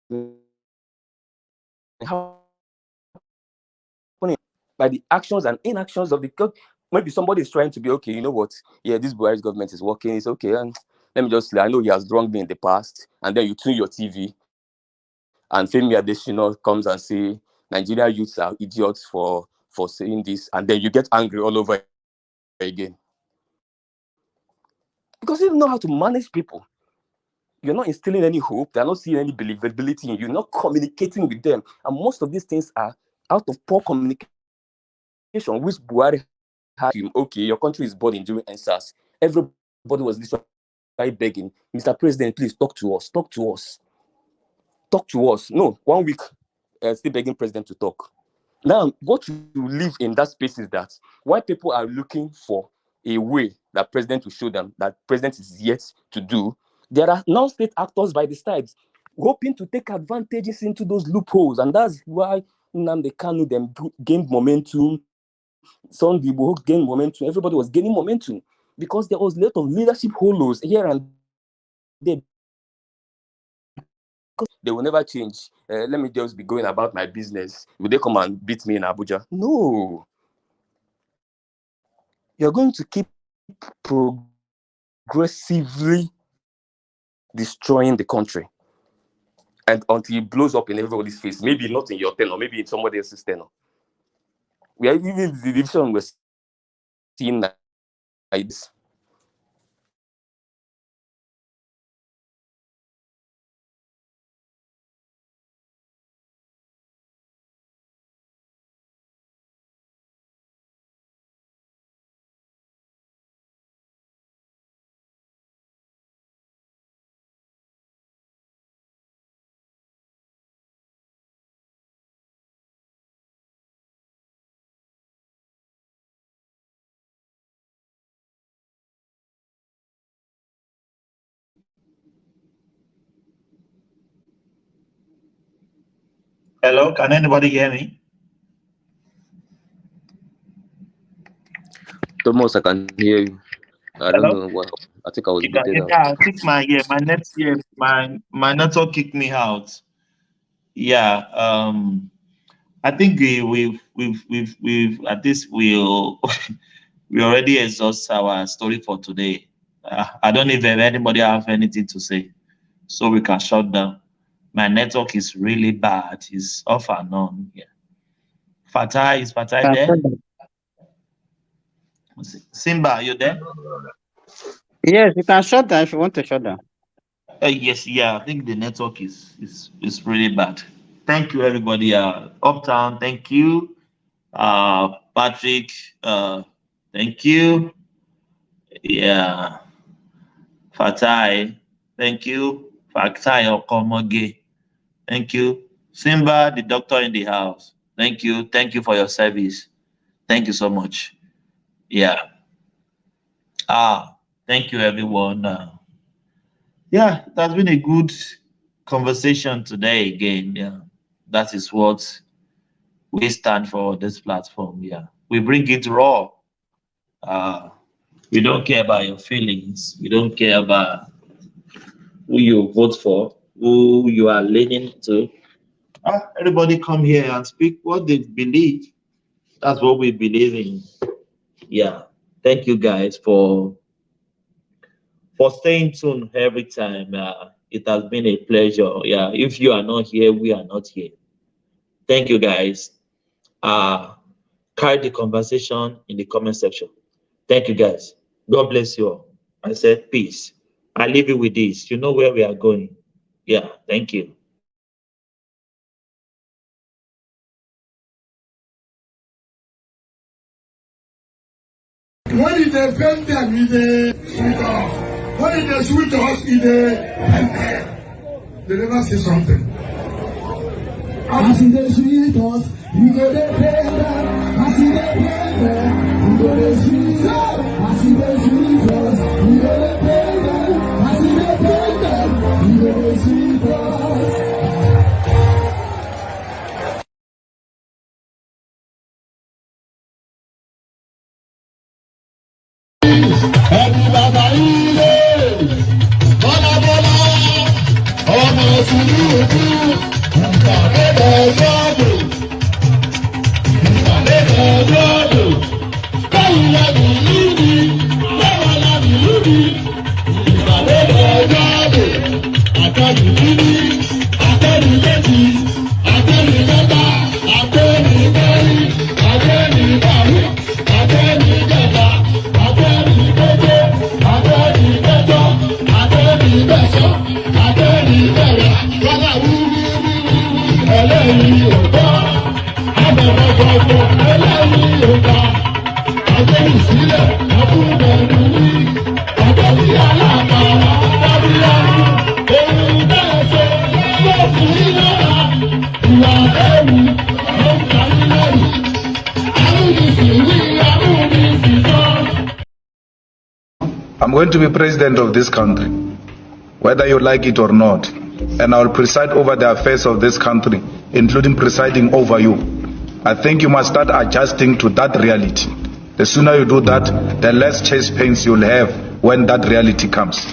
been happening by the actions and inactions of the government. Maybe somebody is trying to be, okay, you know what? Yeah, this Buhari's government is working. It's okay. And let me just, I know he has wronged me in the past. And then you tune your TV and Femi Adesina comes and say, Nigeria youths are idiots for saying this. And then you get angry all over again. Because you don't know how to manage people. You're not instilling any hope. They're not seeing any believability in you. You're not communicating with them. And most of these things are out of poor communication, which Buhari had. Okay, your country is boarding during NSAS. Everybody was literally begging, Mr. President, please talk to us. Talk to us. Talk to us. No, 1 week, still begging president to talk. Now, what you live in that space is that why people are looking for a way that president will show them that president is yet to do. There are non-state actors by the sides hoping to take advantages into those loopholes, and that's why Nnamdi Kanu them gained momentum. Sunday Igboho gained momentum. Everybody was gaining momentum because there was a lot of leadership hollows here and there. They will never change. Let me just be going about my business. Will they come and beat me in Abuja? No. You're going to keep progressively destroying the country, and until it blows up in everybody's face. Maybe not in your tenor, maybe in somebody else's tenor. We are even the division we're seeing like this. Hello, can anybody hear me? Thomas, I can hear you. I don't know what. I think I was booted out. I think my network kicked me out. Yeah. I think we've at this we'll we already exhaust our story for today. I don't know if anybody have anything to say, so we can shut down. My network is really bad. It's off and on. Yeah. Is Fatai there? Simba, are you there? Yes, you can shut down if you want to shut down. Yes, yeah. I think the network is really bad. Thank you, everybody. Uptown, thank you. Patrick, thank you. Yeah. Fatai, thank you. Fatai Okomoge, thank you. Simba, the doctor in the house, thank you. Thank you for your service. Thank you so much. Yeah. Thank you, everyone. Yeah, it has been a good conversation today again. Yeah, that is what we stand for this platform. Yeah, we bring it raw. We don't care about your feelings. We don't care about who you vote for, who you are leaning to. Everybody come here and speak what they believe. That's what we believe in. Yeah. Thank you guys for staying tuned every time. It has been a pleasure. Yeah. If you are not here, we are not here. Thank you guys. Carry the conversation in the comment section. Thank you guys. God bless you all. I said peace. I leave you with this. You know where we are going. Yeah. Thank you. When it offend them, it sweet us. When it sweet us, it they never say something. As it is sweet us, we go to pay them. As it is pay them, we go to sweet us. As it is sweet us, we go to pay them. As it is pay them, we go to sweet us. I'm going to be president of this country, whether you like it or not, and I will preside over the affairs of this country, including presiding over you. I think you must start adjusting to that reality. The sooner you do that, the less chest pains you'll have when that reality comes.